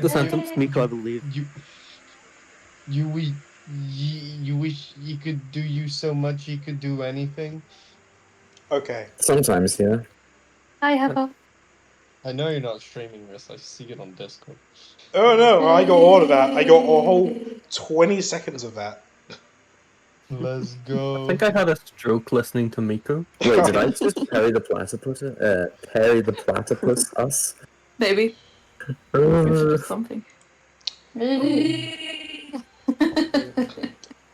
The sentence, Miko, I believe. You wish you could do you so much you could do anything. Okay. Sometimes, yeah. I have a. I know you're not streaming this. I see it on Discord. Oh no, I got all of that. I got a whole 20 seconds of that. Let's I go. think I had a stroke listening to Miko. Wait, did I just Perry the Platypus? Perry the Platypus us? Maybe. Something.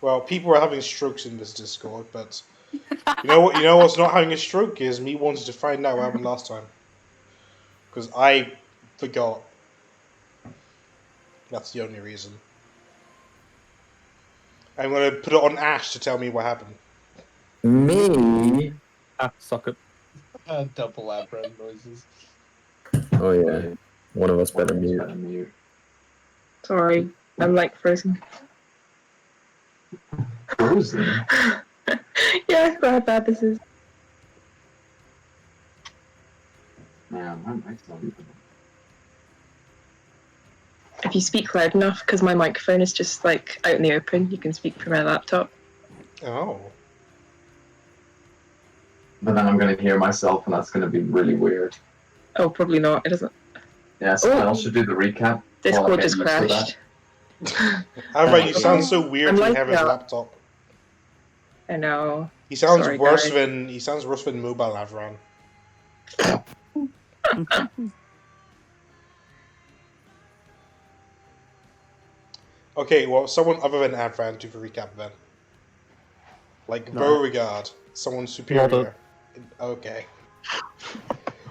Well, people are having strokes in this Discord, but you know what? You know what's not having a stroke is me wanting to find out what happened last time. Because I forgot. That's the only reason. I'm going to put it on Ash to tell me what happened. Me? Suck it. Double Abram noises. Oh yeah. One of us better mute. Sorry, I'm like frozen. Frozen? Yeah, I forgot how bad this is. Man, my mic's not even. If you speak loud enough, because my microphone is just like out in the open, you can speak from my laptop. Oh. But then I'm going to hear myself, and that's going to be really weird. Oh, probably not. It doesn't. Yeah, someone else should do the recap. Discord just crashed. Alright, you sound so weird I'm to like have his that. laptop. I know. He sounds Sorry, worse guys. than mobile Avran. Okay, well, someone other than Avran do the recap then. Like No. Beauregard, someone superior. Not Okay.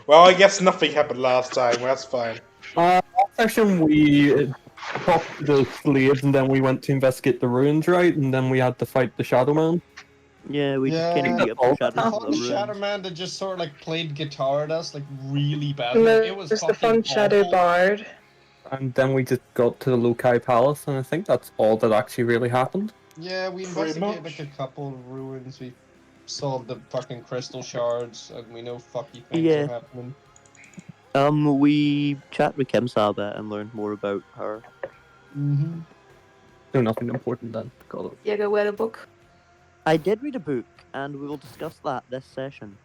Well, I guess nothing happened last time. Well, that's fine. Last session we talked to the slaves and then we went to investigate the ruins, right? And then we had to fight the Shadow Man. Yeah, we Yeah. just can't beat up the I shadows thought of the the Shadow ruins. Man that just sort of like played guitar at us like really bad. And Like, it was there's the fucking fun Shadow awful. Bard. And then we just got to the Lokai Palace, and I think that's all that actually really happened. Yeah, we Pretty investigated much. like a couple of ruins. We solved the fucking crystal shards, and we know fucky things Yeah. are happening. We chat with Kim Saba and learned more about her. Mm-hmm. No, nothing important then. Got it. Yeah, go read a book. I did read a book, and we will discuss that this session.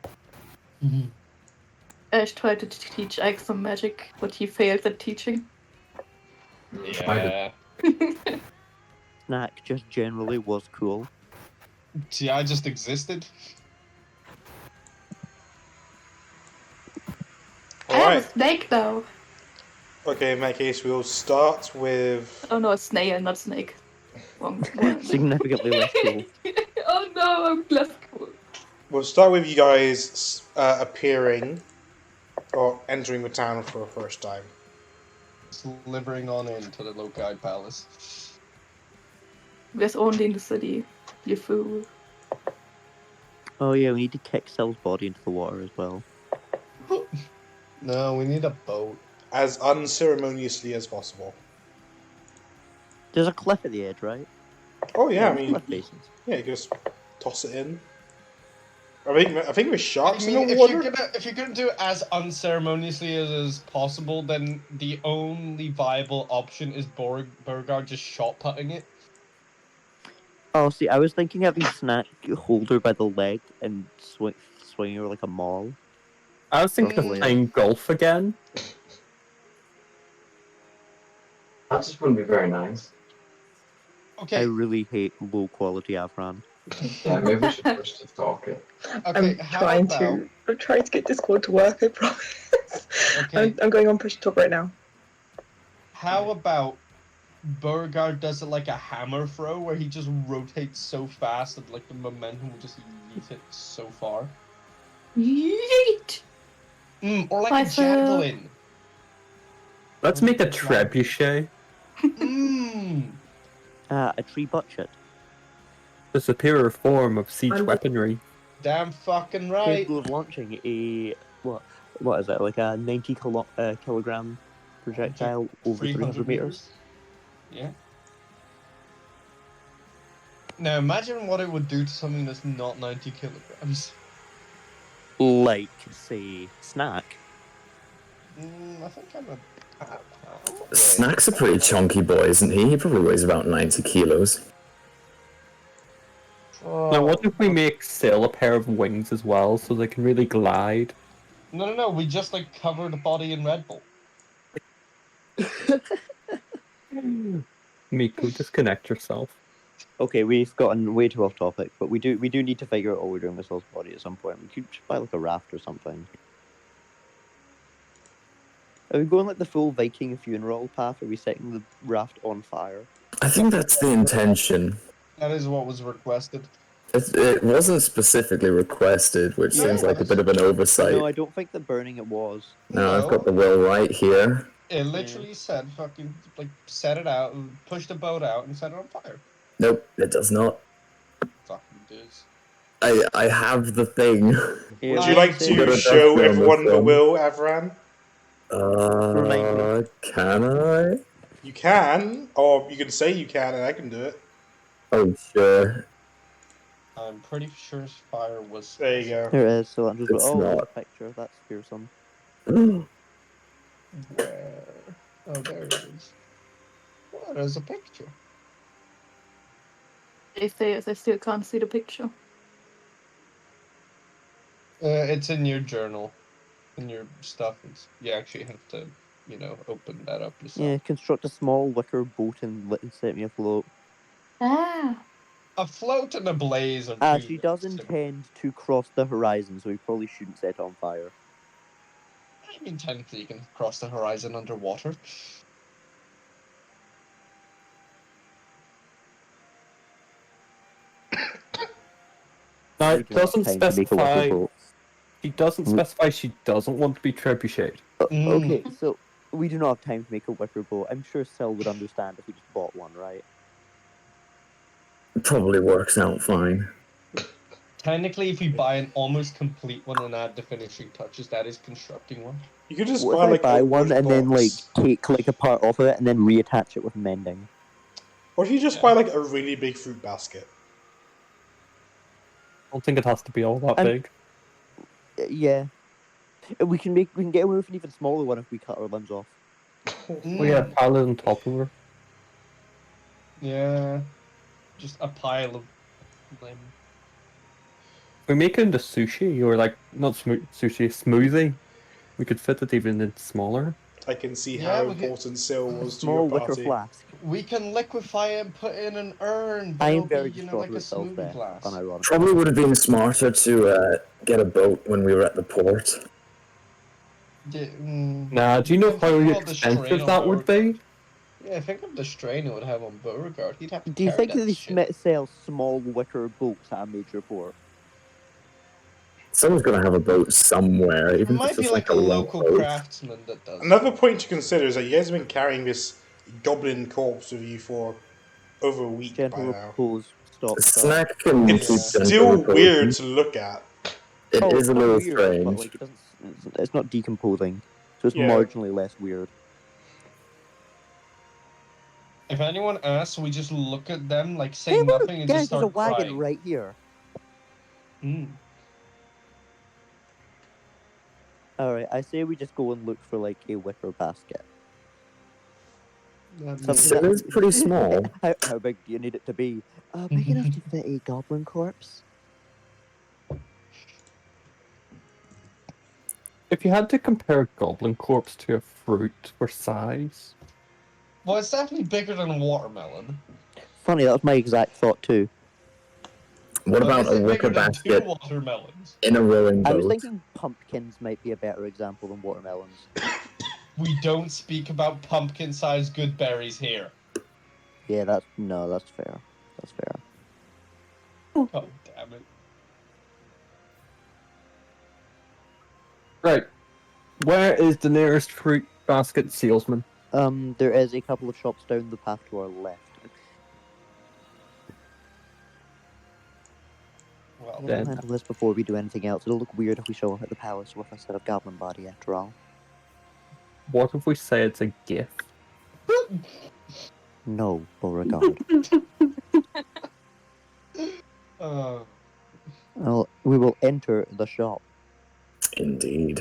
Ash tried to teach Ike some magic, but he failed at teaching. Yeah. Snack just generally was cool. See, I just existed. I have a Alright. snake though. Okay, in that case, we'll start with... Oh no, a snail, not snake. Wrong. Significantly less cool. Oh no, I'm less cool. We'll start with you guys appearing or entering the town for the first time. Slivering on into the Lokai Palace. There's only in the city. You fool. Oh yeah, we need to kick Cell's body into the water as well. No, we need a boat. As unceremoniously as possible. There's a cliff at the edge, right? Oh yeah, I mean, cliff basins. yeah, you just toss it in. I think there's sharks I mean, in the if water. you're gonna do it as unceremoniously as possible, then the only viable option is Beauregard just shot putting it. Oh, see, I was thinking having Snack hold her by the leg and swing her like a maul. I was thinking of Probably. playing golf again. That just wouldn't be very nice. I Okay, really hate low quality Avran. Yeah, maybe we should push to talk it. okay. I'm trying to get Discord to work, I promise. Okay. I'm going on push to talk right now. How about Beauregard does it like a hammer throw, where he just rotates so fast that like the momentum will just yeet it so far. Yeet! Or like Nice, a javelin. Let's make a trebuchet. A tree bucket. The superior form of siege weaponry. Damn fucking right. Capable of launching a what is it, like a 90 kilogram projectile over 300 meters? Yeah. Now imagine what it would do to something that's not 90 kilograms. Like, say, Snack. I think I'm a Snack's a pretty chunky boy, isn't he? He probably weighs about 90 kilos. Now, what if we make Sail a pair of wings as well, so they can really glide? No. We just like cover the body in Red Bull. Miku, disconnect yourself. Okay, we've gotten way too off topic, but we do need to figure out what we're doing with Saul's body at some point. We could just buy like a raft or something. Are we going like the full Viking funeral path? Are we setting the raft on fire? I think that's the intention. That is what was requested. It wasn't specifically requested, which Yeah, seems it like a was. bit of an oversight. No, I don't think that burning it was. No, I've got the will right here. It literally said fucking like set it out, push the boat out, and set it on fire. Nope, it does not. Fucking dudes. I have the thing. Yeah, Would you like But to it does show feel everyone the different. will, Avran? Can I? You can, or you can say you can, and I can do it. Oh, sure. I'm pretty sure fire was. There you go. There is, so I'm just It's there's a not. picture. That's fearsome. Where? Oh, there it is. Well, there's a picture. They say they still can't see the picture. It's in your journal, in your stuff. You actually have to, open that up yourself. Yeah, construct a small wicker boat and set me afloat. Ah. A float and a blaze are two She does things. intend to cross the horizon, so we probably shouldn't set it on fire. I mean, technically, you can cross the horizon underwater. Now, We it do not have doesn't time to make a wicker specify. boat. She doesn't specify she doesn't want to be trebucheted. Okay, so we do not have time to make a wicker boat. I'm sure Sil would understand if we just bought one, right? It probably works out fine. Technically, if you buy an almost complete one and add the finishing touches, that is constructing one. You could just What buy if like I buy a one wood and then like box. take like a part off of it and then reattach it with mending? Or if you just buy like a really big fruit basket. I don't think it has to be all that I'm- big. Yeah, we can get away with an even smaller one if we cut our limbs off. Oh yeah, pile it on top of her. Yeah. Just a pile of limb. We make it into sushi, or like, not sushi, smoothie. We could fit it even in smaller. I can see Yeah, how we could- important Sil was to Small your wicker party. flask. We can liquefy it and put it in an urn. But I it'll am very be, distraught like a with Sil's smoothie death, glass. unironically. Probably would have been smarter to get a boat when we were at the port. Yeah, Nah, do you know Think how of all the strain expensive on that would be? Yeah, think of the strain it would have on Beauregard. He'd have to Do you carry think that that shit. they sell small wicker boats at a major port? Someone's gonna have a boat somewhere, It even if might it's be just like like a a long local boat. craftsman that does. Another point to consider is that you guys have been carrying this goblin corpse with you for over a week by Gentle now. repose. Stop. Snack can It's keep still gentle repose. weird to look at. It Oh, is it's a not little weird, strange. but like it doesn't. It's not decomposing, so it's Yeah. marginally less weird. If anyone asks, we just look at them like say Hey, look, nothing and guys, just there's a start wagon crying. right here. All right, I say we just go and look for like a wicker basket. Something Sil that- is pretty small. How big do you need it to be? Big enough to fit a goblin corpse. If you had to compare a goblin corpse to a fruit for size, Well, it's definitely bigger than a watermelon. Funny, that was my exact thought too. What But about is a it wicker bigger than two basket watermelons? in a rowing I was boat? thinking pumpkins might be a better example than watermelons. We don't speak about pumpkin-sized good berries here. Yeah, that's fair. That's fair. Oh, damn it. right? Where is the nearest fruit basket salesman? There is a couple of shops down the path to our left. Well, We'll Then- handle this before we do anything else. It'll look weird if we show up at the palace with a set of goblin body after all. What if we say it's a gift? No, Beauregard. Well, we will enter the shop. Indeed.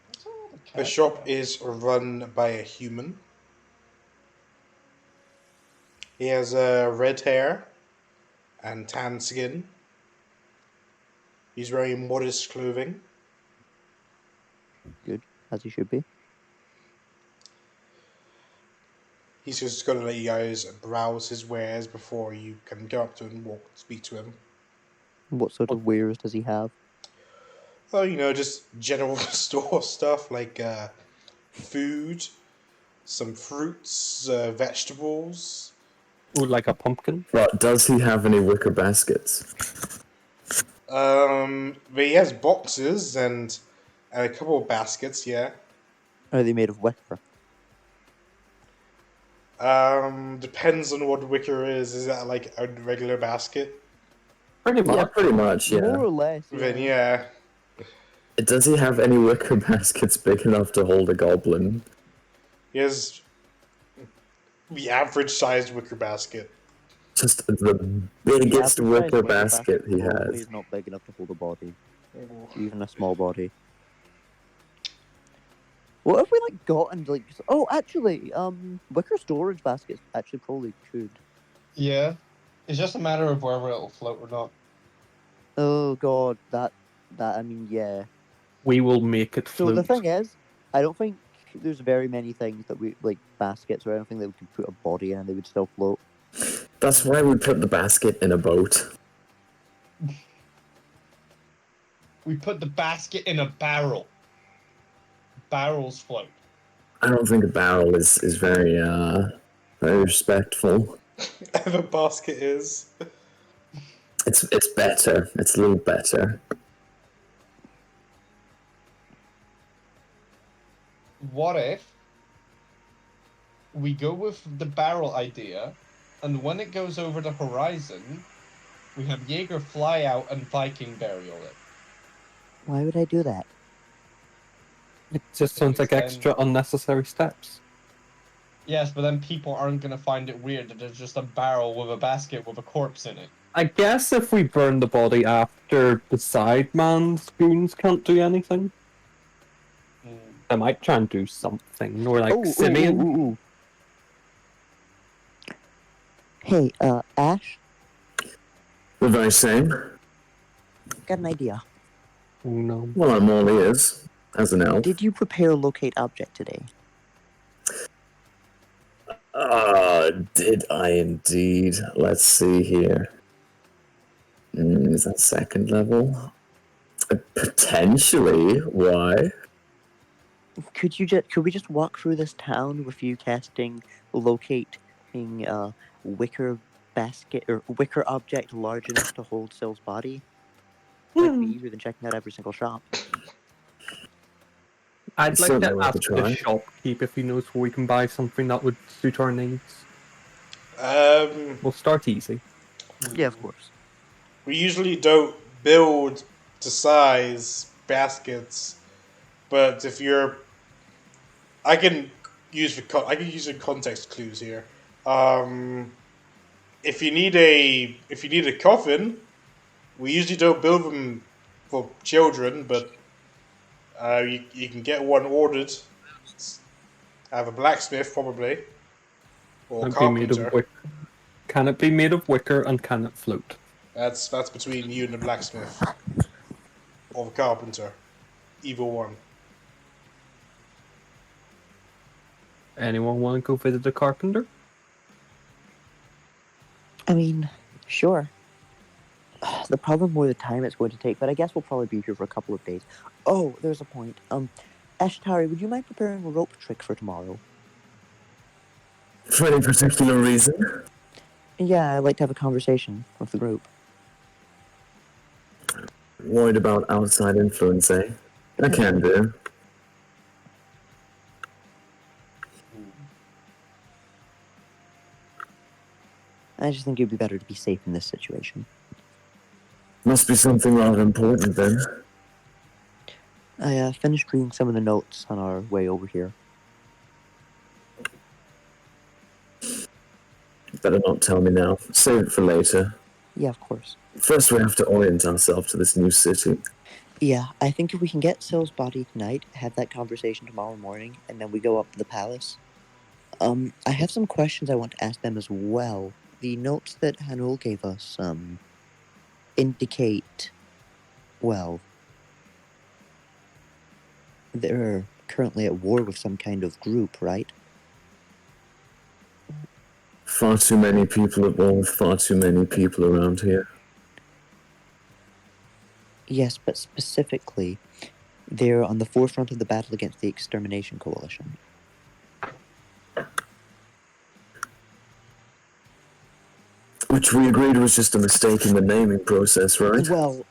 What's all the The shop is run by a human. He has red hair and tan skin. He's wearing modest clothing. Good, as he should be. He's just going to let you guys browse his wares before you can go up to him and speak to him. What sort of wares does he have? Oh, just general store stuff like food, some fruits, vegetables. Ooh, like a pumpkin. But does he have any wicker baskets? But he has boxes and a couple of baskets, yeah. Are they made of wicker? Depends on what wicker is. Is that like a regular basket? Pretty Yeah, much. pretty much, yeah. More or less. Then yeah. Does he have any wicker baskets big enough to hold a goblin? He has the average sized wicker basket. Just the biggest wicker basket he probably has. is not big enough to hold a body, even a small body. What if we got and actually, wicker storage baskets actually probably could. Yeah. It's just a matter of whether it'll float or not. Oh god, I mean, yeah. We will make it So float. the thing is, I don't think there's very many things that we baskets or anything that we could put a body in and they would still float. That's why we put the basket in a boat. We put the basket in a barrel. Barrels float. I don't think a barrel is very very respectful. The basket is. It's better. It's a little better. What if we go with the barrel idea, and when it goes over the horizon, we have Jaeger fly out and Viking burial it? Why would I do that? It just sounds like Because extra unnecessary steps. Yes, but then people aren't going to find it weird that there's just a barrel with a basket with a corpse in it. I guess if we burn the body after the Sideman's goons can't do anything, they might try and do something. Or like Simeon. Hey, Ash, The very same. got an idea. Oh no. Well, I'm all ears, as an elf. Did you prepare locate object today? Did I indeed? Let's see here. Is that second level? Potentially. Why? Could we just walk through this town with you casting locating wicker basket or wicker object large enough to hold Syl's body? Might be easier than checking out every single shop. I'd like Certainly to worth a ask try. the shopkeep if he knows where we can buy something that would suit our needs. We'll start easy. Yeah, of course. We usually don't build to size baskets, but if you're, I can use the context clues here. If you need a coffin, we usually don't build them for children, but you can get one ordered. I have a blacksmith probably, or carpenter. Can it be made of wicker and can it float? That's between you and the blacksmith, or the carpenter, either one. Anyone want to go visit the carpenter? I mean, sure. The problem more the time it's going to take, but I guess we'll probably be here for a couple of days. Oh, there's a point. Ashtari, would you mind preparing a rope trick for tomorrow? For any particular reason? Yeah, I'd like to have a conversation with the group. Worried about outside influence, eh? I can do. I just think it'd be better to be safe in this situation. Must be something rather important then. I finished reading some of the notes on our way over here. Better not tell me now. Save it for later. Yeah, of course. First we have to orient ourselves to this new city. Yeah, I think if we can get Syl's body tonight, have that conversation tomorrow morning, and then we go up to the palace. I have some questions I want to ask them as well. The notes that Hanul gave us, indicate, well, they're currently at war with some kind of group, right? Far too many people at war with far too many people around here. Yes, but specifically, they're on the forefront of the battle against the Extermination Coalition. Which we agreed was just a mistake in the naming process, right? Well,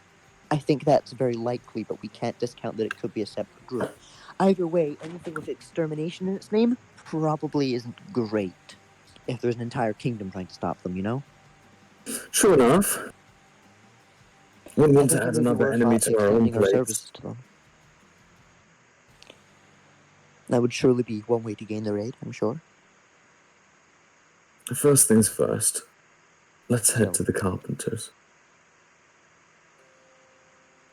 I think that's very likely, but we can't discount that it could be a separate group. Either way, anything with extermination in its name probably isn't great. If there's an entire kingdom trying to stop them, you know? Sure enough. Wouldn't I want think to it add may be another worth enemy to our own extending our plates. services to them. That would surely be one way to gain their aid, I'm sure. First things first. Let's head So, to the carpenters.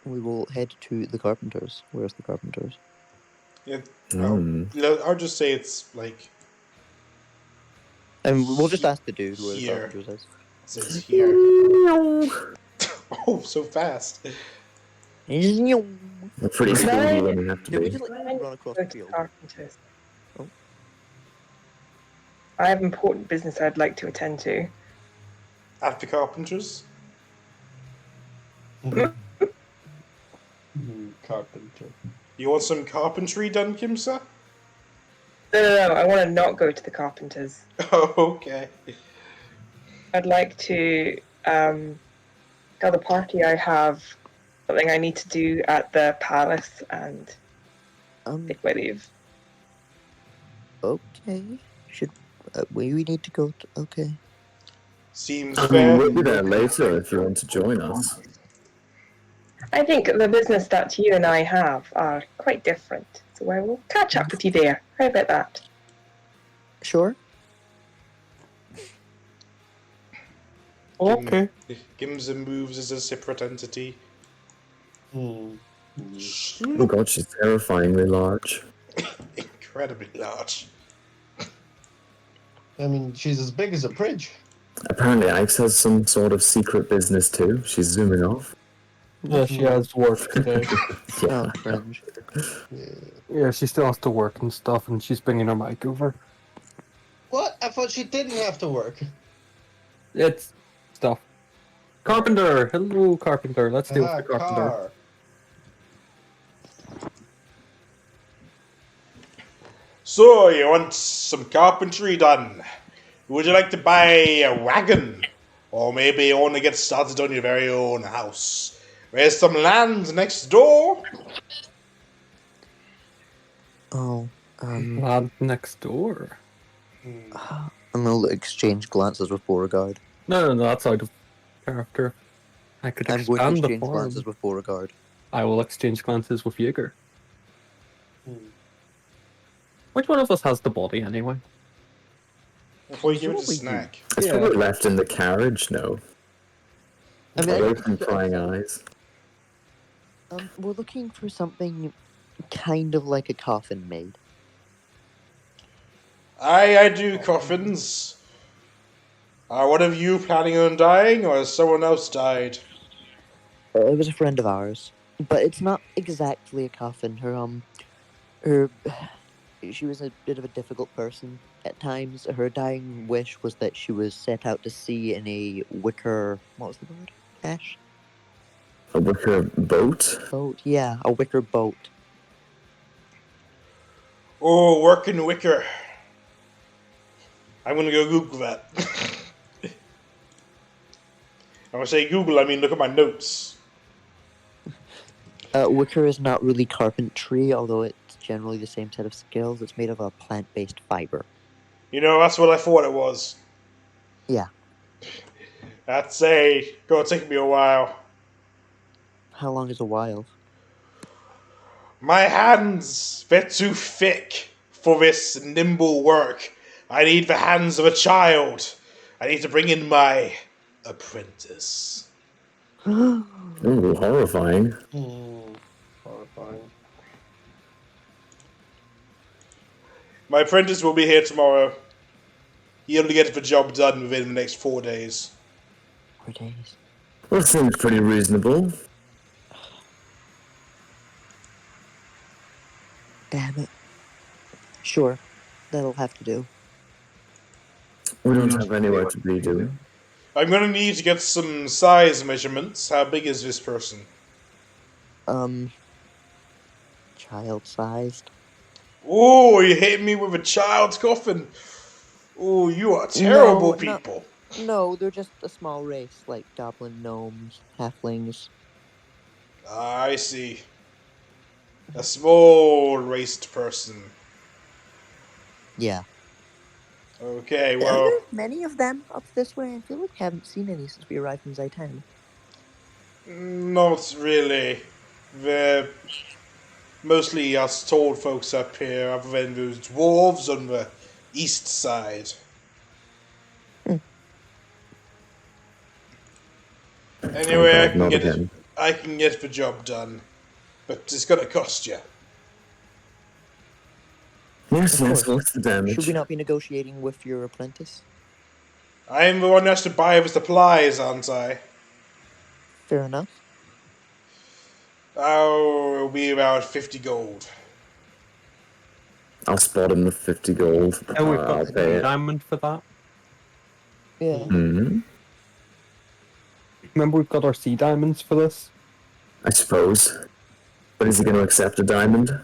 we will head to the carpenters. Where's the carpenters? Yeah, Hmm. I'll just say it's like And we'll just ask the dude where the Here. carpenters is. it says here. Oh, so fast. We're pretty speedy when we have to Did we be. just like run across Go the to the field? carpenters. Oh. I have important business I'd like to attend to. At the carpenters. Carpenter. You want some carpentry done, Kimsa? No, I want to not go to the carpenters. Oh, okay. I'd like to tell the party I have something I need to do at the palace and take my leave. Okay. Should we need to go to, okay. Seems I mean, fair. we'll be there later if you want to join us. I think the business that you and I have are quite different, so I will catch up with you there. How about that? Sure. Okay. Gimsa moves as a separate entity. Oh god, she's terrifyingly large. Incredibly large. I mean, she's as big as a bridge. Apparently Ike's has some sort of secret business too. She's zooming off. Yeah, she has work today. Oh, cringe. Yeah, she still has to work and stuff, and she's bringing her mic over. What? I thought she didn't have to work. It's stuff. Carpenter! Hello, Carpenter. Let's deal with the Carpenter. Car. So, you want some carpentry done? Would you like to buy a wagon? Or maybe you want to get started on your very own house? There's some land next door. Oh, Lad next door. I'm gonna exchange glances with Beauregard. No, that's out of character. I could I'm going to expand the exchange farm. glances with Beauregard. I will exchange glances with Jaeger. Which one of us has the body anyway? Before you give it a Surely you- snack. It's Yeah. probably left in the carriage, no. I mean, Away from prying eyes. we're looking for something kind of like a coffin made. I do coffins. Are one of you planning on dying, or has someone else died? It was a friend of ours, but it's not exactly a coffin. She was a bit of a difficult person at times. Her dying wish was that she was set out to sea in a wicker. What was the word? Ash? A wicker boat? Boat? Yeah, a wicker boat. Oh, working wicker. I'm gonna go Google that. When I say Google, I mean look at my notes. Wicker is not really carpentry, although it's generally the same set of skills. It's made of a plant-based fiber. You know, that's what I thought it was. Yeah. That's gonna take me a while. How long is a while? My hands, they're too thick for this nimble work. I need the hands of a child. I need to bring in my apprentice. Ooh, horrifying. Horrifying. My apprentice will be here tomorrow. He'll get the job done within the next 4 days. 4 days. Well, seems pretty reasonable. Damn it. Sure, that'll have to do. We don't have anywhere to be, do we? I'm gonna need to get some size measurements. How big is this person? Child-sized. Oh, you hit me with a child's coffin. Oh, you are terrible No, no. people. No, they're just a small race, like goblin gnomes, halflings. I see. A small raced person. Yeah. Okay, Are well, there many of them up this way? I feel like we haven't seen any since we arrived in Zaytan. not really. They're mostly us tall folks up here, other than those dwarves on the east side. Anyway, Oh God, not again. I can get the job done, but it's gonna cost you. Yes, Of yes, course. what's the damage? Should we not be negotiating with your apprentice? I am the one who has to buy the supplies, aren't I? Fair enough. Oh, it'll be about 50 gold. I'll spot him with 50 gold. Oh, we've I'll got pay a it. diamond for that. Yeah. Hmm. Remember, we've got our sea diamonds for this. I suppose. But is he going to accept a diamond?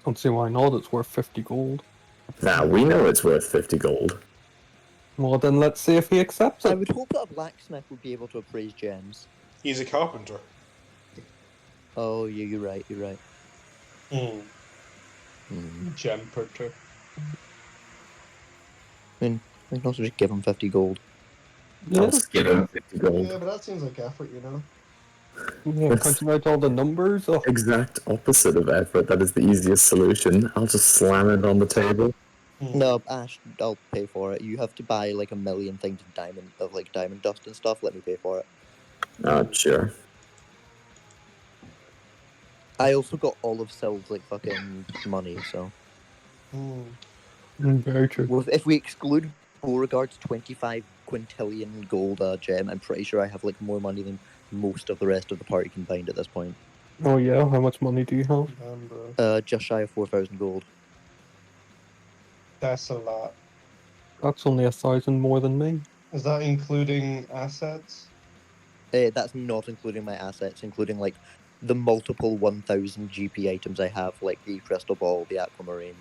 Don't see why not. It's worth 50 gold. Nah, we know it's worth 50 gold. Well, then let's see if he accepts I it. would hope that a blacksmith would be able to appraise gems. He's a carpenter. Oh, yeah, you're right, you're right. Gem printer. We can also just give him 50 gold. Yeah, I'll just give him 50 gold. Yeah, but that seems like effort, you know? yeah, punching out all the numbers. Oh, Exact opposite of effort. That is the easiest solution. I'll just slam it on the table. No, Ash, I'll pay for it. You have to buy like a million things of diamond dust and stuff. Let me pay for it. Sure. I also got all of Syl's like fucking money, so very true. if we exclude Beauregard's 25 quintillion gold gem, I'm pretty sure I have like more money than most of the rest of the party combined at this point. Oh yeah, how much money do you have? Bro. Just shy of 4,000 gold. That's a lot. That's only 1,000 more than me. Is that including assets? That's not including my assets, including like the multiple 1,000 GP items I have, like the crystal ball, the aquamarine.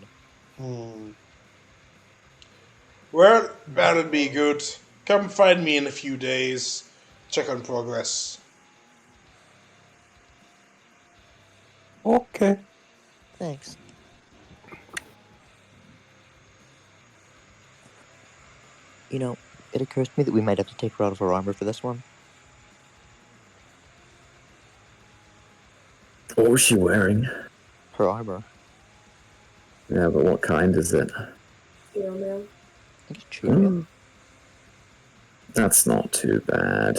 Well, that'll be good. Come find me in a few days. Check on progress. Okay. Thanks. You know, it occurs to me that we might have to take her out of her armor for this one. What was she wearing? Her armor. Yeah, but what kind is it? I think it's chain. That's not too bad.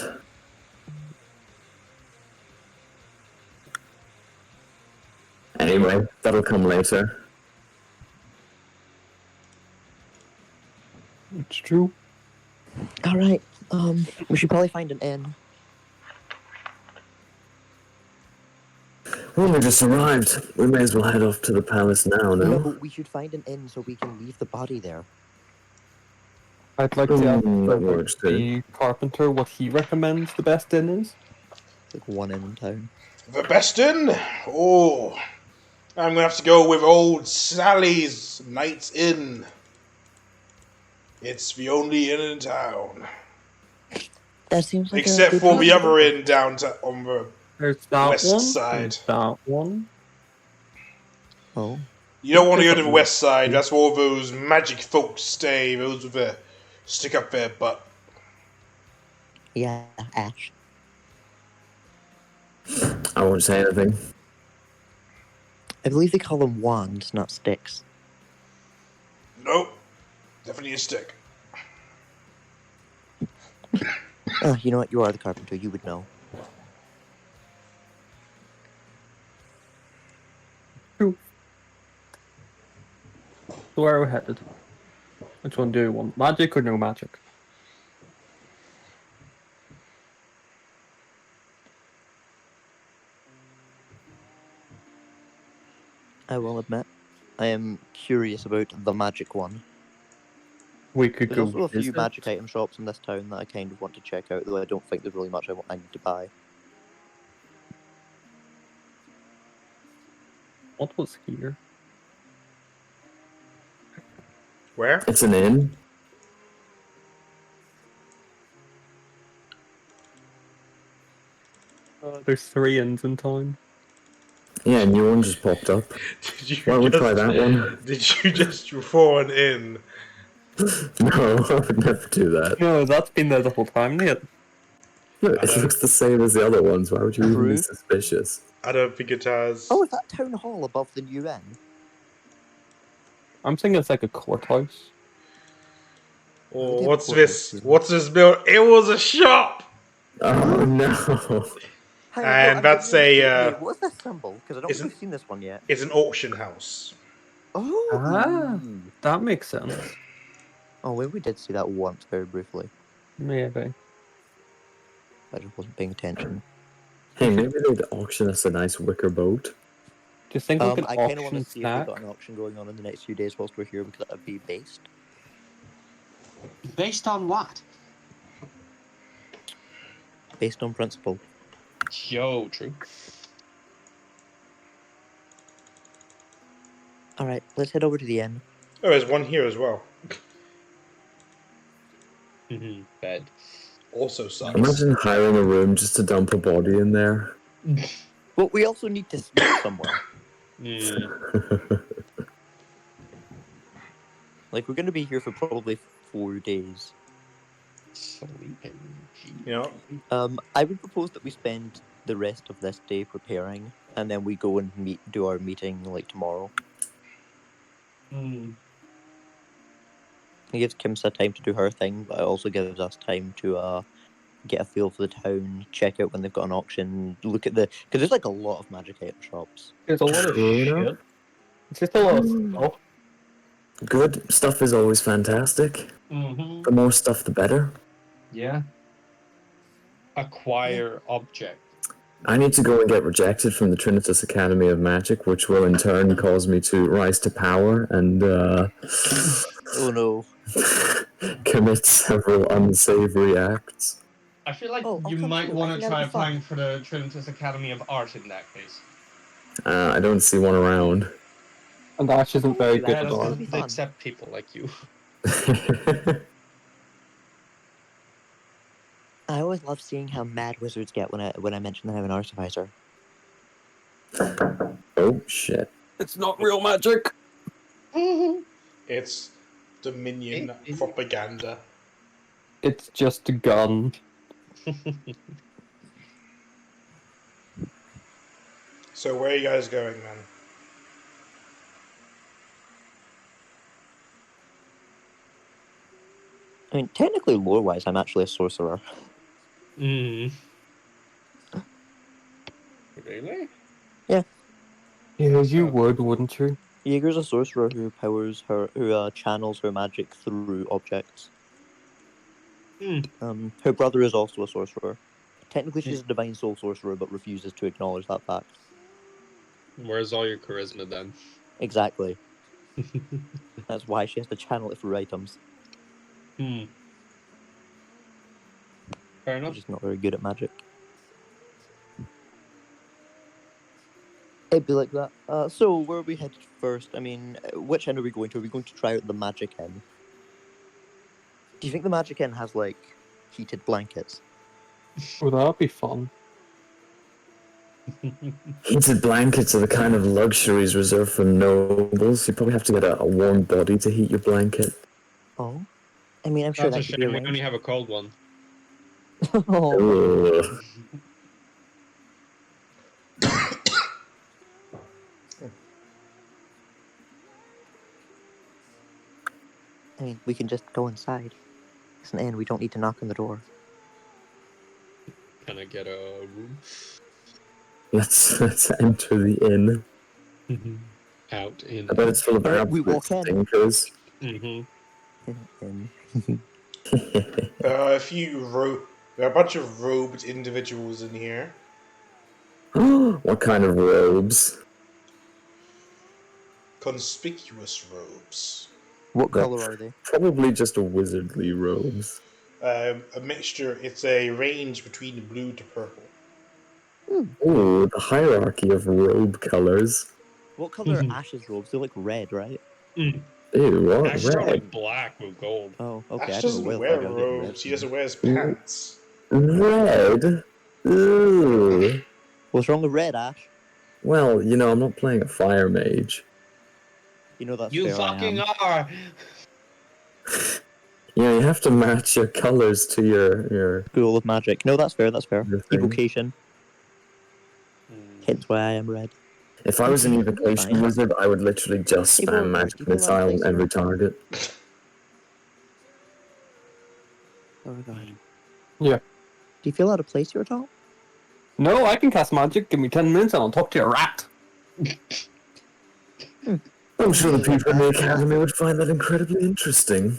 Anyway, that'll come later. It's true. Alright, we should probably find an inn. Well, we just arrived. We may as well head off to the palace now, no? No, we should find an inn so we can leave the body there. I'd like to ask that works too. the carpenter what he recommends the best inn is. Like one inn in town. The best inn? Oh, I'm gonna have to go with old Sally's Night's Inn. It's the only inn in town. That seems like Except a good for the idea. other inn downtown on the There's that west one. side. There's that one. Oh. You don't want to go to the west side. That's where all those magic folks stay. Those with the stick up their butt. Yeah, Ash. I won't say anything. I believe they call them wands, not sticks. Nope. Definitely a stick. You know what? You are the carpenter. You would know. Cool. So where are we headed? Which one do you want? Magic or no magic? I will admit, I am curious about the magic one. We could There's go also a few visit. magic item shops in this town that I kind of want to check out, though I don't think there's really much I need to buy. What was here? Where? It's an inn. There's 3 inns in town. Yeah, a new one just popped up. Did you Why don't we try that one? Did you just throw an in? No, I would never do that. No, that's been there the whole time, Nate. Look, it looks the same as the other ones. Why would you even be True. suspicious? I don't think it has. Oh, is that town hall above the new inn? I'm thinking it's like a courthouse. Oh, did what's put this? this in. What's this bill? It was a shop! Oh no! Hang on, And I'm that's genuinely a, curious. Hey, what's this symbol? Because I don't think isn't- we've seen this one yet. It's an auction house. Oh! Ah. That makes sense. Oh, well, we did see that once, very briefly. Maybe. I just wasn't paying attention. Hey, maybe they'd auction us a nice wicker boat. Do you think we could I kind of want auction to see if we've snack? got an auction going on in the next few days whilst we're here, because that would be based. Based on what? Based on principle. Yo, true. Alright, let's head over to the inn. Oh, there's one here as well. Bed. Also sucks. Imagine hiring a room just to dump a body in there. But we also need to sleep somewhere. Like, we're going to be here for probably 4 days. Sleeping. Yeah. I would propose that we spend the rest of this day preparing, and then we go and do our meeting, like, tomorrow. It gives Kimsa time to do her thing, but it also gives us time to get a feel for the town, check out when they've got an auction, look at the... Because there's, like, a lot of magic item shops. There's a lot of True enough. shit. It's just a lot of stuff. Good stuff is always fantastic. The more stuff, the better. Yeah. Acquire object. I need to go and get rejected from the Trinitas Academy of Magic, which will in turn cause me to rise to power and Oh no. commit several unsavory acts. I feel like Oh, you I'll might come want to to it. try That'd be fun. applying for the Trinitas Academy of Art in that case. I don't see one around. And Ash isn't very good Yeah, at that's art. because be they fun. accept people like you. I always love seeing how mad wizards get when I mention they have an art advisor. Oh shit. It's not real magic. It's Dominion It- propaganda. It's just a gun. So where are you guys going then? I mean, technically, lore-wise, I'm actually a sorcerer. Really? Yeah, you would, wouldn't you? Jaeger's a sorcerer who channels her magic through objects. Her brother is also a sorcerer. Technically, she's a divine soul sorcerer, but refuses to acknowledge that fact. Where's all your charisma then? Exactly. That's why she has to channel it through items. Fair enough. She's just not very good at magic. It'd be like that. So, where are we headed first? I mean, which inn are we going to? Are we going to try out the Magic Inn? Do you think the Magic Inn has, like, heated blankets? Well, that'd be fun. Heated blankets are the kind of luxuries reserved for nobles. You probably have to get a warm body to heat your blanket. Oh? I mean, I'm sure That's a that could be shame. We only arranged. have a cold one. Oh. Ugh. I mean, we can just go inside. It's an inn, we don't need to knock on the door. Can I get a room? Let's enter the inn. Out in. I bet it's full of Alright, we absolute walk in. stinkers. And There are a bunch of robed individuals in here. What kind of robes? Conspicuous robes. what That's color are they? Probably just a wizardly robes. A mixture. It's a range between blue to purple. Ooh, the hierarchy of robe colors. What color are Ash's robes? They're like red, right? Ew, what? Ash are Red? like black with gold. Oh, okay. Ash I don't know doesn't where wear the fuck I'm getting red robes. He from. doesn't wear his pants. Red? Ooh. What's wrong with red, Ash? Well, you know, I'm not playing a fire mage. You know that's You fair, I fucking am. are! You know, you have to match your colors to your School of Magic. No, that's fair, that's fair. Your thing. Evocation. Hence why I am red. If I was an Okay, evocation fine. wizard, I would literally just Hey, spam Warren, magic do you feel out of missile place on every here? target. Oh my god. Yeah. Do you feel out of place here at all? No, I can cast magic. Give me 10 minutes and I'll talk to your rat. I'm sure the people in the academy would find that incredibly interesting.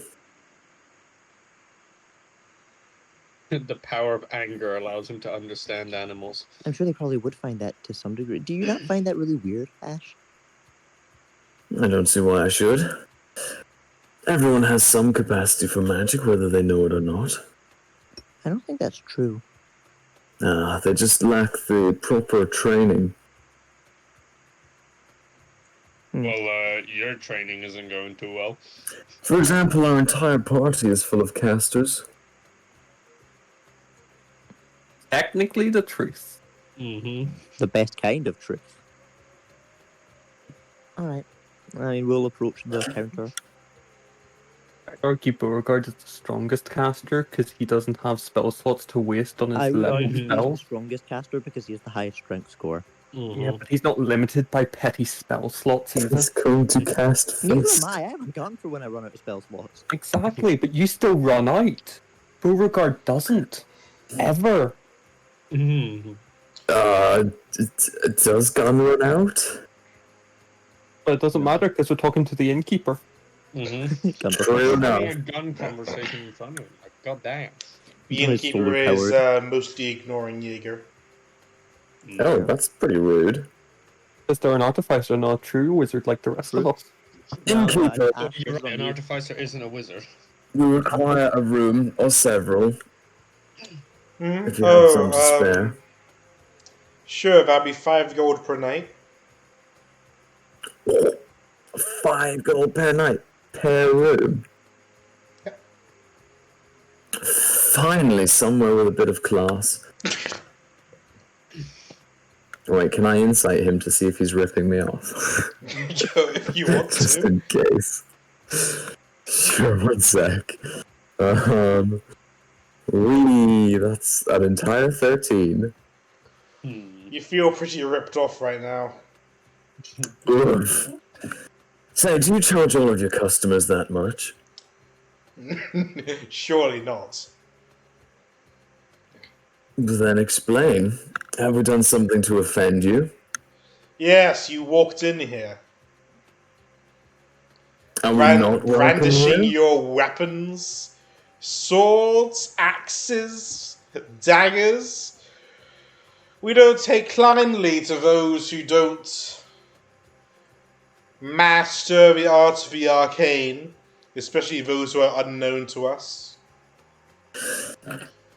The power of anger allows him to understand animals. I'm sure they probably would find that to some degree. Do you not find that really weird, Ash? I don't see why I should. Everyone has some capacity for magic, whether they know it or not. I don't think that's true. They just lack the proper training. Well, your training isn't going too well. For example, our entire party is full of casters. Technically the truth. The best kind of truth. Alright. I mean, we'll approach the counter. Or keep Beauregard as the strongest caster because he doesn't have spell slots to waste on his I would level argue he's the spells. strongest caster because he has the highest strength score. Yeah, but he's not limited by petty spell slots either. He's going to cast Neither Fist. am I. I have a gun for when I run out of spell slots. Exactly, but you still run out. Beauregard doesn't. Ever. Does gun run out? But it doesn't matter because we're talking to the innkeeper. True Having enough. a gun conversation in front of him. Like, goddamn. The He's innkeeper solar is powered. mostly ignoring Jaeger. Oh, that's pretty rude. Is there an artificer, not a true wizard like the rest of us? Innkeeper, Ash is An on artificer isn't a wizard. we require a room or several Hmm? if you have some to spare. Sure, that'd be 5 gold per night. 5 gold per night per room. Finally, somewhere with a bit of class. Wait, can I insight him to see if he's ripping me off? If you want Just to. in case. Sure, one sec. That's an entire 13. You feel pretty ripped off right now. Oof. Say, do you charge all of your customers that much? Surely not. Then explain. Have we done something to offend you? Yes, you walked in here. Are we not welcome brandishing here? your weapons, swords, axes, daggers. We don't take kindly to those who don't master the art of the arcane, especially those who are unknown to us.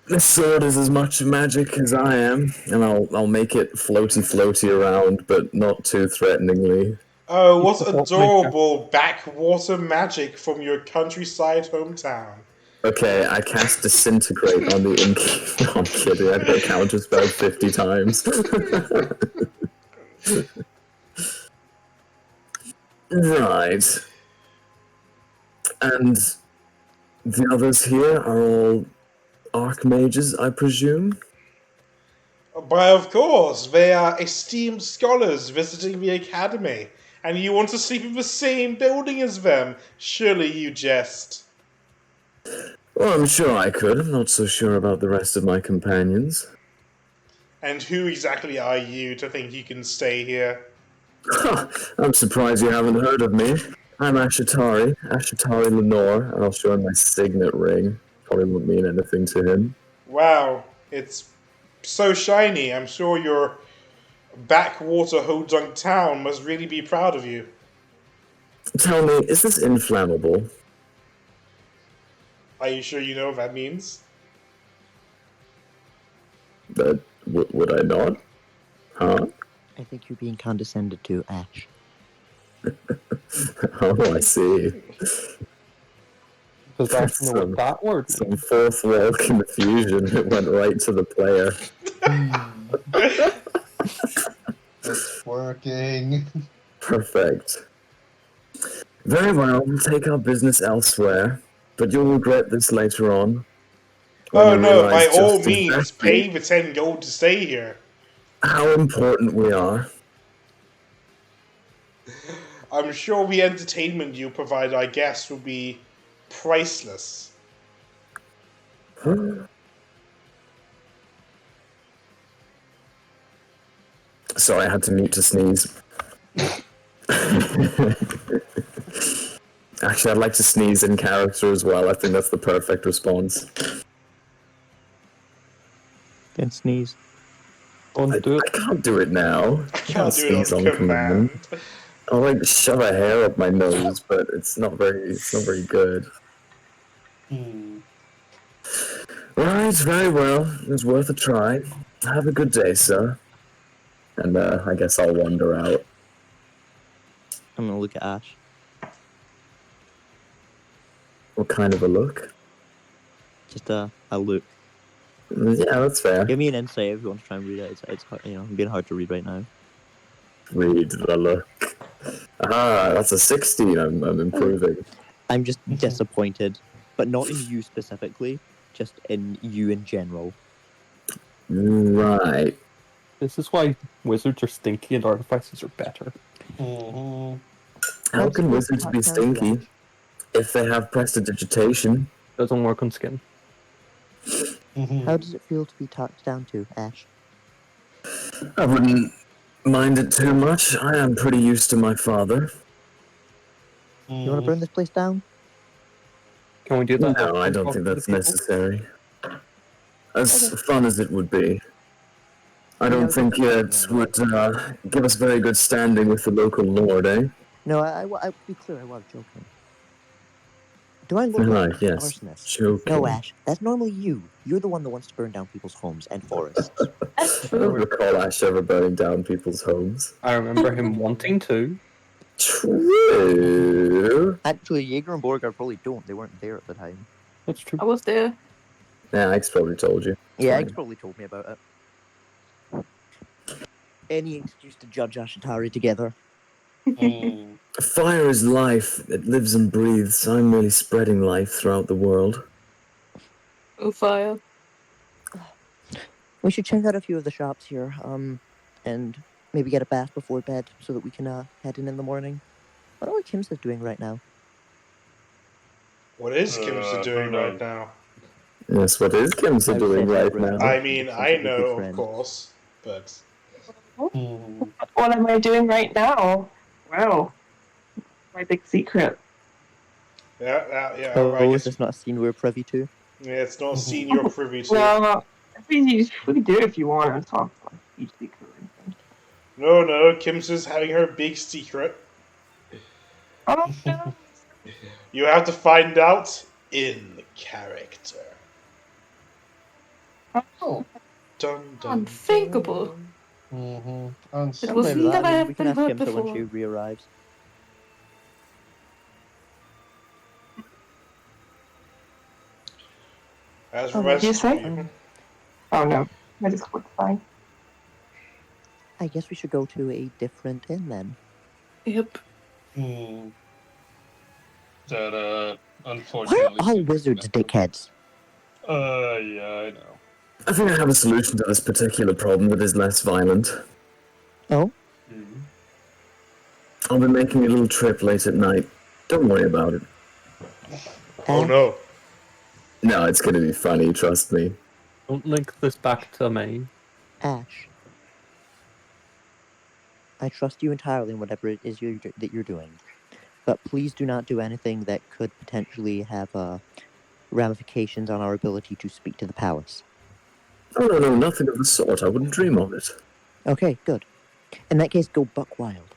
This sword is as much magic as I am, and I'll make it floaty around, but not too threateningly. Oh, what adorable backwater magic from your countryside hometown. Okay, I cast Disintegrate on the innkeeper. No, I'm kidding, I've got counterspell 50 times. Right. And the others here are all archmages, I presume? But of course, they are esteemed scholars visiting the academy, and you want to sleep in the same building as them. Surely you jest. Well, I'm sure I could. I'm not so sure about the rest of my companions. And who exactly are you to think you can stay here? I'm surprised you haven't heard of me. I'm Ashatari Lenore, and I'll show him my signet ring. Probably won't mean anything to him. Wow, it's so shiny. I'm sure your backwater Hodunk town must really be proud of you. Tell me, is this inflammable? Are you sure you know what that means? But would I not? Huh? I think you're being condescended to, Ash. Oh, I see. Does that know what that word Some fourth wall confusion. It went right to the player. It's working. Perfect. Very well, we'll take our business elsewhere, but you'll regret this later on. when Oh you no, by realize all just means, exactly pay the 10 gold to stay here. how important we are. I'm sure the entertainment you provide our guests will be priceless. Sorry, I had to mute to sneeze. Actually, I'd like to sneeze in character as well. I think that's the perfect response. Then sneeze. I can't do it now. I can't do it sneeze on command. I'll like shove a hair up my nose, but it's not very good. Right, very well. It was worth a try. Have a good day, sir. And I guess I'll wander out. I'm gonna look at Ash. What kind of a look? Just a look. Yeah, that's fair. Give me an insight if you want to try and read it. It's hard, being hard to read right now. Read the look. Ah, that's a 16. I'm improving. I'm just disappointed, but not in you specifically, just in you in general. Right. This is why wizards are stinky and artificers are better. How can wizards be stinky if they have prestidigitation? Doesn't work on skin. How does it feel to be talked down to, Ash? I wouldn't mind it too much. I am pretty used to my father. You want to burn this place down? Can we do that? No, I don't think that's necessary. As fun as it would be. I don't think it would give us very good standing with the local lord, eh? No, I be clear, I was joking. Do I look like an arsonist? Joking. No, Ash, that's normally you. You're the one that wants to burn down people's homes and forests. I don't recall Ash ever burning down people's homes. I remember him wanting to. True. Actually, Jaeger and Borgar probably don't. They weren't there at the time. That's true. I was there. Yeah, Ike's probably told you. Yeah, Ike's probably told me about it. Any excuse to judge Ashatari together. Fire is life. It lives and breathes. I'm merely spreading life throughout the world. Oh, fire. We should check out a few of the shops here, and maybe get a bath before bed so that we can head in the morning. What are Kimsa doing right now? What is Kimsa doing right now? Yes, what is Kimsa doing right now? I mean, I know, of course, but... What am I doing right now? Wow. My big secret. Yeah, Oh, I guess... is this not a scene we're privy to? Yeah, it's not a scene you're privy to. Well, we can do it if you want to talk about each secret. No, Kimsa's having her big secret. Oh, no. You have to find out in character. Oh. Dun, dun, Unthinkable. It was Maybe never we have can been ask heard Kimsa when before. she re-arrives. As Oh, the what rest did you of say? you. Oh no, I just clicked fine. I guess we should go to a different inn then. Yep. That, Why unfortunately... are all wizards dickheads? Yeah, I know. I think I have a solution to this particular problem that is less violent. Oh? I'll be making a little trip late at night. Don't worry about it. Oh no. No, it's gonna be funny, trust me. Don't link this back to me. Ash, I trust you entirely in whatever it is that you're doing, but please do not do anything that could potentially have ramifications on our ability to speak to the palace. Oh, no, nothing of the sort. I wouldn't dream of it. Okay, good. In that case, go buck wild.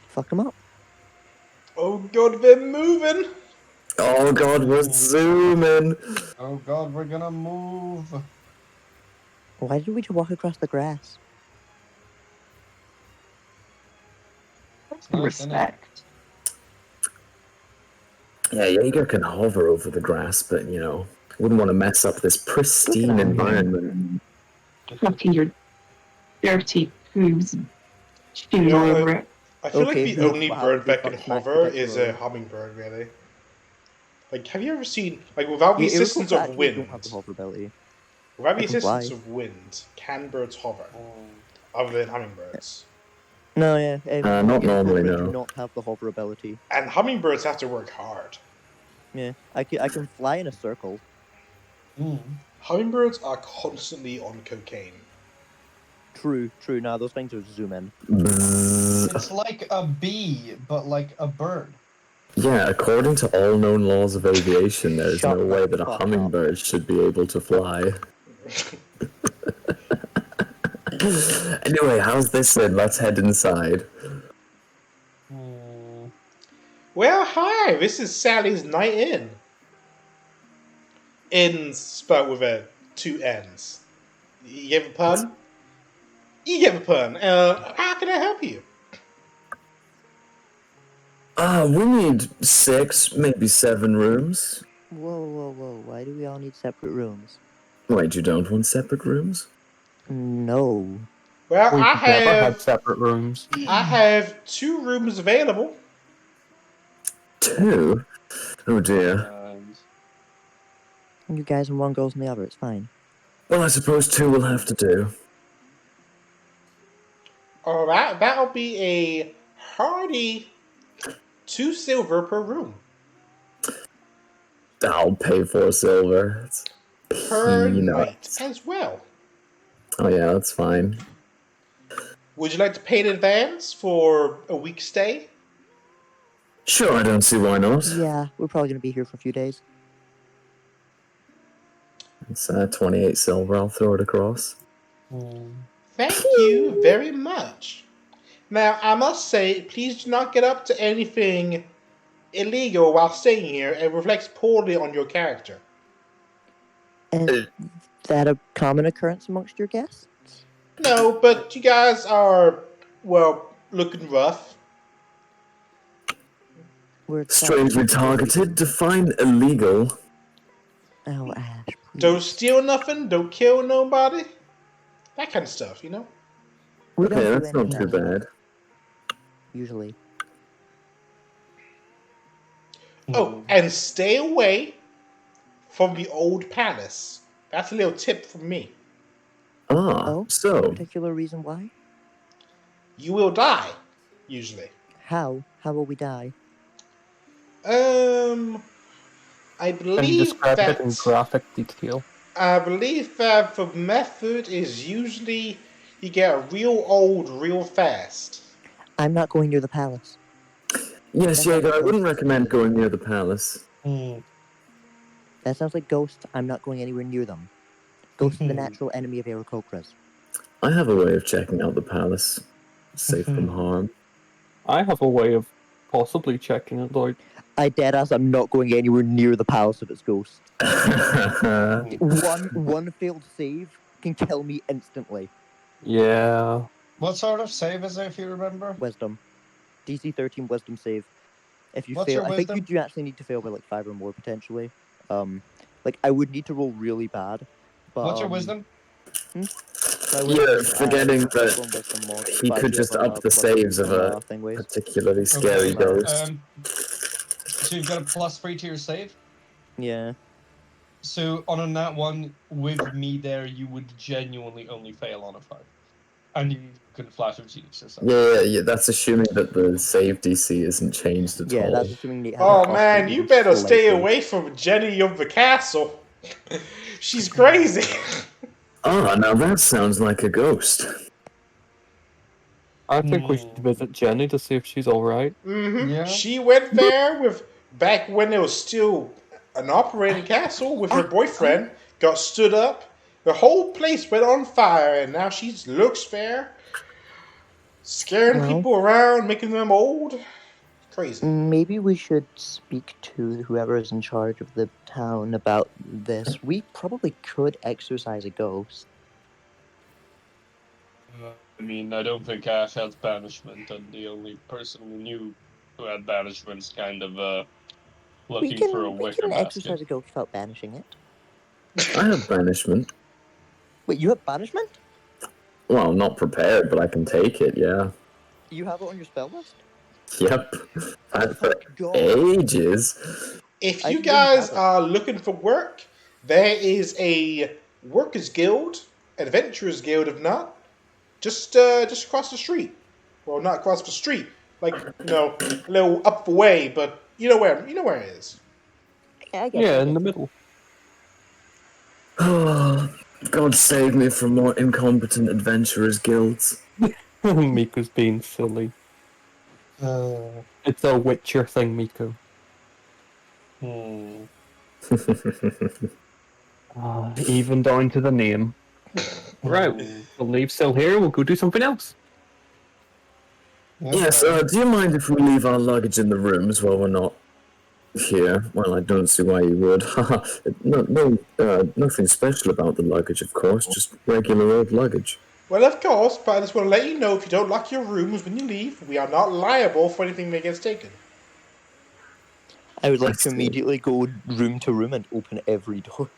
Fuck them up. Oh god, they're moving! Oh god, we're zooming! Oh god, we're gonna move. Why did we just walk across the grass? Nice, isn't it? Respect. Yeah, Jaeger can hover over the grass, but, wouldn't want to mess up this pristine environment. Lucky your dirty hooves shoes You know, all over it. I feel Okay, like the who only wow, bird who that can fucks Mac hover is a particularly? hummingbird, really. Like, have you ever seen, like, without the Yeah, assistance Erros of actually wind, don't have the hover ability. without the I can fly. assistance of wind, can birds hover? Other than hummingbirds. No, yeah. Not Erros normally, do no. not have the hover ability. And hummingbirds have to work hard. Yeah, I can fly in a circle. Hummingbirds are constantly on cocaine. True. Now those things are zoom in. It's like a bee, but like a bird. Yeah, according to all known laws of aviation, there is Shut no the way that a fuck up. hummingbird should be able to fly. Anyway, how's this then? Let's head inside. Well, hi, this is Sally's Night In. In spelled with two N's. You give a pun? You give a pun. How can I help you? We need 6, maybe 7 rooms. Whoa. Why do we all need separate rooms? Wait, you don't want separate rooms? No. Well, We've I never had have separate rooms. 2 rooms available. 2? Oh dear. You guys in one goes in the other, it's fine. Well, I suppose 2 will have to do. Alright, that'll be a hearty 2 silver per room. I'll pay 4 silver. It's Per peanuts. night as well. Oh yeah, that's fine. Would you like to pay in advance for a week's stay? Sure, I don't see why not. Yeah, we're probably gonna be here for a few days. It's 28 silver, I'll throw it across. Thank you very much. Now, I must say, please do not get up to anything illegal while staying here. It reflects poorly on your character. Is that a common occurrence amongst your guests? No, but you guys are, well, looking rough. We're Strangely targeted, define illegal. Oh, Ash, please. Don't steal nothing, don't kill nobody. That kind of stuff, you know? We don't Okay, do that's not too anything bad. usually. Oh, and stay away from the old palace. That's a little tip from me. Oh, So, particular reason why? You will die, usually. How? How will we die? I Can you believe describe it in that graphic detail? I believe that the method is usually you get real old real fast. I'm not going near the palace. yes, Jaeger, I wouldn't recommend going near the palace. That sounds like ghosts. I'm not going anywhere near them. Ghosts are the natural enemy of Aarakocras. I have a way of checking out the palace. Safe from harm. I have a way of possibly checking it out. I deadass, I'm not going anywhere near the palace of its ghosts. One failed save can kill me instantly. Yeah. What sort of save is it, if you remember? Wisdom. DC 13 wisdom save. If you What's fail, your I think you wisdom? do actually need to fail by like 5 or more potentially. Like I would need to roll really bad. But, What's your wisdom? You're forgetting that he could just up the saves of a particularly scary ghost. So you've got a +3 to your save? Yeah. So on a nat 1 with me there, you would genuinely only fail on a 5. And you can flash of genius or something. Yeah, that's assuming that the save DC isn't changed at all. Yeah, that's assuming it hasn't Oh cost man, me you even better stay slightly. away from Jenny of the castle. She's crazy. Ah, now that sounds like a ghost. I think we should visit Jenny to see if she's alright. Yeah. She went there with back when it was still an operating castle with her boyfriend. Got stood up. The whole place went on fire, and now she looks fair, scaring people around, making them old. Crazy. Maybe we should speak to whoever is in charge of the town about this. We probably could exorcise a ghost. I mean, I don't think Ash has banishment, and the only person we knew who had banishment is kind of looking for a We wicker can basket. exorcise a ghost without banishing it. I have banishment. Wait, you have banishment? Well, not prepared, but I can take it, yeah. You have it on your spell list? Yep. I've had for God. ages. If I you didn't guys have it. are looking for work, there is a workers' guild, adventurers' guild, if not, just across the street. Well, not across the street, like a little up the way, but you know where it is. I get Yeah, it. in the middle. Oh, God save me from more incompetent adventurers' guilds. Miko's being silly. It's a Witcher thing, Miko. Even down to the name. Right, we'll leave Sil here, we'll go do something else. Yes, do you mind if we leave our luggage in the rooms while we're not here? Well, I don't see why you would. Nothing special about the luggage, of course, just regular old luggage. Well, of course, but I just want to let you know if you don't lock your rooms when you leave, we are not liable for anything that gets taken. I would like to immediately go room to room and open every door.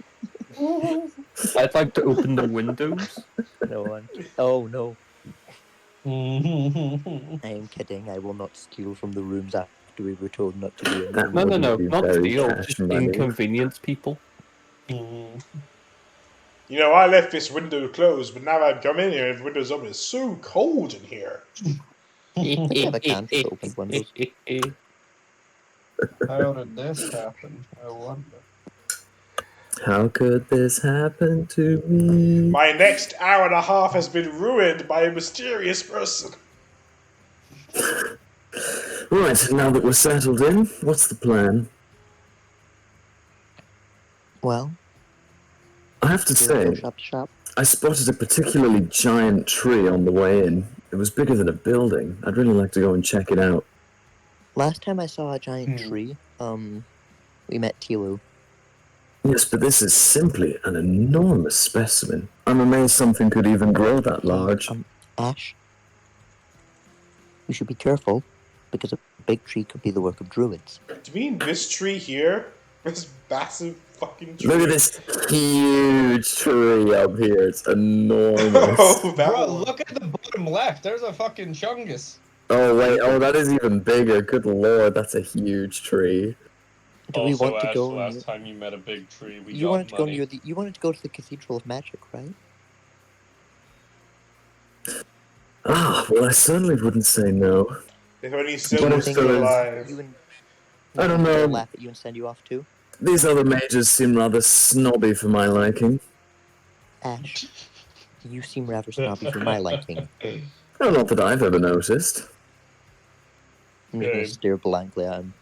I'd like to open the windows. No. Oh, no. I am kidding. I will not steal from the rooms after we were told not to do it. That No, wouldn't be not very steal, cash just money. inconvenience people. You know, I left this window closed, but now I've come in here and the window's open. It's so cold in here. I have a can for open windows. How did this happen? I wonder. How could this happen to me? My next hour and a half has been ruined by a mysterious person. Right, now that we're settled in, what's the plan? Well, I have to say, shop. I spotted a particularly giant tree on the way in. It was bigger than a building. I'd really like to go and check it out. Last time I saw a giant tree, we met Tilu. Yes, but this is simply an enormous specimen. I'm amazed something could even grow that large. Ash, you should be careful, because a big tree could be the work of druids. Do you mean this tree here? This massive fucking tree? Look at this huge tree up here. It's enormous. Oh, that Bro, one. look at the bottom left. There's a fucking chungus. Oh, wait. Oh, that is even bigger. Good lord, that's a huge tree. Do we want to Ash, go? last time you met a big tree, we You got wanted to go money. near the. You wanted to go to the Cathedral of Magic, right? Ah, well, I certainly wouldn't say no. If only But Sil I was think still it was- alive. I don't know. They'll laugh at you and send you off too. These other mages seem rather snobby for my liking. Ash, you seem rather snobby for my liking. Well, not that I've ever noticed. I'm just gonna stare blankly at him.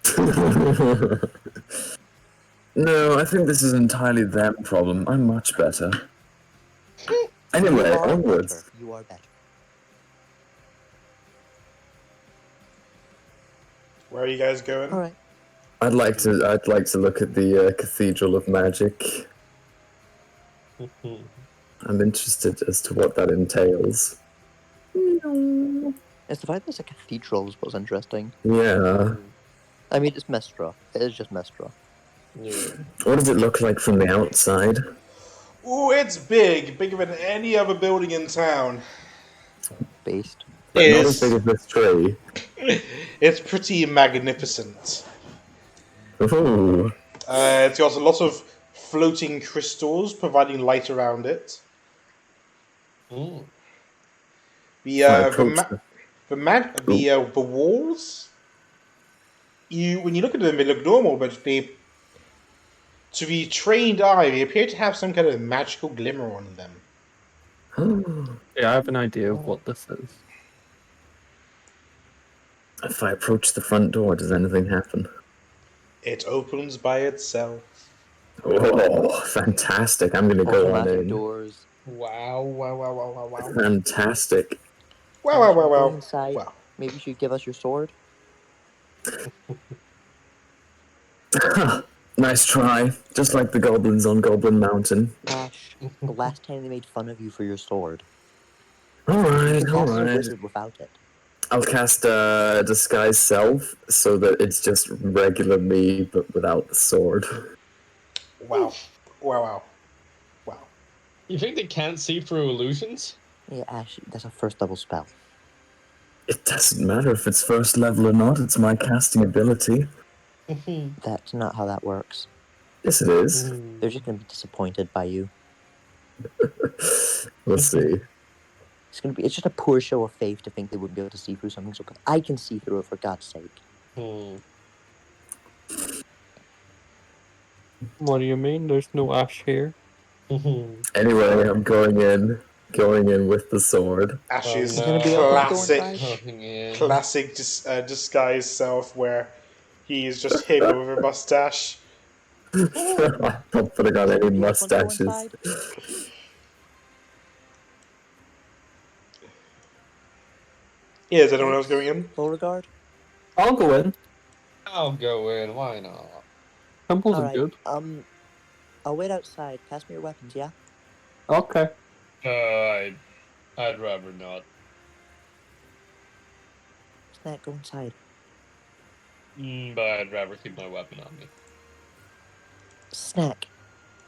No, I think this is entirely their problem. I'm much better. Anyway, You are onwards. better. You are better. Where are you guys going? All right. I'd like to look at the Cathedral of Magic. I'm interested as to what that entails. It's the fact that it's a cathedral is what's interesting. Yeah. I mean, it's Mistra. It is just Mistra. What does it look like from the outside? Ooh, it's big. Bigger than any other building in town. Based. But not It's- as big as this tree. It's pretty magnificent. Ooh. It's got a lot of floating crystals providing light around it. The walls. When you look at them, they look normal, but To the trained eye, they appear to have some kind of magical glimmer on them. Yeah, I have an idea of what this is. If I approach the front door, does anything happen? It opens by itself. Oh, fantastic. I'm going to go on Automatic in. doors. Wow, wow, wow, wow, wow, wow. Fantastic. Wow, wow, wow, Go wow. inside. Wow. Maybe you should give us your sword. Nice try. Just like the goblins on Goblin Mountain. Ash, the last time they made fun of you for your sword. Alright, You cast a alright. wizard without it. I'll cast Disguise Self so that it's just regular me, but without the sword. Wow. Wow, wow. Wow. You think they can't see through illusions? Yeah, Ash, that's a first level spell. It doesn't matter if it's first level or not, it's my casting ability. That's not how that works. Yes, it is. They're just going to be disappointed by you. We'll see. It's just a poor show of faith to think they wouldn't be able to see through something. So I can see through it, for God's sake. What do you mean? There's no Ash here. Anyway, I'm going in with the sword. Ash's Oh, no. classic disguise self, where he is just him with a mustache. Not putting on any mustaches. Yeah, is anyone else going in? Beauregard? I'll go in. I'll go in. Why not? Temples are Alright, good. I'll wait outside. Pass me your weapons, yeah? Okay. I'd rather not. Snack, go inside. But I'd rather keep my weapon on me. Snack,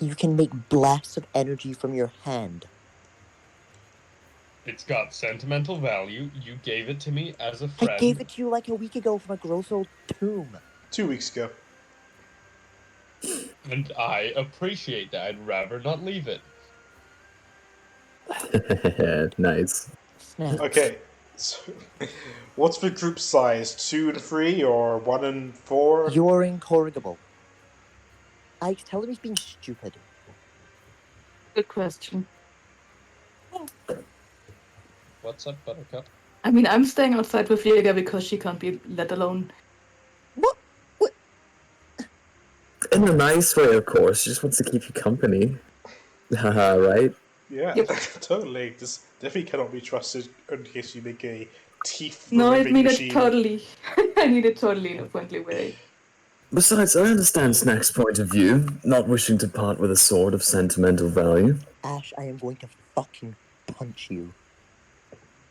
you can make blasts of energy from your hand. It's got sentimental value. You gave it to me as a friend. I gave it to you like a week ago from a gross old tomb. 2 weeks ago. And I appreciate that. I'd rather not leave it. Nice. Snack. Okay. So, what's the group size? 2 and 3 or 1 and 4? You're incorrigible. I tell him he's being stupid. Good question. What's up, Buttercup? I mean, I'm staying outside with Jäger because she can't be let alone. What? In a nice way, of course. She just wants to keep you company. Haha, right? Yeah, Yep. totally. This definitely cannot be trusted in case you make a teeth No, I removing mean it machine. totally. I mean it totally in a friendly way. Besides, I understand Snack's point of view, not wishing to part with a sword of sentimental value. Ash, I am going to fucking punch you.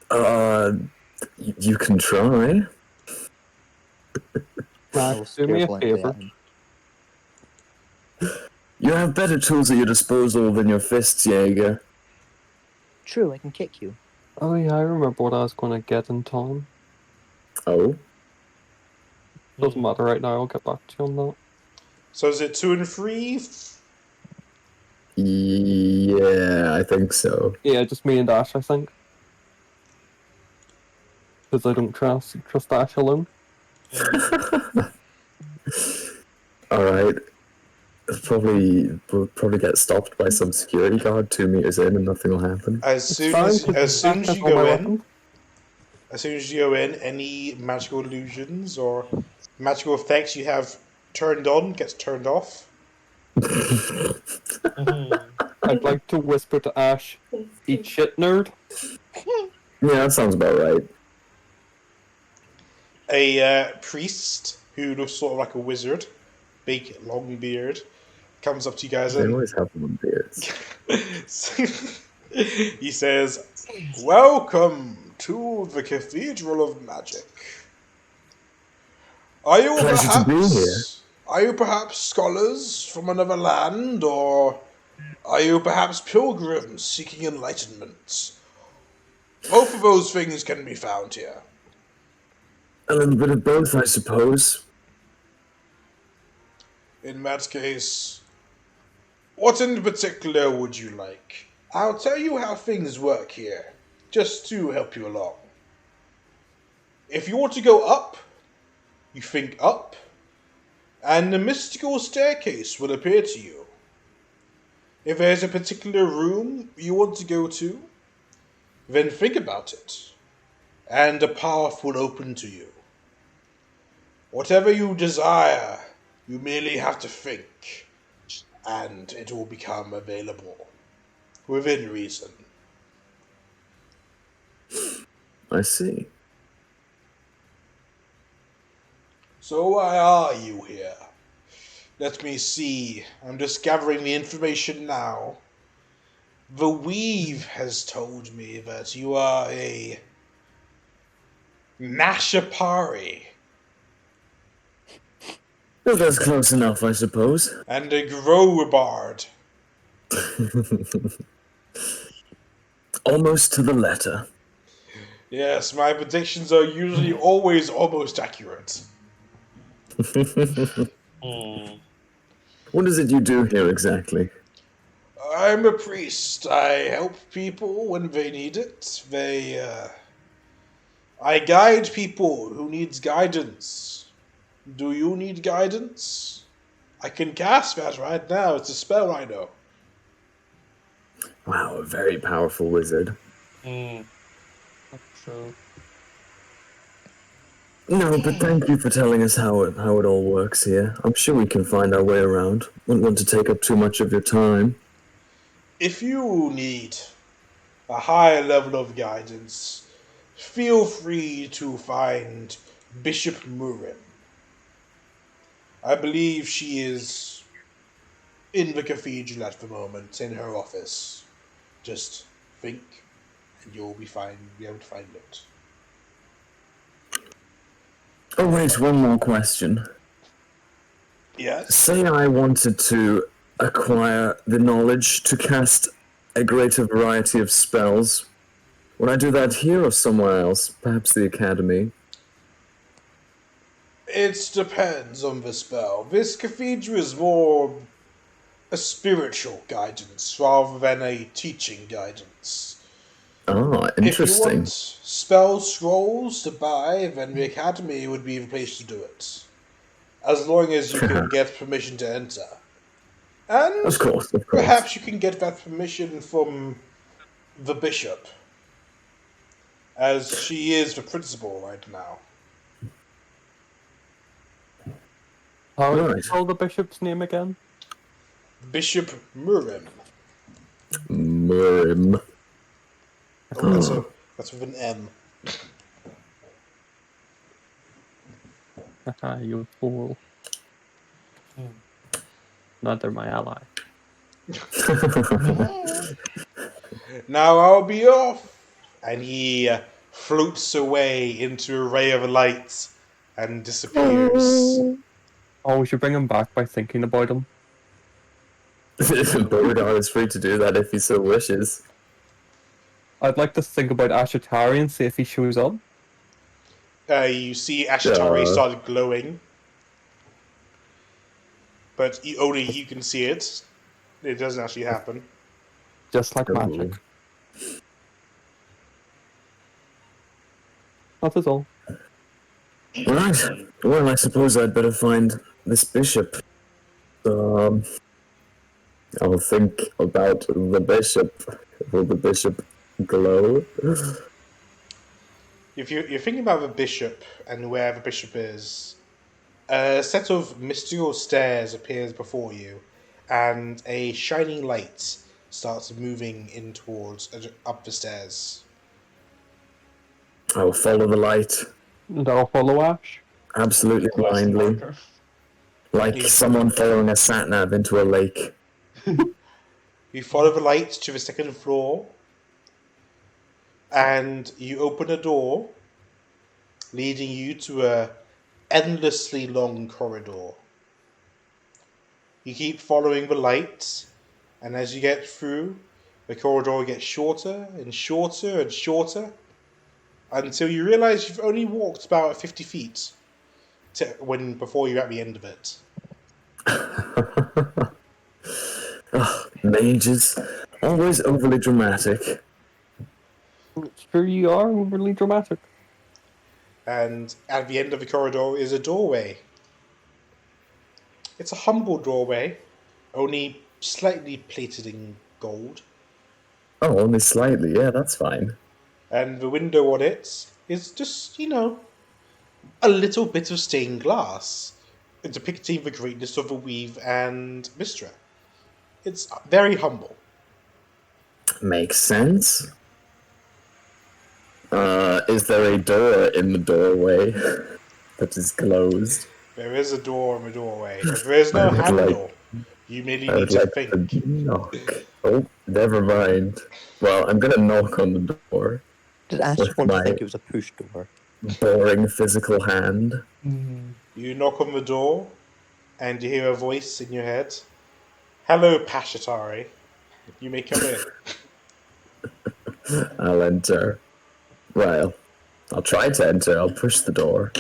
You can try. I will Do stare me a blankly favor. at him. You have better tools at your disposal than your fists, Jaeger. True, I can kick you. Oh yeah, I remember what I was going to get in time. Oh? Doesn't matter right now, I'll get back to you on that. So is it 2 and 3? Yeah, I think so. Yeah, just me and Ash, I think. Because I don't trust Ash alone. Alright. We'll probably get stopped by some security guard 2 meters in and nothing will happen. As soon as you go in, any magical illusions or magical effects you have turned on gets turned off. I'd like to whisper to Ash, eat shit, nerd. Yeah, that sounds about right. A priest who looks sort of like a wizard, big long beard, comes up to you guys They and always have long beards. he says, "Welcome to the Cathedral of Magic. Are you Pleasure to be here. perhaps scholars from another land, or are you perhaps pilgrims seeking enlightenment? Both of those things can be found here." A little bit of both, I suppose. In that case, what in particular would you like? I'll tell you how things work here, just to help you along. If you want to go up, you think up, and a mystical staircase will appear to you. If there's a particular room you want to go to, then think about it, and a path will open to you. Whatever you desire, you merely have to think, and it will become available, within reason. I see. So why are you here? Let me see. I'm just gathering the information now. The Weave has told me that you are a Nashapari Well, that's close enough, I suppose. and a Growbard. Almost to the letter. Yes, my predictions are usually always almost accurate. What is it you do here exactly? I'm a priest. I help people when they need it. I guide people who needs guidance. Do you need guidance? I can cast that right now. It's a spell I know. Wow, a very powerful wizard. True. No, but thank you for telling us how it all works here. I'm sure we can find our way around. Wouldn't want to take up too much of your time. If you need a higher level of guidance, feel free to find Bishop Murin. I believe she is in the cathedral at the moment, in her office. Just think, and you'll be able to find it. Oh wait, one more question. Yes? Say I wanted to acquire the knowledge to cast a greater variety of spells. Would I do that here or somewhere else? Perhaps the academy? It depends on the spell. This cathedral is more a spiritual guidance rather than a teaching guidance. Ah, If you interesting. want spell scrolls to buy, then the academy would be the place to do it. As long as you can get permission to enter. And Of course. perhaps you can get that permission from the bishop, as she is the principal right now. How would you Right. call the bishop's name again? Bishop Murim. Murim. That's with an M. Haha, you fool. Not they're my ally. Now I'll be off. And he floats away into a ray of light and disappears. Oh, we should bring him back by thinking about him. Beauregard is free to do that if he so wishes. I'd like to think about Ashatari and see if he shows up. You see Ashatari start glowing. But only you can see it. It doesn't actually happen. Just like magic. That is all. Right. Well, I suppose I'd better find this bishop. I'll think about the bishop. Will the bishop glow? If you're thinking about the bishop and where the bishop is, a set of mystical stairs appears before you, and a shining light starts moving in towards up the stairs. I will follow the light. And I'll follow Ash. Absolutely blindly. Like someone following a sat-nav into a lake. You follow the light to the second floor, and you open a door leading you to a endlessly long corridor. You keep following the light, and as you get through, the corridor gets shorter and shorter and shorter, until you realize you've only walked about 50 feet before you're at the end of it. Mages, always overly dramatic. Sure you are overly dramatic. And at the end of the corridor is a doorway. It's a humble doorway, only slightly plated in gold. Oh, only slightly. Yeah, that's fine. And the window on it is just, a little bit of stained glass, depicting the greatness of the weave and Mistra. It's very humble. Makes sense. Is there a door in the doorway that is closed? There is a door in the doorway, but there is no I would handle. You merely I need would to like think. to knock. Oh, never mind. Well, I'm gonna knock on the door Did Ash with want to my think it was a push door? boring physical hand. You knock on the door, and you hear a voice in your head. Hello, Pashatari. You may come in. I'll enter. Well, I'll try to enter. I'll push the door.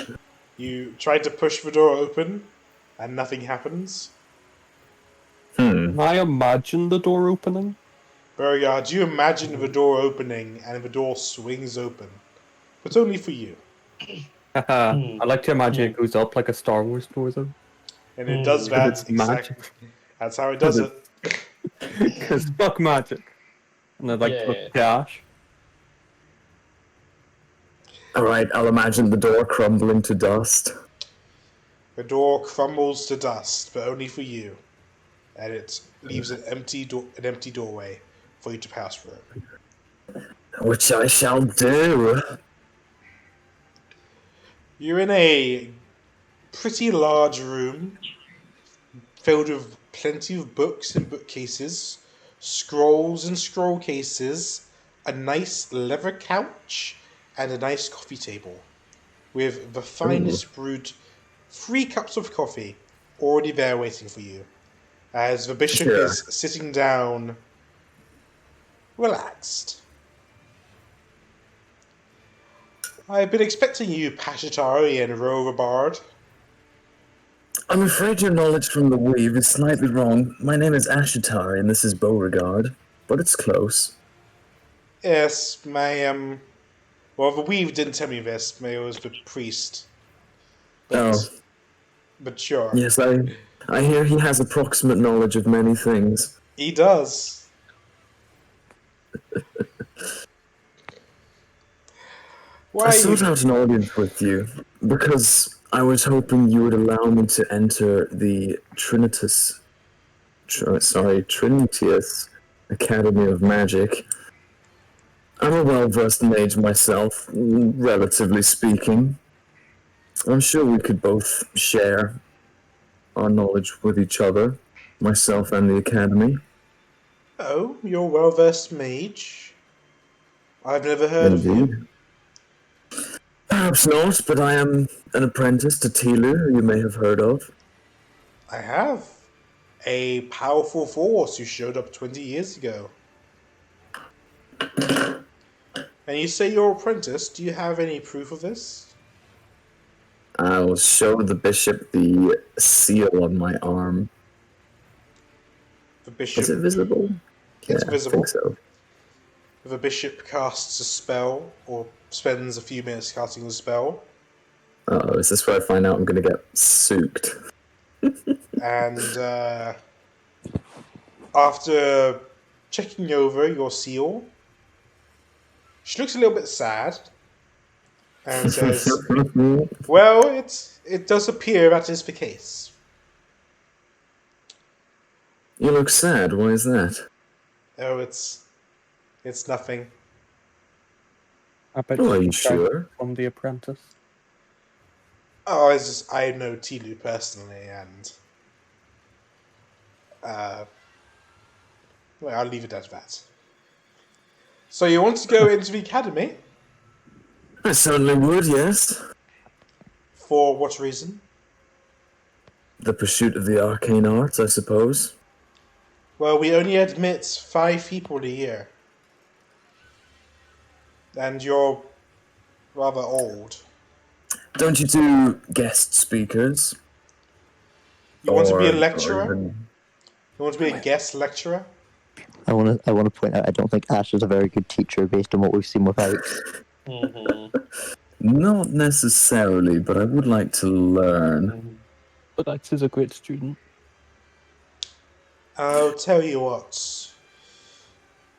You try to push the door open, and nothing happens. Can I imagine the door opening? Beauregard, you imagine the door opening, and the door swings open. But only for you. I like to imagine it goes up like a Star Wars door, though. And it does that It's magic. exactly. That's how it does it. Because fuck magic. And I'd like to look Dash. Alright, I'll imagine the door crumbling to dust. The door crumbles to dust, but only for you. And it leaves an empty doorway for you to pass through. Which I shall do. You're in a pretty large room filled with plenty of books and bookcases, scrolls and scroll cases, a nice leather couch, and a nice coffee table with the finest brewed 3 cups of coffee already there waiting for you as the bishop is sitting down relaxed. I've been expecting you, Pashatari and Rover Bard. I'm afraid your knowledge from the weave is slightly wrong. My name is Ashatari and this is Beauregard, but it's close. Yes, my, well, the weave didn't tell me this. It was the priest. But sure. Yes, I hear he has approximate knowledge of many things. He does. I sought out an audience with you because I was hoping you would allow me to enter the Trinitas Academy of Magic. I'm a well-versed mage myself, relatively speaking. I'm sure we could both share our knowledge with each other, myself and the Academy. Oh, you're a well-versed mage? I've never heard of you. Perhaps not, but I am an apprentice to Tilu, who you may have heard of. I have. A powerful force who showed up 20 years ago. And you say you're an apprentice. Do you have any proof of this? I will show the bishop the seal on my arm. The bishop... Is it visible? It's visible. I think so. The bishop casts a spell, or spends a few minutes casting the spell. Uh-oh, is this where I find out I'm going to get soaked? And after checking over your seal, she looks a little bit sad and says, well, it does appear that is the case. You look sad. Why is that? Oh, it's nothing. I bet Oh, are you you sure? From The Apprentice. Oh, I know Tilu personally, and well, I'll leave it at that. So you want to go into the academy? I certainly would, yes. For what reason? The pursuit of the arcane arts, I suppose. Well, we only admit 5 people a year. And you're rather old. Don't you do guest speakers? You want to be a Or lecturer? even- You want to be a guest lecturer? I want to point out I don't think Ash is a very good teacher based on what we've seen with Alex. Not necessarily, but I would like to learn. But Axe is a great student. I'll tell you what.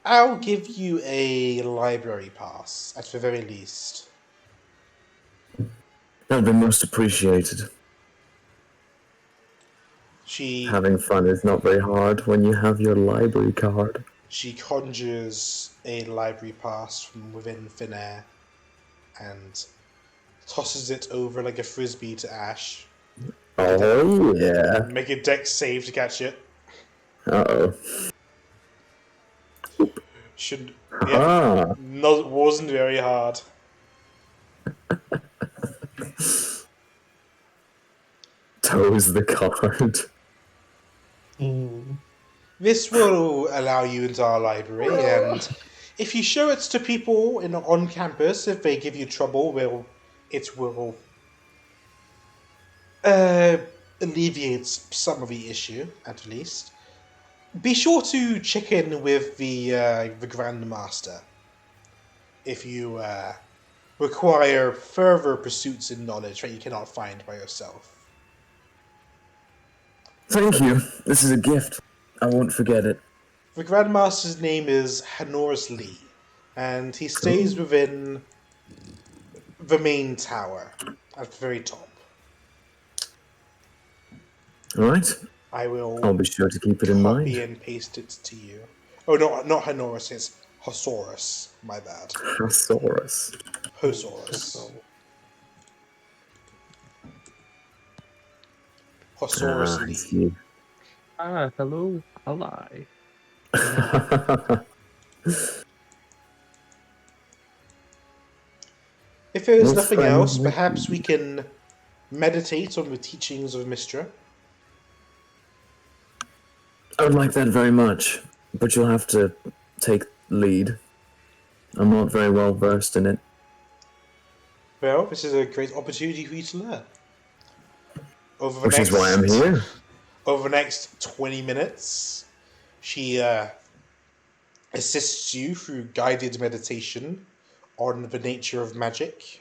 I'll give you a library pass, at the very least. That'd be most appreciated. Having fun is not very hard when you have your library card. She conjures a library pass from within thin air and tosses it over like a frisbee to Ash. Oh, yeah. Make a dex save to catch it. Uh-oh. Should... Yeah, no, it wasn't very hard. Toes the card. This will allow you into our library, and if you show it to people on campus, if they give you trouble, it will alleviate some of the issue, at least. Be sure to check in with the Grandmaster if you require further pursuits in knowledge that you cannot find by yourself. Thank you. This is a gift. I won't forget it. The Grandmaster's name is Honoris Lee, and he stays within the main tower at the very top. Alright. I'll be sure to keep it in mind. Copy and paste it to you. Oh, no, not Honoris, it's Hosaurus. My bad. Hosaurus. Hosaurus. Hosaurus Lee. Hello. Hello. If there is nothing else, perhaps we can meditate on the teachings of Mistra. I would like that very much, but you'll have to take lead. I'm not very well versed in it. Well, this is a great opportunity for you to learn. Which is why I'm here. Over the next 20 minutes, she assists you through guided meditation on the nature of magic,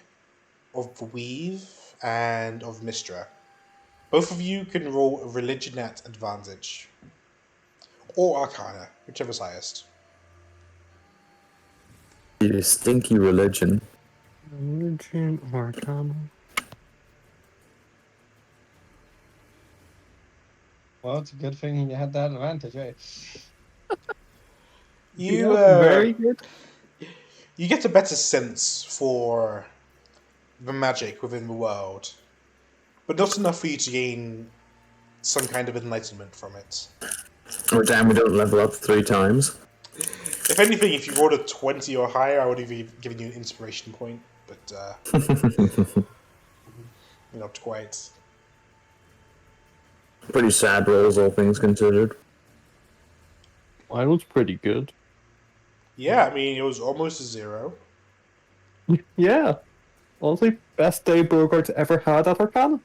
of the weave, and of Mistra. Both of you can roll a religion at advantage. Or Arcana, whichever's highest. You stinky religion. Religion, Arcana. Well, it's a good thing you had that advantage, right? Very good. You get a better sense for the magic within the world, but not enough for you to gain some kind of enlightenment from it. Oh damn, we don't level up 3 times. If anything, if you rolled a 20 or higher, I would have given you an inspiration point, but not quite. Pretty sad rolls, all things considered. Mine was pretty good. Yeah, I mean, it was almost a 0. Yeah. Honestly, best day Bogart's ever had at Arcana.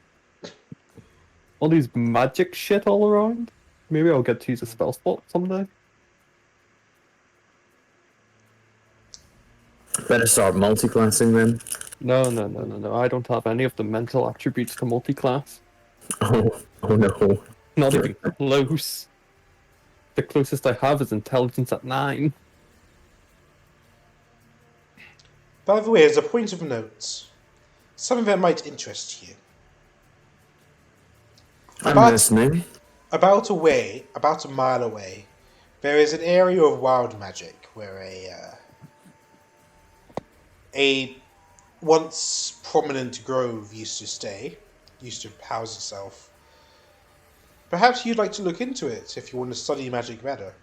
All these magic shit all around. Maybe I'll get to use a spell spot someday. Better start multi-classing then. No. I don't have any of the mental attributes to multi-class. Oh no. Not even close. The closest I have is intelligence at 9. By the way, as a point of note, something that might interest you. I'm listening. About a mile away, there is an area of wild magic where a once prominent grove used to house itself. Perhaps you'd like to look into it if you want to study magic better.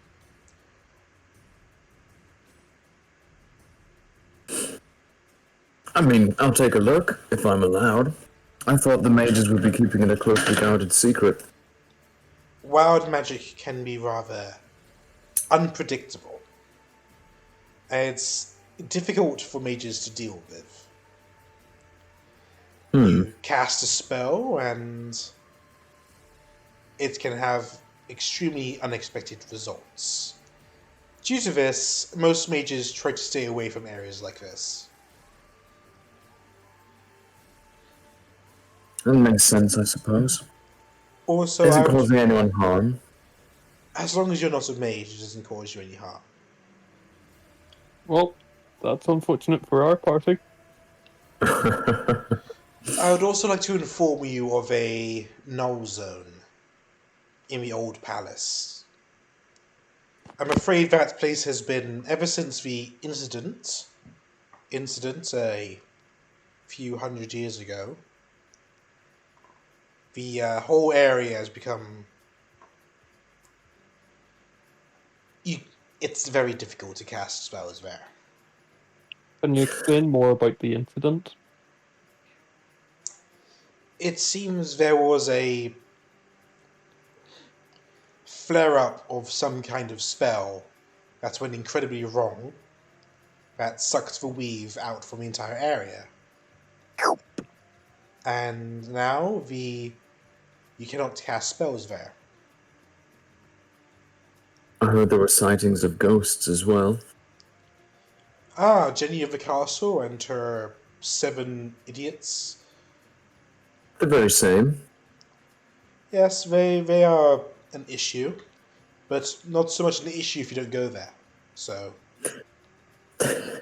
I mean, I'll take a look, if I'm allowed. I thought the mages would be keeping it a closely guarded secret. Wild magic can be rather unpredictable. It's difficult for mages to deal with. You cast a spell and it can have extremely unexpected results. Due to this, most mages try to stay away from areas like this. That makes sense, I suppose. Also, Isn't causing anyone harm? As long as you're not a mage, it doesn't cause you any harm. Well, that's unfortunate for our party. I would also like to inform you of a null zone in the old palace. I'm afraid that place has been, ever since the incident a few hundred years ago, the whole area has become... It's very difficult to cast spells there. Can you explain more about the incident? It seems there was a flare-up of some kind of spell that went incredibly wrong, that sucked the weave out from the entire area. And now you cannot cast spells there. I heard there were sightings of ghosts as well. Ah, Jenny of the castle and her 7 idiots. The very same. Yes, they are an issue, but not so much an issue if you don't go there. So... I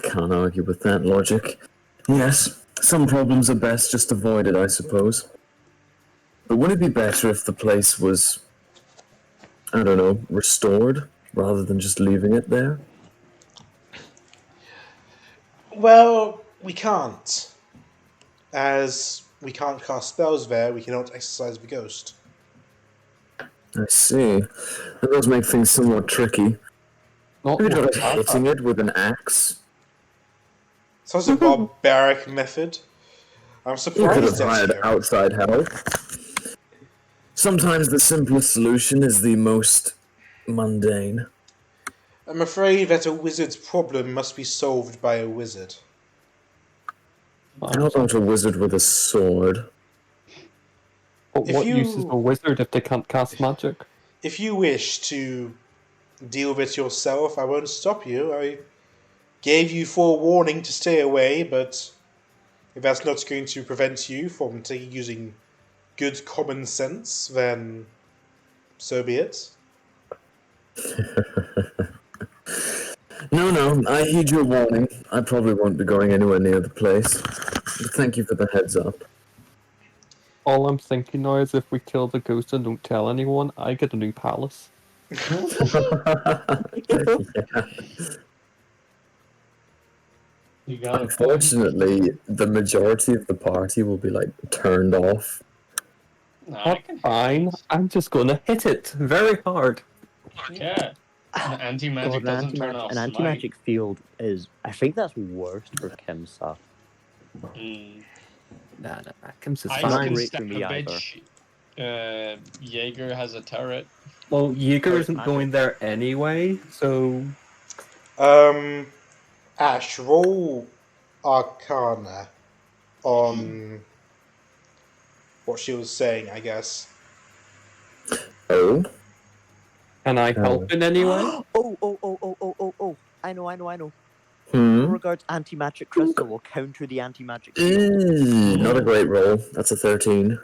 can't argue with that logic. Yes, some problems are best just avoided, I suppose. But would it be better if the place was, I don't know, restored, rather than just leaving it there? Well, we can't. As we can't cast spells there, we cannot exorcise the ghost. I see. That does make things somewhat tricky. Not Maybe with try hitting it with an axe. Sounds a barbaric method. I'm You could have surprised hired that's here. outside help. Sometimes the simplest solution is the most mundane. I'm afraid that a wizard's problem must be solved by a wizard. How about a wizard with a sword? But If what you- use is a wizard if they can't cast magic? If you wish to deal with it yourself, I won't stop you. I gave you forewarning to stay away, but if that's not going to prevent you from using good common sense, then so be it. No, I heed your warning. I probably won't be going anywhere near the place. But thank you for the heads up. All I'm thinking now is if we kill the ghost and don't tell anyone, I get a new palace. You got it. Unfortunately, the majority of the party will be like turned off. Nah, I That's can fine. I'm just gonna hit it very hard. Yeah. An anti-magic God, doesn't turn off an smite. anti-magic field is... I think that's worst for Kimsa. Mm. Nah, Kim's is I not fine. can great stab for me a bitch. Jaeger has a turret. Well, Jaeger isn't magic. going there anyway, so Ash, roll Arcana on what she was saying, I guess. Oh? can I help in any way? Oh. I know. Hmm? Regards anti-magic crystal will counter the anti-magic Not a great roll. That's a 13.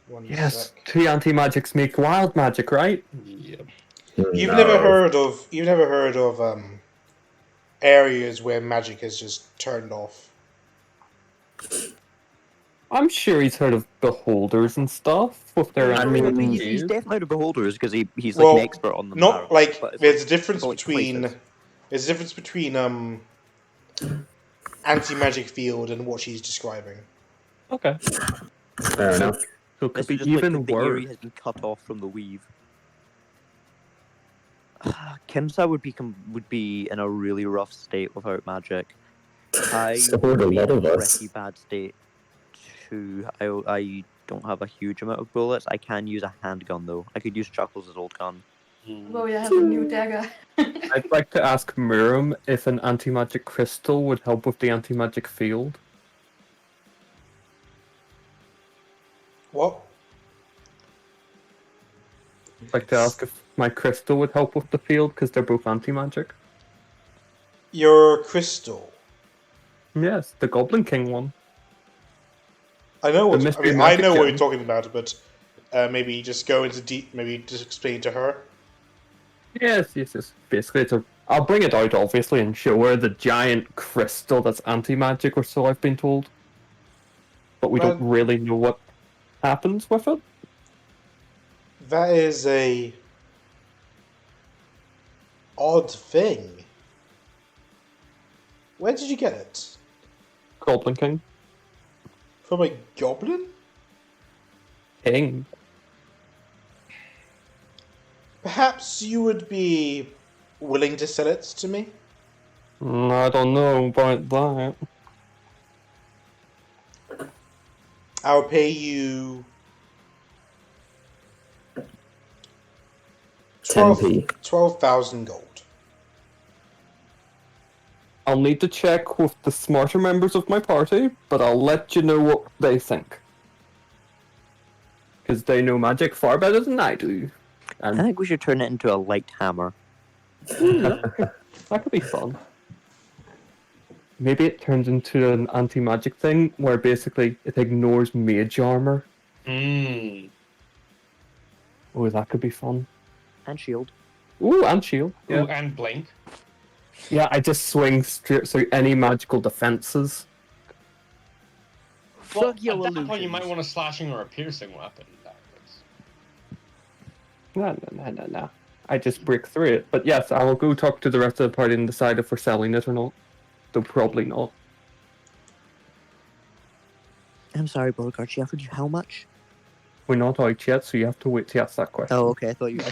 One Yes, sec. 2 anti-magics make wild magic, right? Yep. You've No. never heard of areas where magic is just turned off. I'm sure he's heard of beholders and stuff with their I mean, anti-magic He's gears. definitely the beholders because he's Well, like an expert on them. Not apparently, like but it's there's a difference like between places. anti-magic field and what she's describing. Okay. Fair enough. So it could This be is just even like the worse. area has been cut off from the weave. Kimsa would be in a really rough state without magic. I So would would a be lot in of a us. pretty bad state too. I don't have a huge amount of bullets. I can use a handgun though. I could use Chuckles' old gun. Oh, you have a new dagger. I'd like to ask Miriam if an anti-magic crystal would help with the anti-magic field. What? I'd like to ask if my crystal would help with the field, because they're both anti-magic. Your crystal. Yes, the Goblin King one. I know The what mystery I magic know what gem. you're talking about, but maybe just go into deep. Maybe just explain to her. Yes. Basically, I'll bring it out, obviously, and show her the giant crystal that's anti-magic, or so I've been told. But we don't really know what happens with it. That is a odd thing. Where did you get it? Goblin King. From a goblin? King. Perhaps you would be willing to sell it to me? I don't know about that. I'll pay you 12,000 gold. I'll need to check with the smarter members of my party, but I'll let you know what they think. Because they know magic far better than I do. And I think we should turn it into a light hammer. that could be fun. Maybe it turns into an anti-magic thing, where basically it ignores mage armor. Hmm. Oh, that could be fun. And shield. Ooh, and shield. Yeah. Ooh, and blink. Yeah, I just swing straight through any magical defenses. Well, Fuck your at that point, you illusions. might want a slashing or a piercing weapon. No. I just break through it. But yes, I will go talk to the rest of the party and decide if we're selling it or not. Though probably not. I'm sorry, Beauregard. She offered you how much? We're not out yet, so you have to wait to ask that question. Oh, okay. I thought you were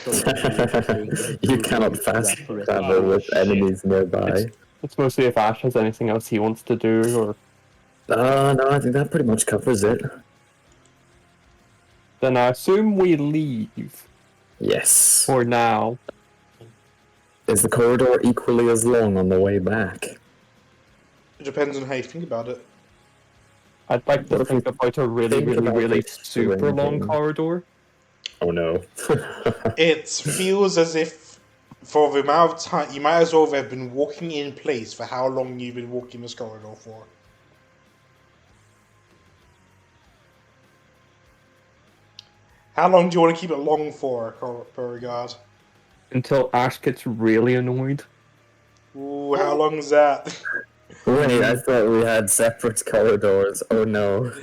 saying You cannot fast travel with enemies nearby. It's mostly if Ash has anything else he wants to do, or... No, I think that pretty much covers it. Then I assume we leave. Yes. For now. Is the corridor equally as long on the way back? It depends on how you think about it. I'd like to think about a really super long corridor. Oh no. It feels as if, for the amount of time, you might as well have been walking in place for how long you've been walking this corridor for. How long do you want to keep it long for, Beauregard? Until Ash gets really annoyed. Ooh, how long is that? Wait, I thought we had separate corridors. Oh no.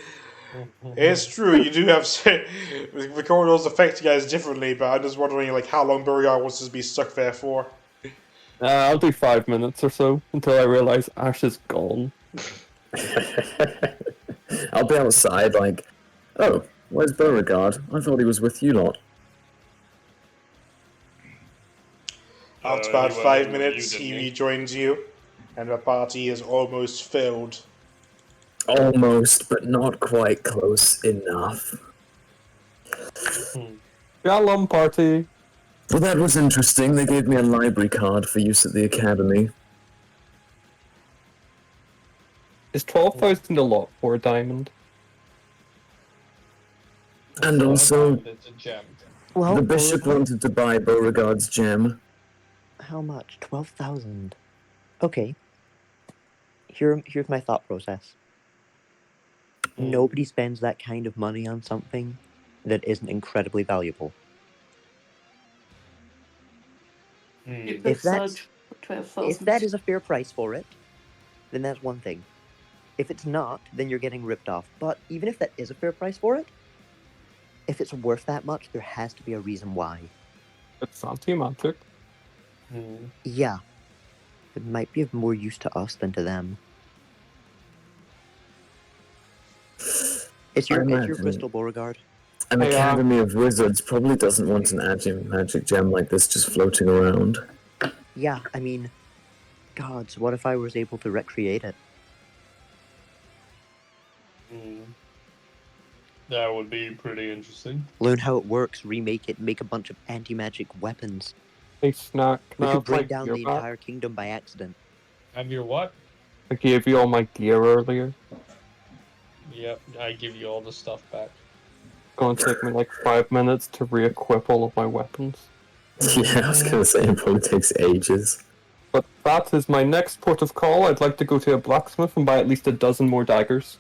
It's true, you do have... the corridors affect you guys differently, but I'm just wondering like how long Beauregard wants to be stuck there for. I'll do 5 minutes or so, until I realize Ash is gone. I'll be outside like, oh, where's Beauregard? I thought he was with you lot. After about 5 minutes, he rejoins you, and the party is almost filled. Almost, but not quite close enough. Shalom party. Well, that was interesting. They gave me a library card for use at the academy. Is 12,000 a lot for a diamond? And also, It's a gem. Well, the bishop wanted to buy Beauregard's gem. How much? 12,000. Okay. Here's my thought process. Nobody spends that kind of money on something that isn't incredibly valuable. If that is a fair price for it, then that's one thing. If it's not, then you're getting ripped off. But even if that is a fair price for it, if it's worth that much, there has to be a reason why. It's anti-magic. Yeah. It might be of more use to us than to them. It's your crystal, Beauregard. An Academy of Wizards probably doesn't want an magic gem like this just floating around. Yeah, I mean, gods, what if I was able to recreate it? That would be pretty interesting. Learn how it works, remake it, make a bunch of anti-magic weapons. Hey, Snack, We could bring down the entire kingdom by accident. Have your what? I gave you all my gear earlier. Yep, I give you all the stuff back. It's going to take me like 5 minutes to re-equip all of my weapons. Yeah, I was gonna say it probably takes ages. But that is my next port of call. I'd like to go to a blacksmith and buy at least a dozen more daggers.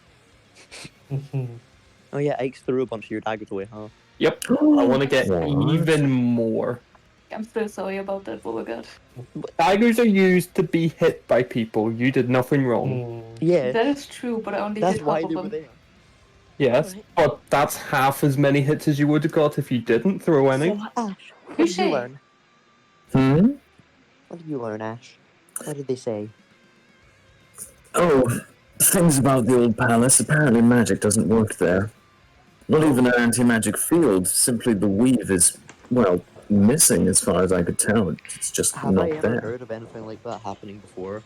Oh yeah, Ike's threw a bunch of your daggers away, huh? Yep. I want to get What? even more. I'm so sorry about that, Beauregard. Daggers are used to be hit by people. You did nothing wrong. Yeah, That is true, but I only that's hit why half they of were them. there. Yes, Alright. but that's half as many hits as you would have got if you didn't throw any. So, Ash, what did you Touché. learn? Hmm? What did you learn, Ash? What did they say? Oh, things about the old palace. Apparently magic doesn't work there. Not even an anti-magic field. Simply the weave is, well, missing as far as I could tell. It's just Have I not ever there. heard of anything like that happening before?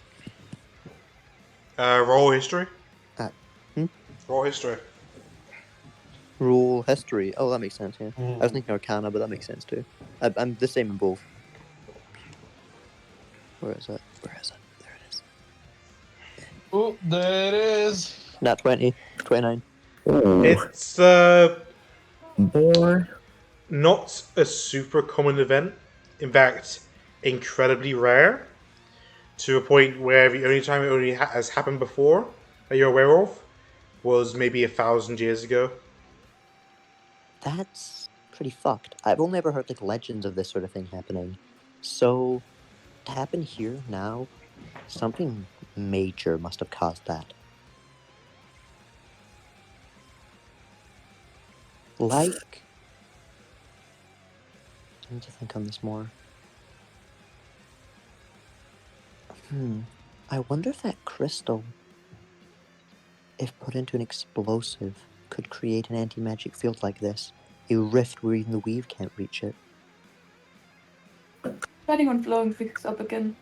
Roll history. Hmm? Roll history. Rule history. Oh, that makes sense, yeah. I was thinking Arcana, but that makes sense too. I'm the same in both. Where is it? Where is it? There it is. Oh, there it is. Nat 20. 29. Oh, It's boy. not a super common event. In fact, incredibly rare. To a point where the only time it only has happened before that you're aware of was maybe 1,000 years ago. That's pretty fucked. I've only ever heard like legends of this sort of thing happening. So, to happen here now, something major must have caused that. Like, I need to think on this more. I wonder if that crystal, if put into an explosive, could create an anti-magic field like this. A rift where even the weave can't reach it. Planning on blowing things up again.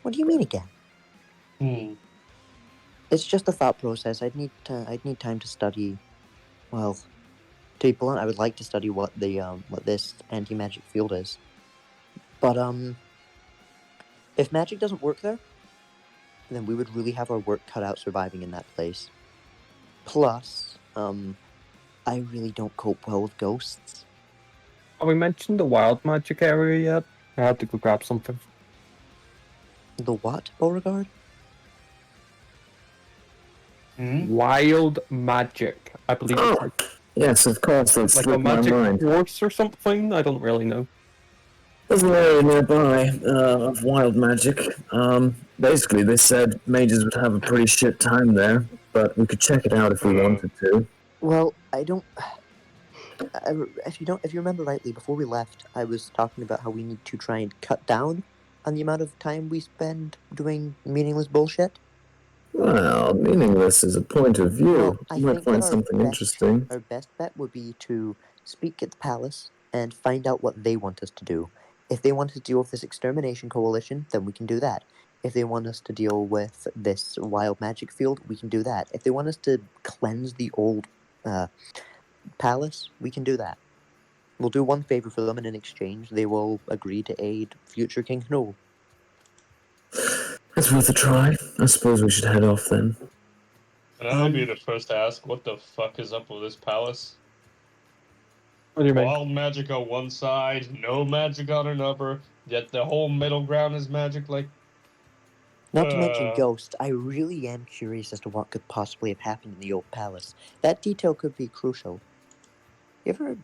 What do you mean again? It's just a thought process. I'd need time to study. Well, to be blunt, I would like to study what this anti-magic field is. But if magic doesn't work there, then we would really have our work cut out surviving in that place. Plus, I really don't cope well with ghosts. Have we mentioned the wild magic area yet? I had to go grab something. The what, Beauregard? Wild magic, I believe it's like Yes, of course. That a slipped my magic mind. horse or something. I don't really know. There's an area nearby of wild magic. Basically, they said mages would have a pretty shit time there, but we could check it out if we wanted to. Well, I don't. If you remember rightly, before we left, I was talking about how we need to try and cut down on the amount of time we spend doing meaningless bullshit. Well, meaningless is a point of view. Well, I You might think find that something interesting. our best bet would be to speak at the palace and find out what they want us to do. If they want us to deal with this extermination coalition, then we can do that. If they want us to deal with this wild magic field, we can do that. If they want us to cleanse the old palace, we can do that. We'll do one favor for them, and in exchange, they will agree to aid future King Hno. It's worth a try. I suppose we should head off then. Can I be the first to ask what the fuck is up with this palace? What do you mean? All magic on one side, no magic on another, yet the whole middle ground is magic, like... Not to mention ghosts, I really am curious as to what could possibly have happened in the old palace. That detail could be crucial. You ever...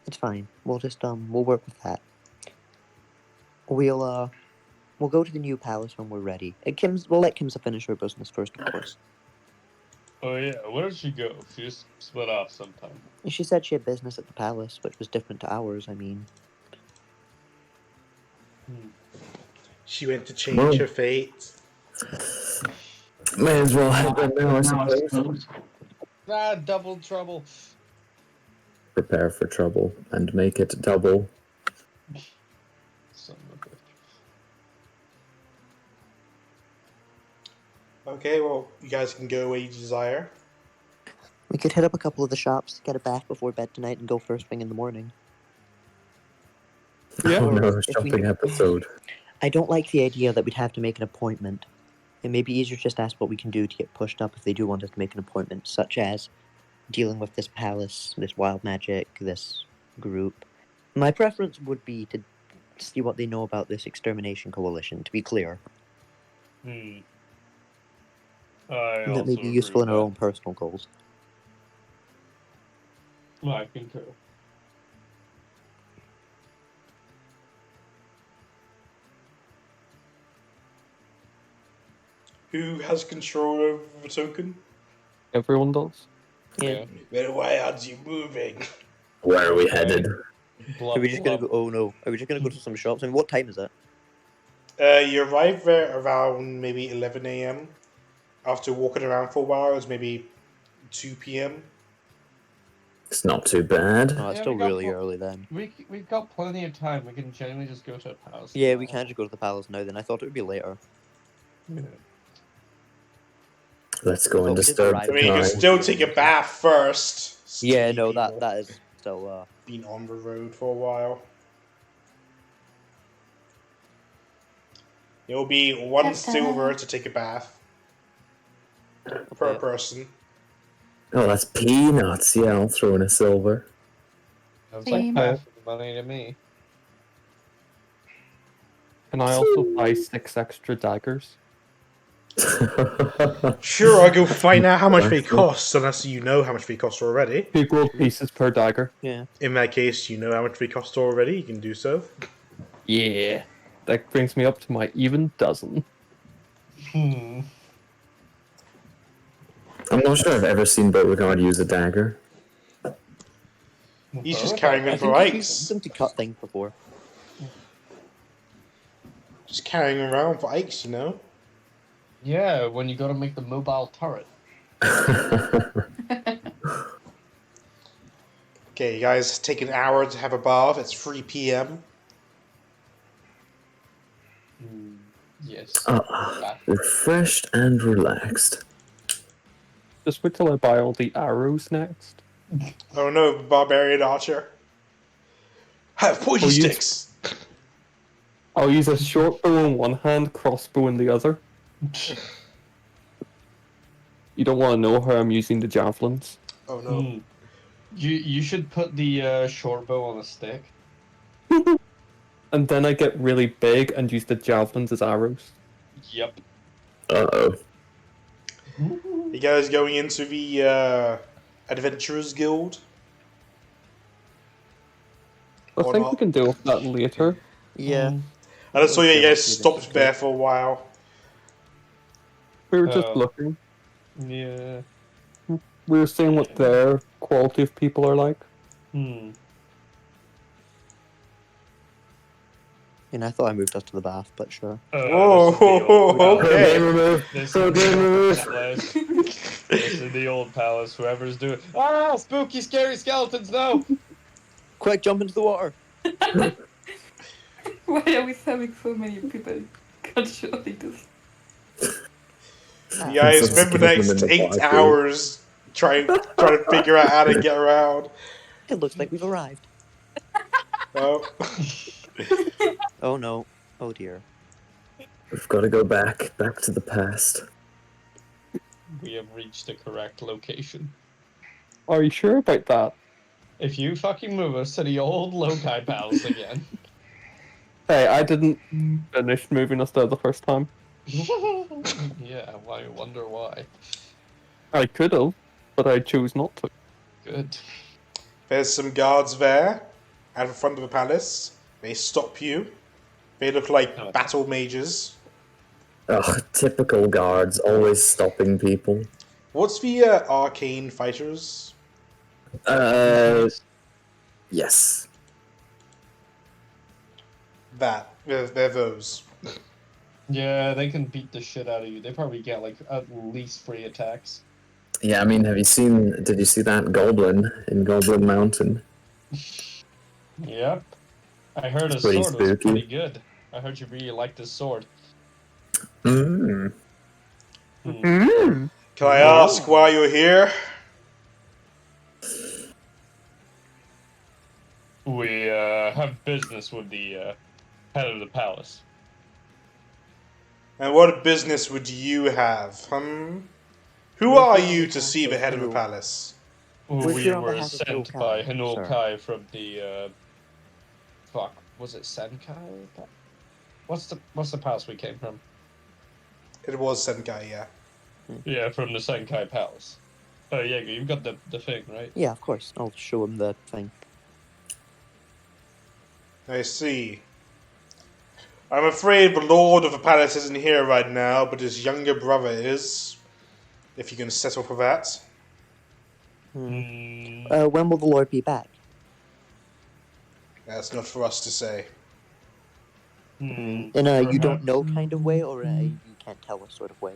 It's fine. We'll just, we'll work with that. We'll go to the new palace when we're ready. We'll let Kimsa finish her business first, of course. Oh yeah, where did she go? She just split off sometime. She said she had business at the palace, which was different to ours, I mean. She went to change her fate. May as well head there now, I suppose. Double trouble. Prepare for trouble and make it double. Son of a bitch. Okay, well, you guys can go where you desire. We could hit up a couple of the shops, get a bath before bed tonight, and go first thing in the morning. Yeah. Oh no, If we- shopping episode. I don't like the idea that we'd have to make an appointment. It may be easier just to ask what we can do to get pushed up if they do want us to make an appointment, such as dealing with this palace, this wild magic, this group. My preference would be to see what they know about this extermination coalition, to be clear. That may be useful in our own personal goals. I concur. Who has control over the token? Everyone does. Yeah. Then why aren't you moving? Where are we headed? Are we just gonna go? Oh no! Are we just gonna go to some shops? I mean, what time is it? You arrive there around maybe 11 a.m. After walking around for a while, it's maybe 2 p.m. It's not too bad. Oh, it's Yeah, still we got really pl- early then. We've got plenty of time. We can generally just go to a palace. Yeah, we can just go to the palace now. Then I thought it would be later. Yeah. Let's go I and thought we just disturb arrived I the mean, you can time. still take a bath first. Yeah, Silly no, people. that is still. Been on the road for a while. It will be 1 silver to take a bath per Okay. person. Oh, that's peanuts. Yeah, I'll throw in a silver. Sounds Same. like half the money to me. Can I also buy 6 extra daggers? Sure, I'll go find out how much they Actually. cost, unless you know how much they cost already. 2 gold pieces per dagger. Yeah. In that case, you know how much they cost already, you can do so. Yeah. That brings me up to my even dozen. Hmm. I'm not sure I've ever seen Beauregard use a dagger. He's just carrying them I for think he's used Ikes. them to cut things before. Just carrying them around for Ikes, you know? Yeah, when you go to make the mobile turret. Okay, you guys take an hour to have a bath. It's 3 p.m. Yes. Refreshed and relaxed. Just wait till I buy all the arrows next. Oh no, barbarian archer. Have pointy Oh, you- sticks! I'll use a short bow in one hand, crossbow in the other. You don't want to know how I'm using the javelins. Oh no. Hmm. You should put the short bow on a stick. And then I get really big and use the javelins as arrows. Yep. Uh-oh. You guys going into the Adventurers Guild? I Or think not? we can deal with that later. Yeah. I just saw you Okay, guys let's do stopped this, there for a while. We were just Oh. looking. Yeah. We were seeing what their quality of people are like. Hmm. And I thought I moved us to the bath, but sure. Whoa, okay. This So is the game old removed. palace. This is the old palace. Whoever's doing. Ah, spooky, scary skeletons! No. Quick, jump into the water! Why are we having so many people controlling this? You guys Someone's spend the giving them next in the 8 party. hours trying to figure out how to get around. It looks like we've arrived. Oh. Oh no. Oh dear. We've got to go back to the past. We have reached the correct location. Are you sure about that? If you fucking move us to the old Lokai Palace again. Hey, I didn't finish moving us there the first time. Yeah, I wonder why. I could have, but I chose not to. Good. There's some guards there at the front of the palace. They stop you. They look like Oh. battle mages. Ugh, typical guards, always stopping people. What's the arcane fighters? Yes. They're those. Yeah, they can beat the shit out of you. They probably get like at least 3 attacks. Yeah, I mean, did you see that goblin in Goblin Mountain? Yep. I heard his pretty sword was spooky. pretty good. I heard you really liked his sword. Mm. Can I ask why you're here? We have business with the head of the palace. And what business would you have? Who are you to see the head of the palace? We're We here on were behalf of sent Hinol by Kai, Hinol sir. Kai from the fuck, was it Senkai? What's the palace we came from? It was Senkai, yeah. Yeah, from the Senkai Palace. Oh, yeah, you've got the thing, right? Yeah, of course. I'll show him the thing. I see. I'm afraid the Lord of the Palace isn't here right now, but his younger brother is. If you can settle for that. When will the Lord be back? That's not for us to say. In a you don't know kind of way, or a you can't tell us sort of way?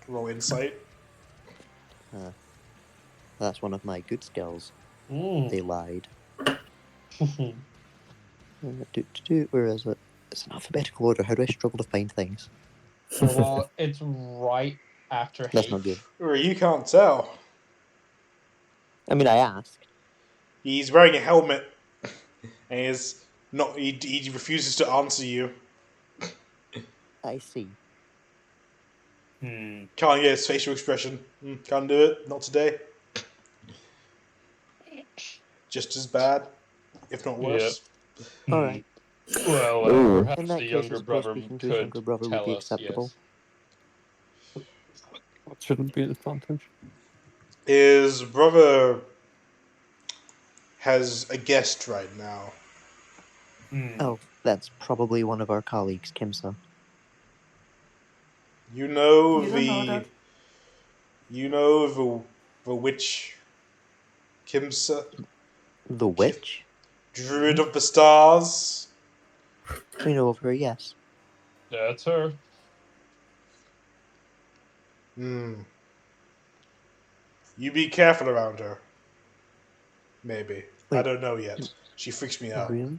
Roll insight. That's one of my good skills. Mm. They lied. Where is it? It's an alphabetical order. How do I struggle to find things? Well, it's right after That's H. not good. Or you can't tell. I mean, I asked. He's wearing a helmet, and he's not. He refuses to answer you. I see. Can't get his facial expression. Can't do it. Not today. Just as bad, if not worse. Yeah. All right. Well, Ooh. perhaps In that the case, younger I suppose brother speaking to his could younger brother would tell be us. acceptable. Yes. That shouldn't be an advantage. His brother has a guest right now. Oh, that's probably one of our colleagues, Kimsa. You know You don't know that. the witch Kimsa, The witch? Druid of the Stars. We know of her, yes. That's her. You be careful around her. Maybe. I Wait. don't know yet. She freaks me out. Really?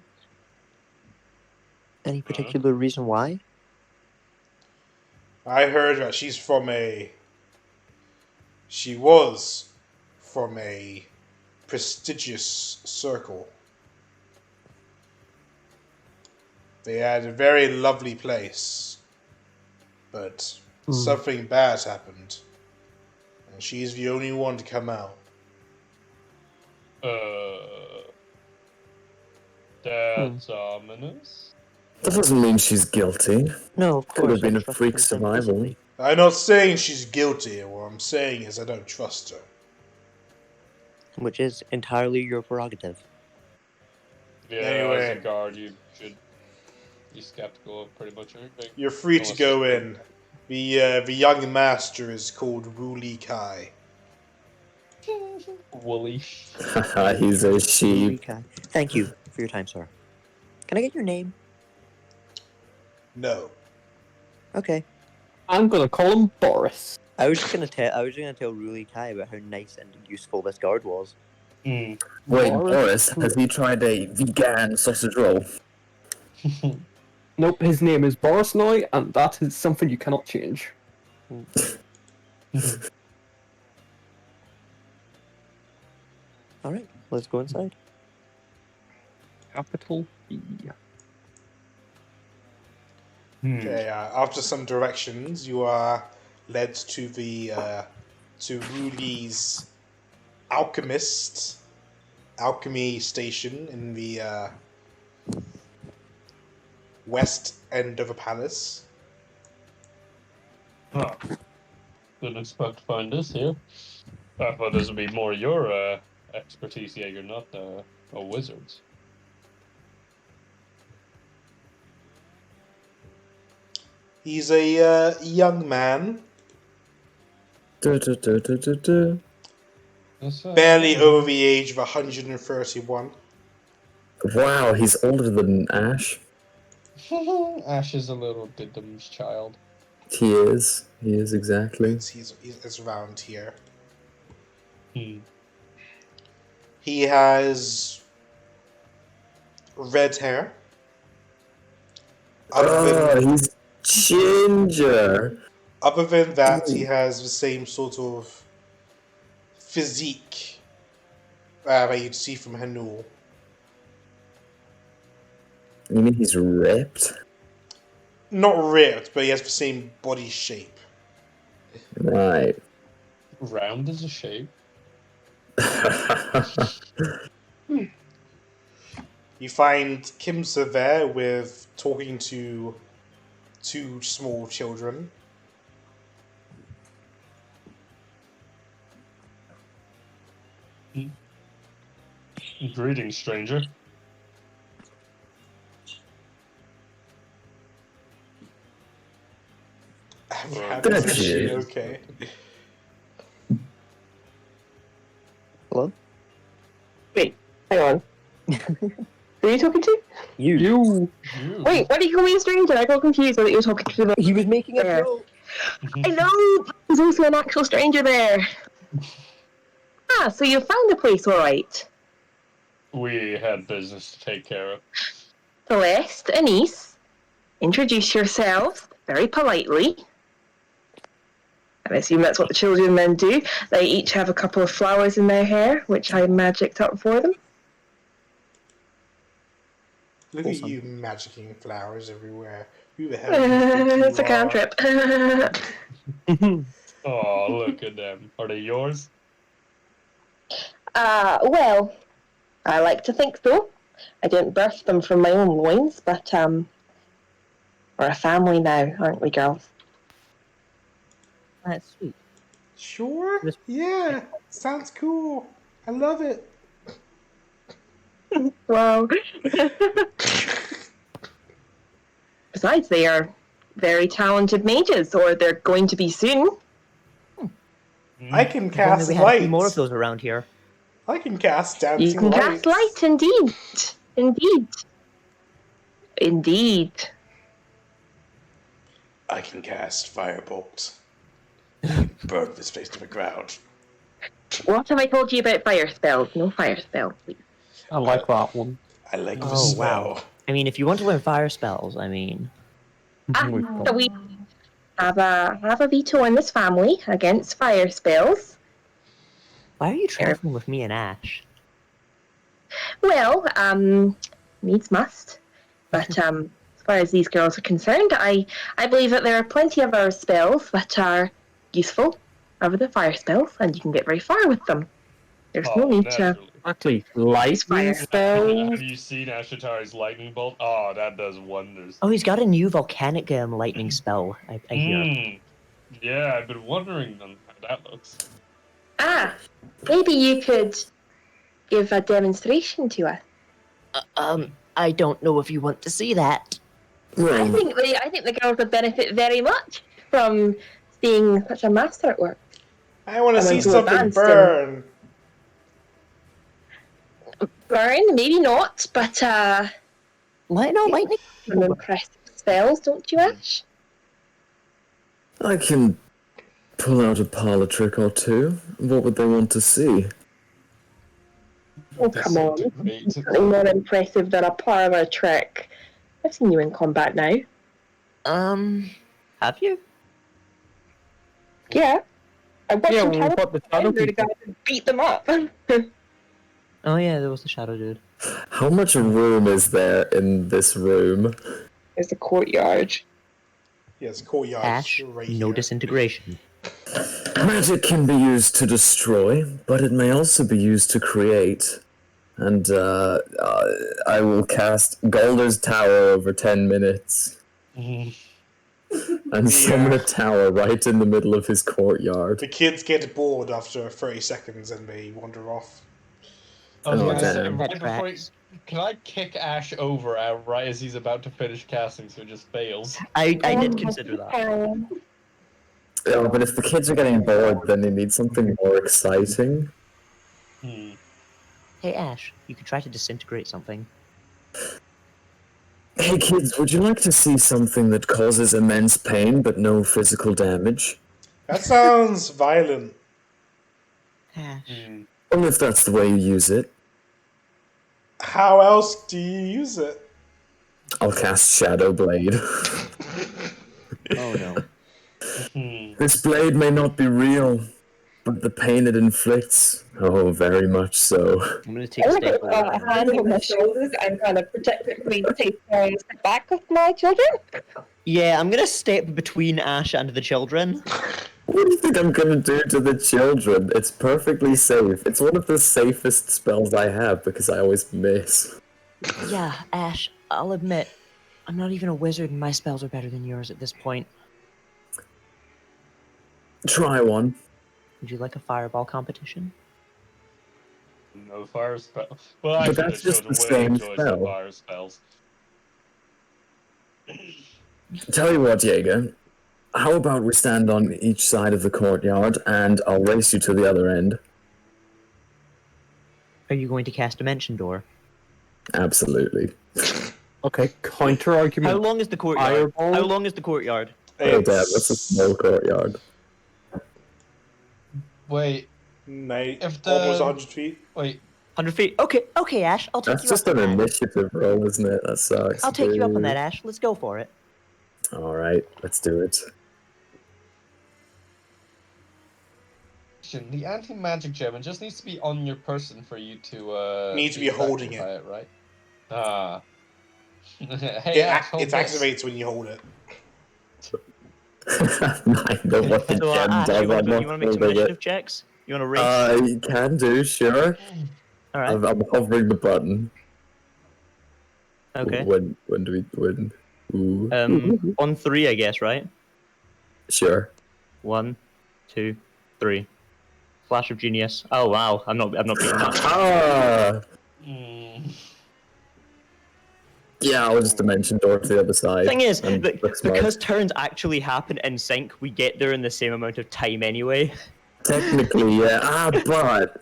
Any particular reason why? I heard that she was from a prestigious circle. They had a very lovely place, but something bad happened, and she's the only one to come out. That's ominous. That doesn't mean she's guilty. No, of Could course. have been I a trust freak Kimsa survival. implicitly. I'm not saying she's guilty. What I'm saying is I don't trust her. Which is entirely your prerogative. Yeah, Anyway. as a guard, you should be skeptical of pretty much everything. You're free to Unless go it's- in. The young master is called Wuli Kai. Woolly. Haha, he's a sheep. Eureka. Thank you for your time, sir. Can I get your name? No. Okay. I'm gonna call him Boris. I was just gonna tell Ruli Kai about how nice and useful this guard was. Wait, Boris, has he tried a vegan sausage roll? Nope, his name is Boris now, and that is something you cannot change. Alright, let's go inside. Capital B. Okay, after some directions, you are led to the to Ruli's alchemy station in the west end of the palace. Oh. Didn't expect to find this here. I thought this would be more your expertise. Yeah, you're not a wizard. He's a young man, barely over the age of 131. Wow, he's older than Ash. Ash is a little Didim's child. He is. He is exactly. He's around here. Hmm. He has red hair. Oh, he's ginger. Other than that, he has the same sort of physique that you'd see from Hanul. You mean he's ripped? Not ripped, but he has the same body shape. Right. Round as a shape. You find Kimsa there with talking to two small children. Greetings, stranger. That's you. Okay. Hello? Wait, hang on. Who are you talking to? You. Wait, what are you calling a stranger? I got confused that you were talking to the. He was making a Yeah. joke. I know! There's also an actual stranger there. Ah, so you found the place alright. We had business to take care of. Celeste, Anise, introduce yourselves very politely. I assume that's what the children then do. They each have a couple of flowers in their hair, which I magicked up for them. Look Awesome. at you magicking flowers everywhere. Who the hell do you think you It's a are? cantrip. Oh, look at them. Are they yours? Well, I like to think so. I didn't birth them from my own loins, but we're a family now, aren't we, girls? That's sweet. Sure? This- Yeah. Sounds cool. I love it. Wow. Besides, they are very talented mages, or they're going to be soon. I can If only cast we had a light. few more of those around here. I can cast You dancing can lights. cast light, indeed. Indeed. Indeed. I can cast firebolt. Burn this place to the ground. What have I told you about fire spells? No fire spells, please. I like that one. I like the Oh, smell. wow. I mean, if you want to learn fire spells, I mean... We've got- So we have a veto in this family against fire spells. Why are you traveling with me and Ash? Well, needs must. But as far as these girls are concerned, I believe that there are plenty of our spells that are useful over the fire spells, and you can get very far with them. There's no need to. naturally. Actually, lightning fire. spells. Have you seen Ashatari's lightning bolt? Oh, that does wonders. Oh, he's got a new volcanic lightning spell, I hear. Yeah, I've been wondering how that looks. Maybe you could give a demonstration to us. I don't know if you want to see that. I think the girls would benefit very much from seeing such a master at work. I want to I see went to something advanced burn. Burn, maybe not, but Lightning? some impressive spells, don't you, Ash? I can pull out a parlor trick or two. What would they want to see? Oh, come on. Something more impressive than a parlor trick. I've seen you in combat now. Have you? Yeah. I watched Yeah, them we've try got the shadow the people. guys and beat them up. Oh yeah, there was the shadow dude. How much room is there in this room? There's a courtyard. Yes, courtyard. Ash, right no here. disintegration. Magic can be used to destroy, but it may also be used to create. And I will cast Galder's Tower over 10 minutes. And summon a tower right in the middle of his courtyard. The kids get bored after 30 seconds and they wander off. Oh, Guys, damn. right That before tracks. can I kick Ash over right as he's about to finish casting so it just fails? I did consider that. Yeah, but if the kids are getting bored, then they need something more exciting. Hey Ash, you could try to disintegrate something. Hey kids, would you like to see something that causes immense pain but no physical damage? That sounds violent. Ash. Only if that's the way you use it. How else do you use it? I'll cast Shadow Blade. Oh no. This blade may not be real, but the pain it inflicts, oh, very much so. I'm gonna take a I'm step going to away. put a hand on my shoulders and kind of protectively take a step back with my children. Yeah, I'm gonna step between Ash and the children. What do you think I'm gonna do to the children? It's perfectly safe. It's one of the safest spells I have because I always miss. Yeah, Ash, I'll admit, I'm not even a wizard and my spells are better than yours at this point. Try one. Would you like a fireball competition? No fire spell. Well, But actually, that's the just the children will same enjoy some spell. fire spells. Tell you what, Jaeger. How about we stand on each side of the courtyard, and I'll race you to the other end? Are you going to cast Dimension Door? Absolutely. Okay, counter How argument. long is the courtyard? Fireball? How long is the courtyard? Oh, damn, that's a small courtyard. Wait, Mate, If almost the- 100 feet. wait. 100 feet. Okay, Ash. I'll take That's you just up an on that. initiative roll, isn't it? That sucks. I'll take you up on that, Ash. Let's go for it. Alright, let's do it. The anti-magic gem, it just needs to be on your person for you to Need to be holding affected it. by right? Ah. Hey, Ash, hold It this. activates when you hold it. I know what the So, gem Ash, does. you want I'm to not make some holding initiative it. checks? You want to race? You can do, sure. All right. I'm hovering the button. Okay. When do we win? Ooh. On 3, I guess, right? Sure. 1, 2, 3. Flash of genius. Oh wow, I'm not beating that. Ah! Mm. Yeah, I'll just dimension door to the other side. Thing is, and look smart. because turns actually happen in sync, we get there in the same amount of time anyway. Technically, yeah. But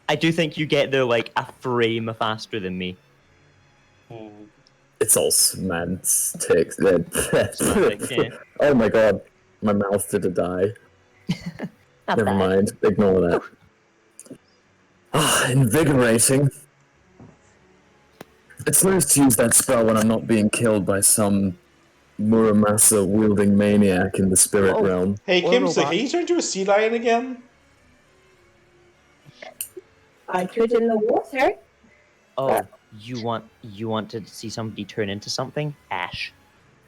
I do think you get there like a frame faster than me. it's all semantics. Semantics, yeah. Oh my god, my mouth did a die. Not Never bad. mind, ignore that. Ah, invigorating. It's nice to use that spell when I'm not being killed by some Muramasa wielding maniac in the spirit Oh. realm. Hey, Or Kimsa, robot. can you turn into a sea lion again? I could in the water. Oh, you want to see somebody turn into something? Ash.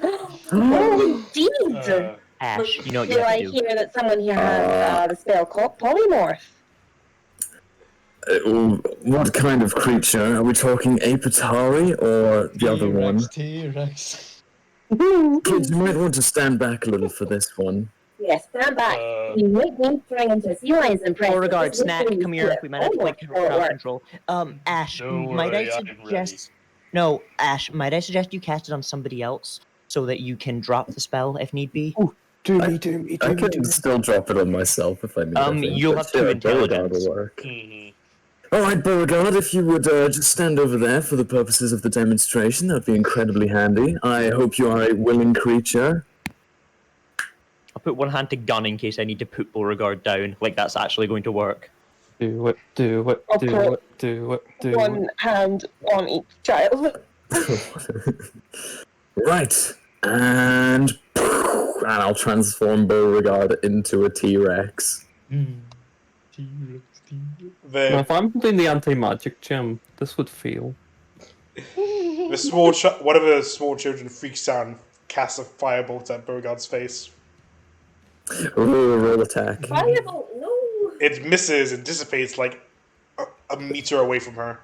Oh, indeed. Ash, you know what you Do have I to do. hear that someone here has the spell called polymorph? What kind of creature? Are we talking Apatari or the other one? T-Rex. Kids, you might want to stand back a little for this one. Yes, stand back. You might need to turn into sea lions and press. Beauregard, Snack, come here. We might have to play crowd control. Ash, Don't might worry, I I'm suggest? No, Ash, might I suggest you cast it on somebody else so that you can drop the spell if need be? Do me. I can still drop it on myself if I need. I think, you'll but have 2 sure, intelligence. Beauregard will work. Mhm. Alright, Beauregard, if you would just stand over there for the purposes of the demonstration, that would be incredibly handy. I hope you are a willing creature. I'll put one hand to gun in case I need to put Beauregard down. Like that's actually going to work. Do it. One hand on each child. Right, and I'll transform Beauregard into a T-Rex. Now, if I'm holding the anti-magic gem, this would feel. The small one of the small children freaks out and casts a firebolt at Beauregard's face. Ooh, roll attack. Firebolt, no. It misses and dissipates like a meter away from her.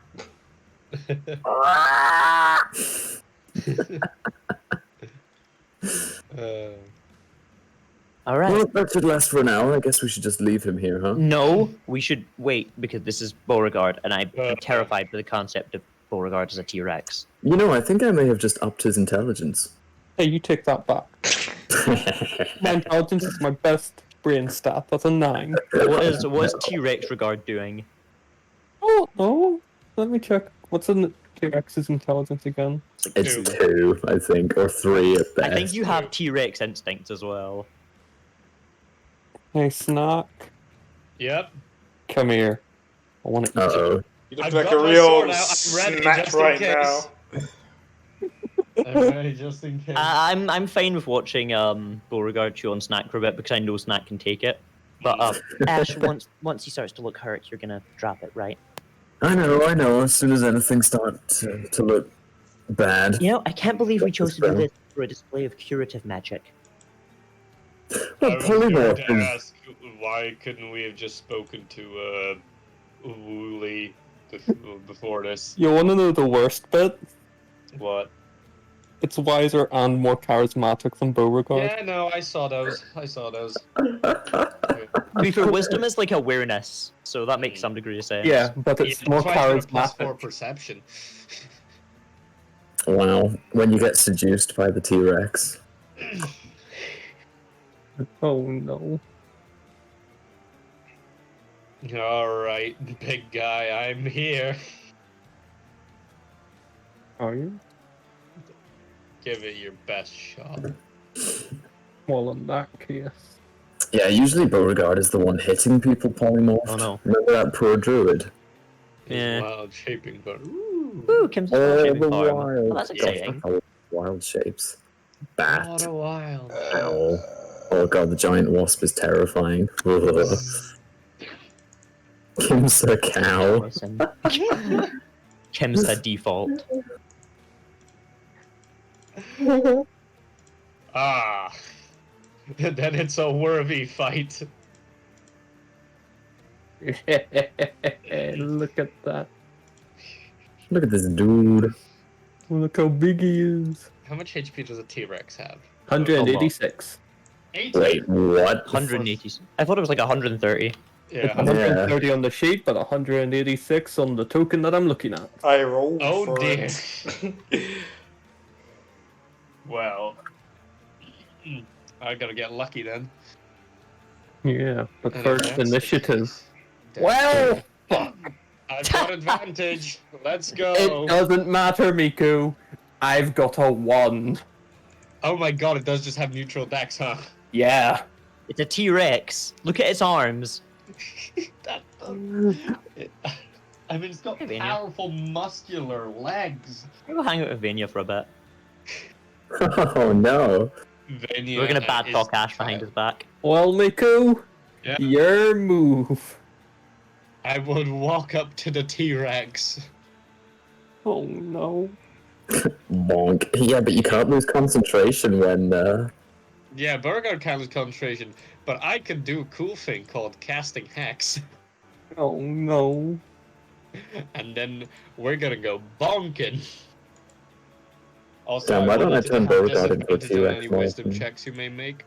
All right. Well, that should last for an hour. I guess we should just leave him here, huh? No, we should wait because this is Beauregard, and I'm terrified by the concept of Beauregard as a T-Rex. You know, I think I may have just upped his intelligence. Hey, you take that back. My intelligence is my best brain stat. That's a 9. What is T-Rex regard doing? Oh, let me check. What's in T-Rex's intelligence again? It's 2, I think, or 3 at best. I think you have T-Rex instincts as well. Hey, Snack, Yep. come here. I want to eat you. Uh-oh. You look I've like got a my real sword out, I'm ready snack just in right case. now. Okay, just in case. I'm fine with watching Beauregard chew on Snack for a bit because I know Snack can take it. But Ash, once he starts to look hurt, you're gonna drop it, right? I know. As soon as anything starts to look bad. You know, I can't believe we chose to do this for a display of curative magic. Well, I was going polymorph to is... ask why couldn't we have just spoken to Wooly before this? You want to know the worst bit? What? It's wiser and more charismatic than Beauregard. Yeah, no, I saw those. To be fair, wisdom is like awareness, so that makes some degree of sense. Yeah, but it's more Try for a +4 charismatic. perception. Wow, when you get seduced by the T-Rex. Oh no. Alright, big guy, I'm here. Are you? Give it your best shot. Well, in that case. Yeah, usually Beauregard is the one hitting people polymorphed. Oh no. Remember that poor druid? His Yeah. wild shaping, but ooh, Ooh, Kim's Oh, shaping the farm. wild. Well, that's Gosh, exciting. I love wild shapes. Bat. what a wild. Owl. Oh god, the giant wasp is terrifying. Ugh. Kim's a cow. Listen. Kim's the default. Ah. And then it's a worthy fight. Look at that. Look at this dude. Look how big he is. How much HP does a T-Rex have? 186. 80. Wait, what? 180. I thought it was like 130. It's Yeah. 130 on the sheet, but 186 on the token that I'm looking at. I rolled Oh for dear. it. Well, I gotta get lucky then. Yeah, but And first that's- initiative. Damn. Well, fuck. I've got advantage. Let's go. It doesn't matter, Miku. I've got a 1. Oh my god, it does just have neutral dex, huh? Yeah. It's a T-Rex. Look at its arms. That, I mean, it's got Hey, Vania. powerful muscular legs. We'll hang out with Vania for a bit. Oh no. Vania We're gonna bad is talk Ash behind his back. Well, Miku, Yeah. your move. I would walk up to the T-Rex. Oh no. Bonk. Yeah, but you can't lose concentration when, Yeah, Beauregard can't lose concentration, but I can do a cool thing called casting Hex. Oh no. And then we're gonna go bonking. Also, Damn, why don't I wanted to turn have Beauregard into a disadvantage on T-Rex any more wisdom often? checks you may make.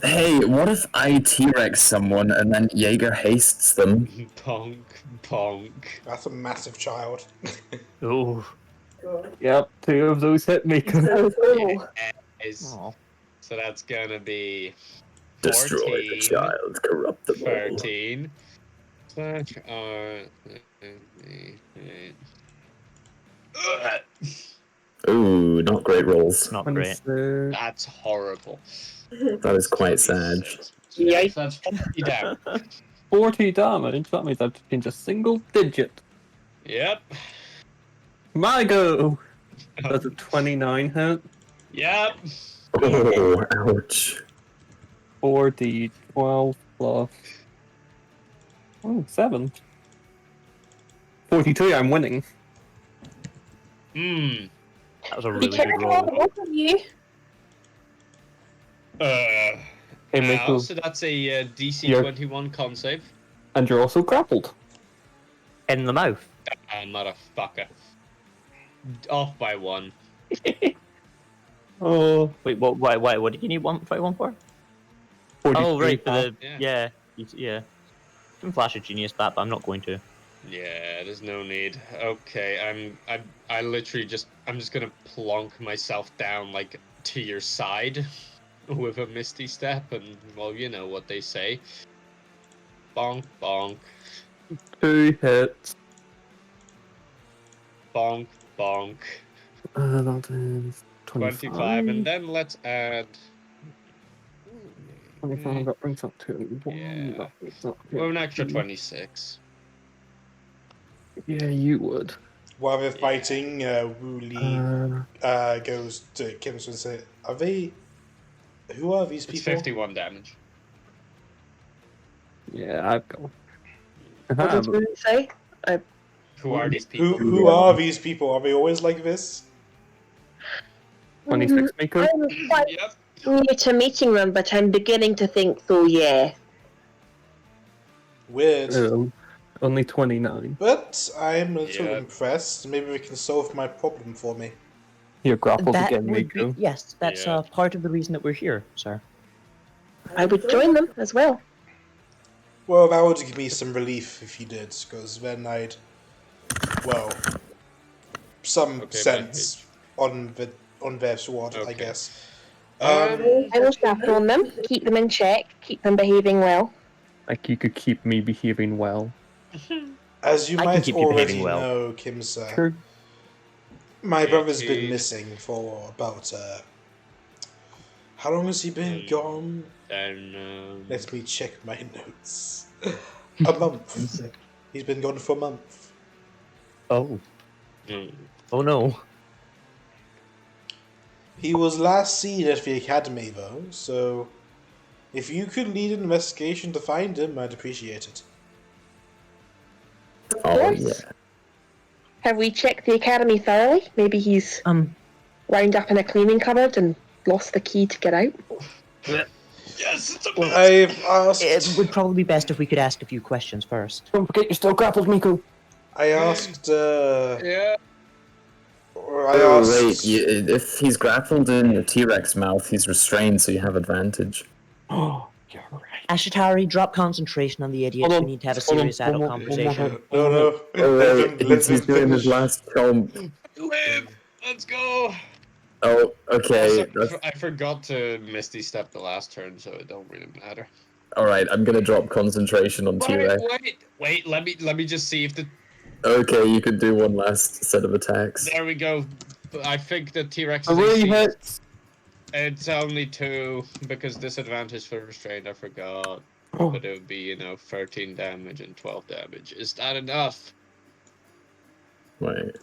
Hey, what if I T-Rex someone and then Jaeger hastes them? Bonk, bonk. That's a massive child. Ooh. Yep, 2 of those hit Miku. Yes. Aw. So that's gonna be Destroy the 14, child, corruptible. 13. Slash Ooh, not great rolls. Not great. 26. That's horrible. That is quite sad. Yes, that's 40 down. 40 damage. That means I have to change a single digit. Yep. My go. That's a 29 hit. Yep. Oh, ouch. 4d 12 plus. Oh, 7. 42, I'm winning. Hmm. That was a Be really good careful, roll. both of you. Hey, Ow, Miku. so that's a DC You're- 21 con save. And you're also grappled. In the mouth. Ah, motherfucker. Off by 1. Oh, Wait, what did you need 1 for? 43 Oh, right, for the... Yeah. Yeah. Yeah. You can flash a genius bat, but I'm not going to. Yeah, there's no need. Okay, I literally I'm just gonna plonk myself down like to your side with a misty step, and well, you know what they say. Bonk, bonk, 2 hits. bonk, bonk. That is 25, and then let's add. 25, that brings up to 1. Yeah. That brings up to Well, an extra 2. 26. Yeah, you would. While we're fighting, Wu Li goes to Kim's and says, "Are they? Who are these It's people?" 51 damage. Yeah, I've got. What did you say? Who are these people? Who are these people? Are they always like this? 26 Miku. I'm quite Yep. new to meeting them, but I'm beginning to think so, yeah. Weird. Only 29. But I'm a little Yeah. impressed. Maybe we can solve my problem for me. You're grappled That again, would be, Miku. yes, that's Yeah. part of the reason that we're here, sir. I would join them as well. Well, that would give me some relief if you did, because then I'd, well, some Okay, sense on their sword, I Okay. guess. I will chaperone them, keep them in check, keep them behaving well. Like you could keep me behaving well. As you I can might keep you behaving already well. know, Kimsa, True. my brother's been 18. missing for about, how long has he been gone? And Let me check my notes. A month. He's been gone for a month. Oh. Oh no. He was last seen at the academy, though, so if you could lead an investigation to find him, I'd appreciate it. Oh Yes. yeah. Have we checked the academy thoroughly? Maybe he's wound up in a cleaning cupboard and lost the key to get out. yes, it's a Well, I've asked. it would probably be best if we could ask a few questions first. Don't forget you're still grappled, Miko. I asked. Yeah. I Oh asked. wait, if he's grappled in a T-Rex mouth, he's restrained, so you have advantage. Oh, you're right. Ashatari, drop concentration on the idiots. Hold on, We need to have a hold on, serious one adult more- conversation. No. Oh Let wait, them he's doing his finish. last chomp. Live! Let's go! Oh, okay. Also, I forgot to Misty Step the last turn, so it don't really matter. Alright, I'm gonna drop concentration on T-Rex. Wait, let me just see if the... Okay, you could do one last set of attacks. There we go. I think the T-Rex is 3 AC. hits. It's only 2, because disadvantage for restraint, I forgot. Oh. But it would be, 13 damage and 12 damage. Is that enough? Wait.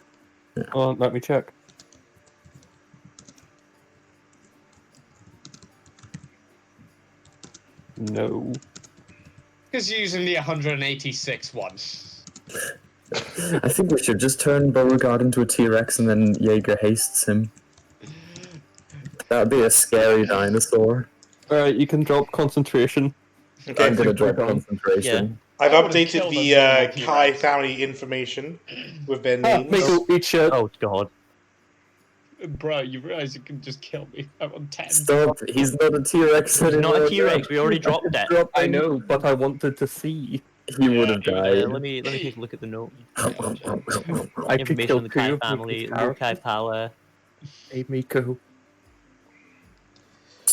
Let me check. No. Because using the 186 one. I think we should just turn Beauregard into a T-Rex and then Jaeger hastes him. That would be a scary dinosaur. Alright, you can drop concentration. Okay, I'm gonna drop Hold on. concentration. I've I would've updated killed the a normal Kai T-Rex. family information with their Ah, names. Miko, eat shit. Oh god. Bro, you realize you can just kill me. I'm on 10. Stop! He's not a T-Rex He's anymore. not a T-Rex. We already dropped it. I know, but I wanted to see. He would have died. Let me take a look at the note. I could Information kill on the Kai two of family, Miko's Lukai characters. Pala. Hey, Miko.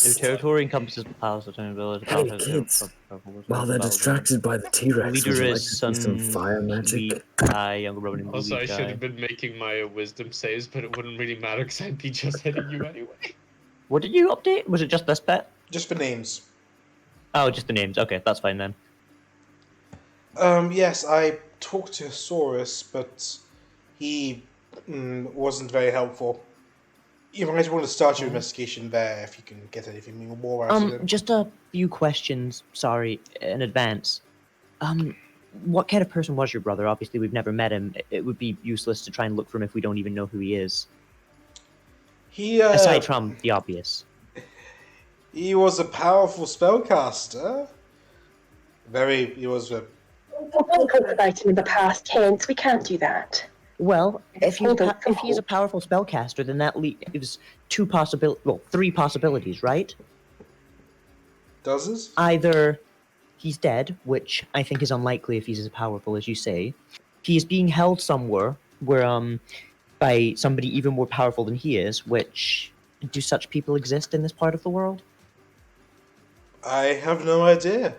Their territory encompasses the palace of Tony Village. Hey, kids. While they're distracted by the T-Rex, would Leader you like is to see some Sun fire magic? Wheat Kai, younger brother named Also, I Wheat should Kai. have been making my wisdom saves, but it wouldn't really matter because I'd be just hitting you anyway. What did you update? Was it just this bit? Just for names. Oh, just the names. Okay, that's fine then. Yes, I talked to Saurus, but he wasn't very helpful. You might want to start your investigation there if you can get anything more out of him. Just a few questions. Sorry, in advance. What kind of person was your brother? Obviously, we've never met him. It would be useless to try and look for him if we don't even know who he is. He Aside from the obvious. he was a powerful spellcaster. He was a... Don't talk about him in the past tense. We can't do that. Well, if he's Hold on, if he's a powerful spellcaster, then that leaves three possibilities, right? Does it? Either he's dead, which I think is unlikely if he's as powerful as you say. He is being held somewhere where by somebody even more powerful than he is, which do such people exist in this part of the world? I have no idea.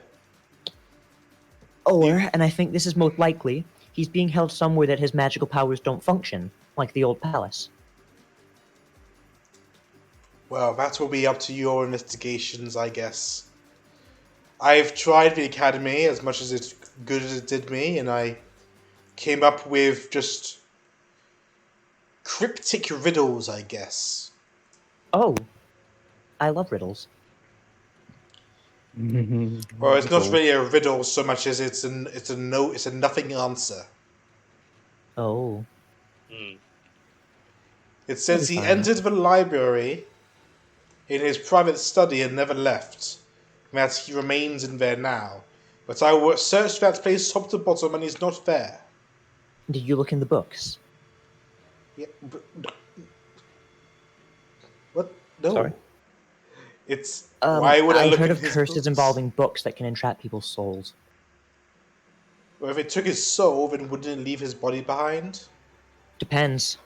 Or, and I think this is most likely, he's being held somewhere that his magical powers don't function, like the old palace. Well, that will be up to your investigations, I guess. I've tried the academy as much as it's good as it did me, and I came up with just cryptic riddles, I guess. Oh, I love riddles. Well, it's not really a riddle so much as it's a nothing answer. Oh. It says he fine. entered the library in his private study and never left. And that he remains in there now. But I searched that place top to bottom and he's not there. Did you look in the books? Yeah, what? No. Sorry. It's why would I I've look heard at of his curses books? involving books that can entrap people's souls. Well, if it took his soul, then wouldn't it leave his body behind? Depends.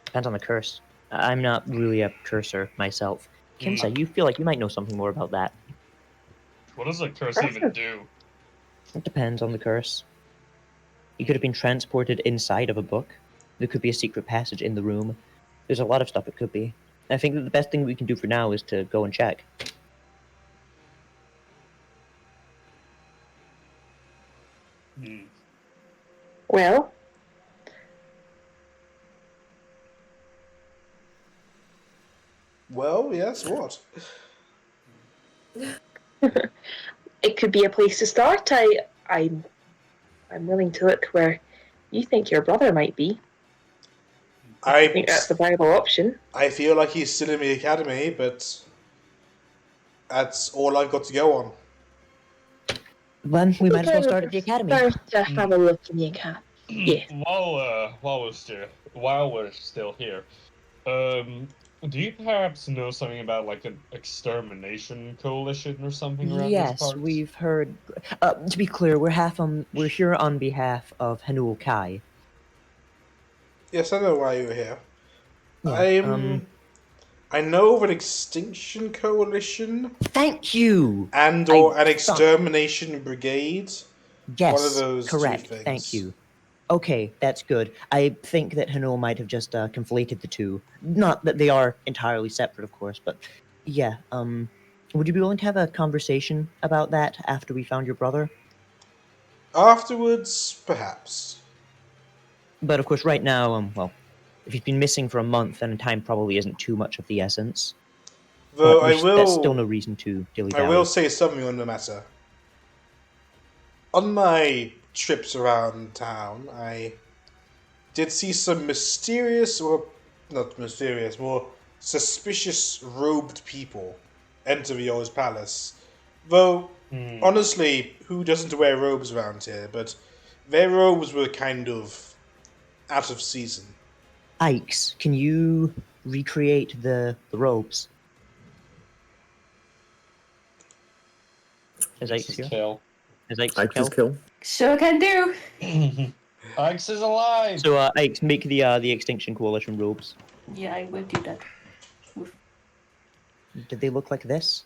Depends on the curse. I'm not really a cursor myself. Kimsa, you feel like you might know something more about that. What does a curse even do? It depends on the curse. You could have been transported inside of a book. There could be a secret passage in the room. There's a lot of stuff it could be. I think that the best thing we can do for now is to go and check. Well, Well, yes, what? it could be a place to start. I'm willing to look where you think your brother might be. I think that's a viable option. I feel like he's still in the academy, but that's all I've got to go on. Then we might as well start at the academy. Start to have a look in the academy. Yeah. While we're still here, do you perhaps know something about like an extermination coalition or something around Yes, these parts? we've heard. To be clear, we're here on behalf of Hanul Kai. Yes, I know why you were here. Yeah, I know of an extinction coalition. Thank you. Or an extermination brigade. Yes, one of those correct. two things. Thank you. Okay, that's good. I think that Hanul might have just conflated the two. Not that they are entirely separate, of course, but yeah. Would you be willing to have a conversation about that after we found your brother? Afterwards, perhaps. But of course, right now, well, if he's been missing for a month, then time probably isn't too much of the essence. Though That's still no reason to dilly-dally. I will say something on the matter. On my trips around town, I did see some more suspicious robed people enter the old palace. Though, honestly, who doesn't wear robes around here? But their robes were kind of out of season. Ikes, can you recreate the robes? Is Ikes here? Kill. Is Ikes kill? Sure can do. Ikes is alive. So, Ikes, make the Extinction Coalition robes. Yeah, I will do that. Did they look like this?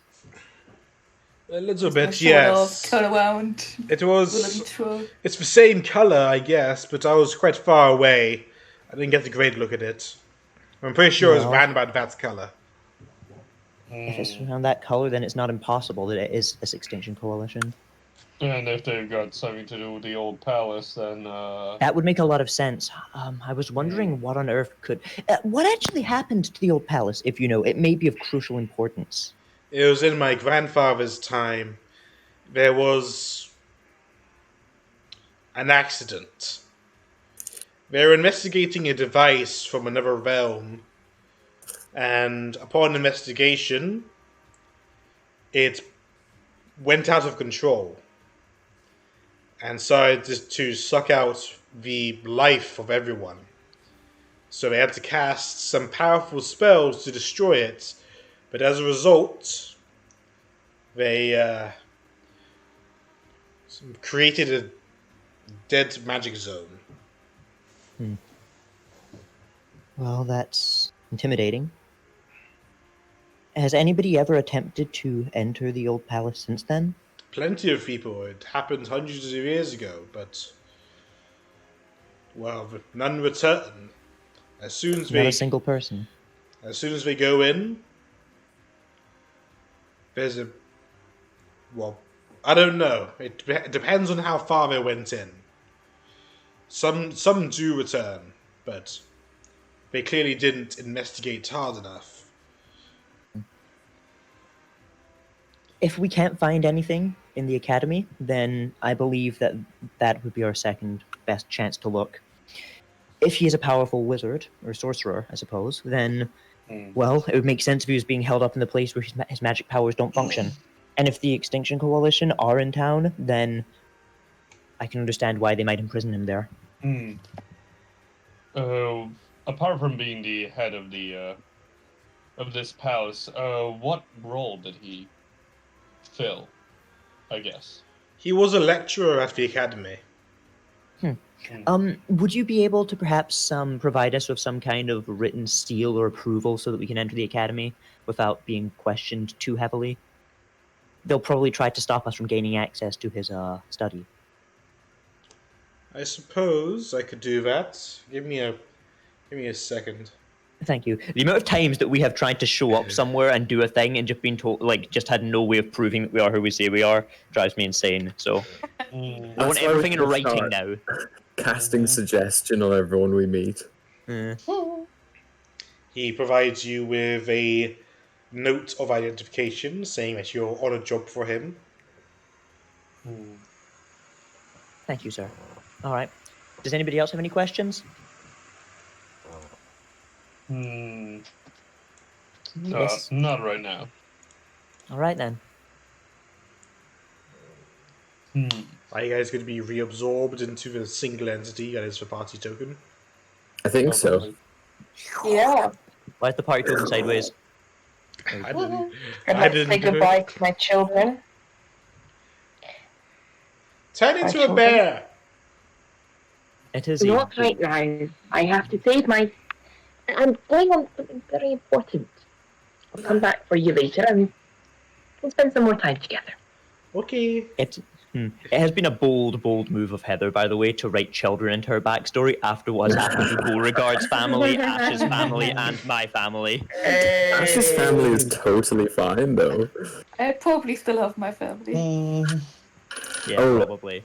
A little Some bit, sort yes. of turn around. It was. Willoughby throw. It's the same color, I guess, but I was quite far away. I didn't get a great look at it. I'm pretty sure it's Well. around about that color. If it's around that color, then it's not impossible that it is this Extinction Coalition. And if they've got something to do with the old palace, then That would make a lot of sense. I was wondering what on earth could... what actually happened to the old palace, if you know? It may be of crucial importance. It was in my grandfather's time. There was an accident. They were investigating a device from another realm, and upon investigation, it went out of control and started to suck out the life of everyone. So they had to cast some powerful spells to destroy it, but as a result, they created a dead magic zone. Well, that's intimidating. Has anybody ever attempted to enter the old palace since then? Plenty of people. It happened hundreds of years ago, but well, none return. As soon as Not a single person. As soon as they go in, there's a... Well, I don't know. It depends on how far they went in. Some do return, but they clearly didn't investigate hard enough. If we can't find anything in the academy, then I believe that that would be our second best chance to look. If he is a powerful wizard, or sorcerer, I suppose, then, well, it would make sense if he was being held up in the place where his magic powers don't function. And if the Extinction Coalition are in town, then I can understand why they might imprison him there. Apart from being the head of the of this palace, what role did he fill? I guess. He was a lecturer at the academy. Would you be able to perhaps provide us with some kind of written seal or approval so that we can enter the academy without being questioned too heavily? They'll probably try to stop us from gaining access to his study. I suppose I could do that. Give me a second. Thank you. The amount of times that we have tried to show up somewhere and do a thing and just been told, like, just had no way of proving that we are who we say we are, drives me insane. So I want That's why we everything in should writing start now. Casting suggestion on everyone we meet. He provides you with a note of identification saying that you're on a job for him. Thank you, sir. All right. Does anybody else have any questions? Yes. Not right now. All right, then. Are you guys going to be reabsorbed into the single entity that is the party token? I think so. Yeah. Why is the party token sideways? I didn't. I'd I like to didn't say do it. goodbye to my children. Turn into a bear. It is. Not right now. I have to save my. I'm going on something very important. I'll come back for you later and we'll spend some more time together. Okay. It has been a bold move of Heather, by the way, to write children into her backstory after what's happened to Beauregard's family, Ash's family, and my family. Ash's family is totally fine, though. I probably still have my family. Yeah, Oh. probably.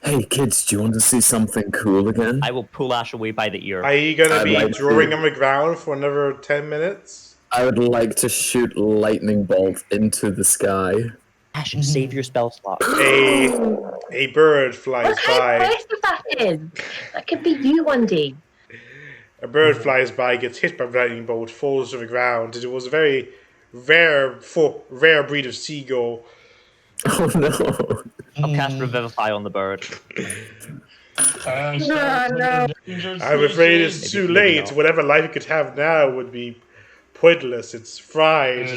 Hey, kids, do you want to see something cool again? I will pull Ash away by the ear. Are you going to I'd be like drawing to- on the ground for another 10 minutes? I would like to shoot lightning bolt into the sky. Ash, save your spell slot. A bird flies What kind of by. question that is? That could be you one day. A bird flies by, gets hit by the lightning bolt, falls to the ground. It was a very rare breed of seagull. Oh no. I'll cast Revivify on the bird. No. I'm afraid it's too maybe late. not. Whatever life it could have now would be pointless. It's fried.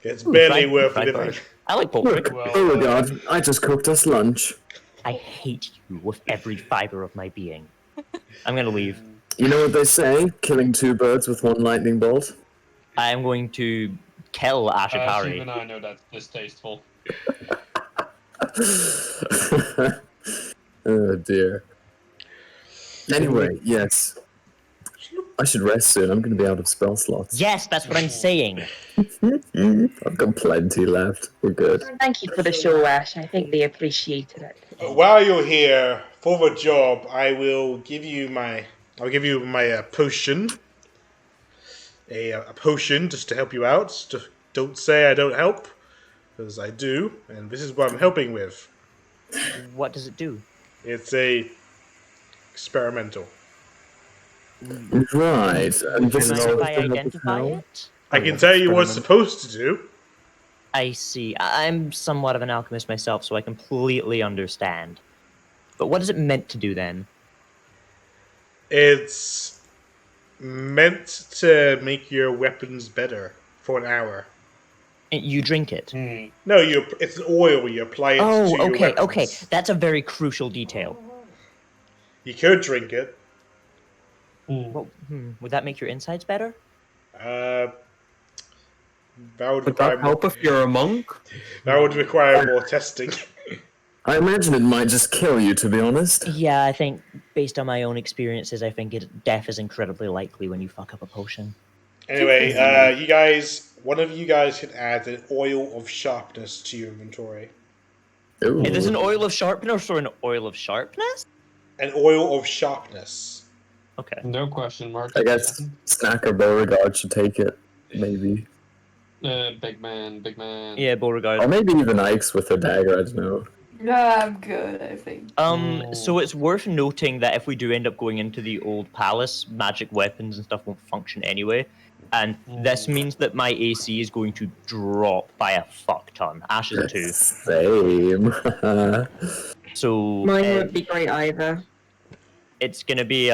It's barely fried- worth fried living. bird. I like poultry. Look, oh my god, I just cooked us lunch. I hate you with every fiber of my being. I'm gonna leave. You know what they say? Killing two birds with one lightning bolt? I am going to kill Ashikari. Even I know that's distasteful. Oh dear. Anyway, yes. I should rest soon. I'm going to be out of spell slots. Yes, that's what I'm saying. I've got plenty left. We're good. Thank you for the show, Ash. I think they appreciated it. While you're here for the job, I will give you my. I'll give you my potion. A potion just to help you out. Just don't say I don't help, because I do, and this is what I'm helping with. What does it do? It's a experimental. Right. And this Mind is if all I identify it? I can tell you what it's supposed to do. I see. I'm somewhat of an alchemist myself, so I completely understand. But what is it meant to do then? It's meant to make your weapons better for an hour. You drink it. No, it's an oil. You apply it to Oh, your okay, weapons. okay. That's a very crucial detail. You could drink it. Well, would that make your insides better? That would Would require that help if you're a monk? That would require more testing. I imagine it might just kill you, to be honest. Yeah, I think, based on my own experiences, I think death is incredibly likely when you fuck up a potion. Anyway, one of you guys can add an oil of sharpness to your inventory. Ooh. Is this an oil of sharpness or an oil of sharpness? An oil of sharpness. Okay. No question mark. I guess Snack or Beauregard should take it, maybe. Big man. Yeah, Beauregard. Or maybe even Ike's with a dagger, I don't know. Yeah, I'm good, I think. So it's worth noting that if we do end up going into the old palace, magic weapons and stuff won't function anyway. And this means that my AC is going to drop by a fuck ton. Ash is 2. Same. So Mine won't be great either. it's gonna be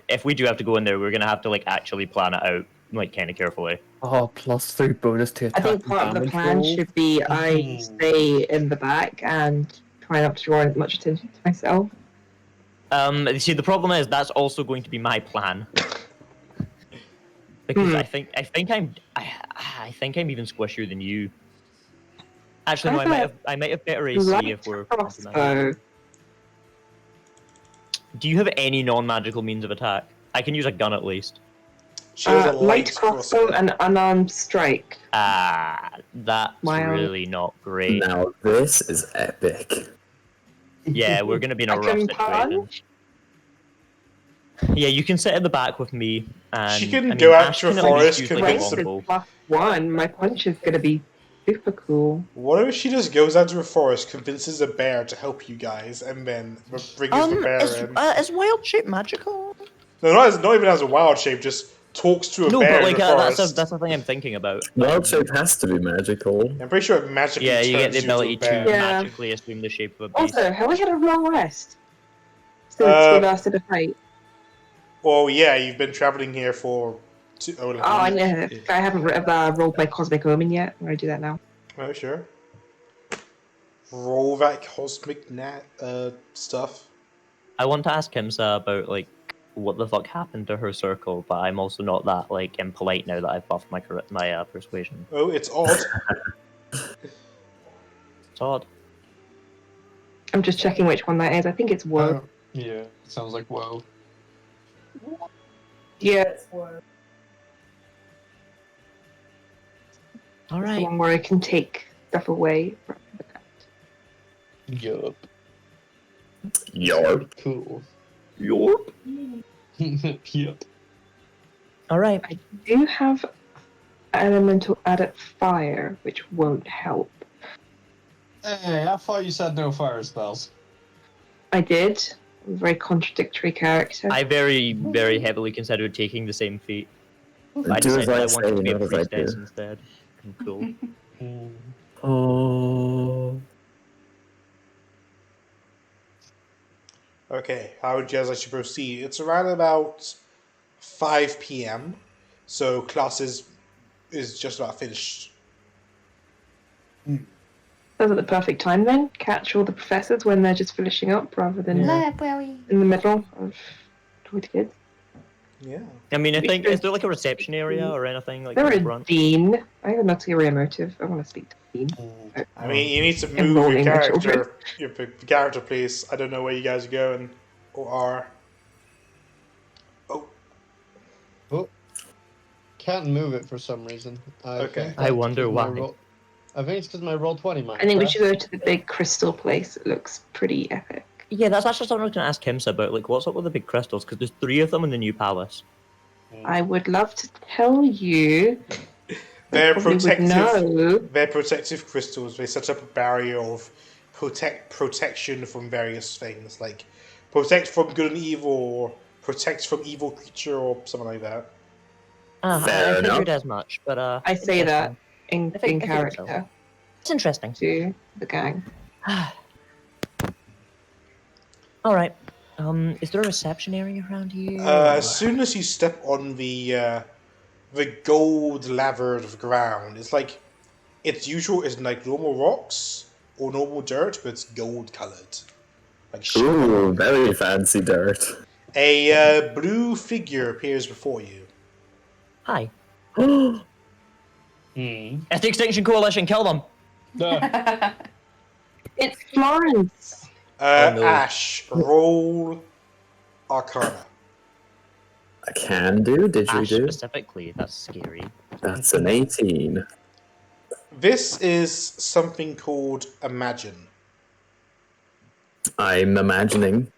if we do have to go in there, we're gonna have to like actually plan it out. like kind of carefully. Oh, +3 bonus to I attack think and part of the damage plan roll. should be I stay in the back and try not to draw much attention to myself. See, the problem is that's also going to be my plan. Because I think I'm even squishier than you. Actually, no, I might have better AC if we're complementing. Crossbow. Do you have any non-magical means of attack? I can use a gun at least. She has a Light crossbow and unarmed strike. That's really not great. Now this is epic. Yeah, we're gonna be in a I rough can situation. punch. Yeah, you can sit at the back with me, and She can I mean, go out Ash to a can at least forest, use, like, a convince Strength is longbow. +1. My punch is gonna be super cool. What if she just goes out to a forest, convinces a bear to help you guys, and then brings the bear in? Is wild shape magical? No, not even as a wild shape, just talks to a No, bear but like in the forest. that's the thing I'm thinking about. Wild shape has to be magical. I'm pretty sure it magically Yeah, turns you get the into a ability to bear. Yeah. magically assume the shape of a beast. Also, have we had a long rest since we last did a fight? Well, yeah, you've been traveling here for Oh, I know. I haven't rolled my Cosmic Omen yet. I'm gonna do that now. Oh, sure. Roll that cosmic stuff. I want to ask Kimsa about like what the fuck happened to her circle, but I'm also not that like impolite now that I've buffed my persuasion. Oh, it's odd. It's odd. I'm just checking which one that is. I think it's Woe. Yeah, it sounds like WoW. Yeah, it's Woe. All It's right. the one where I can take stuff away from the cat. Yup. Yarp. Cool. Yorp. Yup. All right. I do have elemental adept fire, which won't help. Hey, I thought you said no fire spells. I did. I'm a very contradictory character. I very, very heavily considered taking the same feat. But I Do as decided I I say, wanted to be a not as I priestess do. instead. Cool. Oh. Okay, how would you guys like to proceed? It's around about 5 p.m., so class is just about finished. Those are the perfect time then. Catch all the professors when they're just finishing up rather than in the middle of 20 kids. Yeah. I mean, I think, is there like a reception area or anything like They're in a front? dean. I have an ulterior motive. I want to speak to the dean. I mean, you need to move Enrolling your the children. character, your character, please. I don't know where you guys are going or are. Oh. Can't move it for some reason. Okay. think I that's wonder 'cause my why. I think it's because my roll 20 might. I think we should go to the big crystal place. It looks pretty epic. Yeah, that's actually something I was going to ask Kimsa about. Like, what's up with the big crystals? Because there's 3 of them in the new palace. I would love to tell you. They're Probably would protective. know. They're protective crystals. They set up a barrier of protection from various things, like protect from good and evil, or protect from evil creature, or something like that. I Fair figured enough. as much, but I say that in I think so. character It's interesting. to the gang. All right. Is there a reception area around here? As soon as you step on the gold lavered ground, it's like it's usual. It's like normal rocks or normal dirt, but it's gold colored. Like Ooh, very fancy dirt. a blue figure appears before you. Hi. Hmm. It's the Extinction Coalition. Kill them. It's Florence. Oh, no. Ash, roll Arcana. I can do, did you Ash do? specifically. That's scary. That's an 18. This is something called Imagine. I'm imagining.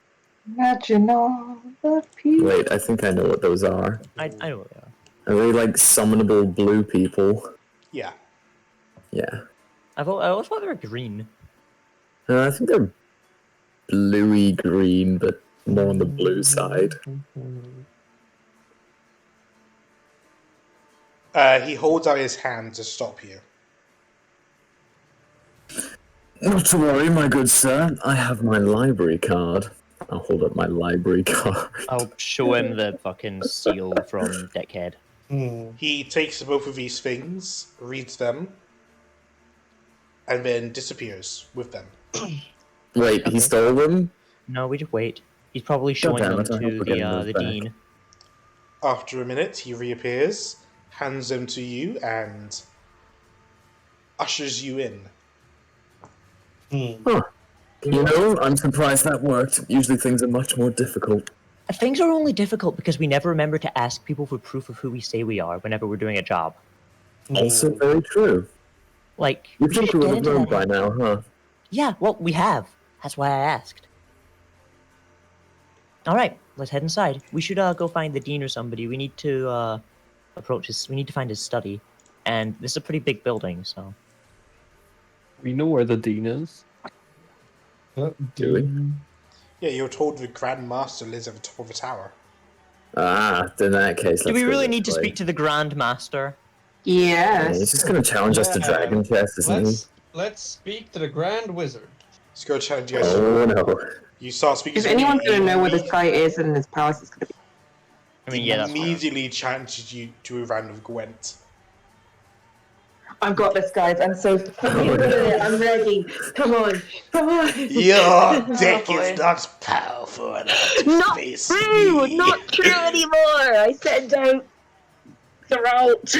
Imagine all the people. Wait, I think I know what those are. I know what they are. Are they like summonable blue people? Yeah. Yeah. I always thought they were green. I think they're bluey green, but more on the blue side. He holds out his hand to stop you. Not to worry, my good sir. I have my library card. I'll hold up my library card. I'll show him the fucking seal from Dickhead. He takes both of these things, reads them, and then disappears with them. Wait, he stole them? No, we just wait. He's probably showing damn them it, I hope to we're getting those the back. dean. After a minute, he reappears, hands them to you, and ushers you in. Huh. You know, I'm surprised that worked. Usually things are much more difficult. Things are only difficult because we never remember to ask people for proof of who we say we are whenever we're doing a job. Also very true. Like, You we think should we would get have into known that by habit. now, huh? Yeah, well, we have. That's why I asked. All right, let's head inside. We should go find the dean or somebody. We need to approach his. We need to find his study, and this is a pretty big building, so. We know where the dean is. Do we? Yeah, you're told the Grand Master lives at the top of a tower. Ah, in that case, Do let's we go really this need to way. speak to the Grand Master? Yeah, he's Yes. just going to challenge us to Yeah, Dragon Chess, isn't he? Let's speak to the Grand Wizard. Let's go challenge you guys. Oh no. You start speaking If to him, anyone's he going to know where this imme- guy is and his palace is going to be. I mean, yeah, that's fair. immediately challenges you to a round of Gwent. I've got this, guys. I'm so fucking good at it. I'm ready. Come on. Come on. Your dick boy. is not powerful enough to Not face true. me. Not true anymore. I said don't throat.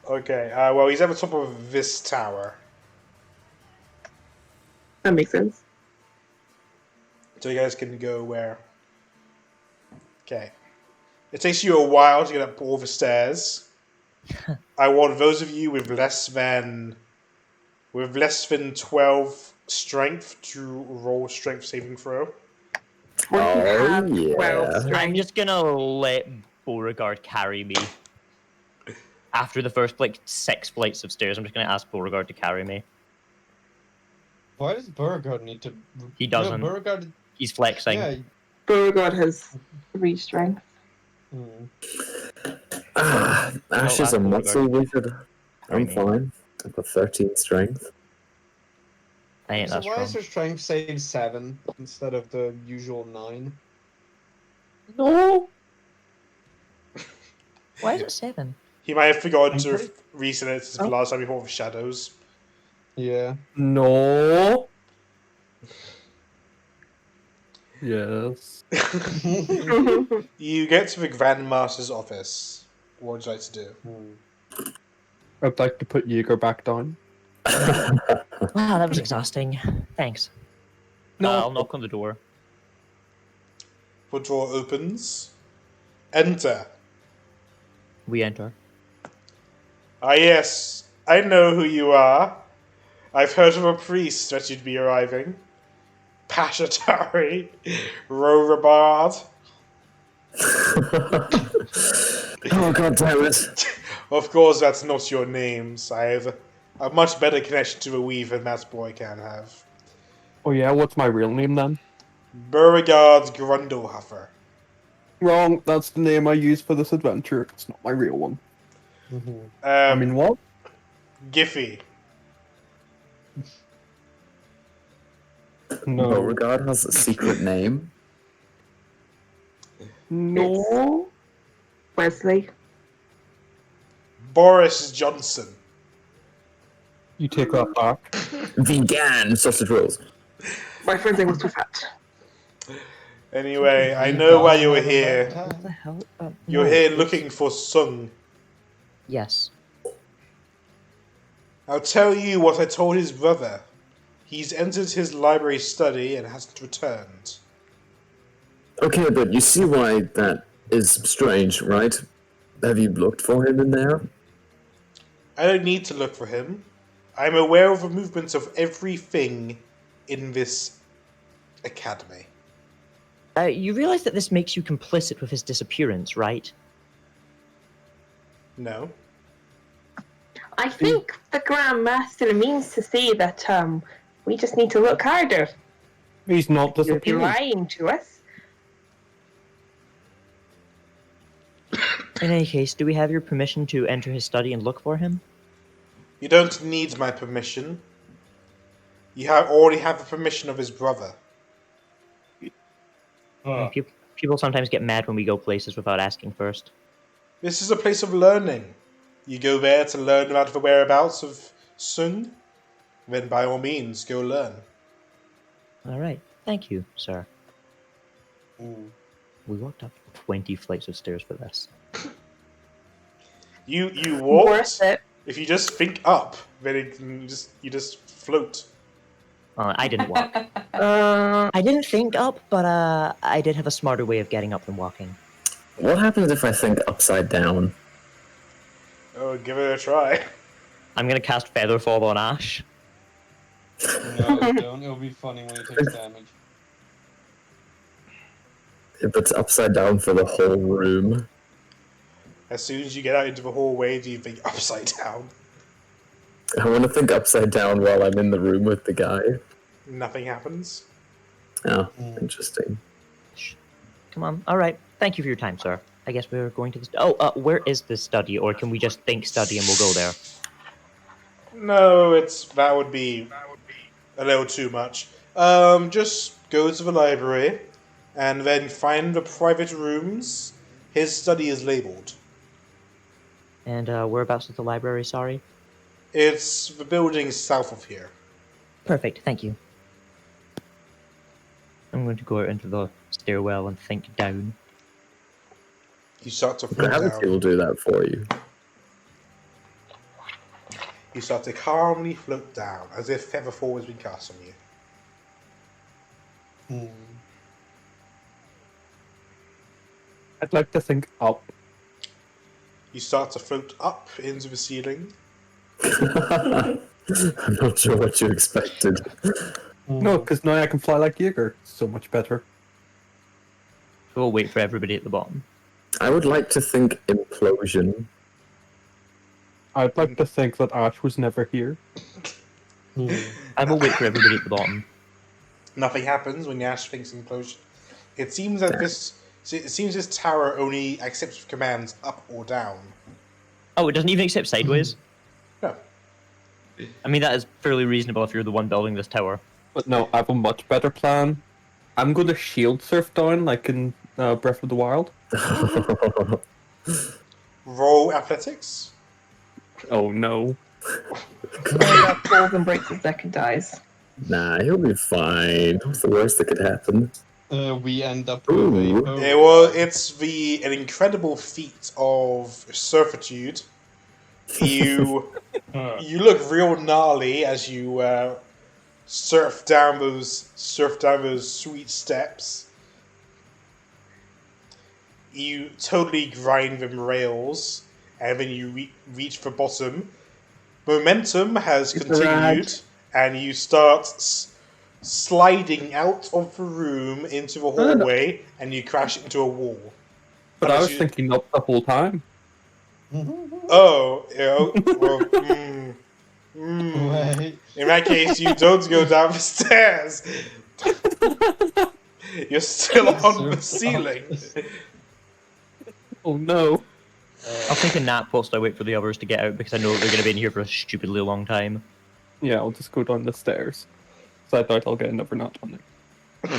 Okay, well, he's at the top of this tower. That makes sense. So you guys can go where? Okay. It takes you a while to get up all the stairs. I want those of you with less than 12 strength to roll strength saving throw. Or you Oh, have yeah. 12 I'm strength. just gonna let Beauregard carry me. After the first, 6 flights of stairs, I'm just gonna ask Beauregard to carry me. Why does Beauregard need to? He doesn't. No, Beauregard. He's flexing. Yeah. Beauregard has 3 strength. Ah, Ash is a Apple muscle wizard. I'm Training. fine. I've got 13 strength. I ain't So that why strong. is her strength save 7 instead of the usual 9? No. Why is it 7? He might have forgotten I'm to pretty- reset it since the last time he fought with shadows. Yeah. No. Yes. You get to the Grand Master's office. What would you like to do? I'd like to put Jaeger back down. Wow, that was exhausting. Thanks. No. I'll knock on the door. The door opens. Enter. We enter. Ah, yes. I know who you are. I've heard of a priest that you'd be arriving. Pashatari. Rorabard. Oh god damn it. Of course, that's not your names. I have a much better connection to the Weave than that boy can have. Oh yeah, what's my real name then? Beauregard Grundlehuffer. Wrong. That's the name I use for this adventure. It's not my real one. I mean, what? Giffy. No. Beauregard has a secret name. No. Wesley. Boris Johnson. You take that back. Vegan sausage rolls. My friend's name was too fat. Anyway, I know why you were here. What the hell? You're No. here looking for Sung. Yes. I'll tell you what I told his brother. He's entered his library study and hasn't returned. Okay, but you see why that is strange, right? Have you looked for him in there? I don't need to look for him. I'm aware of the movements of everything in this academy. You realize that this makes you complicit with his disappearance, right? No. I think the Grand Master means to say that we just need to look harder. He's not You'll be disappearing. lying to us. In any case, do we have your permission to enter his study and look for him? You don't need my permission. You already have the permission of his brother. People sometimes get mad when we go places without asking first. This is a place of learning. You go there to learn about the whereabouts of Sung, then by all means, go learn. All right. Thank you, sir. We walked up 20 flights of stairs for this. You walked. Worth it. If you just think up, then you just float. I didn't walk. Uh, I didn't think up, but I did have a smarter way of getting up than walking. What happens if I think upside down? Oh, give it a try. I'm gonna cast Feather Fall on Ash. No, don't. It'll be funny when he takes damage. If it's upside down for the whole room. As soon as you get out into the hallway, do you think upside down? I want to think upside down while I'm in the room with the guy. Nothing happens. Oh, interesting. Come on. All right. Thank you for your time, sir. I guess we're going to the... where is this study? Or can we just think study and we'll go there? No, that would be a little too much. Just go to the library and then find the private rooms. His study is labeled. And whereabouts is the library, sorry? It's the building south of here. Perfect. Thank you. I'm going to go out into the stairwell and think down. You start to float Gravity down. will do that for you. You start to calmly float down, as if Featherfall has been cast on you. I'd like to think up. You start to float up into the ceiling. I'm not sure what you expected. No, because now I can fly like Jaeger. So much better. We'll wait for everybody at the bottom. I would like to think implosion. I'd like to think that Ash was never here. I will wait for everybody at the bottom. Nothing happens when Yash thinks implosion. It seems that this tower only accepts commands up or down. Oh, it doesn't even accept sideways? No. I mean, that is fairly reasonable if you're the one building this tower. But no, I have a much better plan. I'm going to shield surf down like in Breath of the Wild. Roll athletics. Oh no. that falls and breaks his neck and dies. Nah, he'll be fine. What's the worst that could happen? We end up with Ooh. a... Yeah, well, it's an incredible feat of servitude. You look real gnarly as you surf down those sweet steps. You totally grind them rails, and then you reach the bottom. Momentum has continued, and you start sliding out of the room into the hallway, and you crash into a wall. But I was thinking up the whole time. Oh, yeah, well, Wait. in that case, you don't go down the stairs. You're still on the ceiling. Oh no. I'll take a nap whilst I wait for the others to get out because I know they're going to be in here for a stupidly long time. Yeah, I'll just go down the stairs. So I thought I'll get another nap on there.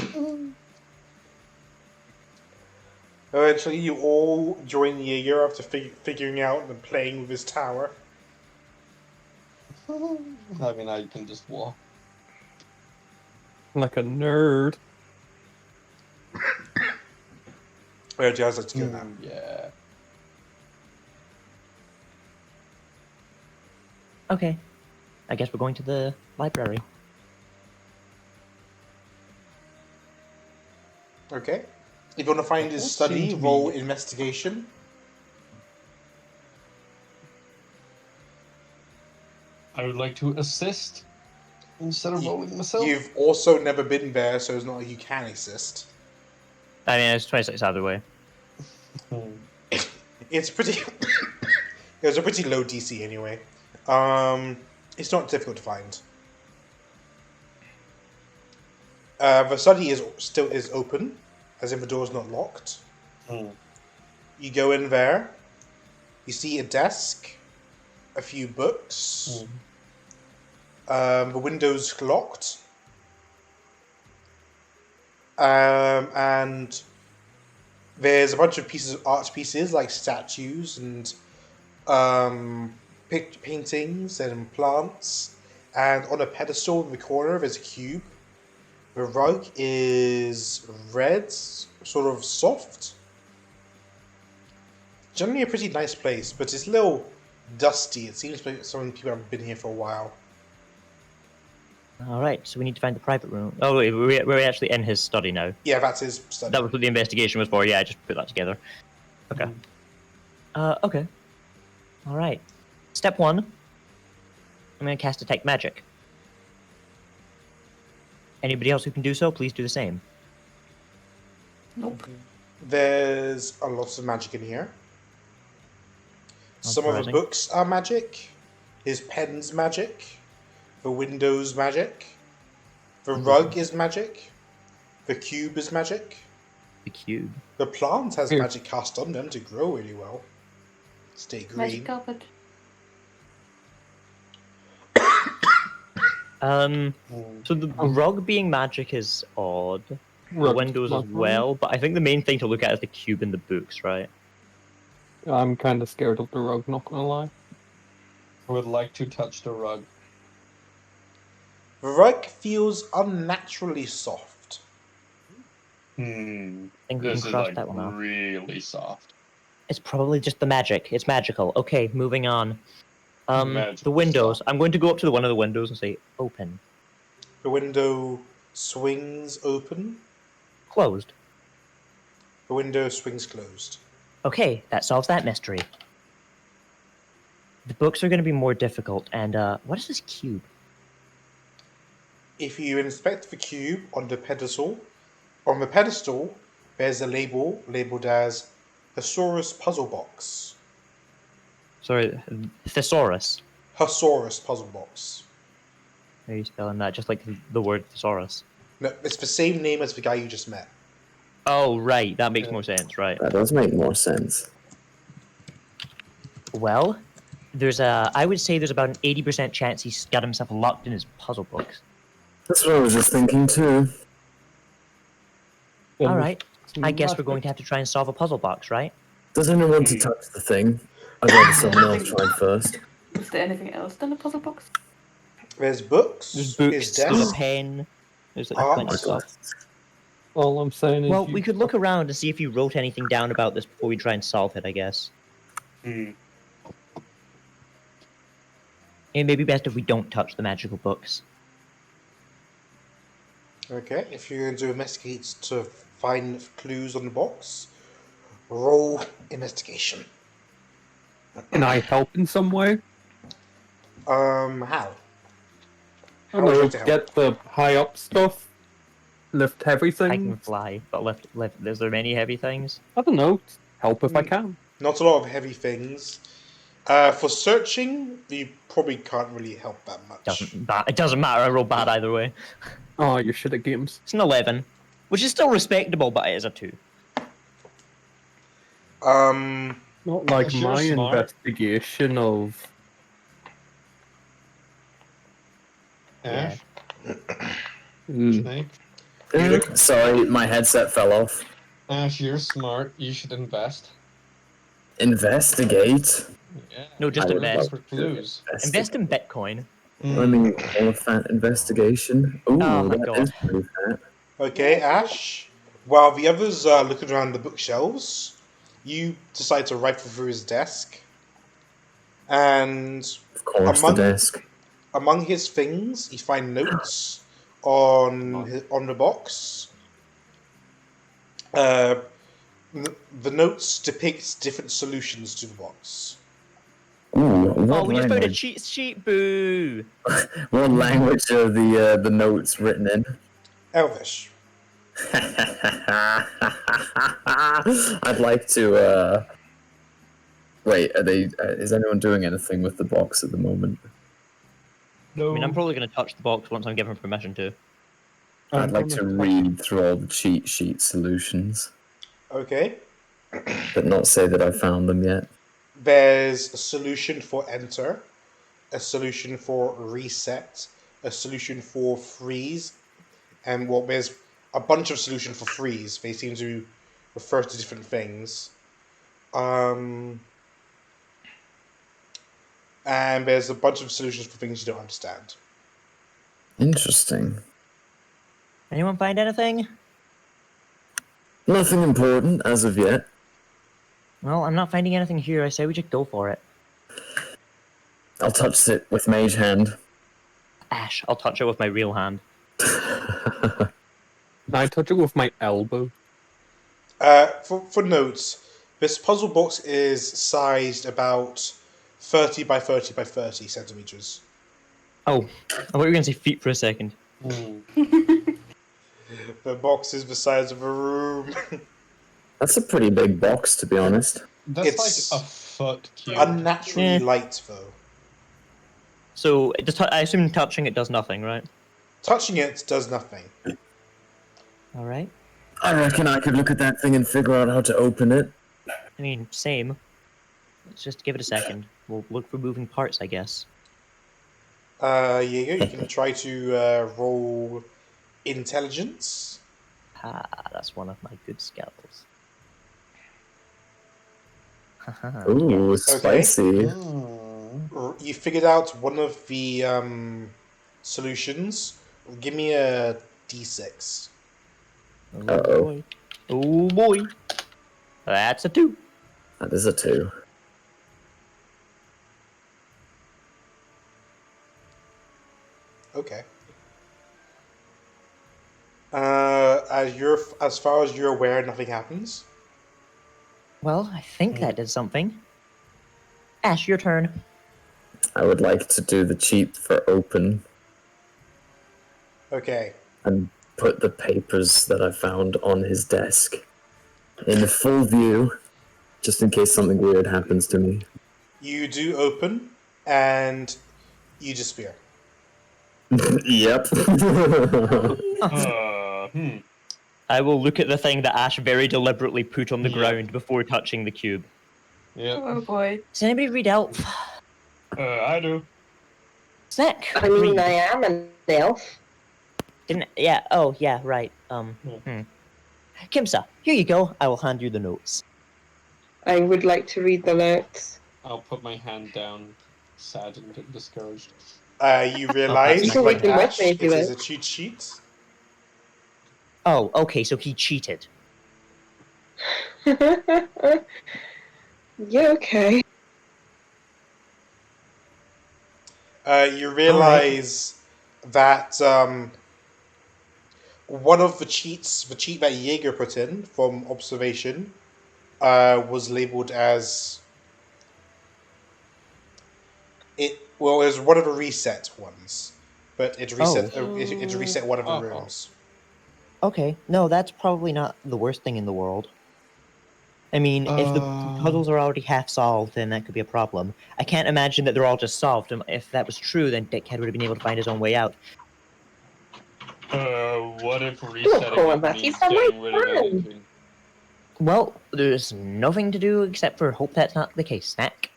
Eventually, you all join Jaeger after figuring out and playing with his tower. I mean, I can just walk. Like a nerd. Where do you guys like to go now? Yeah. Okay. I guess we're going to the library. Okay. If you want to find his study, roll investigation. I would like to assist instead of rolling myself. You've also never been there, so it's not like you can assist. I mean, it's 26 either way. It's pretty. It was a pretty low DC anyway. It's not difficult to find. The study still is open, as if the door's not locked. You go in there. You see a desk, a few books. The window's locked. And There's a bunch of art pieces like statues and paintings and plants. And on a pedestal in the corner, there's a cube. The rug is red, sort of soft. Generally a pretty nice place, but it's a little dusty. It seems like some people haven't been here for a while. All right, so we need to find the private room. Oh wait, we're actually in his study now. Yeah, that's his study. That was what the investigation was for. Yeah, I just put that together. Okay. Okay. All right. Step 1. I'm going to cast Detect Magic. Anybody else who can do so, please do the same. Nope. There's a lot of magic in here. Some of the Surprising. books are magic. His pen's magic. The window's magic. The rug is magic. The cube is magic. The cube. The plant has Here. magic cast on them to grow really well. Stay green. Magic carpet. So the rug being magic is odd. The Rug- windows as rug- well, but I think the main thing to look at is the cube in the books, right? I'm kind of scared of the rug, not gonna lie. I would like to touch the rug. The rug feels unnaturally soft. I think we This can is cross like that one off. really soft. It's probably just the magic. It's magical. Okay, moving on. The Magical windows. stuff. I'm going to go up to one of the windows and say, open. The window swings open. Closed. The window swings closed. Okay, that solves that mystery. The books are going to be more difficult, and what is this cube? If you inspect the cube on the pedestal, there's a label labeled as Thesaurus Puzzle Box. Sorry, thesaurus. Thesaurus Puzzle Box. How are you spelling that? Just like the word thesaurus. No, it's the same name as the guy you just met. Oh, right. That makes more sense, right. That does make more sense. Well, I would say there's about an 80% chance he's got himself locked in his puzzle books. That's what I was just thinking too. All right. I guess we're going to have to try and solve a puzzle box, right? Does anyone want to touch the thing? I'd rather someone else try first. Is there anything else than a puzzle box? There's books. There's books, His there's a desk. pen, there's like Art. plenty of stuff. All I'm saying is. Well, you- we could look around and see if you wrote anything down about this before we try and solve it, I guess. Hmm. It may be best if we don't touch the magical books. Okay, if you're going to investigate to find clues on the box, roll investigation. Can I help in some way? How? I How don't would you know, like to help? get the high up stuff, lift heavy I can things. fly, but lift. Is there many heavy things? I don't know, help if I can. Not a lot of heavy things. For searching, you probably can't really help that much. It doesn't matter. I roll bad either way. Oh, you're shit at games. It's an 11, which is still respectable, but it is a 2. Not like You're my smart. investigation of. Ash, Mm. Snake. Sorry, my headset fell off. Ash, you're smart. You should invest. Investigate? Yeah. No, just I would invest. For clues. Invest in Bitcoin. I mean, elephant investigation. Ooh, Oh my that God. is pretty fat. Okay, Ash. While the others are looking around the bookshelves, you decide to rifle through his desk. And Of course, Among- the desk. among his things, you find notes on the box. The notes depict different solutions to the box. Ooh, Oh, what we just found a language? cheat sheet. Boo! What language are the notes written in? Elvish. I'd like to. Wait, are they? Is anyone doing anything with the box at the moment? I mean, I'm probably going to touch the box once I'm given permission to. I'd like to read through all the cheat sheet solutions, Okay. but not say that I found them yet. There's a solution for enter, a solution for reset, a solution for freeze, and there's a bunch of solutions for freeze. They seem to refer to different things. And there's a bunch of solutions for things you don't understand. Interesting. Anyone find anything? Nothing important as of yet. Well, I'm not finding anything here. I say we just go for it. I'll touch it with mage hand. Ash, I'll touch it with my real hand. I touch it with my elbow. For notes, this puzzle box is sized about 30 by 30 by 30 centimeters. Oh, I thought you were going to say feet for a second. The box is the size of a room. That's a pretty big box, to be honest. That's It's like a foot cube. unnaturally Yeah. light, though. So, I assume touching it does nothing, right? Touching it does nothing. Alright. I reckon I could look at that thing and figure out how to open it. I mean, same. Let's just give it a second. We'll look for moving parts, I guess. You can try to roll intelligence. Ah, that's one of my good skills. Ooh, spicy. You figured out one of the solutions. Give me a d6. Oh boy. Oh boy. That's a 2. That is a 2. Okay. As far as you're aware, nothing happens. Well, I think that did something. Ash, your turn. I would like to do the cheat for open Okay. and put the papers that I found on his desk in full view, just in case something weird happens to me. You do open, and you disappear. Yep. I will look at the thing that Ash very deliberately put on the Yeah. ground before touching the cube. Yeah. Oh boy. Does anybody read Elf? I do. Snack. I mean, read. I am an elf. Didn't? Yeah. Oh, yeah. Right. Kimsa, here you go. I will hand you the notes. I would like to read the notes. I'll put my hand down, saddened and discouraged. You realize, You can like read them with Ash, me it if you is like. a cheat sheet. Oh, okay. So he cheated. Yeah, okay. You realize that one of the cheats, the cheat that Jaeger put in from observation, was labeled as it. Well, it was one of the reset ones, but it reset. It reset one of the rooms. Okay. No, that's probably not the worst thing in the world. I mean, if the puzzles are already half solved, then that could be a problem. I can't imagine that they're all just solved. And if that was true, then Dickhead would have been able to find his own way out. What if resetting call it him that. means He's not my getting rid of friend. anything? Well, there's nothing to do except for hope that's not the case. Snack.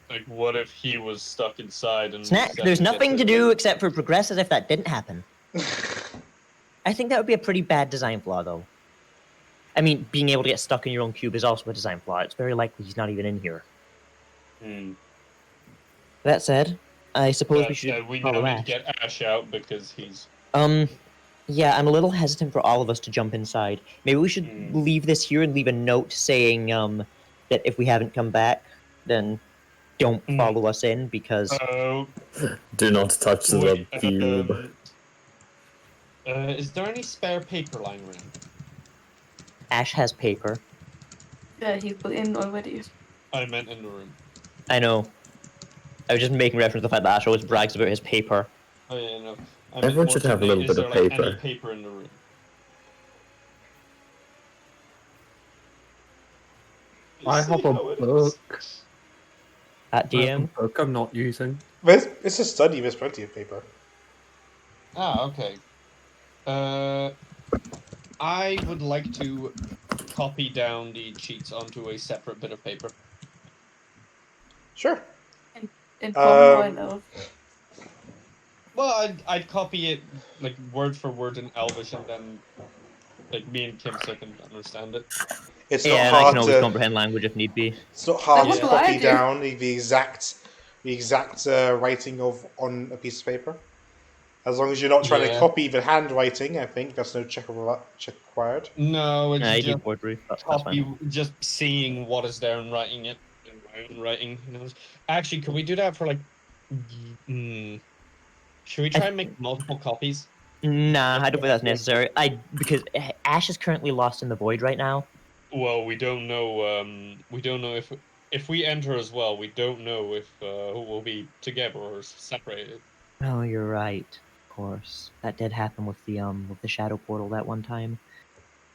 Like, what if he was stuck inside and Snack. resetting There's gets nothing rid to of do it? except for progress as if that didn't happen. I think that would be a pretty bad design flaw, though. I mean, being able to get stuck in your own cube is also a design flaw. It's very likely he's not even in here. That said, I suppose we should we follow now need Ash. to get Ash out because he's... Yeah, I'm a little hesitant for all of us to jump inside. Maybe we should leave this here and leave a note saying that if we haven't come back, then don't follow us in because... Do not touch the cube. Is there any spare paper lying around? Ash has paper. Yeah, he's in already. I meant in the room. I know. I was just making reference to the fact that Ash always brags about his paper. Oh yeah, no. I Everyone meant should more have a simply, little is bit there, of like, paper. any paper in the room? I have a book. At I have a DM? book I'm not using. It's a study. There's plenty of paper. Ah, okay. I would like to copy down the cheats onto a separate bit of paper. Sure. In common of. Well, I'd copy it like word for word in Elvish and then Like me and Kim so can understand it. It's Yeah, not and I can hard always to. comprehend language if need be. It's not hard That's to what I copy do. down the exact writing of on a piece of paper. As long as you're not trying to Yeah. copy the handwriting, I think there's no check required. No, it's I do just forgery. That's fine. copy, just seeing what is there and writing it in my own writing. You know? Actually, could we do that for like? Should we try and make multiple copies? Nah, I don't think that's necessary. Because Ash is currently lost in the void right now. Well, we don't know. We don't know if we enter as well. We don't know if who will be together or separated. Oh, you're right. Of course, that did happen with the shadow portal that one time.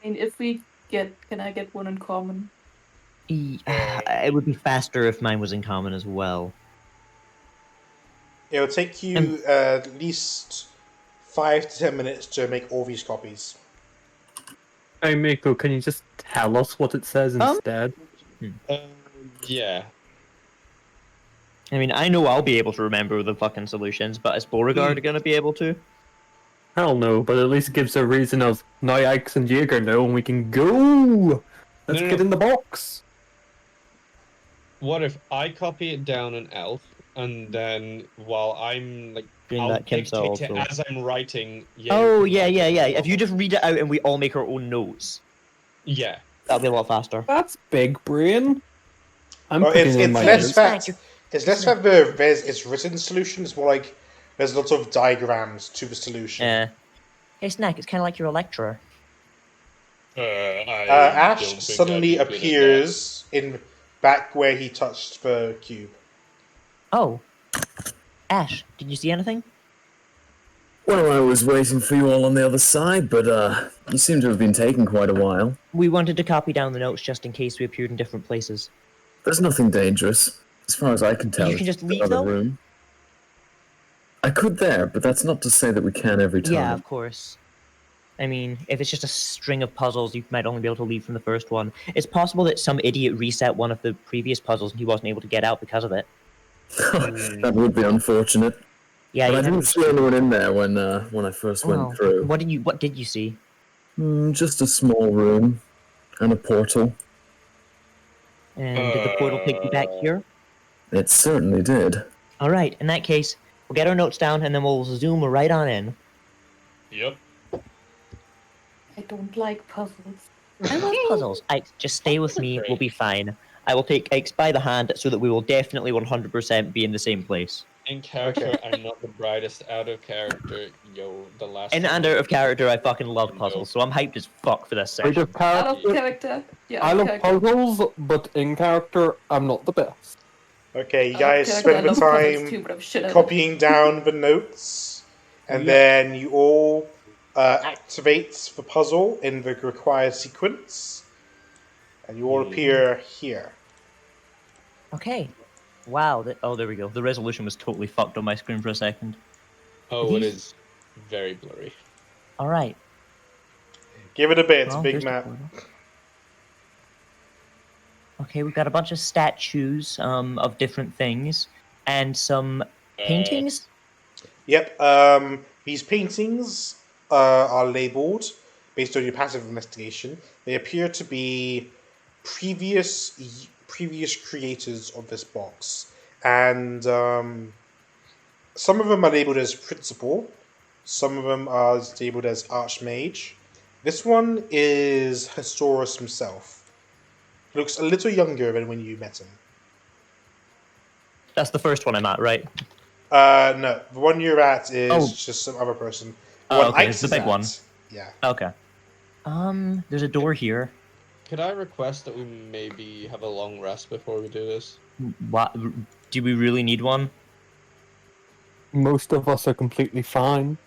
I mean, if we can I get one in common? It would be faster if mine was in common as well. It'll take you at least 5 to 10 minutes to make all these copies. Hey Miko, can you just tell us what it says instead? Yeah. I mean, I know I'll be able to remember the fucking solutions, but is Beauregard gonna be able to? Hell no, but at least it gives a reason of now Ike's and Jaeger know and we can go! Let's No. get in the box! What if I copy it down in Elf, and then while I'm like, Doing I'll that Kimsa dictate it also. as I'm writing. Oh, yeah. If you just read it out and we all make our own notes, Yeah. that'll be a lot faster. That's big brain. I'm Well, putting it's in my less notes. fact. It's less fact it's written solution. It's more like there's lots of diagrams to the solution. Yeah. Hey, Snack, it's kind of like you're a lecturer. Ash suddenly appears in back where he touched the cube. Oh. Ash, did you see anything? Well, I was waiting for you all on the other side, but you seem to have been taking quite a while. We wanted to copy down the notes just in case we appeared in different places. There's nothing dangerous, as far as I can tell. You can just leave, another though? room. I could there, but that's not to say that we can every time. Yeah, of course. I mean, if it's just a string of puzzles, you might only be able to leave from the first one. It's possible that some idiot reset one of the previous puzzles and he wasn't able to get out because of it. That would be unfortunate. Yeah, but I you didn't see anyone in there when I first went through. What did you see? Just a small room and a portal. And did the portal take you back here? It certainly did. All right. In that case, we'll get our notes down and then we'll zoom right on in. Yep. I don't like puzzles. I love puzzles. Ike, just stay with me. We'll be fine. I will take Ike by the hand so that we will definitely 100% be in the same place. In character, I'm not the brightest. Out of character, the last. In and out of character, I fucking love puzzles, so I'm hyped as fuck for this Out session. of Out of character, character. Yeah, I out of love character. puzzles, but in character, I'm not the best. Okay, you Out of guys character, spend I the love puzzles time too, but I'm shit at it. copying down the notes, and then you all activate the puzzle in the required sequence, and you all appear here. Okay. Wow. Oh, there we go. The resolution was totally fucked on my screen for a second. Oh, it is very blurry. All right. Give it a bit. It's a Well, big there's the map. portal. Okay, we've got a bunch of statues of different things and some paintings. Yep. These paintings are labeled based on your passive investigation. They appear to be previous creators of this box, and some of them are labeled as principal. Some of them are labeled as archmage. This one is Historius himself. He looks a little younger than when you met him. That's the first one I'm at, right? No, the one you're at is Oh. just some other person. Oh, one okay, Ike's it's the is big at- one. Yeah. Okay. There's a door here. Could I request that we maybe have a long rest before we do this? What? Do we really need one? Most of us are completely fine.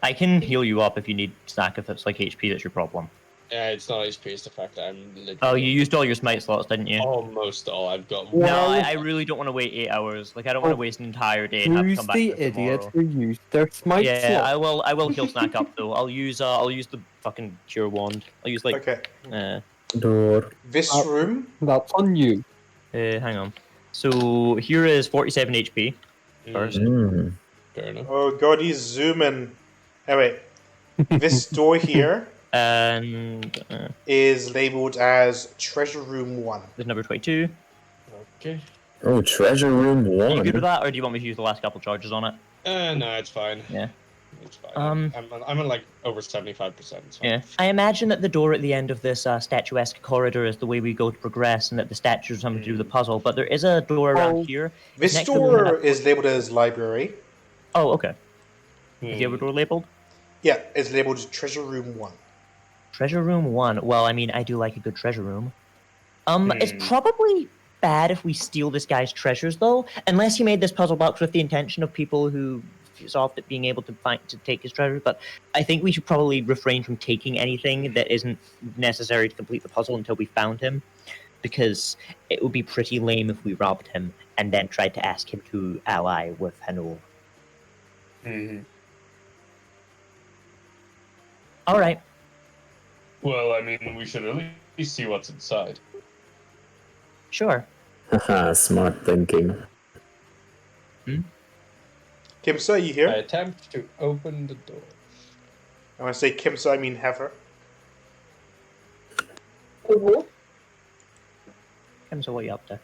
I can heal you up if you need snack if it's like HP that's your problem. Yeah, it's not HP. It's the fact that I'm literally Oh, you used all your smite slots, didn't you? almost all. I've got. No, Well- I really don't want to wait 8 hours. Like, I don't want to waste an entire day and have to Who's come back the to it idiot tomorrow. who used their smite Yeah, slot? I will heal snack up though. I'll use the fucking cure wand. I'll use like Okay. Door. This room. That's on you. hang on. So here is 47 HP first. Fair enough. Oh god, he's zooming. Anyway, this door here And is labeled as Treasure Room 1. there's number 22. Okay. Oh, treasure room Are you good with 1. that, or do you want me to use the last couple charges on it? No, it's fine. Yeah. It's fine. I'm at like over 75%. So. Yeah. I imagine that the door at the end of this statuesque corridor is the way we go to progress, and that the statues have something to do with the puzzle. But there is a door around here. This next to the one door that- is labeled as Library. Oh, okay. Is the other door labeled? Yeah, it's labeled as Treasure Room 1. Treasure room 1. Well, I mean, I do like a good treasure room. It's probably bad if we steal this guy's treasures, though, unless he made this puzzle box with the intention of people who solved it being able to take his treasures. But I think we should probably refrain from taking anything that isn't necessary to complete the puzzle until we found him, because it would be pretty lame if we robbed him and then tried to ask him to ally with Hanul. All right. Well, I mean, we should at least see what's inside. Sure. Haha, smart thinking. Kimsa, are you here? I attempt to open the door. When I say Kimsa, I mean Heather. Oh, So what are you up to?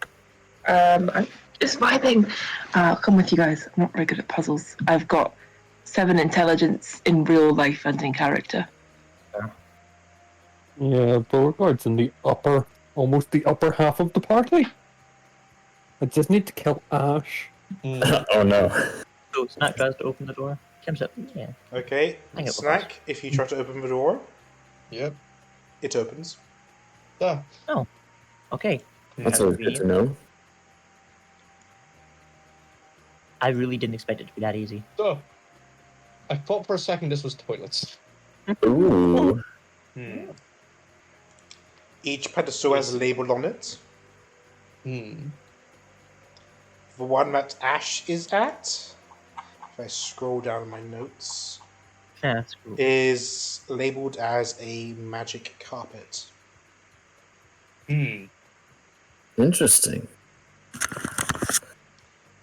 I'm just vibing. I'll come with you guys. I'm not very good at puzzles. I've got 7 intelligence in real life and in character. Yeah, Beauregard's in the almost the upper half of the party. I just need to kill Ash. Oh no. So Snack tries to open the door. Comes up. Yeah. Okay, I get Snack, if you try to open the door, Yep. it opens. Ah. Okay. That's always good to know. I really didn't expect it to be that easy. So, I thought for a second this was toilets. Ooh. Each pedestal has a label on it. Hmm. The one that Ash is at, if I scroll down my notes, Yeah, that's cool. is labeled as a magic carpet. Interesting.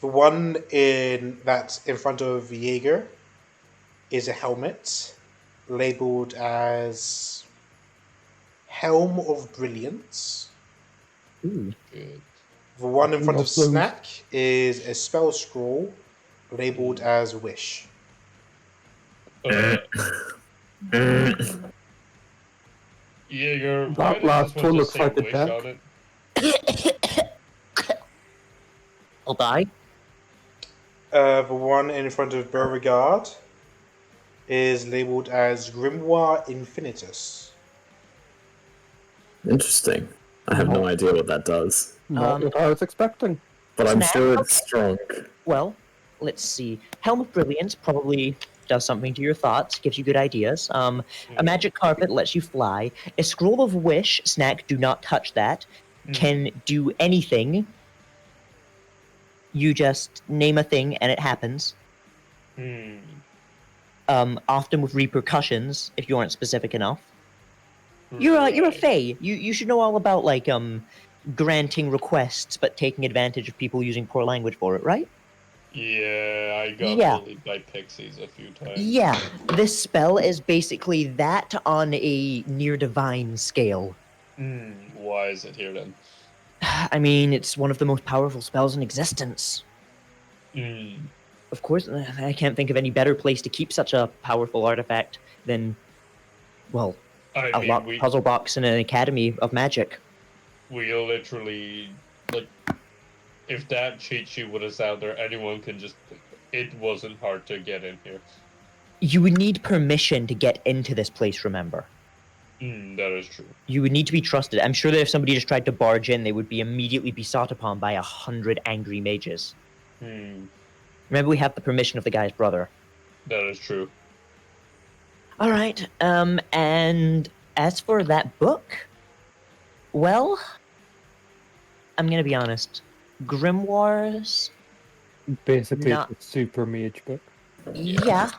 The one that's in front of Jaeger is a helmet labeled as Helm of Brilliance. Ooh. Good. The one in front of Love those. Snack is a spell scroll labeled as Wish. Jaeger, That why does last this one just looks say like a wish deck. on it? I'll die. The one in front of Beauregard is labeled as Grimoire Infinitus. Interesting. I have no idea what that does, Not what I was expecting. but I'm Snack? sure it's strong. Well, let's see. Helm of Brilliance probably does something to your thoughts, gives you good ideas. A magic carpet lets you fly. A scroll of wish, Snack, do not touch that, can do anything. You just name a thing and it happens. Often with repercussions if you aren't specific enough. You're a fae. You should know all about like granting requests but taking advantage of people using poor language for it, right? Yeah, I got Yeah. bullied by pixies a few times. Yeah, this spell is basically that on a near divine scale. Why is it here then? I mean, it's one of the most powerful spells in existence. Of course, I can't think of any better place to keep such a powerful artifact than, well, I a mean, locked puzzle box in an academy of magic. we literally, like, if that cheat sheet was out there, anyone can just. It wasn't hard to get in here. You would need permission to get into this place, remember? That is true. You would need to be trusted. I'm sure that if somebody just tried to barge in, they would be immediately besought upon by 100 angry mages. Remember, we have the permission of the guy's brother. That is true. All right. And as for that book, well, I'm gonna be honest. Grimoires, Basically, Not- it's a super mage book. yeah.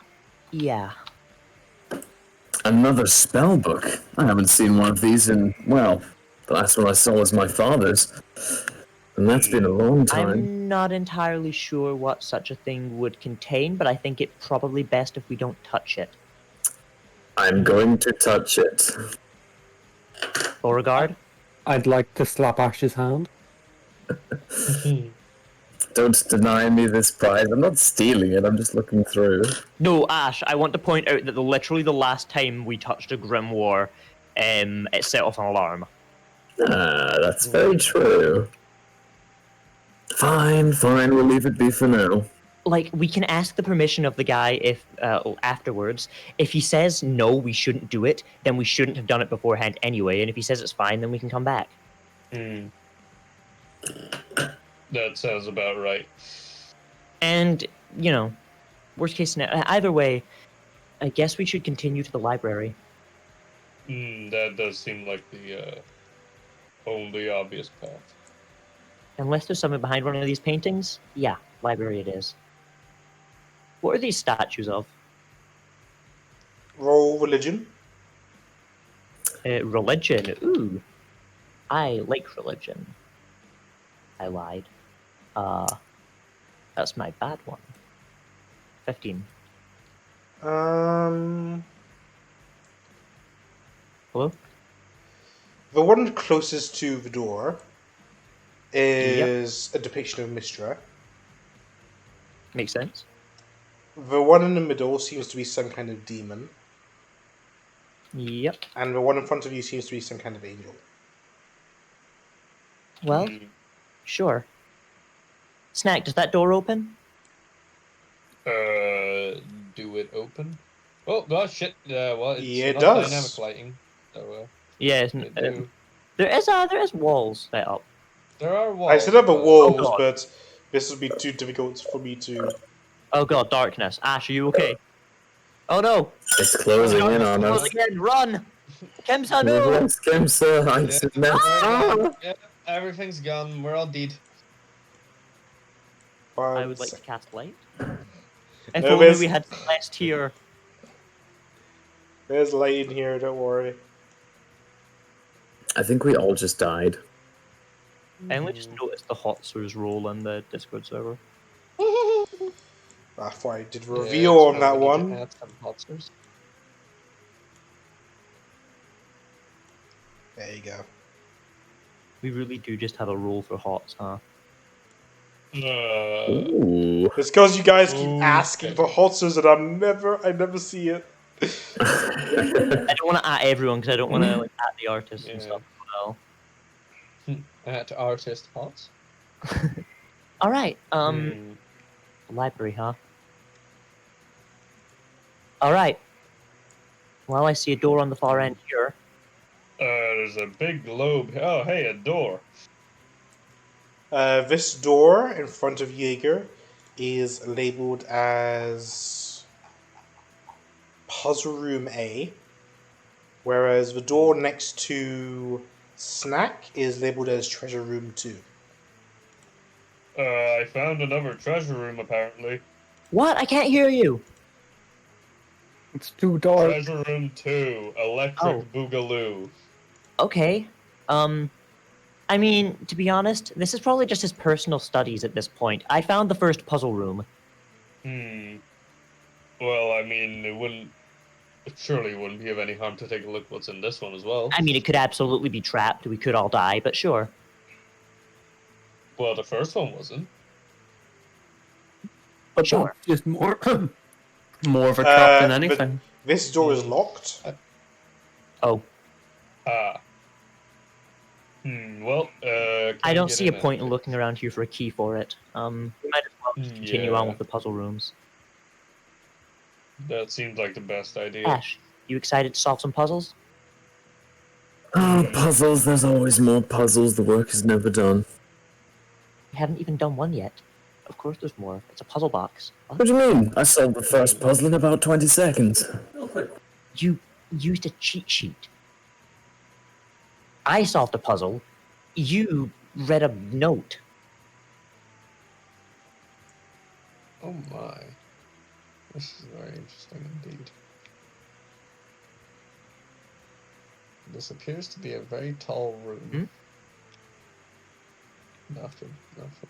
Another spell book. I haven't seen one of these in, well, the last one I saw was my father's. And that's been a long time. I'm not entirely sure what such a thing would contain, but I think it's probably best if we don't touch it. I'm going to touch it. Beauregard? I'd like to slap Ash's hand. Don't deny me this prize. I'm not stealing it, I'm just looking through. No, Ash, I want to point out that literally the last time we touched a grimoire, it set off an alarm. Ah, that's very true. Fine, we'll leave it be for now. Like, we can ask the permission of the guy if afterwards. If he says no, we shouldn't do it, then we shouldn't have done it beforehand anyway. And if he says it's fine, then we can come back. That sounds about right. And, you know, worst case scenario, either way, I guess we should continue to the library. That does seem like the only obvious path. Unless there's something behind one of these paintings, yeah, library it is. What are these statues of? Roll religion. Religion. Ooh. I like religion. I lied. That's my bad one. 15. Hello? Hello? The one closest to the door is a depiction of Mystra. Makes sense. The one in the middle seems to be some kind of demon. Yep. And the one in front of you seems to be some kind of angel. Well, sure. Snack, does that door open? Do it open? Oh gosh, shit. Well, it's Yeah, it not does. dynamic lighting. So, Yeah, there is walls set up. there are walls. I set up a but- walls, God. but this would be too difficult for me to... Oh god, darkness. Ash, are you okay? Oh no! It's closing in on Close us. again, run! Kemsa, no! Yes, Kimsa, I Yeah, yeah, everything's gone. We're all dead. I would like to cast light. If No, only there's- we had Celeste here. There's light in here, don't worry. I think we all just died. I only just noticed the Hotzer's role in the Discord server. That's why I did Yeah, reveal so on that we need to one. add some monsters. There you go. We really do just have a role for Hots, huh? Ooh. It's because you guys keep Ooh. asking for Hotzers and I never see it. I don't want to at everyone because I don't want to like at the artists and Yeah. stuff as well. At artist pots. All right. Library, huh? All right. Well, I see a door on the far end here. There's a big globe. Oh, hey, a door. This door in front of Jaeger is labeled as Puzzle Room A, whereas the door next to Snack is labeled as Treasure Room 2. I found another treasure room, apparently. What? I can't hear you. It's too dark. Treasure room 2, Electric Boogaloo. Okay. I mean, to be honest, this is probably just his personal studies at this point. I found the first puzzle room. Well, I mean, it surely wouldn't be of any harm to take a look what's in this one as well. I mean, it could absolutely be trapped. We could all die, but sure. Well, the first one wasn't. But sure. Just more, more of a trap than but anything. This door is locked. Oh. Well, I don't see a point in looking around here for a key for it. We might as well just continue on with the puzzle rooms. That seems like the best idea. Ash, you excited to solve some puzzles? Oh, puzzles, there's always more puzzles. The work is never done. We haven't even done one yet. Of course there's more. It's a puzzle box. What do you mean? I solved the first puzzle in about 20 seconds. You used a cheat sheet. I solved a puzzle. You read a note. Oh my. This is very interesting indeed. This appears to be a very tall room. Nothing.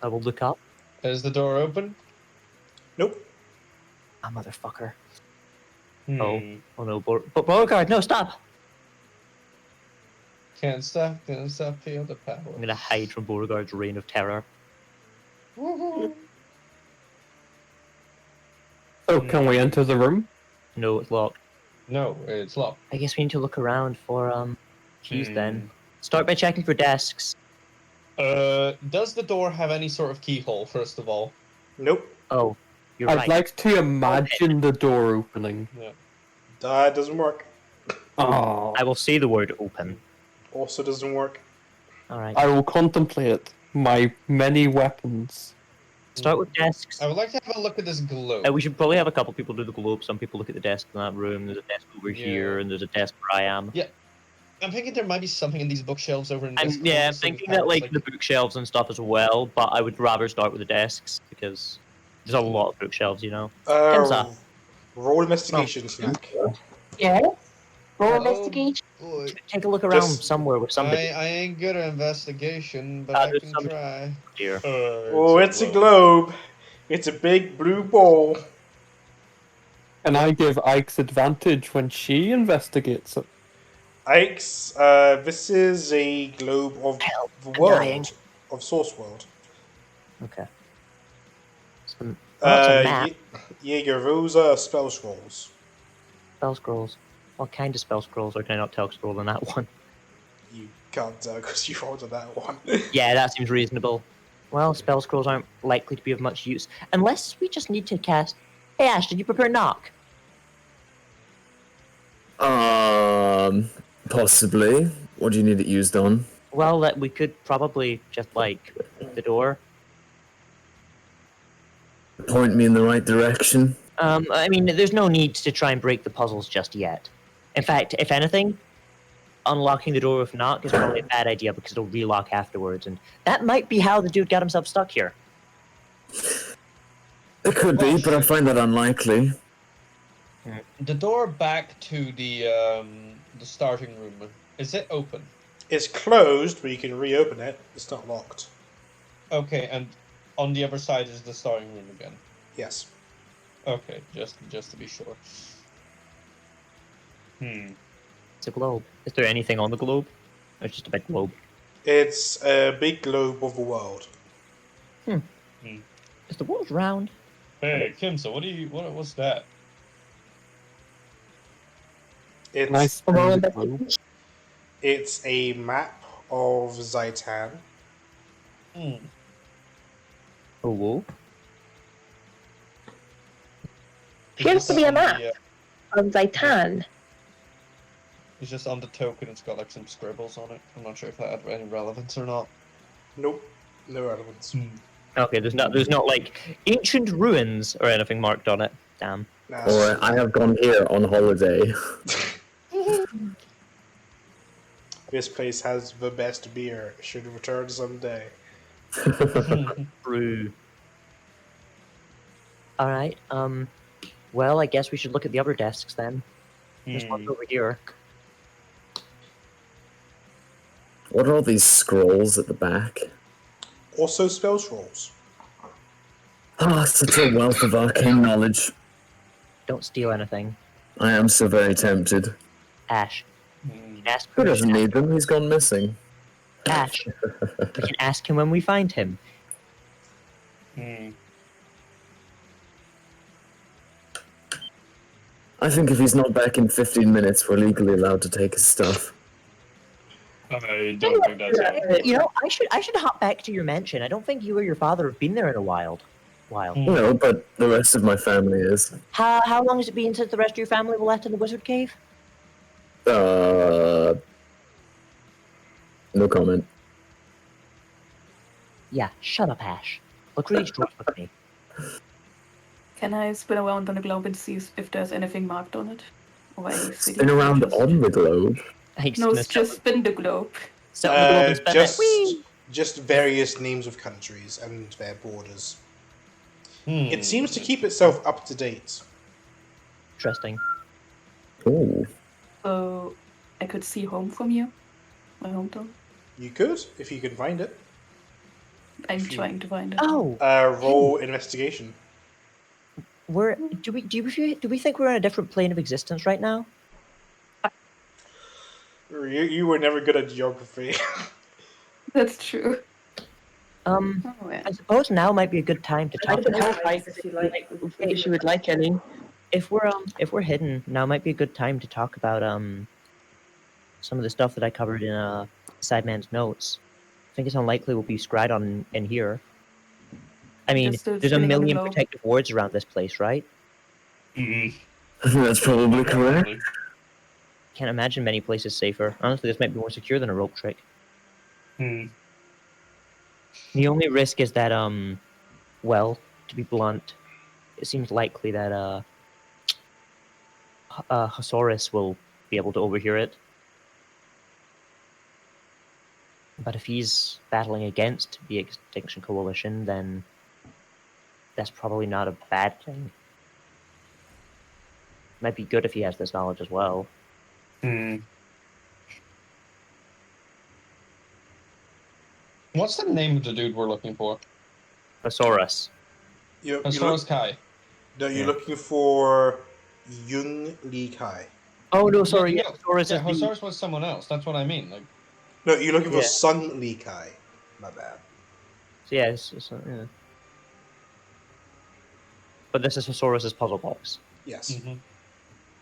I will look up. Is the door open? Nope. Ah, motherfucker. Oh no, but Beauregard, no, stop! Can't stop, feel the power. I'm gonna hide from Beauregard's reign of terror. Woohoo! So can we enter the room? No, it's locked. No, it's locked. I guess we need to look around for keys then. Start by checking for desks. Does the door have any sort of keyhole, first of all? Nope. Oh, you're I'd right. like to imagine the door opening. Yeah. That doesn't work. Oh, I will say the word open. Also doesn't work. Alright. I will contemplate my many weapons. Start with desks. I would like to have a look at this globe. We should probably have a couple people do the globe. Some people look at the desk in that room. There's a desk over here, and there's a desk where I am. Yeah. I'm thinking there might be something in these bookshelves over in this Yeah, I'm corner, so thinking we that have, like the bookshelves and stuff as well, but I would rather start with the desks because there's a lot of bookshelves, you know. Kimsa. Roll investigation, Snack. Yeah. Roll Oh, investigation. boy. Take a look around Just- somewhere with somebody. I ain't good at investigation, but I there's can some- try. Here. Oh, it's a globe. It's a big blue ball. And I give Ike's advantage when she investigates it. Ike's, this is a globe of Help, the I'm world, dying. of Source World. Okay. That's a map. Jaeger, those are spell scrolls. Spell scrolls. What kind of spell scrolls, or can I not tell scroll on that one? You can't tell because you rolled on that one. Yeah, that seems reasonable. Well, spell scrolls aren't likely to be of much use. Unless we just need to cast... Hey, Ash, did you prepare knock? Possibly. What do you need it used on? Well, that we could probably just, like, the door. Point me in the right direction. I mean, there's no need to try and break the puzzles just yet. In fact, if anything, unlocking the door with knock is probably a bad idea because it'll relock afterwards, and that might be how the dude got himself stuck here. It could be, but I find that unlikely. The door back to the starting room, is it open? It's closed, but you can reopen it. It's not locked. Okay, and on the other side is the starting room again. Yes. Okay, just to be sure. It's a globe. Is there anything on the globe? Or just a big globe? It's a big globe of the world. Is the world round? Hey, Kimsa, what's that? It's Nice. Roll globe. investigation. it's a map of Zaitan. Oh, whoa. Appears to be a map Yeah, of Zaitan. it's just on the token. It's got like some scribbles on it. I'm not sure if that had any relevance or not. Nope. No relevance. Okay, there's not like ancient ruins or anything marked on it. Damn. Nah. Or I have gone here on holiday. This place has the best beer. Should return someday. Brew. Alright, well, I guess we should look at the other desks then. There's one over here. What are all these scrolls at the back? Also spell scrolls. Ah, such a wealth of arcane knowledge. Don't steal anything. I am so very tempted. Ash. We can ask Who doesn't need them? He's gone missing. Ash. We can ask him when we find him. I think if he's not back in 15 minutes, we're legally allowed to take his stuff. I don't think that's how. You know, I should hop back to your mansion. I don't think you or your father have been there in a while. No, but the rest of my family is. How long has it been since the rest of your family were left in the wizard cave? No comment. Yeah, shut up, Ash. Look really strong with me. Can I spin around on the globe and see if there's anything marked on it? Or any city Spin around features? on the globe. No, it's just spin the globe. Sit on the globe and spin it. Whee! Just various names of countries and their borders. It seems to keep itself up to date. Interesting. Ooh. So I could see home from here. My hometown. You could, if you can find it. I'm trying to find it. Oh, Roll investigation. Do we think we're in a different plane of existence right now? You were never good at geography. That's true. Oh, yeah. I suppose now might be a good time to talk about If you would like any. if we're hidden, now might be a good time to talk about some of the stuff that I covered in Sideman's notes. I think it's unlikely we'll be scryed on in here. I mean, Just still there's a spinning on the million globe. protective wards around this place, right? That's probably correct. Can't imagine many places safer. Honestly, this might be more secure than a rope trick. Hmm. The only risk is that, well, to be blunt, it seems likely that Hosaurus will be able to overhear it. But if he's battling against the Extinction Coalition, then that's probably not a bad thing. Might be good if he has this knowledge as well. Hmm. What's the name of the dude we're looking for? Hosaurus. Hosaurus Kai. No, you're Yeah. looking for Yung Li Kai. Oh no, sorry. No, Yeah, Hosaurus yeah, is the... Hosaurus was someone else. That's what I mean. Like, No, you're looking for Yeah. Sun Li Kai. My bad. So yeah, yeah. But this is Hosaurus's puzzle box, Yes, Mm-hmm.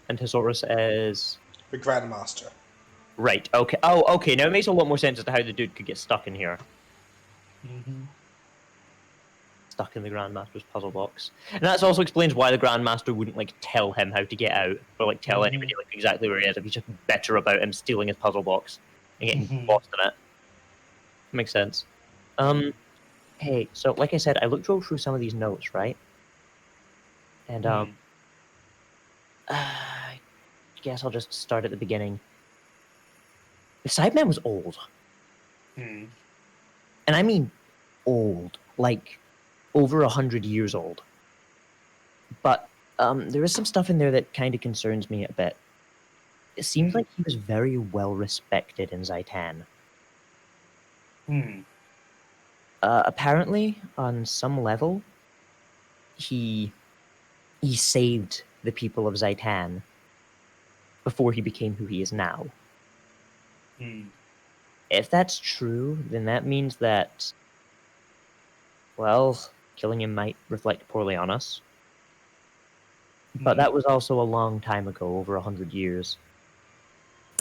and Hosaurus is the Grandmaster. right. Okay. Oh, okay. Now it makes a lot more sense as to how the dude could get stuck in here, Mm-hmm. stuck in the Grandmaster's puzzle box, and that also explains why the Grandmaster wouldn't like tell him how to get out, or like tell anybody like exactly where he is if he's just bitter about him stealing his puzzle box and getting lost in it. Makes sense. Hey, so like I said, I looked through some of these notes, right? And I guess I'll just start at the beginning. The Sideman was old. Hmm. And I mean old, like over 100 years old. But there is some stuff in there that kind of concerns me a bit. It seems like he was very well respected in Zaitan. Hmm. Apparently, on some level, he saved the people of Zaitan before he became who he is now. Hmm. If that's true, then that means that, well, killing him might reflect poorly on us. But that was also a long time ago, over 100 years.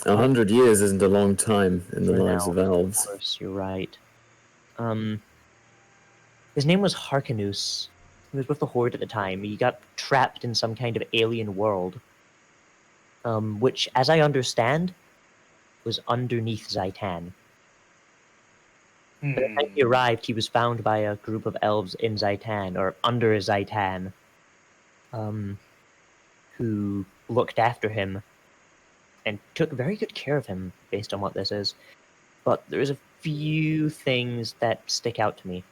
100 years isn't a long time in the For lives now, of elves. Of course, you're right. His name was Harkanus. He was with the Horde at the time. He got trapped in some kind of alien world, which, as I understand, was underneath Zaitan. By the time he arrived, he was found by a group of elves in Zaitan, or under Zaitan, who looked after him and took very good care of him, based on what this is. But there's a few things that stick out to me.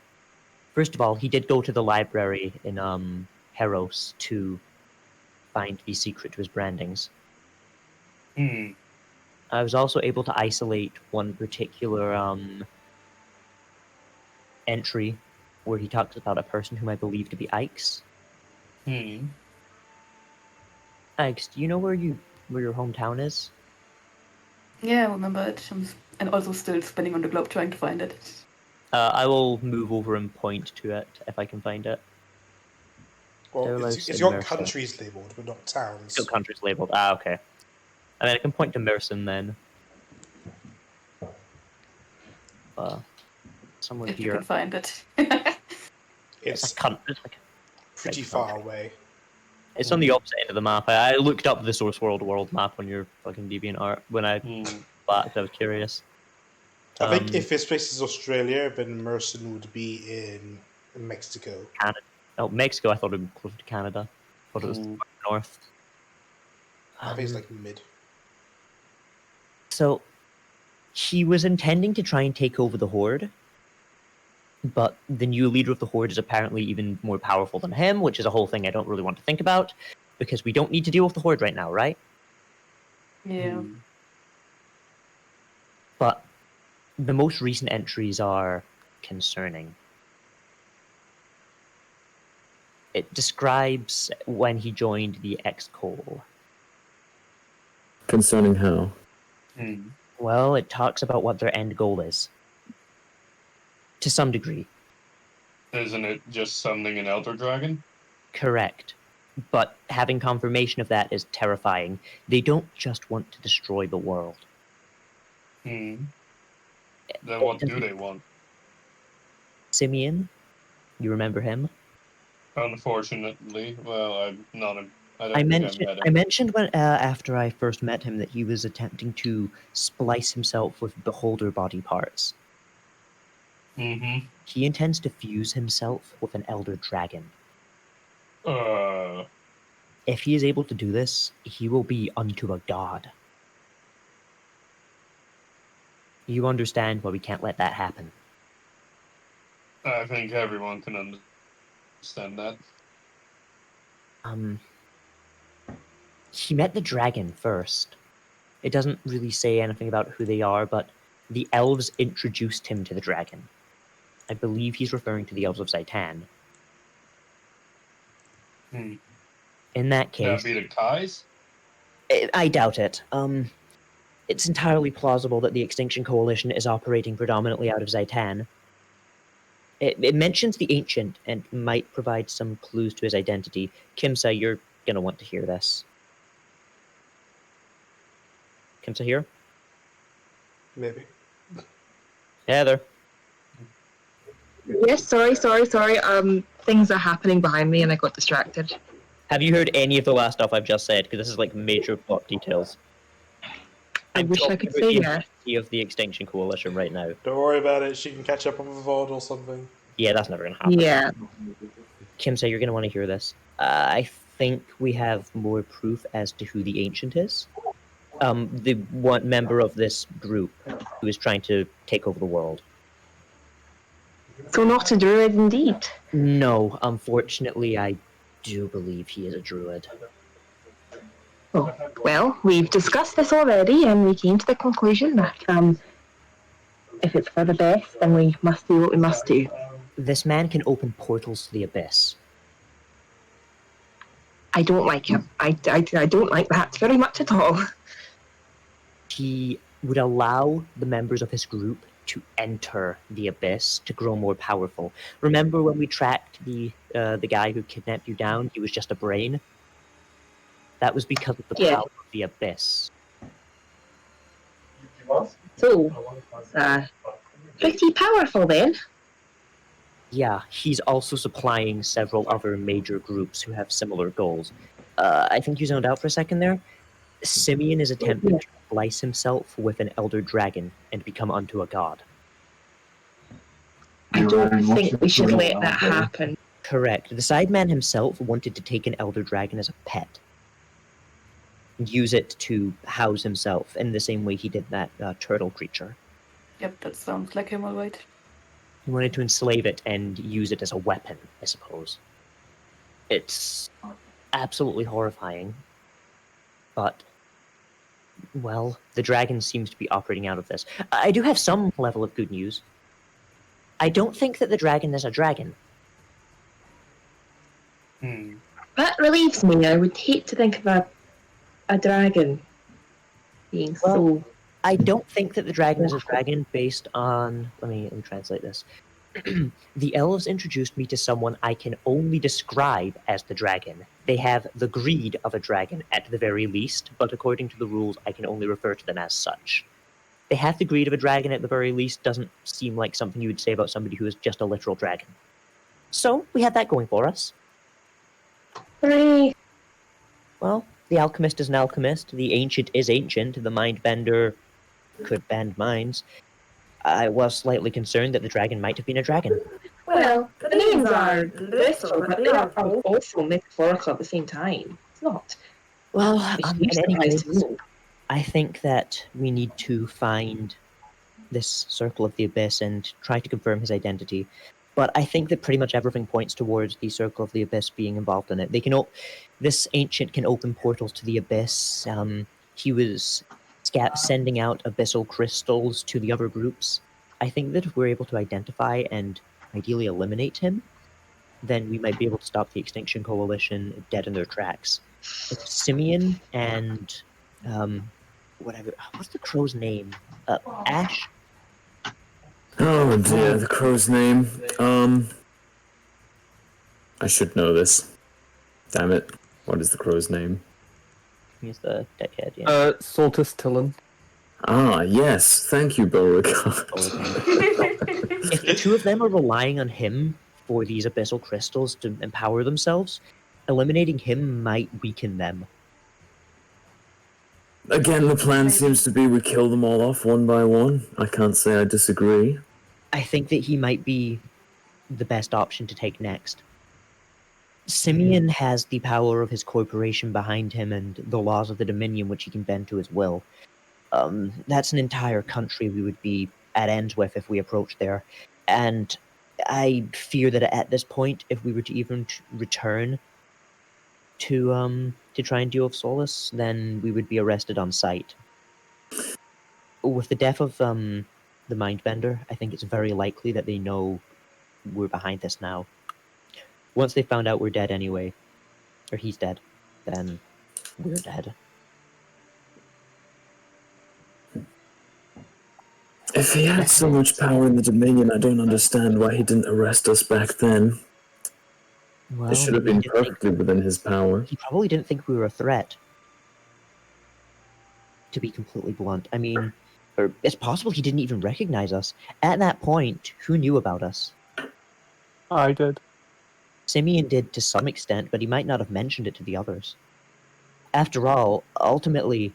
First of all, he did go to the library in Erros to find the secret to his brandings. Hmm. I was also able to isolate one particular entry where he talks about a person whom I believe to be Ike's. Hmm. Ike's, do you know where your hometown is? Yeah, I remember it. And also still spinning on the globe trying to find it. I will move over and point to it if I can find it. Well, it's got countries labeled, but not towns. It's got countries labeled. Ah, okay. I mean, I can point to Merson then. Somewhere If here. you can find it. It's like pretty far away. It's on the opposite end of the map. I looked up the Source World map on your fucking DeviantArt when I backed. I was curious. I think if this place is Australia, then Merson would be in Mexico. Canada. Oh, Mexico. I thought it would be closer to Canada. I thought it was north. I think it's like mid. So he was intending to try and take over the Horde, but the new leader of the Horde is apparently even more powerful than him, which is a whole thing I don't really want to think about, because we don't need to deal with the Horde right now, right? Yeah. But the most recent entries are concerning. It describes when he joined the ExCol. Concerning how? Well, it talks about what their end goal is. To some degree. Isn't it just summoning an Elder Dragon? Correct. But having confirmation of that is terrifying. They don't just want to destroy the world. Then what do they want? Simeon? You remember him? Unfortunately, well, I'm not a. I met him. mentioned when after I first met him that he was attempting to splice himself with beholder body parts. Mm-hmm. He intends to fuse himself with an elder dragon. If he is able to do this, he will be unto a god. You understand why we can't let that happen. I think everyone can understand that. He met the dragon first. It doesn't really say anything about who they are, but the elves introduced him to the dragon. I believe he's referring to the elves of Zaitan. In that case... That'd be the Kais? I doubt it. It's entirely plausible that the Extinction Coalition is operating predominantly out of Zaitan. It mentions the Ancient and might provide some clues to his identity. Kimsa, you're going to want to hear this. Kimsa here? Maybe. Heather. Yes, sorry. Things are happening behind me and I got distracted. Have you heard any of the last stuff I've just said? Because this is like major plot details. I wish I could say yes. Of the Extinction Coalition right now. Don't worry about it. She can catch up on the VOD or something. Yeah, that's never going to happen. Yeah. Kimsa, you're going to want to hear this. I think we have more proof as to who the Ancient is. The one member of this group who is trying to take over the world. So not a druid indeed. No, unfortunately, I do believe he is a druid. Oh, well, we've discussed this already and we came to the conclusion that if it's for the best, then we must do what we must do. This man can open portals to the abyss. I don't like him. I don't like that very much at all. He would allow the members of his group to enter the abyss to grow more powerful. Remember when we tracked the guy who kidnapped you down? He was just a brain. That was because of the power of the abyss. So, pretty powerful then. Yeah, he's also supplying several other major groups who have similar goals. I think you zoned out for a second there. Simeon is attempting to splice himself with an elder dragon and become unto a god. I don't think we should let that happen. Correct. The Sideman himself wanted to take an elder dragon as a pet. And use it to house himself in the same way he did that turtle creature. Yep, that sounds like him, alright. He wanted to enslave it and use it as a weapon, I suppose. It's absolutely horrifying. But, well, the dragon seems to be operating out of this. I do have some level of good news. I don't think that the dragon is a dragon. That relieves me. I would hate to think of a dragon being so... I don't think that the dragon is a dragon based on... Let me translate this. The elves introduced me to someone I can only describe as the dragon. They have the greed of a dragon at the very least, but according to the rules, I can only refer to them as such. They have the greed of a dragon at the very least doesn't seem like something you would say about somebody who is just a literal dragon. So, we have that going for us. Hooray! Well, the alchemist is an alchemist, the ancient is ancient, the mindbender could bend minds. I was slightly concerned that the dragon might have been a dragon. Well, the names are literal, but they are also metaphorical at the same time. It's not. Well, in any case, I think that we need to find this Circle of the Abyss and try to confirm his identity. But I think that pretty much everything points towards the Circle of the Abyss being involved in it. This ancient can open portals to the Abyss. He was sending out abyssal crystals to the other groups. I think that if we're able to identify and ideally eliminate him, then we might be able to stop the Extinction Coalition dead in their tracks. If Simeon and whatever, what's the crow's name? Ash. Oh dear, the crow's name. I should know this. Damn it. What is the crow's name? He's the deckhead, yeah. Soltis Tillin. Ah, yes. Thank you, Beauregard. If the two of them are relying on him for these abyssal crystals to empower themselves, eliminating him might weaken them. Again, the plan seems to be we kill them all off one by one. I can't say I disagree. I think that he might be the best option to take next. Simeon has the power of his corporation behind him and the laws of the Dominion, which he can bend to his will. That's an entire country we would be at ends with if we approached there. And I fear that at this point, if we were to even return to try and deal with Solus, then we would be arrested on sight. With the death of the Mindbender, I think it's very likely that they know we're behind this now. Once they found out we're dead anyway, or he's dead, then we're dead. If he had so much power in the Dominion, I don't understand why he didn't arrest us back then. Well, It should have been perfectly within his power. He probably didn't think we were a threat. To be completely blunt. I mean, or it's possible he didn't even recognize us. At that point, who knew about us? I did. Simeon did to some extent, but he might not have mentioned it to the others. After all, ultimately,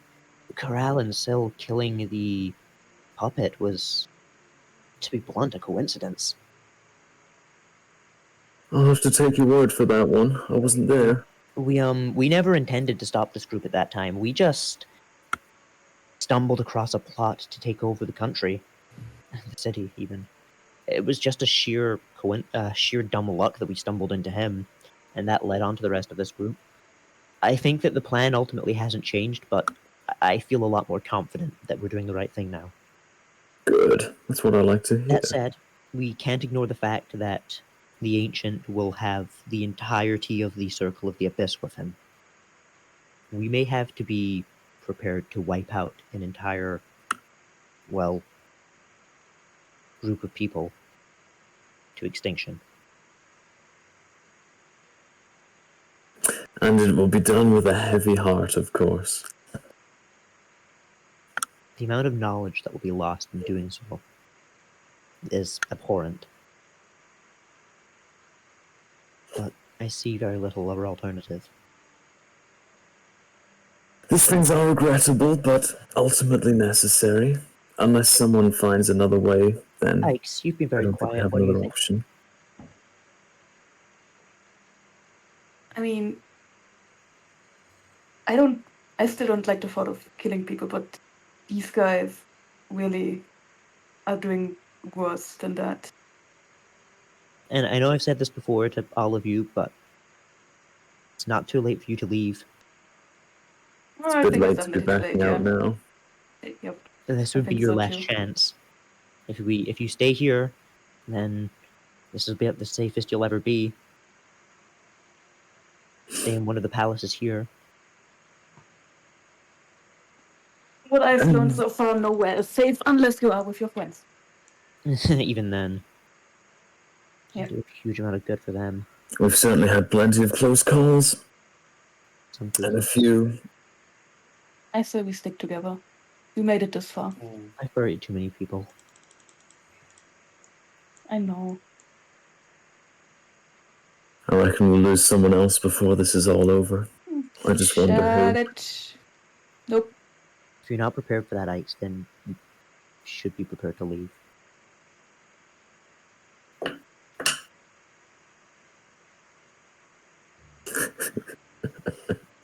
Corral and Syl killing the puppet was, to be blunt, a coincidence. I'll have to take your word for that one. I wasn't there. We never intended to stop this group at that time. We just stumbled across a plot to take over the country, the city even. It was just a sheer dumb luck that we stumbled into him, and that led on to the rest of this group. I think that the plan ultimately hasn't changed, but I feel a lot more confident that we're doing the right thing now. Good. That's what I like to hear. That said, we can't ignore the fact that the Ancient will have the entirety of the Circle of the Abyss with him. We may have to be prepared to wipe out an entire, well, group of people to extinction. And it will be done with a heavy heart, of course. The amount of knowledge that will be lost in doing so is abhorrent. But I see very little other alternative. These things are regrettable, but ultimately necessary. Unless someone finds another way, then Ike's, you've been I very don't think we quiet. have What do you another think? option. I mean, I still don't like the thought of killing people, but these guys really are doing worse than that. And I know I've said this before to all of you, but it's not too late for you to leave. Well, It's I a bit think it's late to be definitely too late, backing out yeah. now. Yep. This I would be think your so, last too. chance. If you stay here, then this will be the safest you'll ever be. Stay in one of the palaces here. What I've learned so far, nowhere is safe unless you are with your friends. Even then. Yeah. Do a huge amount of good for them. We've certainly had plenty of close calls, Some and a people. few. I say we stick together. We made it this far. I've buried too many people. I know. I reckon we'll lose someone else before this is all over. I just wonder Shut who. it. Nope. If you're not prepared for that, Ike's, then you should be prepared to leave.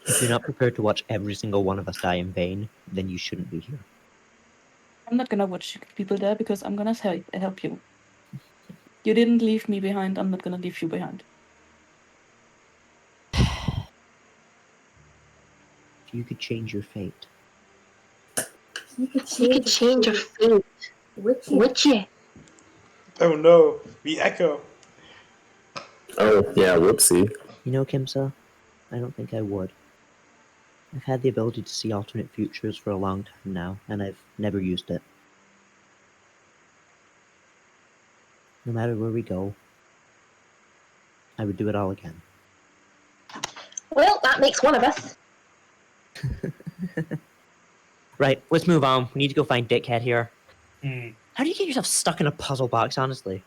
If you're not prepared to watch every single one of us die in vain, then you shouldn't be here. I'm not gonna watch people there because I'm gonna help you. You didn't leave me behind, I'm not gonna leave you behind. If you could change your fate. You could change your fate. Would you? Oh no, we echo. Oh, yeah, whoopsie. You know, Kimsa, I don't think I would. I've had the ability to see alternate futures for a long time now, and I've never used it. No matter where we go, I would do it all again. Well, that makes one of us. Right, let's move on. We need to go find Dickhead here. Hmm. How do you get yourself stuck in a puzzle box, honestly?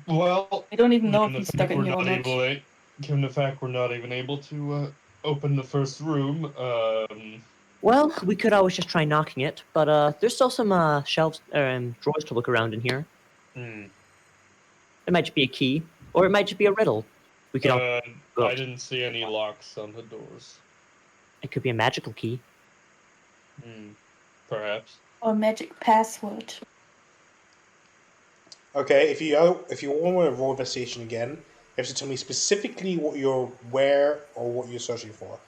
Well, I don't even know if given he's the stuck fact in we're here or not not. able to, given the fact we're not even able to open the first room, Well, we could always just try knocking it, but there's still some shelves drawers to look around in here. hmm. It might just be a key, or it might just be a riddle. We could. I Well, didn't see any locks on the doors. it could be a magical key. Hmm. Perhaps. Or magic password. Okay, if you want to roll investigation again, you have to tell me specifically where or what you're searching for.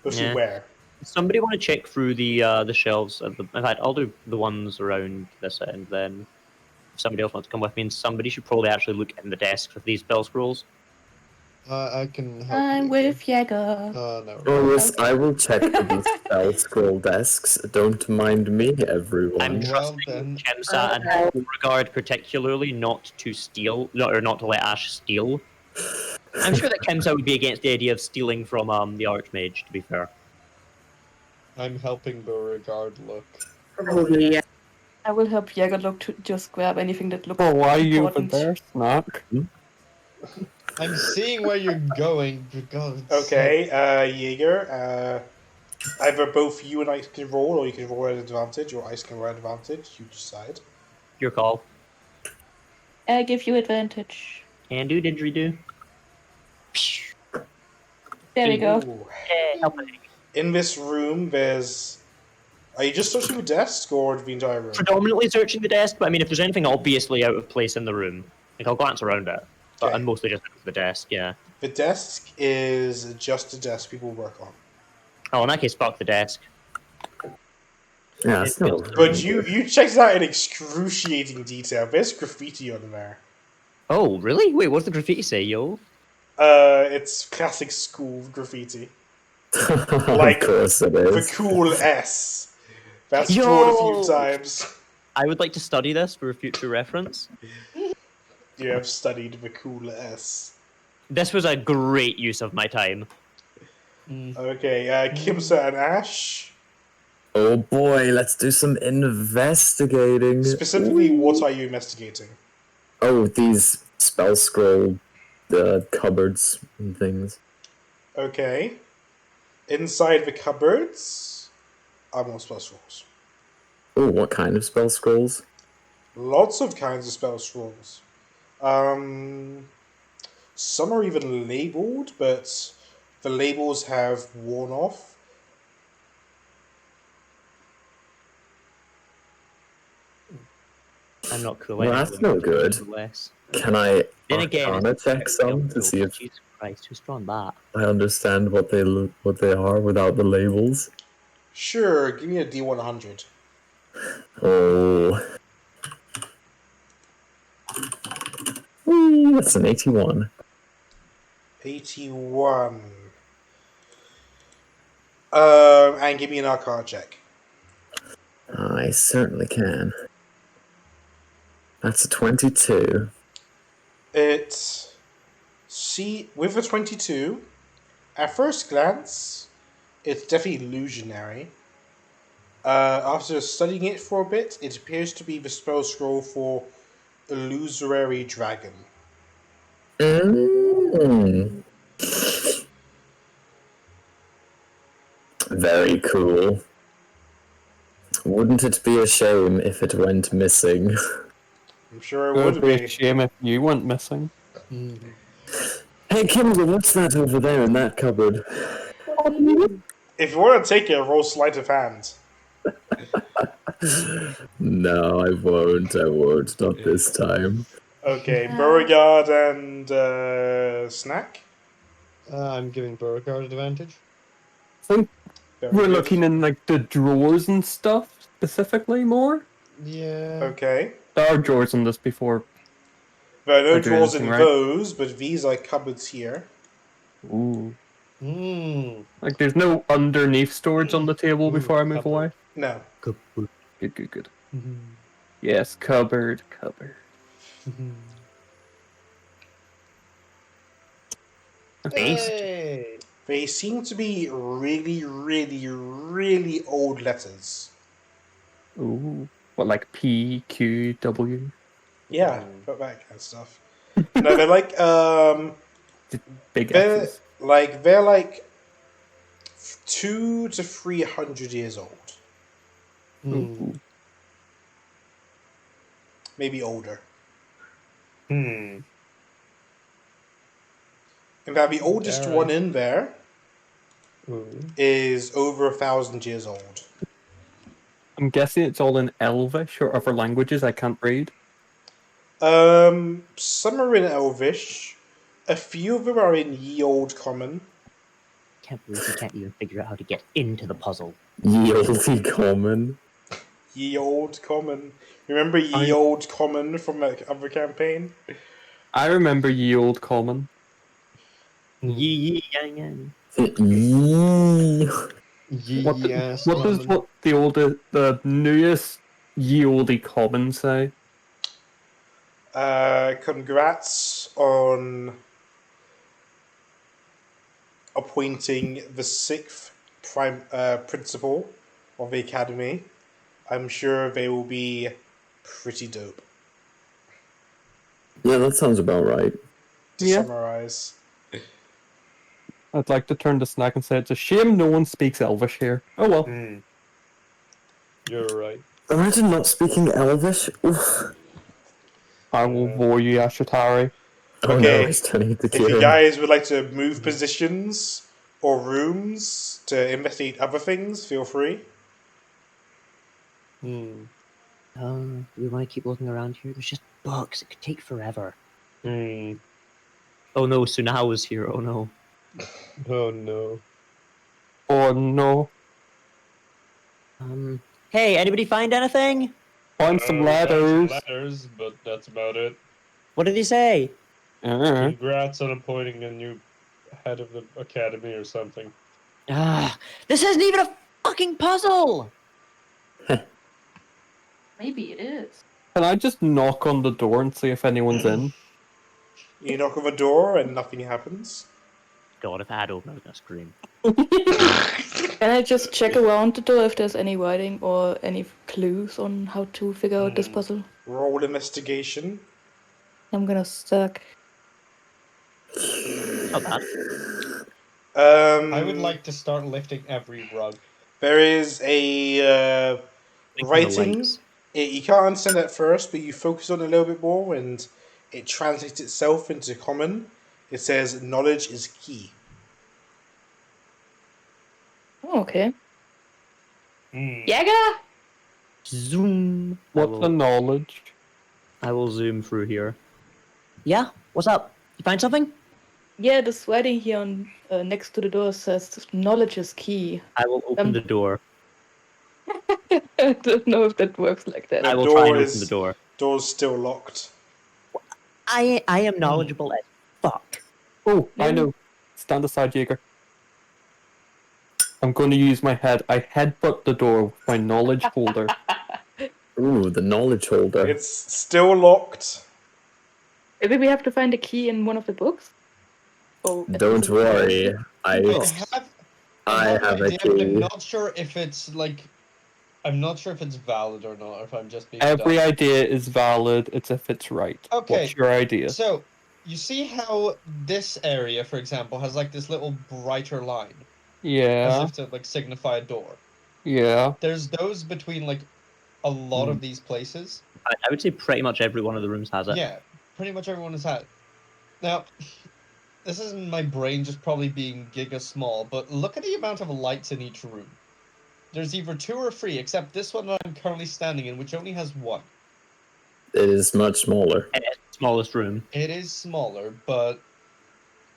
Mostly Yeah. where. Somebody want to check through the shelves? In fact, I'll do the ones around this end. Then, if somebody else wants to come with me, and somebody should probably actually look in the desks with these spell scrolls. I can help I'm you. with Jäger. No. Oh, yes, Okay. I will check the spell scroll desks. Don't mind me, everyone. I'm Well, trusting then- Kemsa and Beauregard particularly not to steal, or not to let Ash steal. I'm sure that Kemsa would be against the idea of stealing from the Archmage, to be fair. I'm helping Beauregard look. Probably, yeah. I will help Jäger look to just grab anything that looks Oh, why are you over important. there, Snack? I'm seeing where you're going, because Okay, Jaeger. Either both you and Ice can roll, or you can roll at advantage, or Ice can roll at advantage. You decide. Your call. I give you advantage. Can do, didgeridoo. There we go. Ooh. Help me. In this room, there's. Are you just searching the desk or the entire room? Predominantly searching the desk, but I mean, if there's anything obviously out of place in the room, like I'll glance around it. But Okay. I'm mostly just looking for the desk, yeah. The desk is just a desk people work on. Oh, in that case, fuck the desk. Yeah, it's no. But you checked it out in excruciating detail. There's graffiti on there. Oh, really? Wait, what's the graffiti say, yo? It's classic school graffiti. Of course it The is. cool S. That's Yo! drawn a few times. I would like to study this for a future reference. You have studied the cool S. This was a great use of my time. Okay, Kimsa and Ash. Oh boy, let's do some investigating. Specifically, what are you investigating? Oh, these spell scroll cupboards and things. Okay. Inside the cupboards are more spell scrolls. Oh, what kind of spell scrolls? Lots of kinds of spell scrolls. Some are even labeled, but the labels have worn off. I'm not cool. Well, that's no good. Less. Can I Then again, Arcana it's check some to see if Jesus Christ, who's drawn that? I understand what they are without the labels? Sure, give me a D100. Oh. Whee, that's an 81. 81. And give me an Arcana check. I certainly can. That's a 22. With a 22, at first glance, it's definitely illusionary. After studying it for a bit, it appears to be the spell scroll for Illusory Dragon. Very cool. Wouldn't it be a shame if it went missing? I'm sure It it would would be a be. shame if you went missing. Hey, Kimberly, what's that over there in that cupboard? If you want to take it, roll sleight of hand. No, I won't. Not this time. Okay, Beauregard and Snack. I'm giving Beauregard advantage. I think Very we're good. looking in like the drawers and stuff specifically more. Yeah. Okay. There are drawers in this before. There are no I do drawers in anything right. those, but these are cupboards here. Ooh. Hmm. Like, there's no underneath storage on the table Ooh, before I move cupboard. away? No. Good. Good. Yes, cupboard. Hey! They seem to be really, really, really old letters. Ooh. What, like P, Q, W? Yeah, that kind of stuff. No, they're like Big they're X's. they're like 200 to 300 years old, Ooh. maybe older. Hmm. In fact, the oldest Alright. one in there Ooh. is over 1,000 years old. I'm guessing it's all in Elvish or other languages I can't read. Some are in Elvish. A few of them are in Ye Old Common. Can't believe you can't even figure out how to get into the puzzle. Ye olde common. Ye Old Common. Remember Ye Old Common from that other campaign? I remember Ye Old Common. Yee yang yang. Yee. What Yes. does the newest Ye Olde Common say? Congrats on appointing the 6th principal of the academy. I'm sure they will be pretty dope. Yeah, that sounds about right. To summarize. I'd like to turn to Snack and say it's a shame no one speaks Elvish here. Oh well. You're right. Imagine not speaking Elvish. Oof. I will bore you, Ashatari. Oh no, he's turning into If you Kieran. guys would like to move positions or rooms to investigate other things, feel free. We want to keep looking around here. There's just books. It could take forever. Oh no, Sunao is here. Oh no. Oh no. Oh no. Hey, anybody find anything? Find some letters. Letters, but that's about it. What did he say? Congrats on appointing a new head of the academy or something. This isn't even a fucking puzzle! Maybe it is. Can I just knock on the door and see if anyone's in? You knock on the door and nothing happens. God, if I had opened, I was gonna scream. Can I just check around the door if there's any writing or any clues on how to figure out this puzzle? Roll investigation. I'm gonna suck. Not bad. I would like to start lifting every rug. There is a writing. You can't understand at first, but you focus on it a little bit more and it translates itself into common. It says, knowledge is key. Oh, okay. Jäger! Zoom. What's the knowledge? I will zoom through here. Yeah? What's up? You find something? Yeah, this writing here on next to the door says knowledge is key. I will open the door. I don't know if that works like that. I will try and open the door. Door's still locked. I am knowledgeable as fuck. Oh, I know. Stand aside, Jaeger. I'm going to use my head. I headbutt the door with my knowledge holder. Ooh, the knowledge holder. It's still locked. Maybe we have to find a key in one of the books? Oh, Don't worry. I have a key. I'm not sure if it's like... I'm not sure if it's valid or not, or if I'm just being Every dumb. idea is valid. It's if it's right. Okay. What's your idea? So, you see how this area, for example, has like this little brighter line? Yeah. As if to like signify a door. Yeah. There's those between like a lot of these places. I would say pretty much every one of the rooms has it. Yeah, pretty much everyone has had it. Now, this isn't my brain just probably being giga small, but look at the amount of lights in each room. There's either 2 or 3, except this one that I'm currently standing in, which only has 1. It is much smaller. And it's the smallest room. It is smaller, but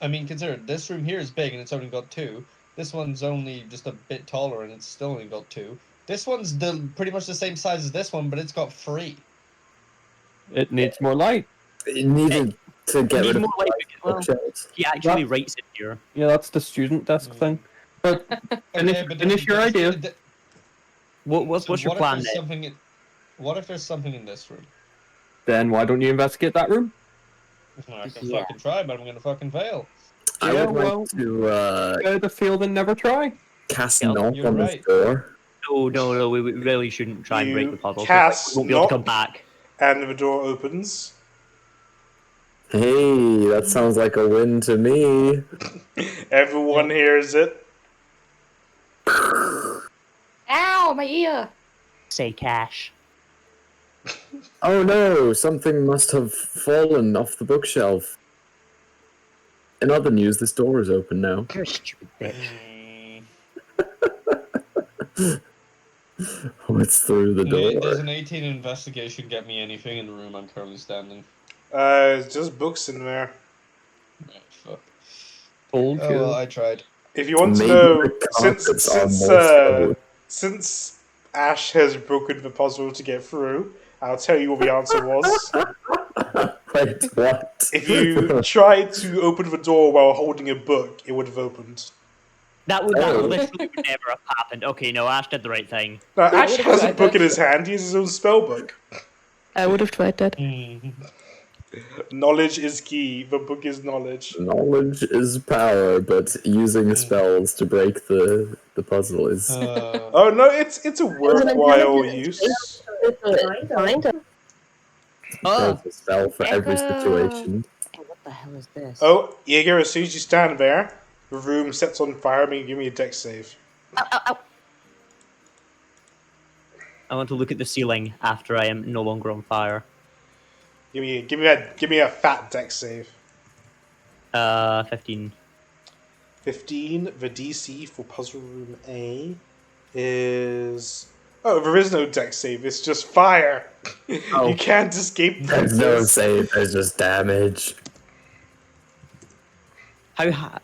I mean, consider this room here is big and it's only got 2. This one's only just a bit taller and it's still only got 2. This one's pretty much the same size as this one, but it's got 3. It needs more light. You needed to get Need rid of more life. Well, bookshelves. he actually writes it here. Yeah, that's the student desk thing. But Okay, but finish your idea. What's your what if plan there's then? something in, what if there's something in this room? Then why don't you investigate that room? I can Yeah. fucking try, but I'm gonna fucking fail. I Yeah, would well, like to better to fail than never try. cast Yeah, knock you're on right. this door. No, we really shouldn't try and break You the puzzle. 'cause, cast we won't be able to come knock. back. And the door opens. Hey, that sounds like a win to me. Everyone hears it. Ow, my ear! Say cash. Oh no, something must have fallen off the bookshelf. In other news, this door is open now. You're a stupid bitch. Oh, it's through the door. Does an 18 investigation get me anything in the room I'm currently standing? It's just books in there. Right, fuck. Told Oh you. well, I tried. If you want to Maybe know, the carpets are more stone. since Ash has broken the puzzle to get through, I'll tell you what the answer was. Wait, what? If you tried to open the door while holding a book, it would have opened. That Oh. literally would never have happened. Okay, no, Ash did the right thing. Now, I Ash would've has a tried book that. in his hand. He has his own spell book. I would have tried that. Knowledge is key. The book is knowledge. Knowledge is power, but using spells to break the puzzle is. Oh no, it's a worthwhile use. Find it. Oh, There's a spell for every Echo. situation. what the hell is this? Oh, Jaeger, as soon as you stand there, the room sets on fire. Give me a dex save. I want to look at the ceiling after I am no longer on fire. Give me a fat dex save. 15. 15. The DC for Puzzle Room A is... Oh, there is no dex save. It's just fire. Oh. You can't escape There's no this. save, there's just damage.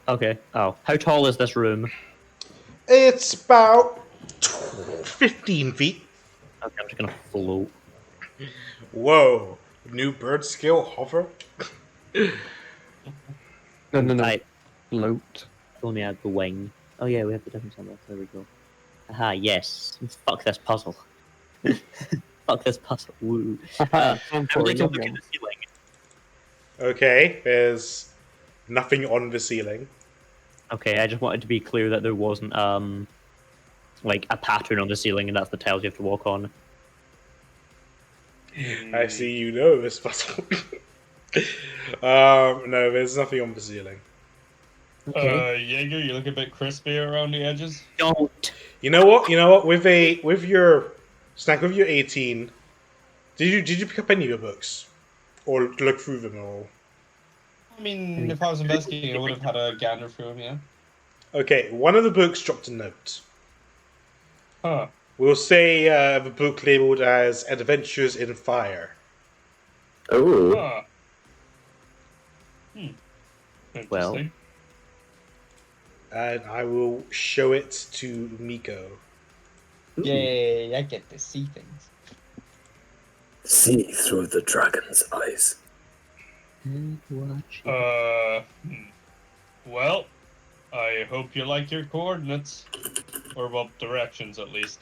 Okay. Oh, how tall is this room? It's about 15 feet. Okay, I'm just gonna float. Whoa. New bird skill, hover. No. Right, Float. only add the wing. Oh yeah, we have the difference on that. There we go. Aha, yes. Fuck this puzzle. Fuck this puzzle. Woo. I would like to look at the ceiling. Okay, there's nothing on the ceiling. Okay, I just wanted to be clear that there wasn't like a pattern on the ceiling, and that's the tiles you have to walk on. I see you know this puzzle. No, there's nothing on the ceiling. Okay. Jaeger, you look a bit crispy around the edges. Don't. You know what? With your 18, did you pick up any of your books, or look through them at all? I mean, if I was investigating, I would have had a gander through him, yeah. Okay, one of the books dropped a note. Huh. We'll say the book labeled as Adventures in Fire. Oh, Huh. Well. Interesting. And I will show it to Miko. Yay, I get to see things. see through the dragon's eyes. Well, I hope you like your coordinates. Or, well, directions at least.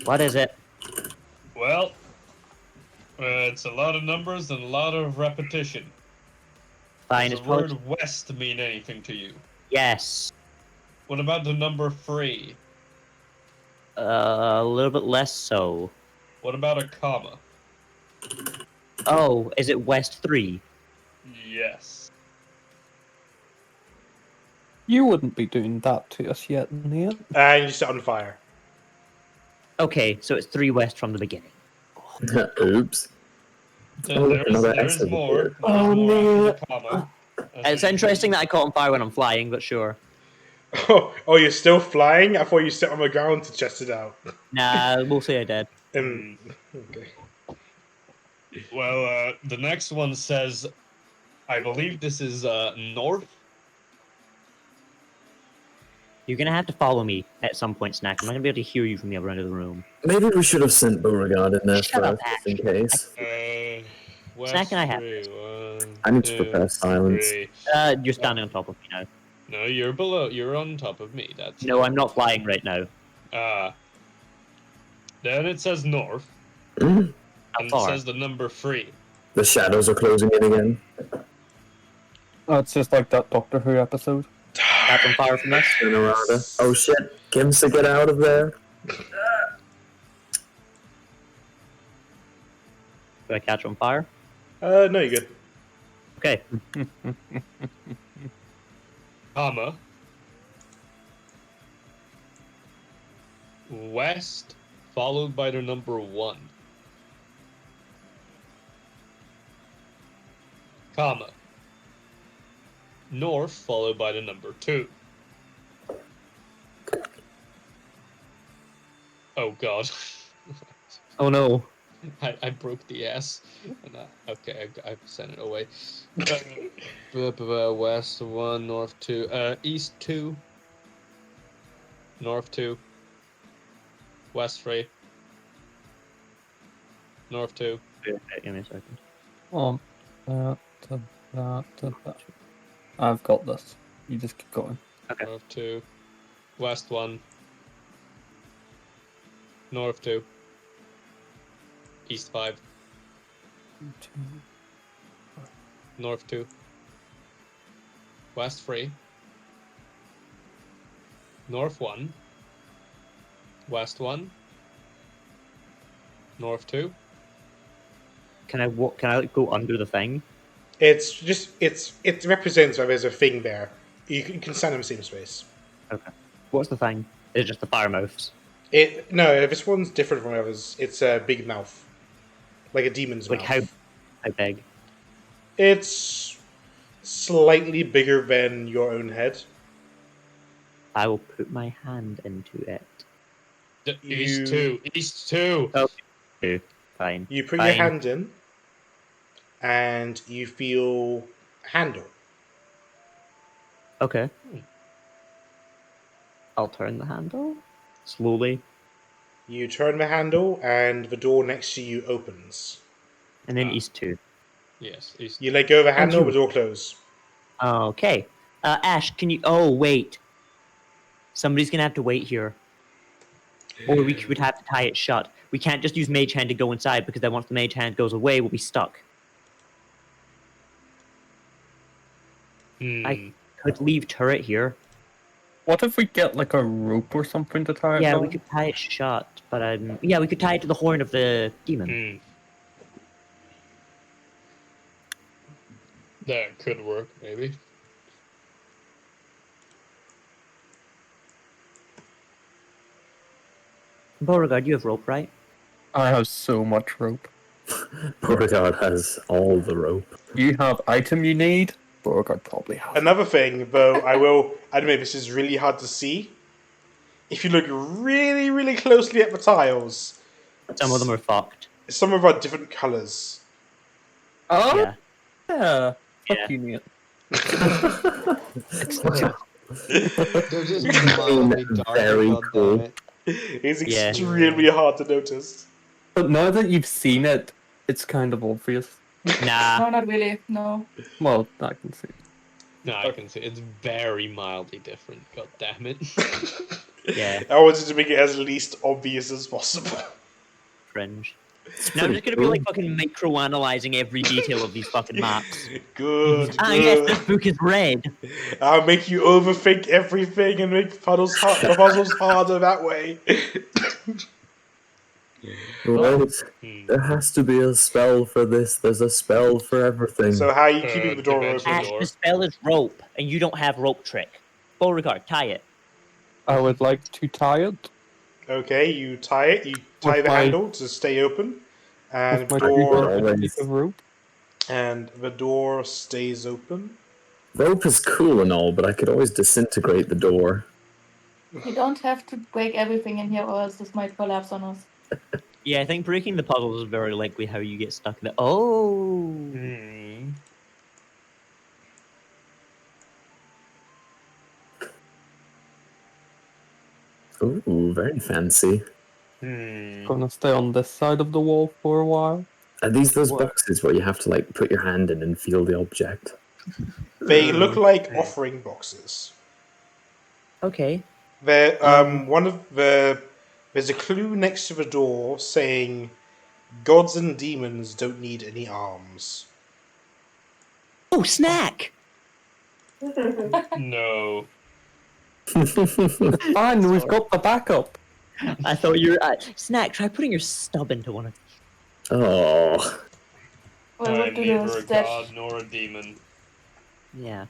What is it? Well, it's a lot of numbers and a lot of repetition. Fine, Does it's the word probably... west mean anything to you? Yes. What about the number 3? A little bit less so. What about a comma? Oh, is it West 3? Yes. You wouldn't be doing that to us yet, Nate. And you set on fire. Okay, so it's 3 West from the beginning. Oops. Oh, look, another There is S over more. here. There's Oh, more no. after the comma. It's interesting that I caught on fire when I'm flying, but sure. Oh, you're still flying? I thought you set on the ground to test it out. Nah, we'll say I did. Okay. Well, the next one says, I believe this is north. You're gonna have to follow me at some point, Snack. I'm not gonna be able to hear you from the other end of the room. Maybe we should have sent Beauregard in there Shut up, first, just in case. Second, I have three. this. One, I need to two, prepare silence. three. You're standing on top of me now. No, you're below. You're on top of me. That's No, I'm not flying right now. Then it says north, Mm, How and it far? says the number 3. the shadows are closing in again. It's just like that Doctor Who episode. Catch on fire from us? Turn around. Oh shit, Kimsa, get out of there. Do I catch on fire? No, you're good. Okay. Comma. West, followed by the number 1. Comma. North, followed by the number 2. Oh god. Oh no. I broke the S. And okay, I've sent it away. West 1, north 2, east 2, north 2, west 3, north 2. Okay, give me a second. That. I've got this. You just keep going. Okay. North 2, west 1, north 2, east 5, north 2, west 3, north 1, west 1, north 2. Can I walk? Can I like go under the thing? It represents that there's a thing there. You can stand in the same space. Okay. What's the thing? It's just the fire mouths. No, this one's different from others. It's a big mouth, like a demon's Like mouth. how big? It's slightly bigger than your own head. I will put my hand into it. East 2, east 2. Okay. Fine. You put Fine. your hand in, and you feel a handle. Okay. I'll turn the handle slowly, You turn the handle, and the door next to you opens. and then east 2. Yes, east. You let go of the handle, the door closes. Okay. Ash, can you? Oh wait. Somebody's gonna have to wait here, or we would have to tie it shut. We can't just use Mage Hand to go inside because then once the Mage Hand goes away, we'll be stuck. I could leave turret here. What if we get like a rope or something to tie it Yeah, down? we could tie it shut, but yeah, we could tie it to the horn of the demon. That could work, maybe. Beauregard, you have rope, right? I have so much rope. Beauregard has all the rope. You have item you need? Beauregard probably has. Another thing, though, I will admit this is really hard to see. If you look really, really closely at the tiles, Some of them are fucked. some of them are different colours. Oh? Yeah. Yeah. Fuck Yeah. you, Nate. They're just mildly dark. Very God cool. damn it. It's Yeah. extremely hard to notice. But now that you've seen it, it's kind of obvious. Nah. No, not really. No. Well, I can see. No, I can see it's very mildly different. God damn it. Yeah. I wanted to make it as least obvious as possible. Cringe. Now I'm just gonna be like fucking micro-analyzing every detail of these fucking maps. Good, Ah, yes, good. this book is red. I'll make you overthink everything and make the puzzles harder that way. Right. There has to be a spell for this. There's a spell for everything. So how are you keeping the door dimension open? Ash, the spell is rope, and you don't have rope trick. Beauregard, tie it. I would like to tie it Okay, you tie it. You tie With the my- handle to stay open, and with the my door always- piece of rope. stays open. Rope is cool and all, but I could always disintegrate the door. You don't have to break everything in here, or else this might collapse on us. Yeah, I think breaking the puzzles is very likely how you get stuck in it. Oh! Ooh, very fancy. Gonna stay on this side of the wall for a while. Are these those boxes where you have to like put your hand in and feel the object? They look like offering boxes. Okay. There, there's a clue next to the door saying, "Gods and demons don't need any arms." Oh, snack! No. And we've got the backup. I thought you were... snack, try putting your stub into one of these. Oh. Well, I'm what do neither those a stats? god nor a demon. Yeah.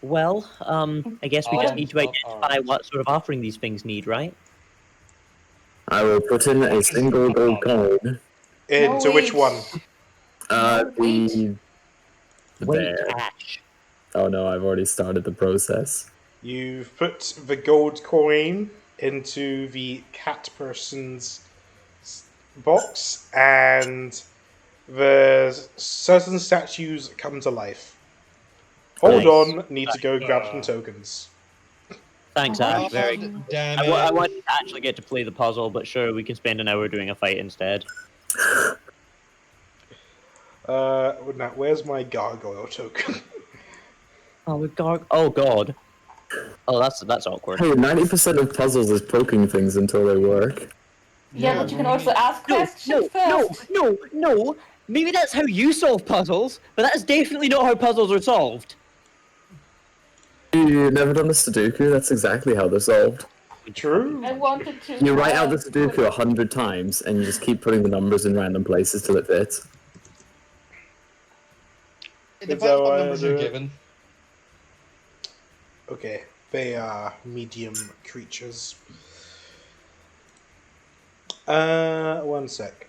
Well, I guess we just need to identify what sort of offering these things need, right? I will put in a single gold coin. Into which one? The Wait, bear. Ash. Oh no, I've already started the process. You've put the gold coin into the cat person's box, and the certain statues come to life. Hold Nice. on, need to go grab some tokens. Thanks, Ash. Very good. God damn I it. wanted to actually get to play the puzzle, but sure, we can spend an hour doing a fight instead. Now, where's my gargoyle token? Oh, oh god. Oh, that's awkward. Hey, 90% of puzzles is poking things until they work. Yeah, but you can also ask No, questions first. no. Maybe that's how you solve puzzles, but that's definitely not how puzzles are solved. You never done the Sudoku? That's exactly how they're solved. True. I wanted to. You write out the Sudoku 100 times, and you just keep putting the numbers in random places till it fits. It depends what numbers you're given. Okay, they are medium creatures. One sec.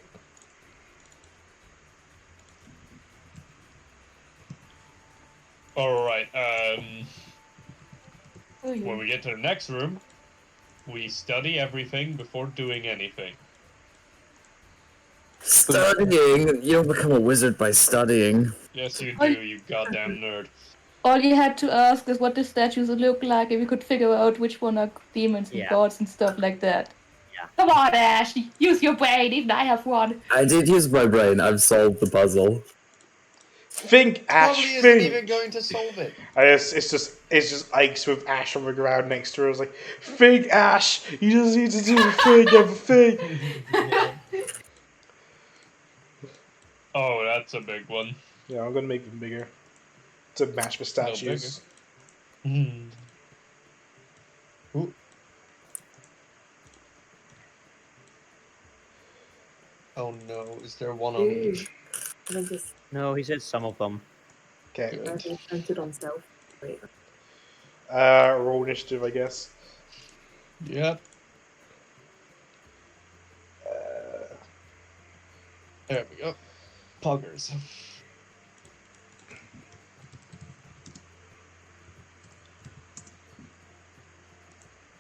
Alright, Oh, yeah. when we get to the next room, we study everything before doing anything. Studying? You don't become a wizard by studying. Yes, you do, you goddamn nerd. All you had to ask is what the statues would look like, and we could figure out which one are demons and Yeah. gods and stuff like that. Yeah. Come on, Ash, use your brain. Even I have one. I did use my brain. I've solved the puzzle. Think, Ash. Probably isn't Think. even going to solve it. It's just Ike's with Ash on the ground next to her. I was like, think, Ash. You just need to do the thing, everything. Oh, that's a big one. Yeah, I'm gonna make them bigger to match the statues. Hmm. Ooh. Oh no, is there one on each? No, he said some of them. Okay. Centered on stealth. Wait. Roll initiative, I guess. Yep. There we go. Poggers.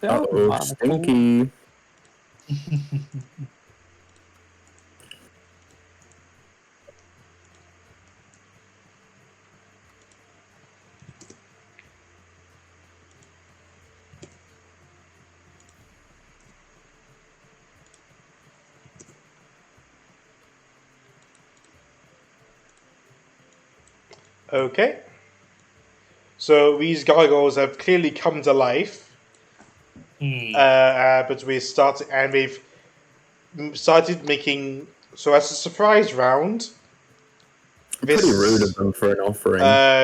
Uh-oh, stinky. Okay. So these gargoyles have clearly come to life. But we started, and we've started making. So as a surprise round, Pretty rude of them for an offering.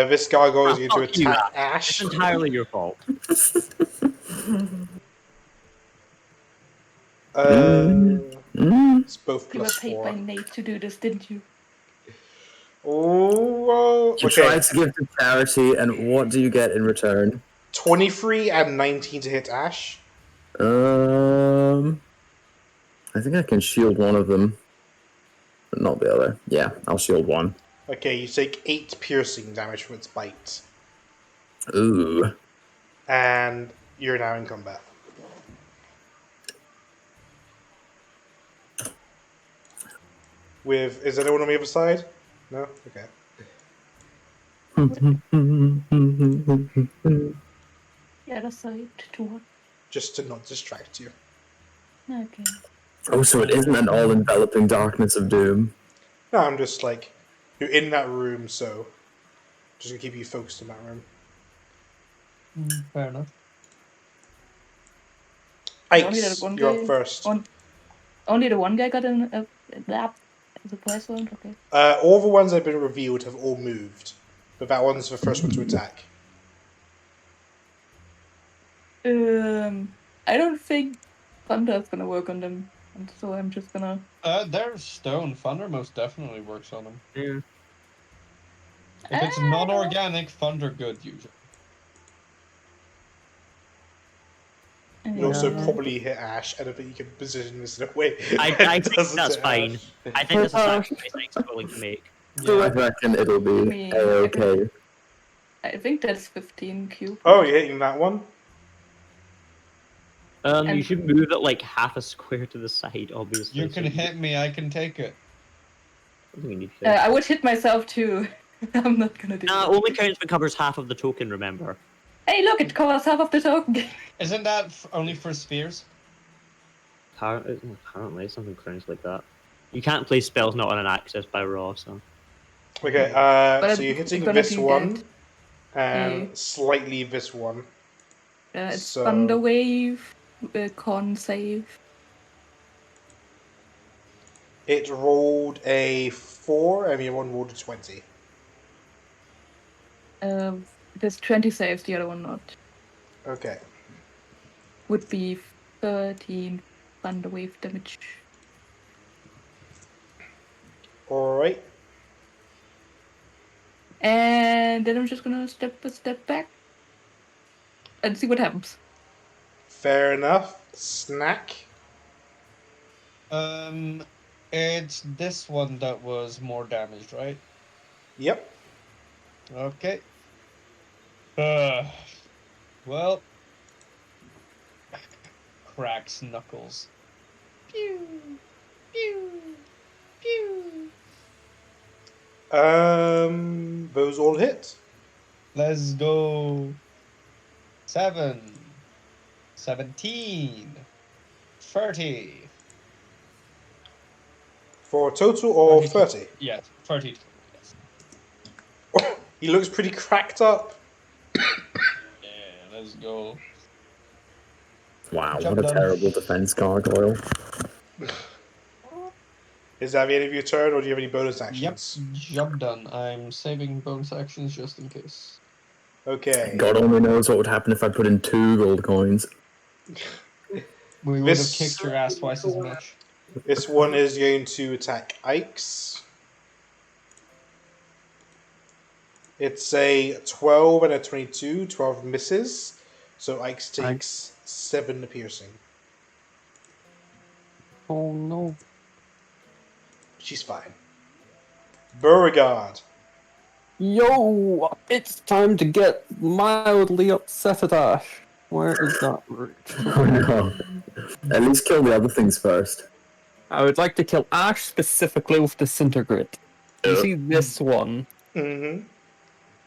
This gargoyle is going to Fuck you, attack Ash. It's entirely your fault. It's both You were plus paid by 4. Nate to do this, didn't you? Oh, You okay. tried to give to charity, and what do you get in return? 23 and 19 to hit Ash. I think I can shield one of them, but not the other. Yeah, I'll shield one. Okay, you take 8 piercing damage from its bite. Ooh. And you're now in combat. Is anyone on the other side? No? Okay. The other side to what? Just to not distract you. Okay. Oh, so it isn't an all-enveloping darkness of doom. No, I'm just like, you're in that room, so just gonna keep you focused in that room. Fair enough. Only that Ikes, one you're guy. up first. Only the one guy got a surprise round. Okay. All the ones that have been revealed have all moved, but that one's the first one to attack. I don't think Thunder's gonna work on them, and so I'm just gonna. They're stone. Thunder most definitely works on them. Yeah. If it's non-organic, thunder good usually. You also Yeah. probably hit Ash. I don't think you can position this in a way. I that think doesn't that's hit fine. Ash. I think that's a sacrifice Ike's willing to make. So I reckon it'll be Me, okay. I think that's 15 cube. Oh, you're hitting that one? You And- should move it like half a square to the side, obviously. You can so hit me, I can take it. I think we need to. I would hit myself too. I'm not gonna do that. Only counts if it covers half of the token, remember. Hey, look, it covers half of the token. Isn't that only for spheres? Apparently, something crowns like that. You can't play spells not on an axis by raw, so. Okay, But so you're hitting gonna this do one, that. and slightly this one. It's So- Thunder Wave, con save. It rolled a 4, and the other one rolled a 20. There's 20 saves, the other one not. Okay. Would be 13 Thunder Wave damage. Alright. And then I'm just gonna step a step back and see what happens. Fair enough. Snack. It's this one that was more damaged, right? Yep. Okay. Well. Cracks knuckles. Pew! Pew! Pew! Those all hit. Let's go. 7. 17. 30. For a total or 30? Yeah, 30. Yes. He looks pretty cracked up. Yeah, let's go. Wow, Job what a done. terrible defense, Gargoyle. Is that the end of your turn, or do you have any bonus actions? Yep, job done. I'm saving bonus actions just in case. Okay. God only knows what would happen if I put in 2 gold coins. We would have kicked your ass twice as much. This one is going to attack Ikes. It's a 12 and a 22. 12 misses. So Ikes takes 7 piercing. Oh no. She's fine. Beauregard. Yo, it's time to get mildly upset at Ash. Where is that route? Oh no. At least kill the other things first. I would like to kill Ash specifically with Disintegrate. You see this one? Mm-hmm.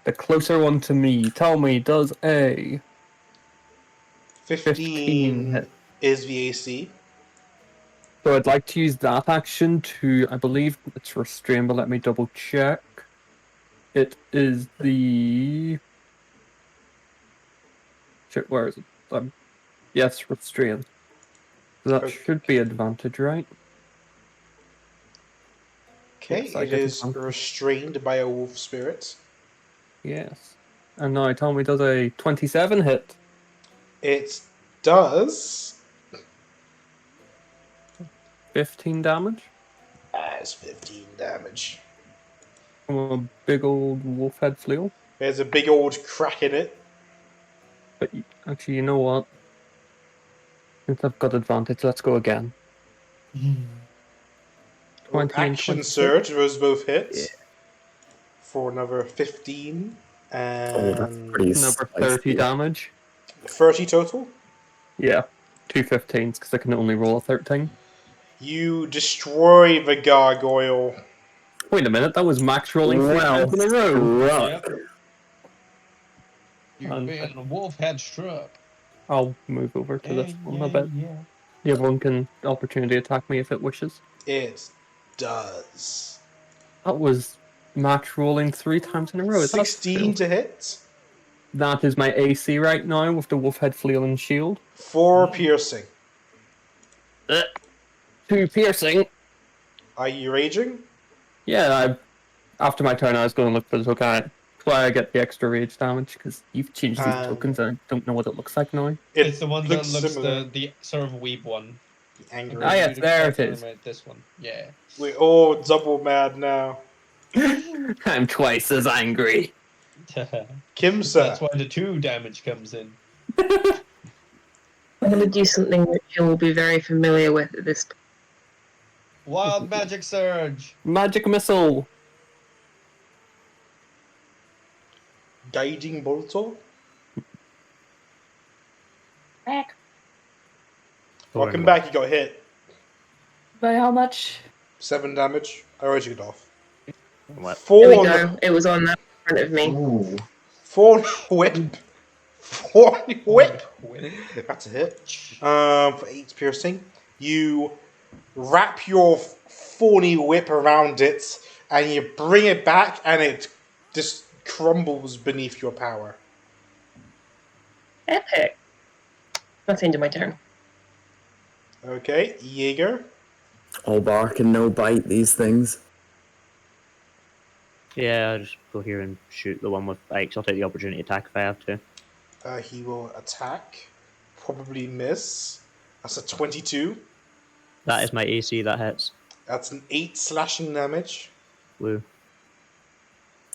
The closer one to me. Tell me, does a 15 hit? is the AC. So I'd like to use that action to, I believe it's restrain, but let me double check. It is the... Shit, where is it? Yes, restrain. So that should be advantage, right? Okay, Yes, I it get is advantage. restrained by a wolf spirit. Yes. And now tell me, does a 27 hit? It does. 15 damage? As 15 damage. From a big old wolf head flail. There's a big old crack in it. But actually, you know what? Since I've got advantage, let's go again. 20 and Action 26. surge, those both hits. For another 15 and pretty Another 30 damage. 30 total. Yeah, 2 15s because I can only roll a 13. You destroy the gargoyle. Wait a minute, that was max rolling 3 times in a row. Yep. You've been wolf head struck. I'll move over to this one a bit. Yeah. The other one can opportunity attack me if it wishes. It does. That was match rolling 3 times in a row. Is that 16 to hit. That is my AC right now with the Wolfhead Flail and Shield. 4 piercing. 2 piercing. Are you raging? Yeah, after my turn, I was going to look for the token. That's why I get the extra rage damage, because you've changed these tokens and I don't know what it looks like now. It's the one that looks looks similar. the sort of weeb one. Angry. Ah, yes, there it is. This one, yeah. We're all double mad now. I'm twice as angry. Kimsa. That's why the 2 damage comes in. I'm going to do something which you'll be very familiar with at this point. Wild Magic Surge! Magic Missile! Guiding Bolter? Back. Welcome back, you got hit. By how much? 7 damage. I already took it off. What? There we Fawn. go. It was on that in front of me. Ooh. Fawn whip. Fawn whip. That's a hit. For 8 piercing. You wrap your fawny whip around it and you bring it back and it just crumbles beneath your power. Epic. That's the end of my turn. Okay, Jaeger. All bark and no bite, these things. Yeah, I'll just go here and shoot the one with Ike. I'll take the opportunity attack if I have to. He will attack. Probably miss. That's a 22. That is my AC, that hits. That's an 8 slashing damage. Woo.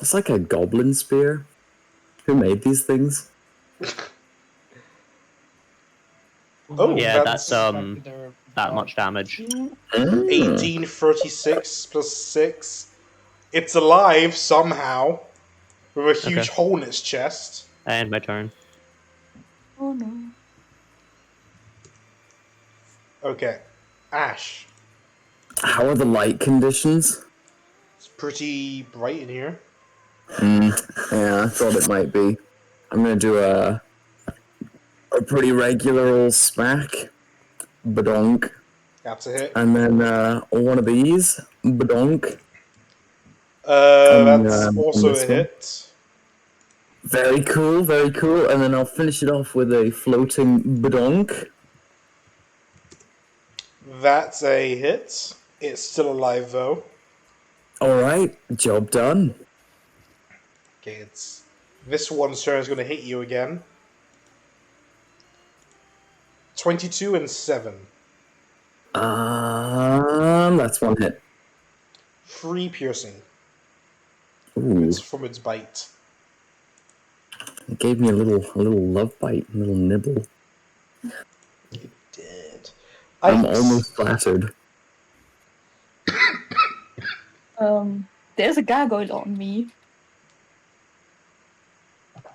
It's like a goblin spear. Who made these things? Oh, Yeah, that's that much damage. 1836 plus 6. It's alive somehow with a huge Okay. hole in its chest. And my turn. Oh no. Okay, Ash. How are the light conditions? It's pretty bright in here. Yeah, I thought it might be. I'm gonna do a pretty regular old smack. Badonk. That's a hit. And then one of these. Badonk. That's on also this a one. hit. Very cool, very cool. And then I'll finish it off with a floating badonk. That's a hit. It's still alive though. Alright, job done. Okay, it's this one's turn is going to hit you again. 22 and 7. That's one hit. 3 piercing. Ooh, It's from its bite. it gave me a little love bite, a little nibble. It did. I'm almost flattered. There's a gargoyle on me.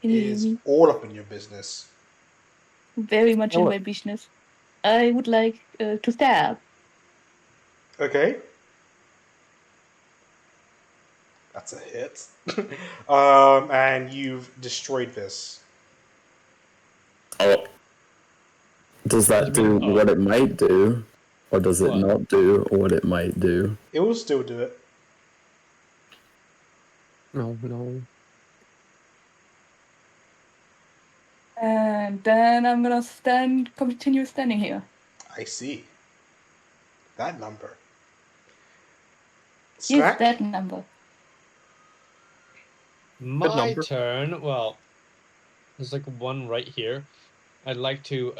Can you hear Is me? all up in your business. Very much in my business. I would like to stab. Okay. That's a hit. And you've destroyed this. Oh. Does that do what it might do? Or does it not do what it might do? It will still do it. No. And then I'm gonna continue standing here. I see. That number. Yes, Snack? that number. My turn. Well, there's like one right here. I'd like to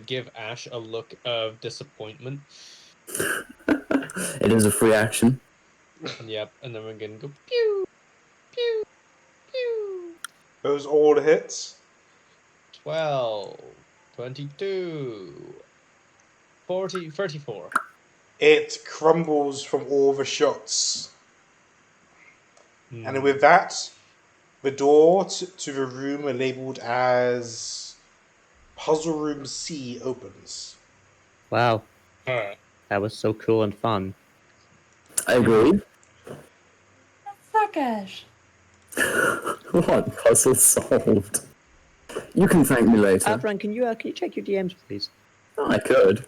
give Ash a look of disappointment. It is a free action. Yep, and then we're gonna go pew, pew, pew. Those all the hits. 12, 22, 40, 34. It crumbles from all the shots. And with that, the door to the room labeled as Puzzle Room C opens. Wow. That was so cool and fun. I agree. Fuck Ash. What? Puzzle solved. You can thank me later. Avran, can you check your DMs, please? Oh, I could.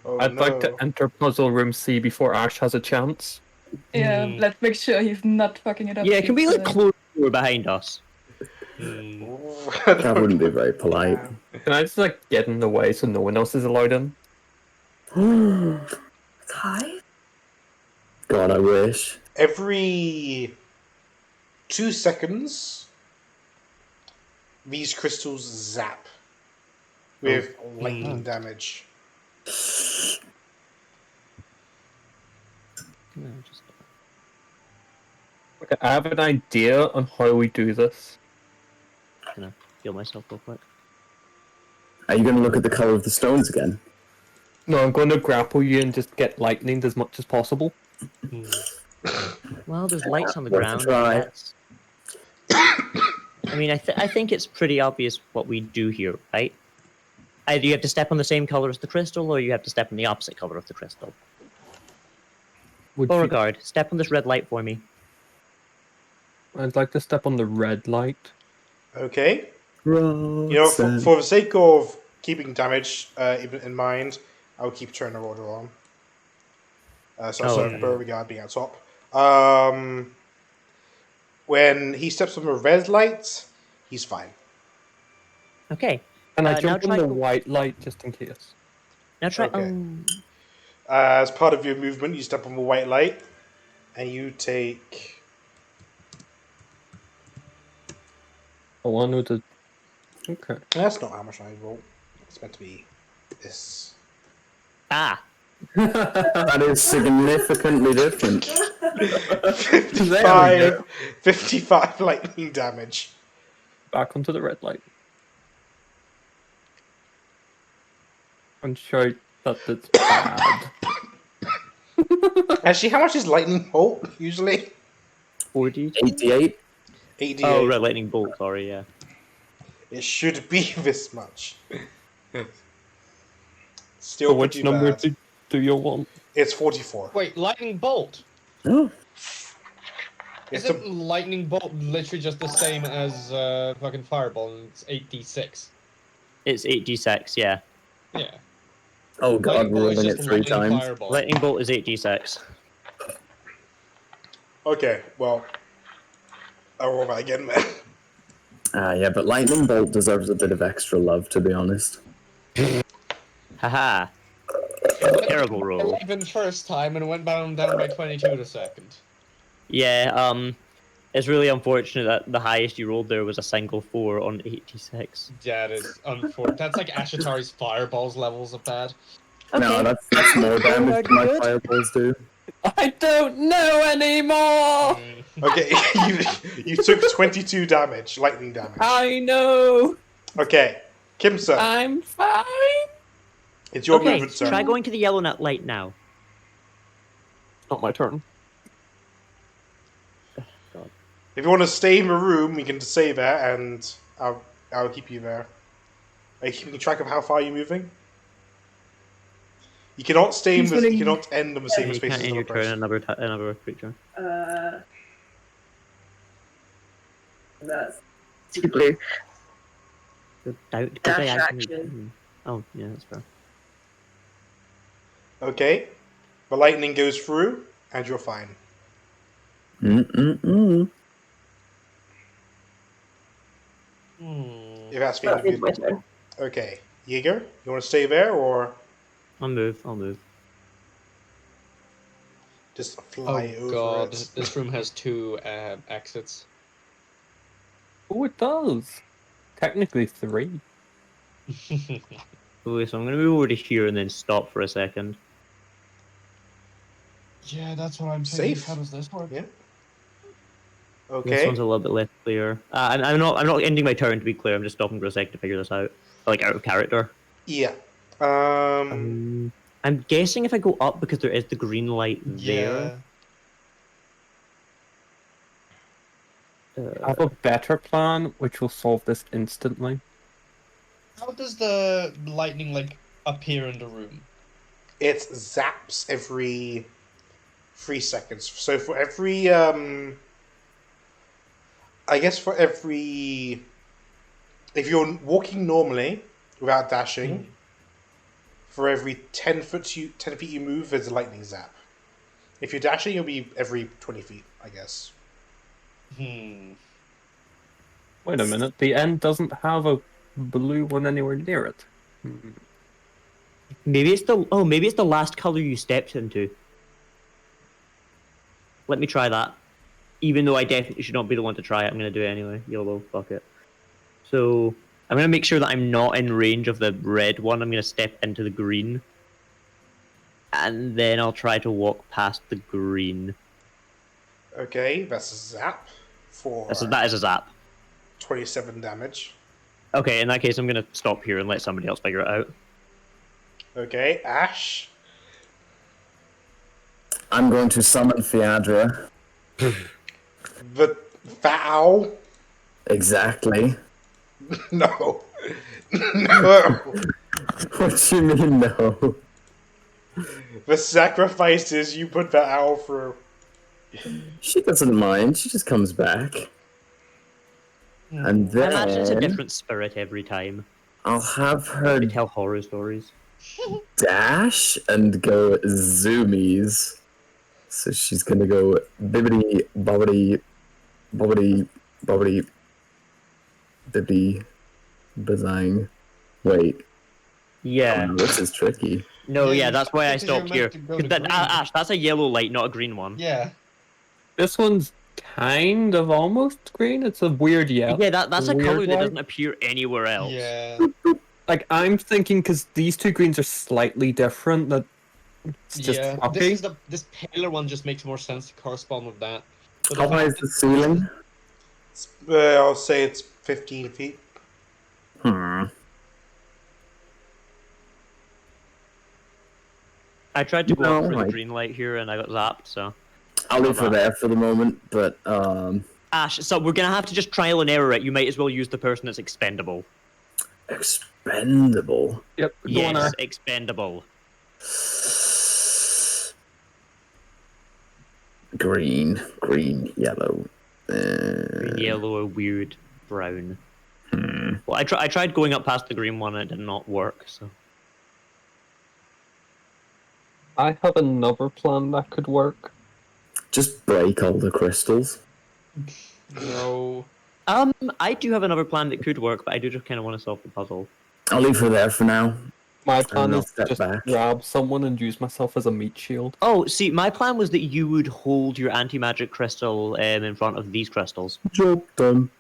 Oh, I'd like no. to enter puzzle room C before Ash has a chance. Yeah, let's make sure he's not fucking it up. Yeah, can we like because, close the door behind us? That wouldn't be very polite. Can I just like get in the way so no one else is allowed in? Hi. God, I wish. Every 2 seconds, these crystals zap with lightning damage. No, just... Okay, I have an idea on how we do this. gonna heal myself real quick. Are you going to look at the color of the stones again? No, I'm going to grapple you and just get lightning as much as possible. Well, there's lights on the Worth a ground. try. Yes. I mean, I think it's pretty obvious what we do here, right? Either you have to step on the same color as the crystal, or you have to step on the opposite color of the crystal. Beauregard, step on this red light for me. I'd like to step on the red light. Okay. You know, for the sake of keeping damage even in mind, I'll keep turner order on. So Beauregard being at top. When he steps on the red light, he's fine. Okay. And I jump now on try the white light just in case. Now try. Okay. As part of your movement, you step on the white light, and you take. Oh, I know the. Okay. That's not how much I roll. It's meant to be this. Ah. That is significantly different. 55 lightning damage. Back onto the red light. And shout that it's bad. Actually, how much is lightning bolt usually? 40? 88? 88. Oh, red lightning bolt, sorry, yeah. It should be this much. Still So which pretty number bad. do you want? It's 44. Wait, lightning bolt. Oh. Isn't lightning bolt literally just the same as fucking fireball? And it's 8d6. It's 8d6, yeah. Yeah. Oh god, Lightning we're bolt is rolling it just 3 lightning times. fireball. Lightning bolt is 8d6. Okay, well, I'll roll that again, man. Yeah, but lightning bolt deserves a bit of extra love, to be honest. Haha. Terrible roll. 11 first time and went down by 22 the second. Yeah, it's really unfortunate that the highest you rolled there was a single 4 on 86. That is unfortunate. That's like Ashitari's fireballs levels of bad. Okay. No, that's more damage than my fireballs do. I don't know anymore! Okay, you took 22 damage, lightning damage. I know! Okay, Kimsa, I'm fine! it's your Okay, movement turn. try going to the yellow nut light now. Not my turn. If you want to stay in the room, you can just stay there, and I'll keep you there. Are you keeping track of how far you're moving? You cannot stay in the. You cannot end on the same You space can't as end your another turn person. another creature. That's Blue. Dash action. Oh, yeah, that's fair. Okay, the lightning goes through, and you're fine. If that's the end of your turn. Okay, Jaeger, you want to stay there or I'll move. just fly Oh over god, it? this room has 2 exits. Oh, it does. Technically 3. Okay, so I'm gonna move over to here and then stop for a second. Yeah, that's what I'm saying. Safe. How does this work? Yeah. This Okay. one's a little bit less clear. I'm not ending my turn, to be clear. I'm just stopping for a sec to figure this out, like out of character. Yeah. I'm guessing if I go up because there is the green light there. I have a better plan, which will solve this instantly. How does the lightning like appear in the room? It zaps every 3 seconds. So for every I guess for every if you're walking normally without dashing, for every 10 feet you move, there's a lightning zap. If you're dashing, it'll be every 20 feet, I guess. Hmm. Wait a minute. The end doesn't have a blue one anywhere near it. Maybe it's the last color you stepped into. Let me try that. Even though I definitely should not be the one to try it, I'm gonna do it anyway. YOLO, fuck it. So I'm gonna make sure that I'm not in range of the red one. I'm gonna step into the green, and then I'll try to walk past the green. Okay, that's a zap for That is a zap. 27 damage. Okay, in that case, I'm gonna stop here and let somebody else figure it out. Okay, Ash. I'm going to summon Fiadra. The fat owl. Exactly. No. No. What do you mean, no? The sacrifices you put that owl through. She doesn't mind. She just comes back. And I imagine it's a then different spirit every time. I'll have her They tell horror stories. dash and go zoomies. So she's gonna go bibbity bobbity bobbity bobbity bibbity bazang. Wait. Yeah. Oh, no, this is tricky. No, Yeah, yeah, you that's why I because you're stopped meant here. to go 'Cause to that, green. Ash, that's a yellow light, not a green one. Yeah. This one's kind of almost green. It's a weird yellow. Yeah, that's a weird color that light. doesn't appear anywhere else. Yeah. Like, I'm thinking because these two greens are slightly different, that it's just Yeah. fucky. This paler one just makes more sense to correspond with that. But How high is the ceiling? I'll say it's 15 feet. I tried to go No, up through like- the green light here and I got zapped, so. I'll leave her there for the moment, but Ash, so we're gonna have to just trial and error it. You might as well use the person that's expendable. expendable. Yep. Yes, expendable. Green, yellow. Green, yellow, or weird brown. Well, I tried going up past the green one and it did not work, so. I have another plan that could work. Just break all the crystals. No. I do have another plan that could work, but I do just kind of want to solve the puzzle. I'll leave her there for now. My plan I'll is to step just back. grab someone and use myself as a meat shield. Oh, see, my plan was that you would hold your anti-magic crystal in front of these crystals. Job done.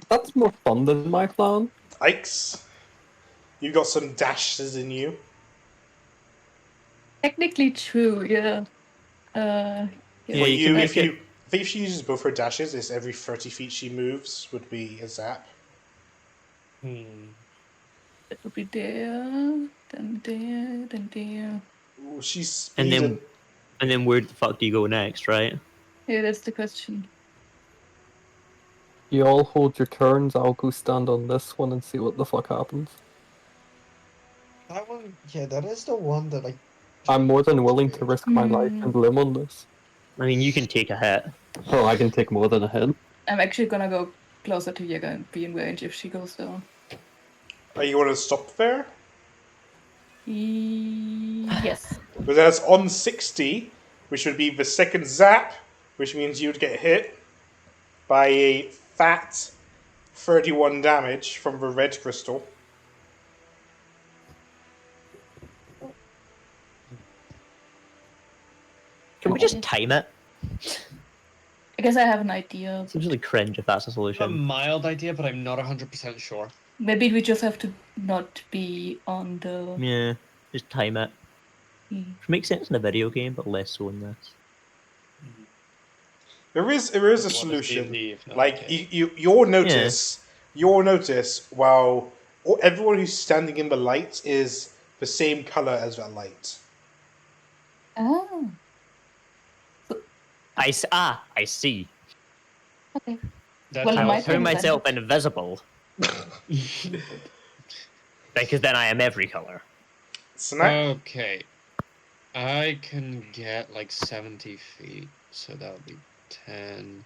That's more fun than my plan. Ikes, you got some dashes in you. Technically true, yeah. Yeah, Well, you can if make you, I think if she uses both her dashes, it's every 30 feet she moves would be a zap. It would be there, then there, then there. Ooh, she's And speeding. then where the fuck do you go next, right? Yeah, that's the question. You all hold your turns. I'll go stand on this one and see what the fuck happens. That one, yeah, that is the one that I. I'm more than willing to risk my life and limb on this. I mean, you can take a hit. Oh, I can take more than a hit. I'm actually gonna go closer to Jäger and be in range if she goes down. Are you want to stop there? Yes. But that's on 60, which would be the second zap, which means you'd get hit by a fat 31 damage from the red crystal. Can we just time it? I guess I have an idea. Seems really cringe if that's a have a solution. mild idea, but I'm not 100% sure. Maybe we just have to not be on the. Yeah, just time it. Which makes sense in a video game, but less so in this. There is a What is solution. D&D if not Like okay? you'll notice while everyone who's standing in the light is the same color as that light. Oh. I see. Okay. That's Well, I my will turn turn then. myself invisible. Because then I am every color. Snack. Okay. I can get like 70 feet, so that'll be 10,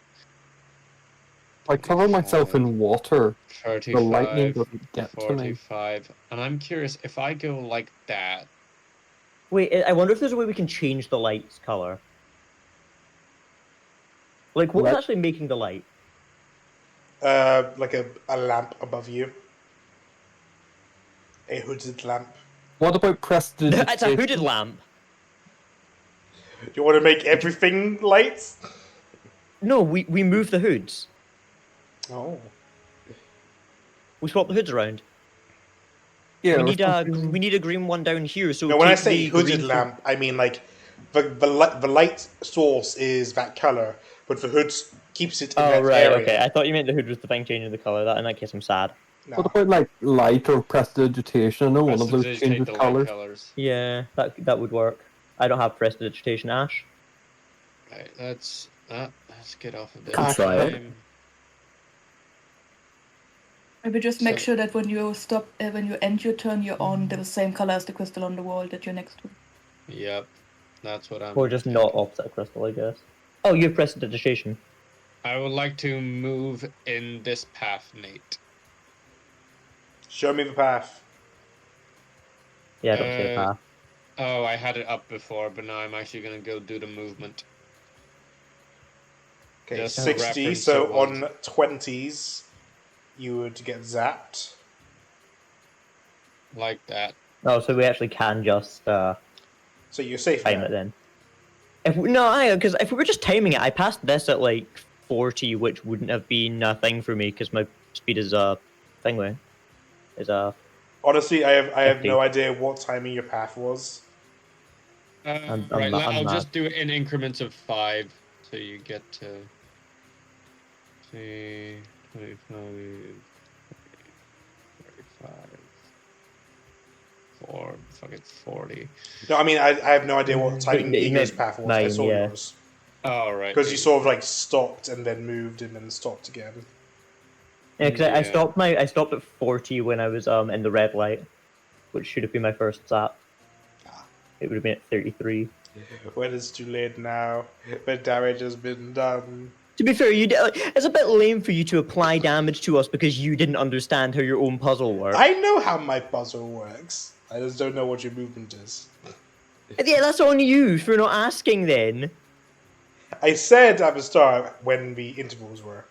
I cover myself in water. The lightning 35, doesn't get to me. 45. And I'm curious, if I go like that, Wait, I wonder if there's a way we can change the light's color. Like, what's actually making the light? Like a lamp above you. A hooded lamp. What about prestidigitation? It's a hooded lamp. Do you want to make everything lights? No, we move the hoods. Oh. We swap the hoods around. Yeah, we need a green one down here. So No, when I take say the hooded green lamp, I mean like the light source is that color, but the hood keeps it in that right, area. okay. I thought you meant the hood was the thing changing the color. That in that case, I'm sad. What about like light or prestidigitation? I know one of those Prestidigitate changes the light colors. colors. Yeah, that would work. I don't have prestidigitation, Ash. Right, let's get off of this. Can try it. time. Maybe just make So- sure that when you stop, when you end your turn, you're on the same color as the crystal on the wall that you're next to. Yep, that's what I'm. Or just not opposite a crystal, I guess. Oh, you have prestidigitation. I would like to move in this path, Nate. Show me the path. Yeah, I don't see a path. Oh, I had it up before, but now I'm actually gonna go do the movement. Okay, Just a 60. reference So to on one. 20s, you would get zapped. Like that. Oh, so we actually can just So you're safe time now. it then. Because if we were just timing it, I passed this at like 40, which wouldn't have been a thing for me because my speed is Honestly, I have 50. no idea what timing your path was. I'm Right, not- I'm I'll not. just do it in increments of 5, so you get to 3, 25, 35, 4, fucking 40. No, I mean I have no idea what timing But you Igor's meant path was. I mine, saw yeah. yours Oh, right. because you sort of like stopped and then moved and then stopped again. Yeah, because I Yeah. I stopped at 40 when I was in the red light, which should have been my first zap. It would have been at 33. When it's too late now, when damage has been done. To be fair, it's a bit lame for you to apply damage to us because you didn't understand how your own puzzle worked. I know how my puzzle works. I just don't know what your movement is. Yeah, that's on you for not asking then. I said at the start when the intervals were.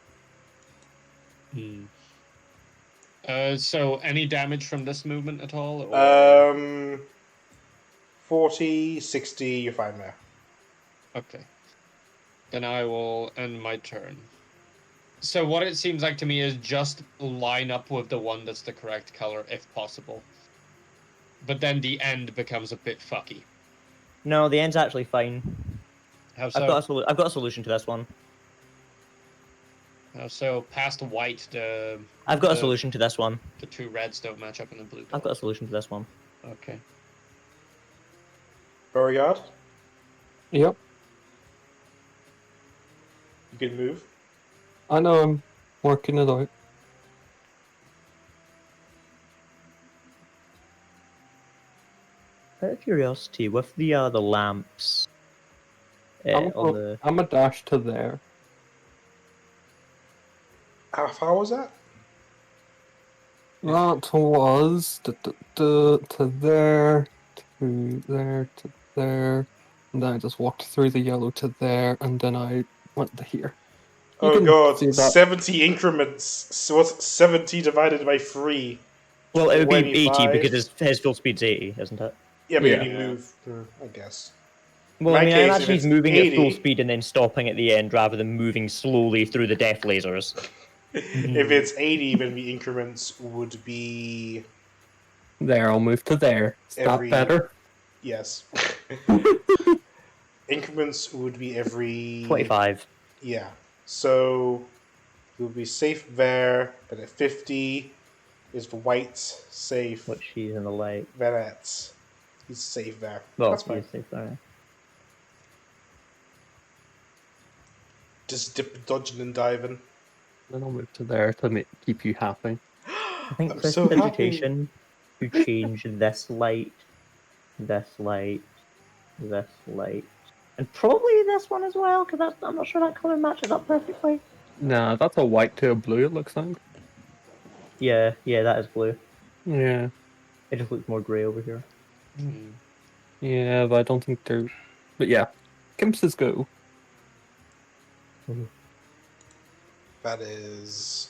So any damage from this movement at all? Or... 40, 60, you're fine there. Okay. Then I will end my turn. So what it seems like to me is just line up with the one that's the correct color, if possible. But then the end becomes a bit fucky. No, the end's actually fine. How so? I've got a solution to this one. So past white, I've got a the- solution to this one. the two reds don't match up in the blue. I've got a solution to this one. Okay. Beauregard, Yep. you can move. I know I'm working it out. Out of curiosity, with the lamps I'm a dash to there. How far was that? That was to there, to there, to there, and then I just walked through the yellow to there, and then I went to here. You Oh can god, see that. 70 increments. So what's 70 divided by 3? Well, it would be 80 25? because his full speed's 80, isn't it? Yeah, but Yeah. you move, I guess. Well, In I my mean, I case, imagine if he's it's moving at full 80 speed and then stopping at the end rather than moving slowly through the death lasers. If it's 80, then the increments would be... There, I'll move to there. Is that Every- better? Yes. Increments would be every... 25. Yeah. So we'll be safe there, but at 50 is the white safe. Which he's in the light. Then at he's safe there. Well, That's fine. he's safe there. Just dodging and diving. Then I'll move to there to keep you happy. I think I'm this so happy. vegetation to change this light, this light, this light, and probably this one as well, because I'm not sure that colour matches up perfectly. Nah, that's a white to a blue, it looks like. Yeah, that is blue. Yeah. It just looks more grey over here. Yeah, but I don't think they're. But yeah, Kemp's go. That is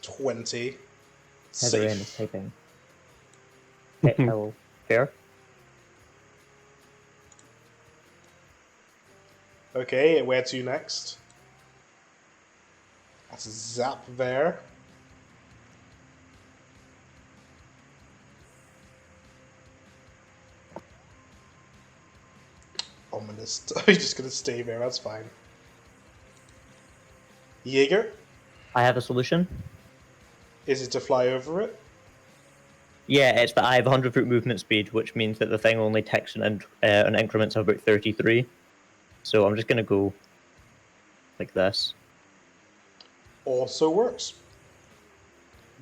20. Heather N is Safe. typing. Okay, I will. Fair. Okay, where to next? That's Zap there. Ominous. He's just gonna stay there, that's fine. Jaeger? I have a solution. Is it to fly over it? Yeah, it's that I have 100-foot movement speed, which means that the thing only ticks in increments of about 33. So I'm just gonna go like this. Also works.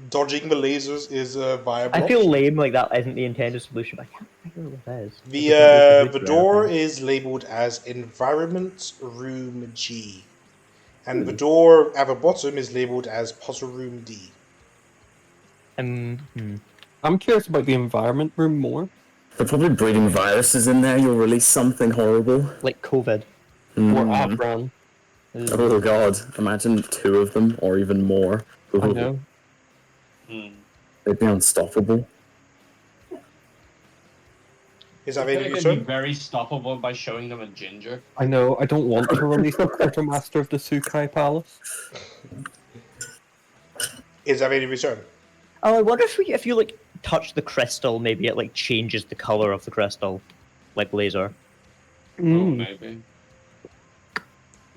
Dodging the lasers is a viable I feel option. lame like that isn't the intended solution, but I can't figure out what that is. The door is labeled as Environment Room G. And the door at the bottom is labeled as Puzzle Room D. I'm curious about the environment room more. They're probably breeding viruses in there. You'll release something horrible. Like COVID. Or Abram. Oh god, imagine 2 of them, or even more. I know. They'd be unstoppable. Is that They any could be very stoppable by showing them a ginger. I know. I don't want to release the quartermaster of the Sukai Palace. Is that any return? Oh, I wonder if you like touch the crystal, maybe it like changes the color of the crystal, like laser. Oh, maybe.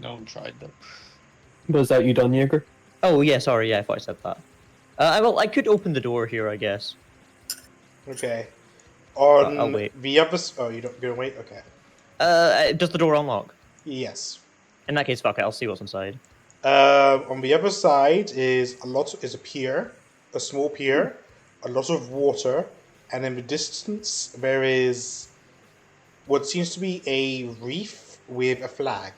No one tried that. Was that you done, Jaeger? Oh yeah, sorry, yeah, I thought I said that. I could open the door here, I guess. Okay. On I'll wait. the other... Oh, you're gonna wait? Okay. Does the door unlock? Yes. In that case, fuck it, I'll see what's inside. On the other side is a pier, a small pier, a lot of water, and in the distance there is what seems to be a reef with a flag.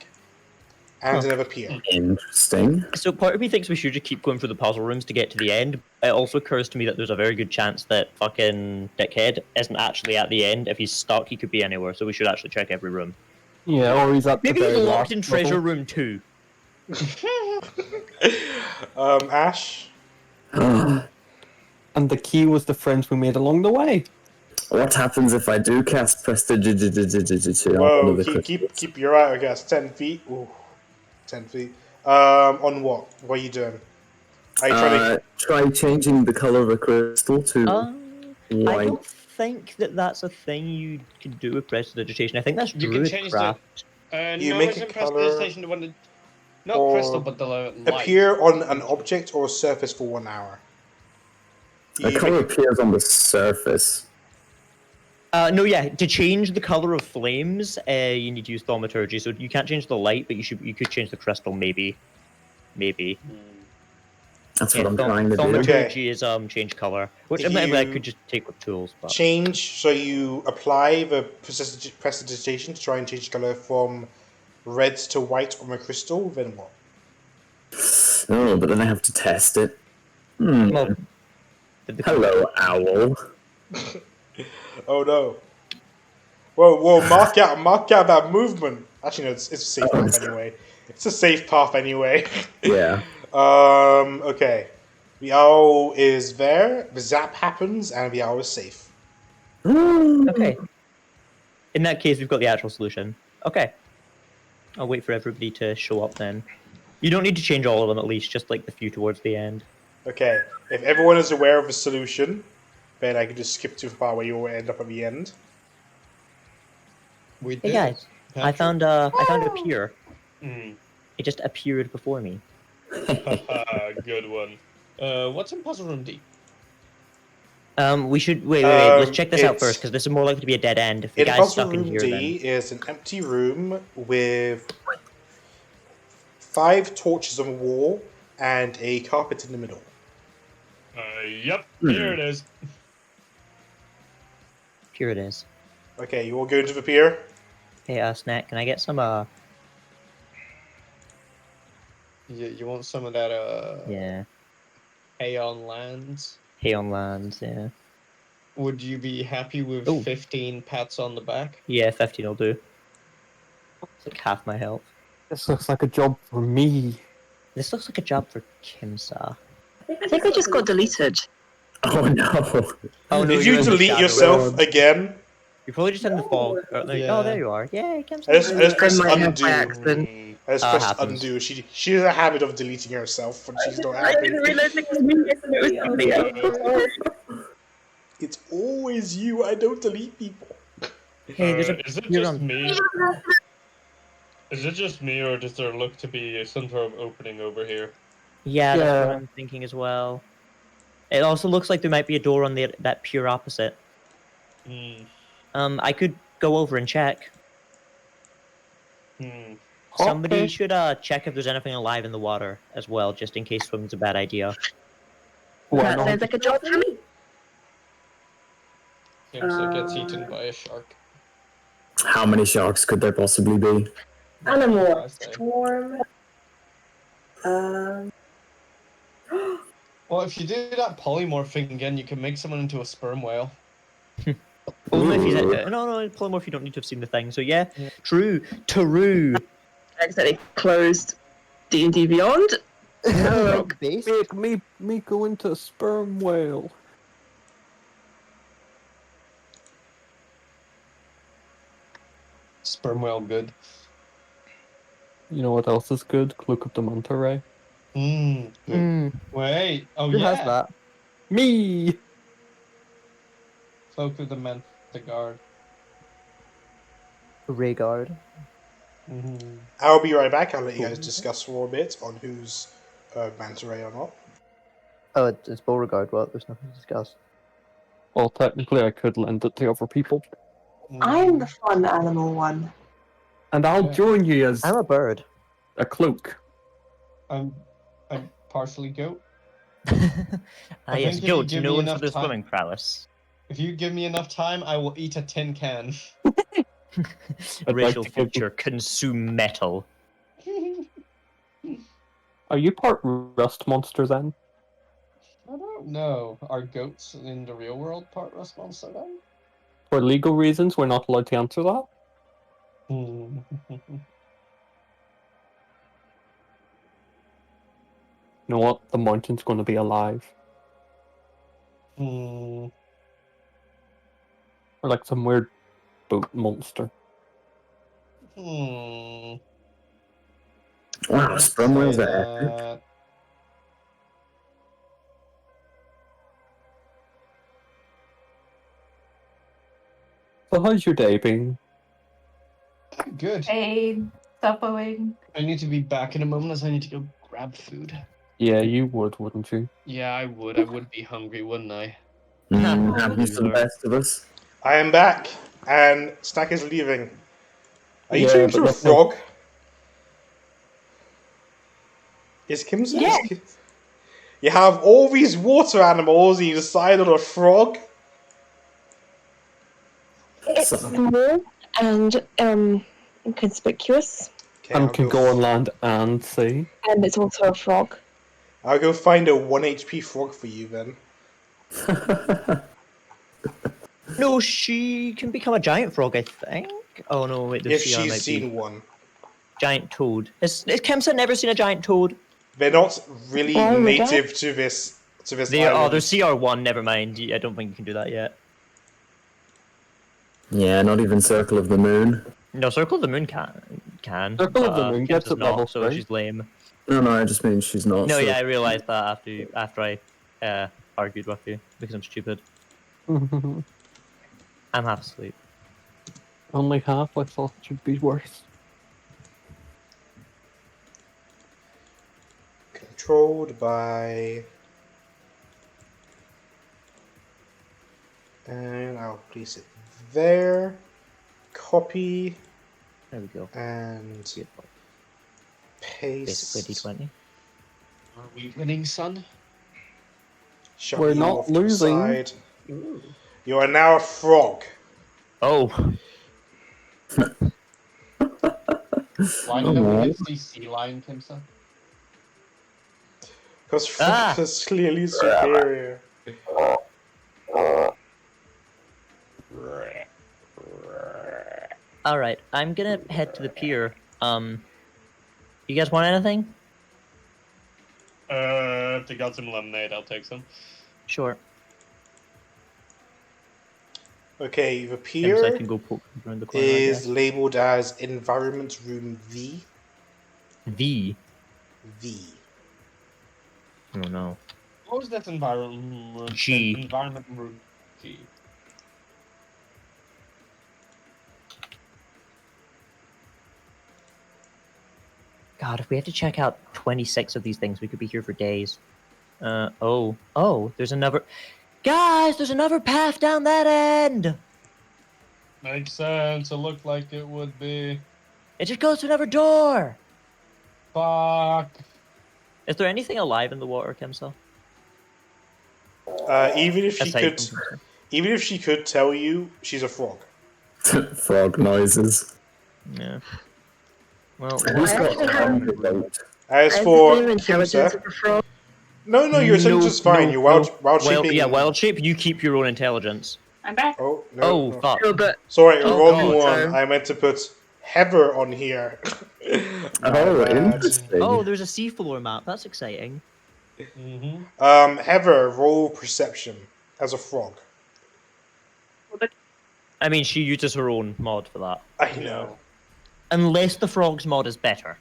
And another pier. Interesting. So part of me thinks we should just keep going through the puzzle rooms to get to the end. It also occurs to me that there's a very good chance that fucking Dickhead isn't actually at the end. If he's stuck, he could be anywhere, so we should actually check every room. Yeah, or he's at Maybe the he's very locked last in treasure level. room 2. Ash? And the key was the friends we made along the way. What happens if I do cast Prestidigitation on Whoa, one of the keep your eye, I guess. 10 feet. Ooh, 10 feet. On what? What are you doing? Are you trying to... Try changing the color of a crystal to white. I don't think that that's a thing you can do with prestidigitation. I think that's You can change the... druidcraft. You no, make it's a in color prestidigitation the one that... Not or crystal, but the light. appear on an object or surface for 1 hour. The color appears on the surface. No, yeah. To change the color of flames, you need to use thaumaturgy. So you can't change the light, but you could change the crystal, maybe. That's what I'm trying to do. Thaumaturgy is change color, which If I you could just take with tools. But change, so you apply the prestidigitation to try and change color from red to white on a crystal, then what? Oh, but then I have to test it. Hello, owl. Oh no. Whoa, mark out that movement. Actually, no, it's a safe path anyway. It's a safe path anyway. Yeah. Okay. The owl is there, the zap happens, and the owl is safe. okay. In that case, we've got the actual solution. Okay. I'll wait for everybody to show up then. You don't need to change all of them, at least, just like the few towards the end. Okay. If everyone is aware of the solution, then I can just skip to the part where you will end up at the end. We Hey guys, I found a pier. It just appeared before me. Good one. What's in puzzle room D? We should wait. Let's check this out first, because this is more likely to be a dead end. If the In guy's puzzle stuck in room here, D then is an empty room with 5 torches on the wall and a carpet in the middle. Yep. Here it is. here it is. Okay, you all go into the pier. Hey, Snack, can I get some You want some of that Yeah. hay on lands? Hay on lands, yeah. would you be happy with Ooh. 15 pats on the back? Yeah, 15 will do. It's like half my health. This looks like a job for me. This looks like a job for Kimsa. I think I just got deleted. Oh no. Oh no, Did you're you in the delete shadow. yourself again? You're probably just in the fog. Oh, Yeah. there you are. Yay, Kimsa. I just pressed might have undo. by accident. I just pressed happens. undo. She has a habit of deleting herself when she's not happy. realize it was me. It was somebody else. It's always you. I don't delete people. Hey, there's a Is it you're just on- me? Is it just me, or does there look to be some sort of opening over here? Yeah, that's what Yeah. I'm thinking as well. It also looks like there might be a door on that pure opposite. Hmm. I could go over and check. Hmm. Somebody Okay. should check if there's anything alive in the water as well, just in case swimming's a bad idea. Why That not? sounds like a job for me. Kimsa gets eaten by a shark. How many sharks could there possibly be? Animal I say. Swarm. Well, if you do that polymorph thing again, you can make someone into a sperm whale. Only if he's Ooh. no, polymorph. You don't need to have seen the thing. So yeah. True. Accidentally closed D&D Beyond. No. Make me go into a sperm whale. Sperm whale good. You know what else is good? Cloak of the Manta Ray. Hmm. Wait. Oh Who yeah. has that? Me! Cloak of the Manta Guard. Rhaegar. Mm-hmm. I'll be right back. I'll let you guys discuss for a bit on who's manta ray or not. Oh, it's Beauregard. Well, there's nothing to discuss. Well, technically, I could lend it to other people. I'm the fun animal one. And I'll Yeah. join you as I'm a bird. a cloak. I'm partially goat. Ah, yes, think if you goat give known me for enough their time- swimming prowess. If you give me enough time, I will eat a tin can. I'd Racial like to give- feature: consume metal. Are you part rust monster then? I don't know. Are goats in the real world part responsive then? For legal reasons, we're not allowed to answer that. Hmm. You know what? The mountain's going to be alive. Hmm. Or like some weird boat monster. Hmm. Wow, sperm whales are Say epic. that. So how's your day been? Good. Hey, suffering. I need to be back in a moment as I need to go grab food. Yeah, you would, wouldn't you? Yeah, I would. I would be hungry, wouldn't I? Happens to the best of us. I am back, and Stack is leaving. Are you Yeah, turning but into a look, frog? Is Kim's? Yeah. You have all these water animals, and you decide on a frog? It's small and inconspicuous, Okay, And I'll can go on land and sea. and it's also a frog. I'll go find a 1 HP frog for you then. No, she can become a giant frog, I think. Oh no, wait, the If CR she's might seen be one. giant toad. Has Kimsa never seen a giant toad? They're not really Why would I? native to this They island. there's CR1. Never mind. I don't think you can do that yet. Yeah, not even Circle of the Moon. No, Circle of the Moon can. Circle of the but Moon Kimsa's gets it not, level so 3. she's lame. No, I just mean she's not. No, so- yeah, I realized that after I argued with you because I'm stupid. I'm half asleep. Only half. I thought it should be worse. Controlled by... And I'll place it there. Copy. There we go. And Beautiful. paste. Basically D20. Are we winning, son? Shut We're you not off to the losing. side. You are now a frog. Oh, Why Oh, didn't we no. get to see sea lion, Kimsa? Because frog is clearly superior. All right, I'm gonna head to the pier. You guys want anything? If they got some lemonade, I'll take some. Sure. Okay, the So I pier can go poke around the corner. I is guess. labeled as Environment Room V. V. V. Oh no. What was that environment? G. Environment room G. God, if we have to check out 26 of these things, we could be here for days. Oh, there's another. Guys, there's another path down that end. Makes sense. It looked like it would be. It just goes to another door. Fuck. Is there anything alive in the water, Kimsel? Even if she Aside could, from Kimsel. even if she could tell you, she's a frog. Frog noises. Yeah. Well, Who's I got actually a have- antidote? As I have for the same intelligence Kimsa, of a frog. no, your intelligence is fine. You're wild shaping. Yeah, wild shape. You keep your own intelligence. I'm back. Oh no! Oh, no. fuck. No, but Sorry, Oh, wrong God. one. I meant to put Heather on here. My Oh, bad. interesting. Oh, there's a seafloor map. That's exciting. Mm-hmm. Heather, roll perception as a frog. I mean, she uses her own mod for that. I know. Unless the frog's mod is better.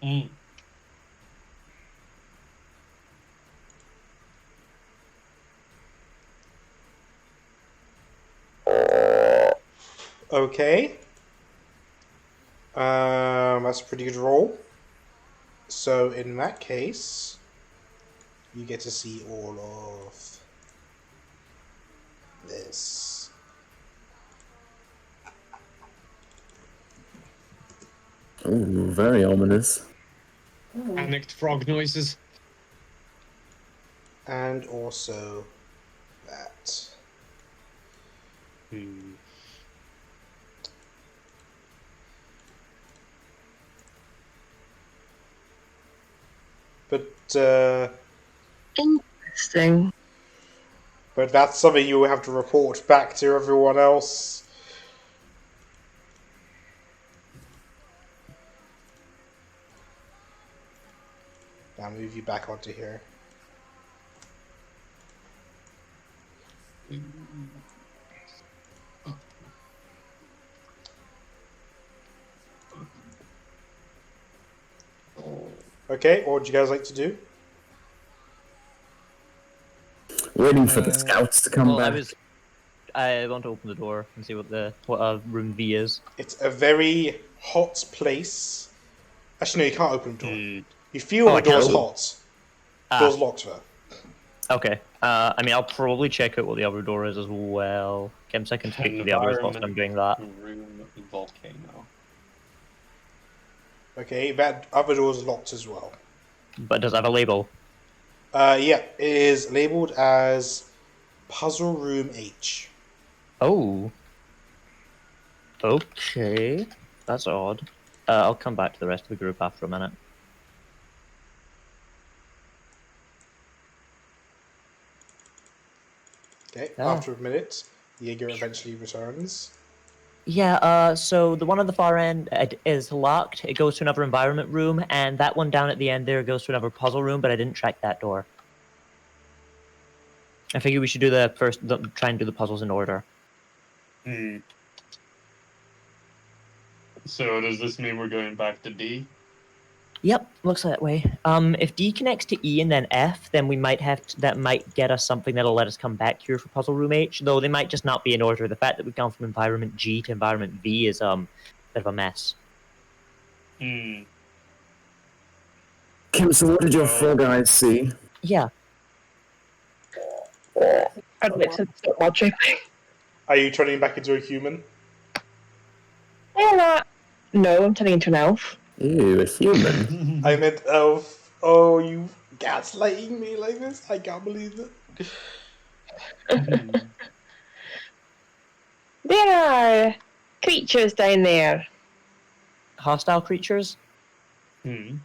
Mm. Okay. That's a pretty good roll. So in that case, you get to see all of this. Ooh, very ominous. Panicked frog noises. And also that. Hmm. But interesting. but that's something you will have to report back to everyone else. I'll move you back onto here. Okay, what would you guys like to do? Waiting for the scouts to come Well, back. I want to open the door and see what room V is. It's a very hot place. Actually, no, you can't open the door. Mm. You feel Oh, the I can't door's open- hot. Ah. Door's locked though. Okay. I mean, I'll probably check out what the other door is as well. Kim's I can speak to the others whilst I'm doing that. Room volcano. Okay, that other door's locked as well. But does it have a label? Yeah, it is labeled as Puzzle Room H. Oh. Okay. That's odd. I'll come back to the rest of the group after a minute. Okay, Ah. after a minute, Jaeger eventually returns. Yeah, so the one on the far end is locked. It goes to another environment room, and that one down at the end there goes to another puzzle room, but I didn't check that door. I figured we should do try and do the puzzles in order. Hmm. So does this mean we're going back to D? Yep, looks that way. If D connects to E and then F, then we might that might get us something that'll let us come back here for Puzzle Room H, though they might just not be in order. The fact that we've gone from Environment G to Environment V is a bit of a mess. Hmm. Kim, so what did your frog eyes see? Yeah. I'd like to stop watching. Are you turning back into a human? No, I'm turning into an elf. Ew, a human. I meant elf. Oh, you gaslighting me like this? I can't believe it. There are creatures down there. Hostile creatures? Hmm.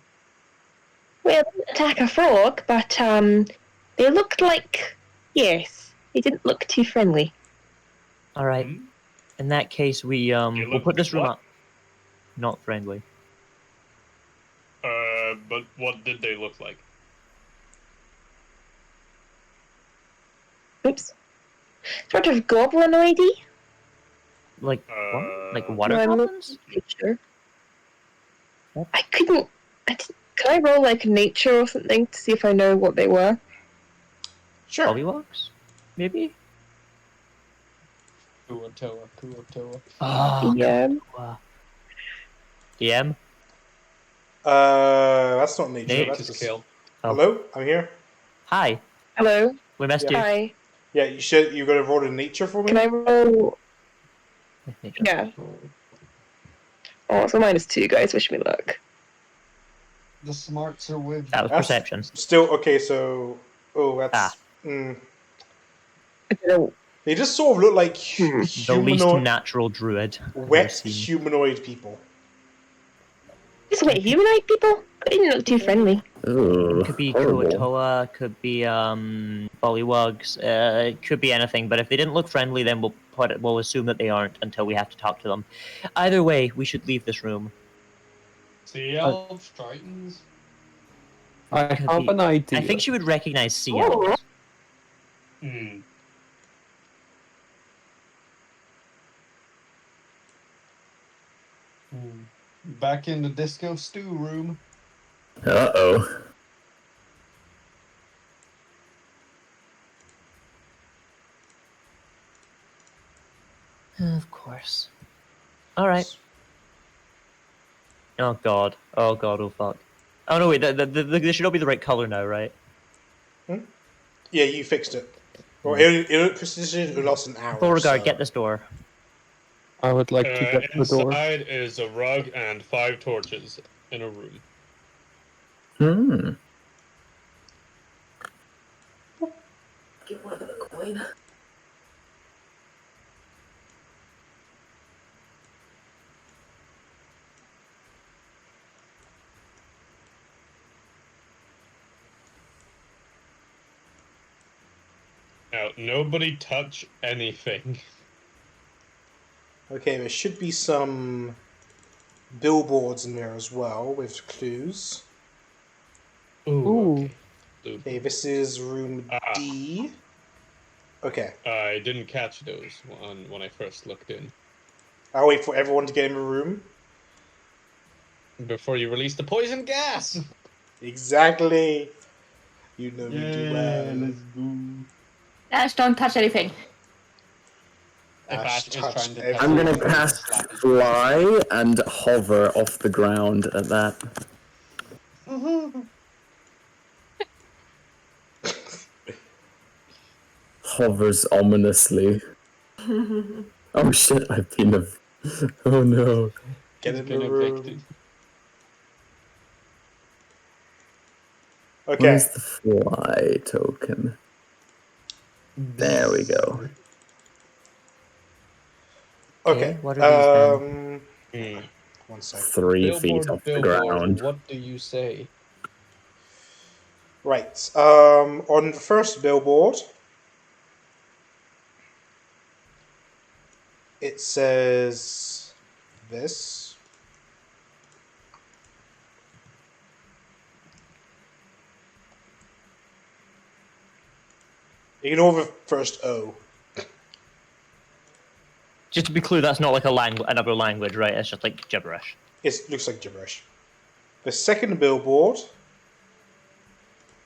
Well, they didn't attack a frog, but they looked like, yes, they didn't look too friendly. Alright. In that case, we'll look put this room what? up. Not friendly. But what did they look like? Oops. Sort of goblinoidy. Like what? Like water No, I'm not goblins? sure. I couldn't. Can I roll like nature or something to see if I know what they were? Sure. Pollywalks? Maybe? Kuatoa. Oh, Yeah. DM? That's not nature. Nate? That's Just just... kill. Oh. Hello, I'm here. Hi. Hello. We missed you. Hi. Yeah, you got to roll in nature for me. Can I roll? Nature. Yeah. Oh, it's a -2, guys. Wish me luck. The smarts are with That was That's perception. Still okay. So, that's. Ah. I don't know. They just sort of look like The least humanoid, natural druid. I've ever wet seen. humanoid people. Just wait, humanoid people? They didn't look too friendly. Ooh, Could be horrible. Kuatoa, could be Bullywugs, it could be anything, but if they didn't look friendly, then we'll assume that they aren't until we have to talk to them. Either way, we should leave this room. Sea elves, tritons. I Could have be- an idea. I think she would recognize sea elves. Hmm. back in the disco stew room. Uh-oh. Of course. Alright. Oh god. Oh god, oh fuck. Oh no, wait, they should all be the right color now, right? Yeah, you fixed it. Well, it precision it lost an hour. Beauregard, so. get this door. I would like to get the door. Inside is a rug and 5 torches in a room. Give one of the coin. Now, nobody touch anything. Okay, there should be some billboards in there as well with clues. Ooh. Okay, this is room D. Okay. I didn't catch those when I first looked in. I'll wait for everyone to get in the room. Before you release the poison gas! Exactly. You know me too well. Let's go. Ash, don't touch anything. Ash touched I'm gonna everything. cast fly and hover off the ground at that. Hovers ominously. Oh shit, I've been a... Oh no. Get in Been the room. evicted. Okay. Where's the fly token? There we go. Okay. What are these then? 1 second. 3 feet off the ground. What do you say? Right. On the first billboard, it says this. Ignore the first O. Just to be clear, that's not like another language, right? It's just like gibberish. It looks like gibberish. The second billboard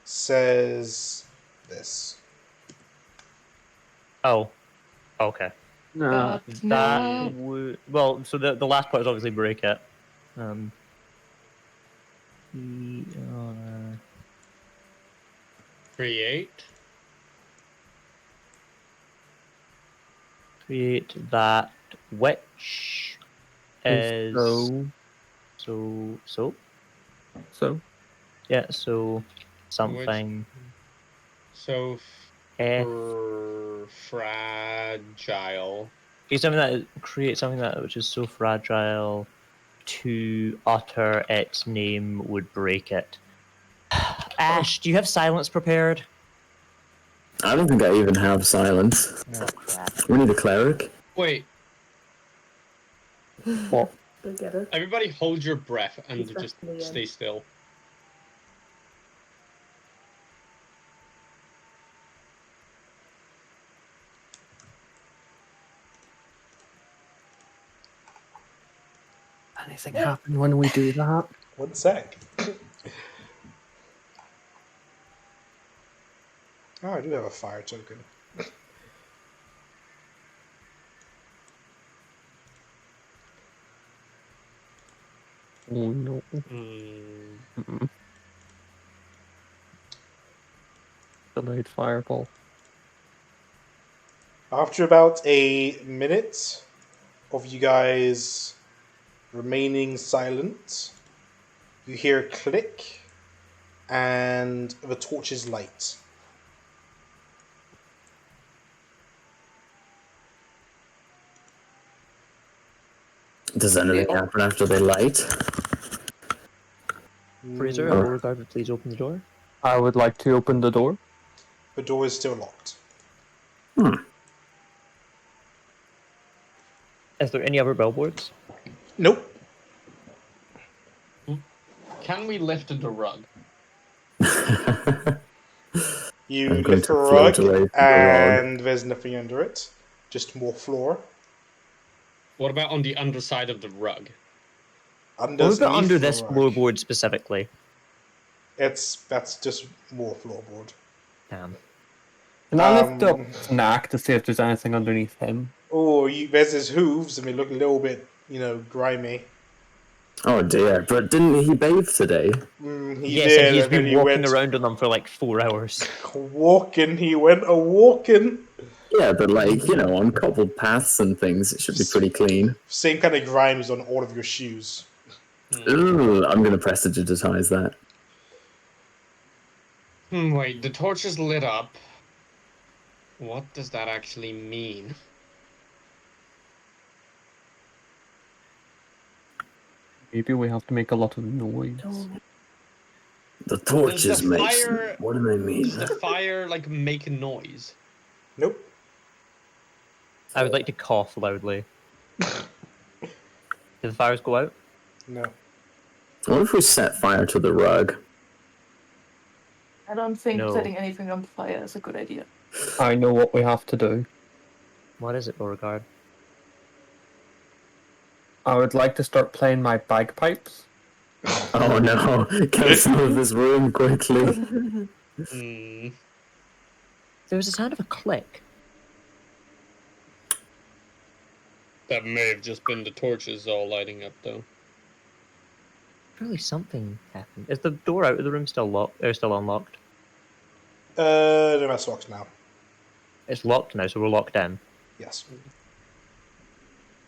says this. Oh. Okay. Nah. That well, so the last part is obviously break it. Create. Create that, which is so yeah, so something So fragile. Create something that which is so fragile to utter its name would break it. Ash, do you have silence prepared? I don't think I even have silence. Oh crap. We need a cleric. Wait. What? Go get it. Everybody hold your breath and He's just back in the stay still. Anything happen when we do that? 1 sec. Oh, I do have a fire token. Oh no. Delayed fireball. After about a minute of you guys remaining silent, you hear a click and the torches light. Does anything happen after they light? Fraser, No. Beauregard, would please open the door. I would like to open the door. The door is still locked. Is there any other billboards? Nope. Can we lift the rug? You I'm going lift to the float rug, away from the and there's nothing under it. Just more floor. What about on the underside of the rug? What about Underneath under the this rug. floorboard specifically? That's just more floorboard. Damn. Can I lift up Snack to see if there's anything underneath him? Oh, there's his hooves, and they look a little bit, grimy. Oh dear, but didn't he bathe today? He Yes, did, and he's and then been he walking went around on them for like 4 hours. walking. He went a walking. Yeah, but on cobbled paths and things, it should be pretty clean. Same kind of grimes on all of your shoes. Ooh, I'm gonna prestidigitize that. Wait, the torch is lit up. What does that actually mean? Maybe we have to make a lot of noise. The torches Does the make. fire- What do they mean? Does the fire make a noise? Nope. I would like to cough loudly. Did the fires go out? No. What if we set fire to the rug? I don't think No. setting anything on fire is a good idea. I know what we have to do. What is it, Beauregard? I would like to start playing my bagpipes. Oh no! Get us out of this room quickly. There was a sound of a click. That may have just been the torches all lighting up, though. Surely something happened. Is the door out of the room still locked? Or still unlocked? No, that's locked now. It's locked now, so we're locked in. Yes.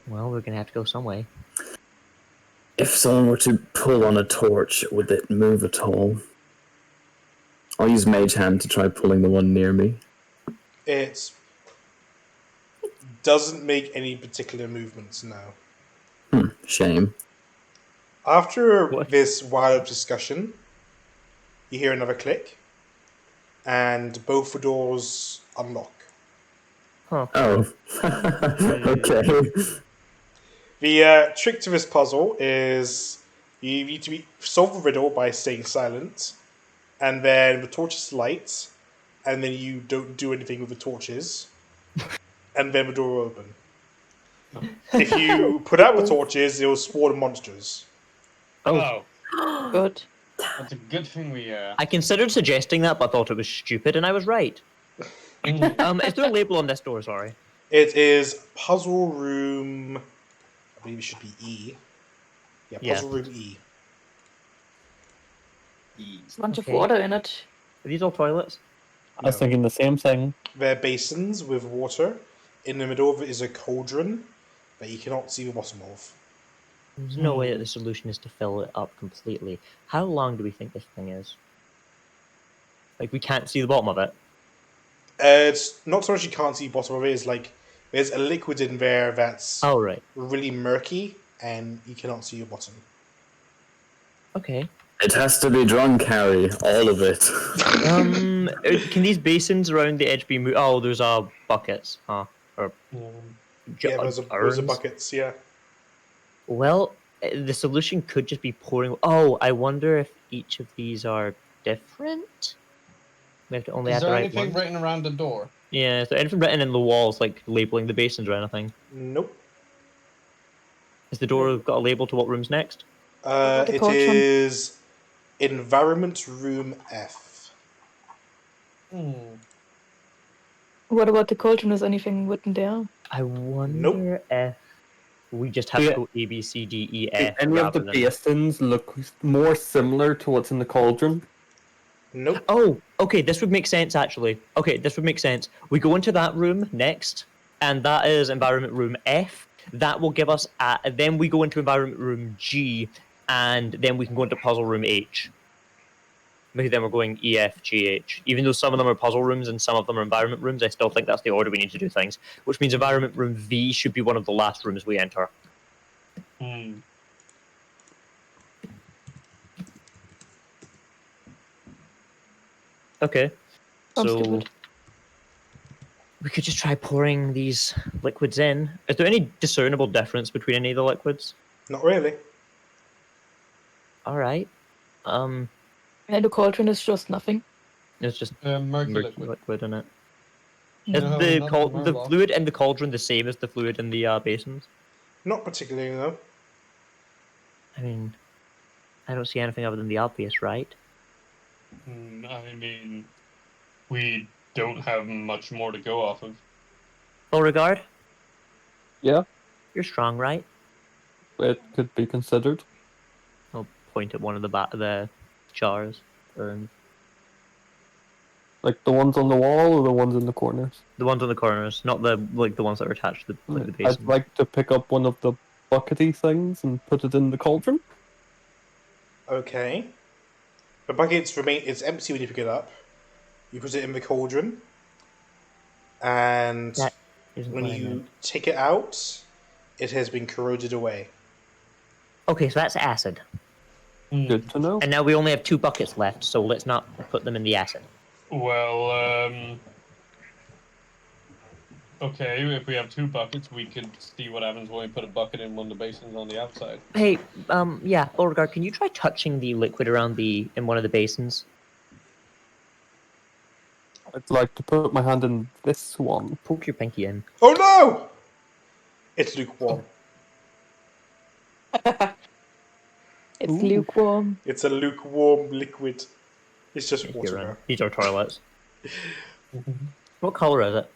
Well, we're gonna have to go some way. If someone were to pull on a torch, would it move at all? I'll use Mage Hand to try pulling the one near me. It doesn't make any particular movements now. Shame. After this wild discussion, you hear another click, and both the doors unlock. Huh. Oh. Okay. The trick to this puzzle is you need to solve the riddle by staying silent, and then the torches light, and then you don't do anything with the torches, and then the door will open. If you put out the torches, it will spawn monsters. Oh, Good. that's a good thing we. I considered suggesting that, but thought it was stupid, and I was right. Is there a label on this door? Sorry. It is puzzle room. I believe it should be E. Yeah, puzzle room E. There's a bunch of water in it. Are these all toilets? I was thinking the same thing. They're basins with water. In the middle of it is a cauldron that you cannot see the bottom of. There's no way that the solution is to fill it up completely. How long do we think this thing is? Like, we can't see the bottom of it. It's not so much you can't see the bottom of it. It's like there's a liquid in there that's really murky, and you cannot see your bottom. Okay. It has to be drunk, Harry. All of it. Can these basins around the edge be moved? Oh, there's buckets, huh? Or Yeah, those are buckets, yeah. Well, the solution could just be pouring. Oh, I wonder if each of these are different. We have to only Is add the there right anything ones. written around the door? Yeah, is there anything written in the walls, like labeling the basins or anything? Nope. Has the door got a label to what room's next? about the It cauldron? is Environment Room F. Hmm. What about the cauldron? Is anything written there? I wonder if we just have to go A, B, C, D, E, Do F any of the rather than. basins look more similar to what's in the cauldron? Nope. Oh, okay, this would make sense actually. Okay, this would make sense. We go into that room next, and that is environment room F. That will give us then we go into environment room G, and then we can go into puzzle room H. Maybe then we're going E, F, G, H. Even though some of them are puzzle rooms and some of them are environment rooms, I still think that's the order we need to do things. Which means environment room V should be one of the last rooms we enter. Hmm. Okay. Sounds So stupid. we could just try pouring these liquids in. Is there any discernible difference between any of the liquids? Not really. All right. And the cauldron is just nothing. It's just Murky murky liquid. liquid in it. No, Is not a the Murloc. fluid in the cauldron the same as the fluid in the basins? Not particularly, though. I mean, I don't see anything other than the obvious, right? I mean, we don't have much more to go off of. Beauregard, Yeah, you're strong, right? it could be considered. I'll point at one of the jars. Like the ones on the wall or the ones in the corners? The ones on the corners, not the ones that are attached to the I'd basins. like to pick up one of the buckety things and put it in the cauldron. Okay. The it's empty when you pick it up. You put it in the cauldron. And That isn't when what I you meant. take it out, it has been corroded away. Okay, so that's acid. Good to know. And now we only have 2 buckets left, so let's not put them in the acid. Well, okay, if we have 2 buckets, we could see what happens when we put a bucket in one of the basins on the outside. Hey, yeah, Beauregard, can you try touching the liquid around in one of the basins? I'd like to put my hand in this one. Poke your pinky in. Oh no! It's lukewarm. It's lukewarm. It's a lukewarm liquid. It's just water now. These are toilets. What color is it?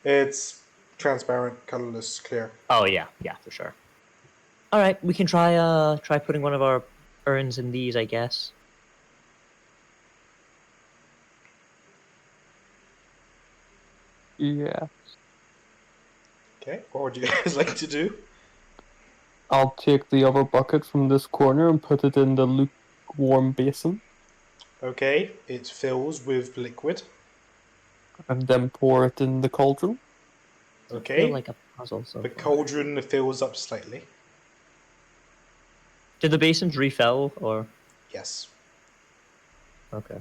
It's transparent, colorless, clear. Oh yeah, for sure. All right, we can try putting one of our urns in these, I guess. Yeah. Okay, what would you guys like to do? I'll take the other bucket from this corner and put it in the lukewarm basin. Okay, it fills with liquid. And then pour it in the cauldron. Okay. Feel like a puzzle. So The far. cauldron fills up slightly. Did the basins refill or? Yes. Okay.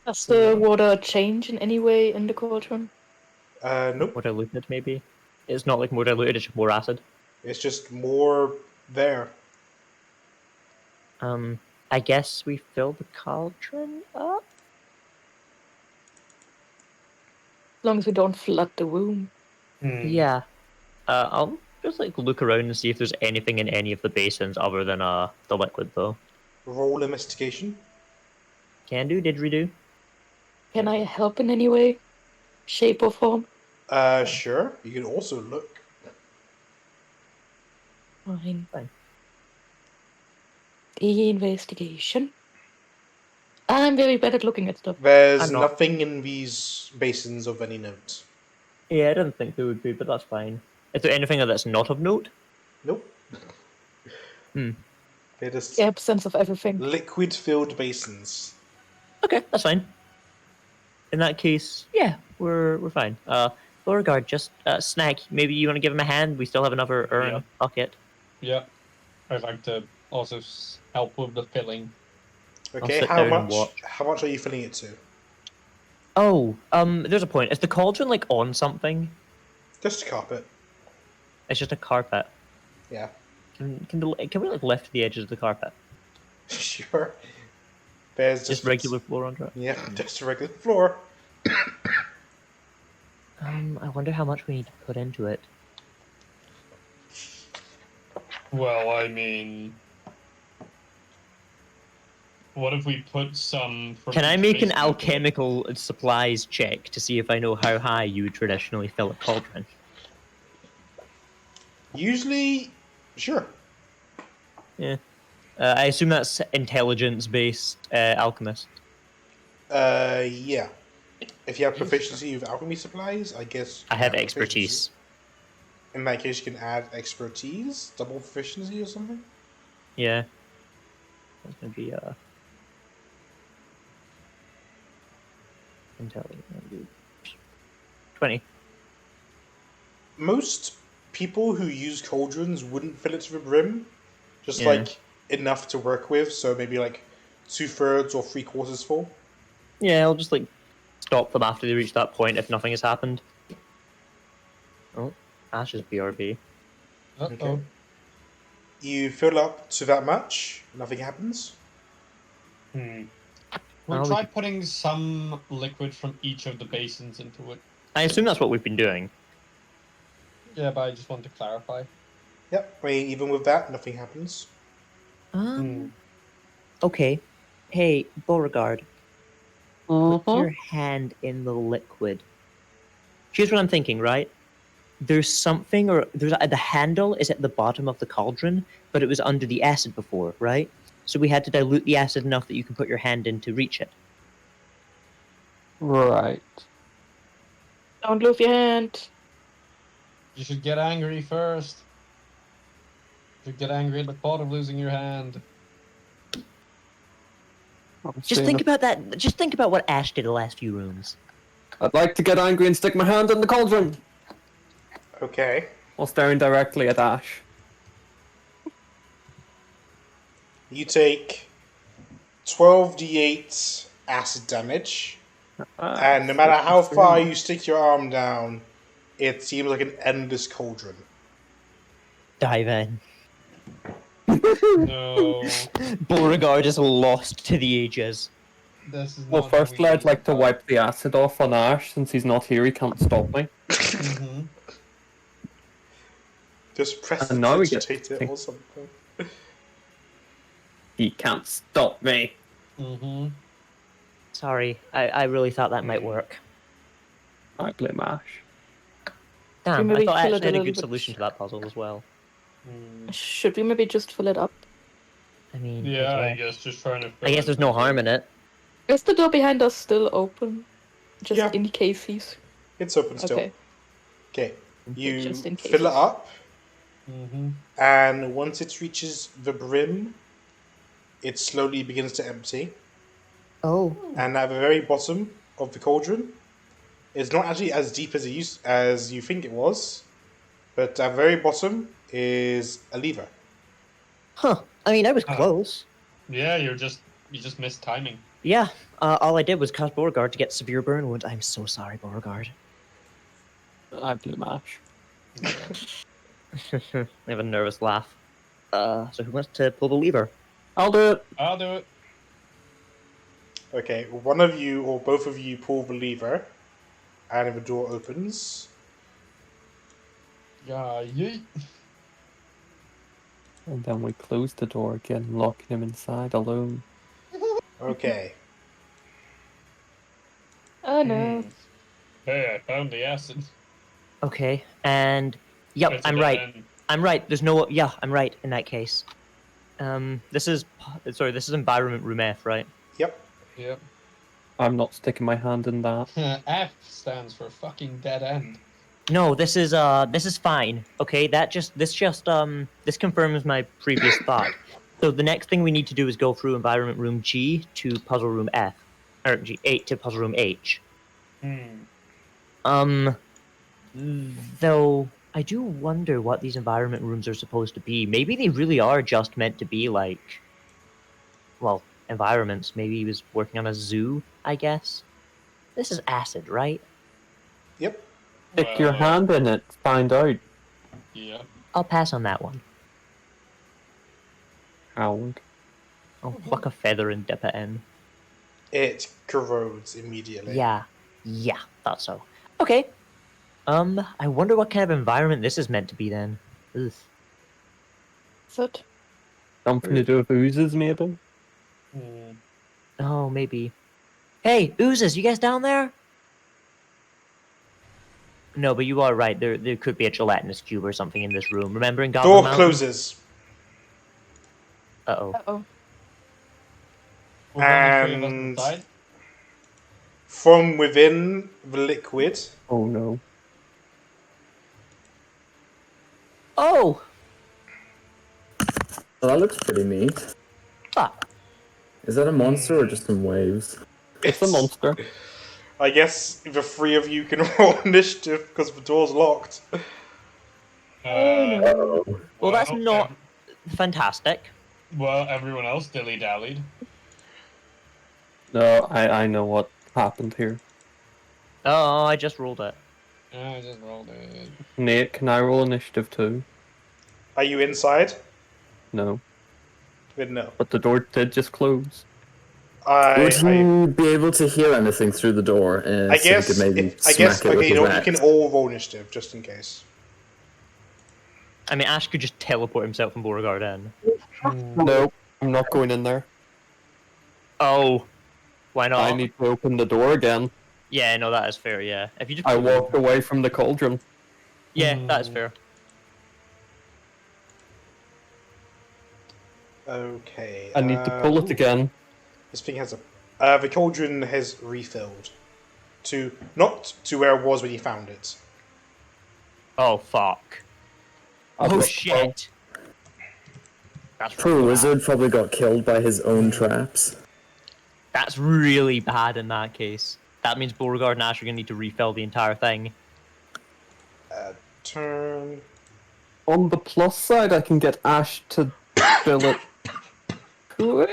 Does the water change in any way in the cauldron? Nope. More diluted, maybe. It's not like more diluted; it's just more acid. It's just more there. I guess we fill the cauldron up. As long as we don't flood the room. Yeah. I'll just look around and see if there's anything in any of the basins other than the liquid, though. Roll investigation. Can do, didgeridoo. Can I help in any way? Shape or form? Sure. You can also look. Fine. Fine. The investigation. I'm very bad at looking at stuff. There's I'm not. nothing in these basins of any note. Yeah, I didn't think there would be, but that's fine. Is there anything that's not of note? Nope. Hmm. They're just The absence of everything. liquid-filled basins. Okay, that's fine. In that case, yeah, we're fine. Beauregard, just Snack, maybe you want to give him a hand? We still have another urn bucket. Yeah. I'd like to also help with the filling. Okay, sit how down and much? watch. How much are you filling it to? Oh, there's a point. Is the cauldron on something? Just a carpet. It's just a carpet. Yeah. Can we like lift the edges of the carpet? Sure. There's Just regular floor under it. Yeah, just a regular floor. I wonder how much we need to put into it. Well, I mean, what if we put some? From Can I each make an basement? alchemical supplies check to see if I know how high you would traditionally fill a cauldron? Usually, sure. Yeah. I assume that's intelligence-based alchemist. Yeah. If you have proficiency with alchemy supplies, I guess. I you have proficiency. expertise. In that case, you can add expertise, double proficiency or something. Yeah. That's gonna be intelligence. 20. Most people who use cauldrons wouldn't fill it to the brim, just Yeah. like enough to work with. So maybe like 2/3 or 3/4 full. Yeah, I'll just like stop them after they reach that point if nothing has happened. Oh, Ash's BRB. Uh-oh. Okay. You fill up to that much, nothing happens. We'll Oh, try we- putting some liquid from each of the basins into it. I assume that's what we've been doing. Yeah, but I just want to clarify. Yep. I mean, even with that, nothing happens. Okay. Hey, Beauregard. Put Mhm. your hand in the liquid. Here's what I'm thinking, right? There's something, or there's the handle is at the bottom of the cauldron, but it was under the acid before, right? So we had to dilute the acid enough that you can put your hand in to reach it. Right. Don't lose your hand. You should get angry first. You should get angry at the thought of losing your hand. Just think about that. Just think about what Ash did the last few rooms. I'd like to get angry and stick my hand in the cauldron Okay. while staring directly at Ash. You take 12d8 acid damage, and no matter how far you stick your arm down, it seems like an endless cauldron. Dive in. No. Beauregard is lost to the ages. This is Well, not how firstly, we I'd do like to it. wipe the acid off on Ash since he's not here. He can't stop me. Mhm. Just press And now we the get to it or something. He can't stop me. Mhm. Sorry, I really thought that might work. I blame Ash. Damn, I maybe thought I fill it actually a had a little good bit? solution to that puzzle as well. Should we maybe just fill it up? I mean, Yeah, I I guess just trying to. guess there's no harm in it. Is the door behind us still open? Just Yeah. in case he's... It's open still. Okay. Okay. You Just in fill it case. up, Mhm. and once it reaches the brim, it slowly begins to empty. Oh. And at the very bottom of the cauldron, it's not actually as deep as as you think it was, but at the very bottom is a lever. Huh. I mean, I was Huh. close. Yeah, you just missed timing. Yeah. All I did was cause Beauregard to get severe burn wounds. I'm so sorry, Beauregard. I blame Ash. I have a nervous laugh. So who wants to pull the lever? I'll do it. I'll do it. Okay, one of you or both of you pull the lever, and the door opens. Yeah, yeet. And then we close the door again, locking him inside alone. Okay. Oh no. Hey, I found the acid. Okay. And yep, It's a I'm dead right. end. I'm right. There's no. Yeah, I'm right in that case. This is environment room F, right? Yep. Yep. I'm not sticking my hand in that. F stands for fucking dead end. No, this is fine. Okay, this confirms my previous thought. So the next thing we need to do is go through environment room G to puzzle room F, or G8 to puzzle room H. Though I do wonder what these environment rooms are supposed to be. Maybe they really are just meant to be like, well, environments. Maybe he was working on a zoo, I guess. This is acid, right? Yep. Stick your hand in it, find out. Yeah. I'll pass on that one. Howard. I'll pluck a feather and dip it in. It corrodes immediately. Yeah, thought so. Okay. I wonder what kind of environment this is meant to be then. Ugh. Soot. Something to do with oozes, maybe? Oh, maybe. Hey, oozes, you guys down there? No, but you are right. There could be a gelatinous cube or something in this room. Remember in Goblin Door Mountain? closes. Uh-oh. Uh-oh. With only 3 of us And inside? from within the liquid, Oh no. Oh! Well, that looks pretty neat. Ah. Is that a monster or just some waves? It's a monster. I guess the 3 of you can roll initiative because the door's locked. Well, that's not fantastic. Well, everyone else dilly-dallied. No, I know what happened here. Oh, I just rolled it. I just rolled it. Nate, can I roll initiative too? Are you inside? No. Then no. But the door did just close. Would he be able to hear anything through the door? I So guess. he could maybe I guess. smack it Okay, with you his know, you axe? can all roll initiative just in case. I mean, Ash could just teleport himself from Beauregard in. No, I'm not going in there. Oh. Why not? I need to open the door again. Yeah, no, that is fair, yeah. If you just I walked away from the cauldron. Yeah, that is fair. Okay. I need to pull it again. This thing has a. The cauldron has refilled. Not to where it was when you found it. Oh, fuck. I've Oh, got shit. That's Poor really wizard bad. probably got killed by his own traps. That's really bad in that case. That means Beauregard and Ash are going to need to refill the entire thing. Turn. On the plus side, I can get Ash to fill it quick.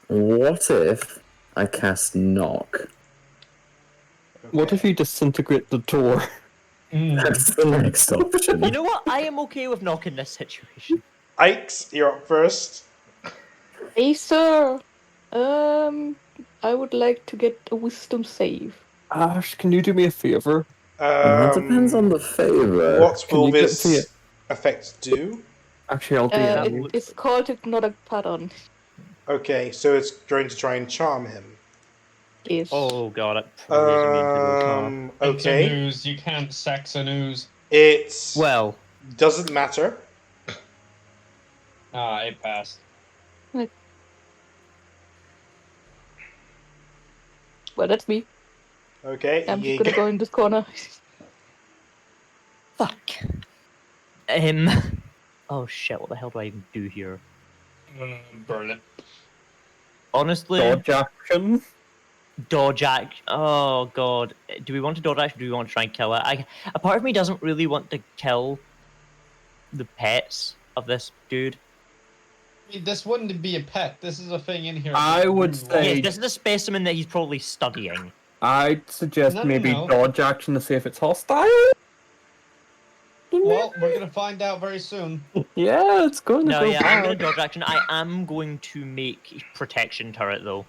What if I cast knock? What if you disintegrate the door? That's the next option. You know what? I am okay with knocking this situation. Ikes, you're up first. Hey, sir. I would like to get a wisdom save. Ash, can you do me a favor? That depends on the favor. What Can will you get this to it? effect do? Actually, I'll DM. It's called Hypnotic Pattern. Okay, so it's going to try and charm him. Yes. Oh, God. It probably is immune to those now. It's a Okay. news. You can't sex a news. It Well, doesn't matter. Ah, it passed. Well, that's me. Okay. I'm just gonna go in this corner. fuck. Oh, shit. What the hell do I even do here? Burn it. Honestly, Dodge action. dodge act. Oh, God. Do we want to dodge action or do we want to try and kill it? A part of me doesn't really want to kill the pets of this dude. This wouldn't be a pet. This is a thing in here. I would say- Yes, this is a specimen that he's probably studying. I'd suggest No, maybe no. dodge action to see if it's hostile. Well, we're gonna find out very soon. Yeah, it's going to No, go yeah, I'm bad. gonna dodge action. I am going to make protection turret though,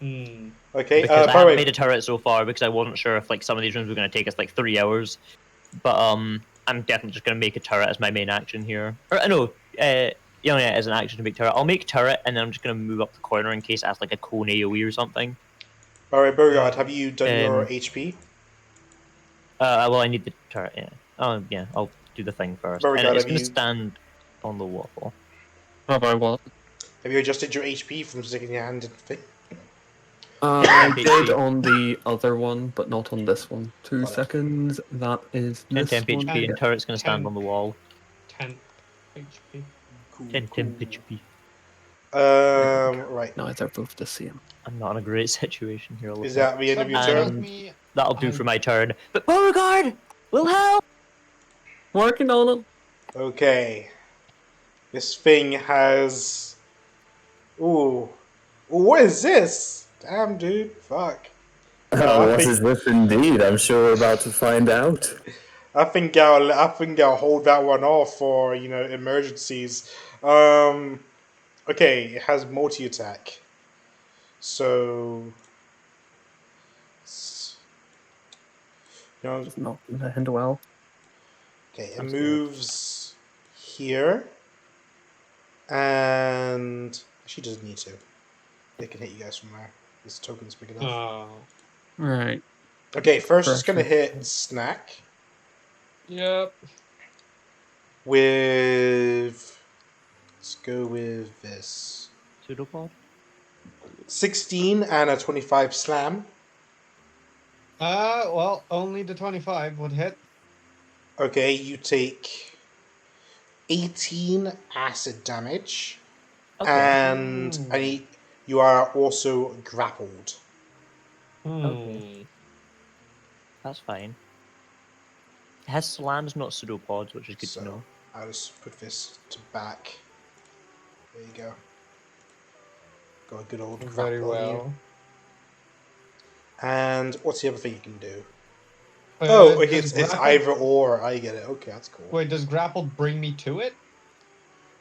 Okay. because I By the haven't way, made a turret so far because I wasn't sure if like some of these rooms were gonna take us like 3 hours. But I'm definitely just gonna make a turret as my main action here. Or no, yeah, as an action to make turret. I'll make turret and then I'm just gonna move up the corner in case it has like a cone AOE or something. all right, Beauregard, have you done your Um, HP? Well, I need the turret. Yeah. Oh, yeah. I'll do the thing first. Very And good, it's have gonna you- stand on the wall. Have I what? Have you adjusted your HP from sticking your hand in the thing? I HP. did on the other one, but not on this one. 2 Got it. seconds. That is 10 this temp one. HP and turret's gonna stand 10. on the wall. 10 HP. 10 temp HP. Right. No, they're both the same. I'm not in a great situation here. Is that the end of your Something turn? tells me That'll do for my turn. But Beauregard will help. Working on it. Okay. This thing has. Ooh. What is this? Damn, dude. Fuck. I What think- is this indeed? I'm sure we're about to find out. I think I'll hold that one off for emergencies. Okay, it has multi attack, so It's not going to end well. okay, it I'm scared. moves here, and she doesn't need to. They can hit you guys from there. This token's big enough. Oh. Right. Okay, first it's gonna Pressure. hit Snack Yep. with. Let's go with this. Pseudopod? 16 and a 25 slam. Well, only the 25 would hit. Okay, you take 18 acid damage, Okay. and you are also grappled. Okay. That's fine. It has slams, not pseudopods, which is good to know. I'll just put this to back. There you go. Got a good old Very grapple on you. well. And what's the other thing you can do? Does it's grapple- either or. I get it. Okay, that's cool. Wait, does grapple bring me to it?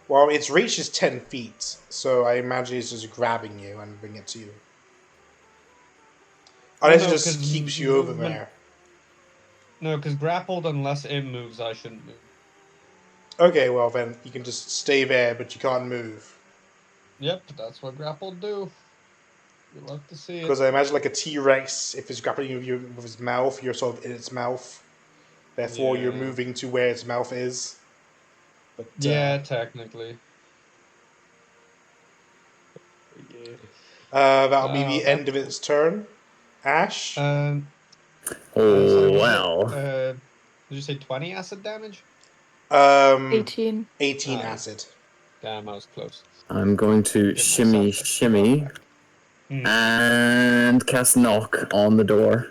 Well, its reach is 10 feet, so I imagine it's just grabbing you and bring it to you. Unless it just keeps you over there. No, because grappled, unless it moves, I shouldn't move. Okay, well then, you can just stay there, but you can't move. Yep, that's what grappled do. You love to see it. Because I imagine like a T-Rex, if it's grappling you with its mouth, you're sort of in its mouth. Therefore, you're Yeah. moving to where its mouth is. But, Yeah, technically. that'll be the end of its turn. Ash? Oh, wow. Did you say 20 acid damage? 18. 18 acid. Damn, I was close. I'm going to shimmy, and cast knock on the door.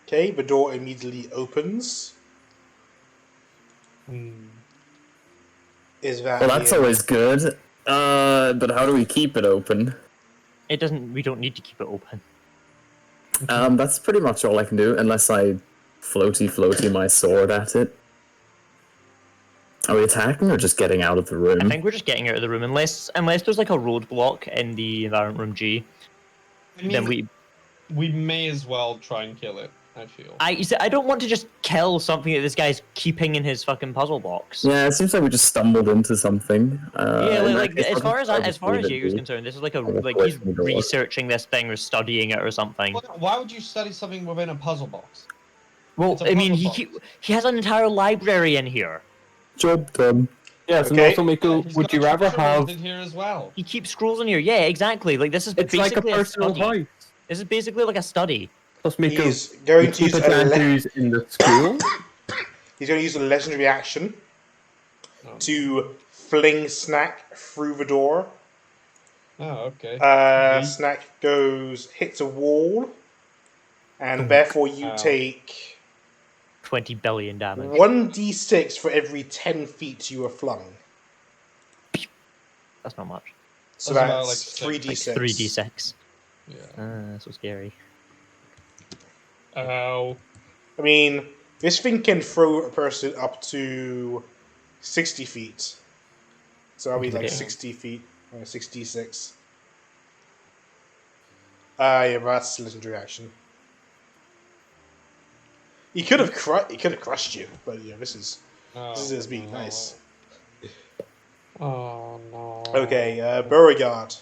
Okay, the door immediately opens. Is that Well, that's always good. But how do we keep it open? It doesn't. We don't need to keep it open. That's pretty much all I can do, unless I floaty my sword at it. Are we attacking or just getting out of the room? I think we're just getting out of the room, unless there's like a roadblock in the environment room G. I mean, Then we may as well try and kill it, I feel. I don't want to just kill something that this guy's keeping in his fucking puzzle box. Yeah, it seems like we just stumbled into something. Yeah, in like that case, as far as I'll just leave it Jaeger's be. concerned, this is like I'll he's open the door. researching this thing or studying it or something. Why would you study something within a puzzle box? Well, It's a I mean, puzzle box. he has an entire library in here. Job done. Yes, and Okay. also, Miko, He's would got you rather treasure rolls have... in here as well? He keeps scrolls in here. Yeah, exactly. Like this is It's like a basically personal study. house. This is basically like a study. Plus, Miko, He's going you to keep use a tattoos in the school. He's going to use a legendary action to fling Snack through the door. Oh, okay. Snack hits a wall, and therefore you take 20 billion damage. 1d6 for every 10 feet you are flung. That's not much. So That's about, that's like, 3d6. Like 3d6. Yeah. So scary. Ow. I mean, this thing can throw a person up to 60 feet. So that'll be like Okay. 60 feet, 66. Yeah, but that's legendary action. He could have crushed you, but this is just being nice. Oh no. Okay, Beauregard.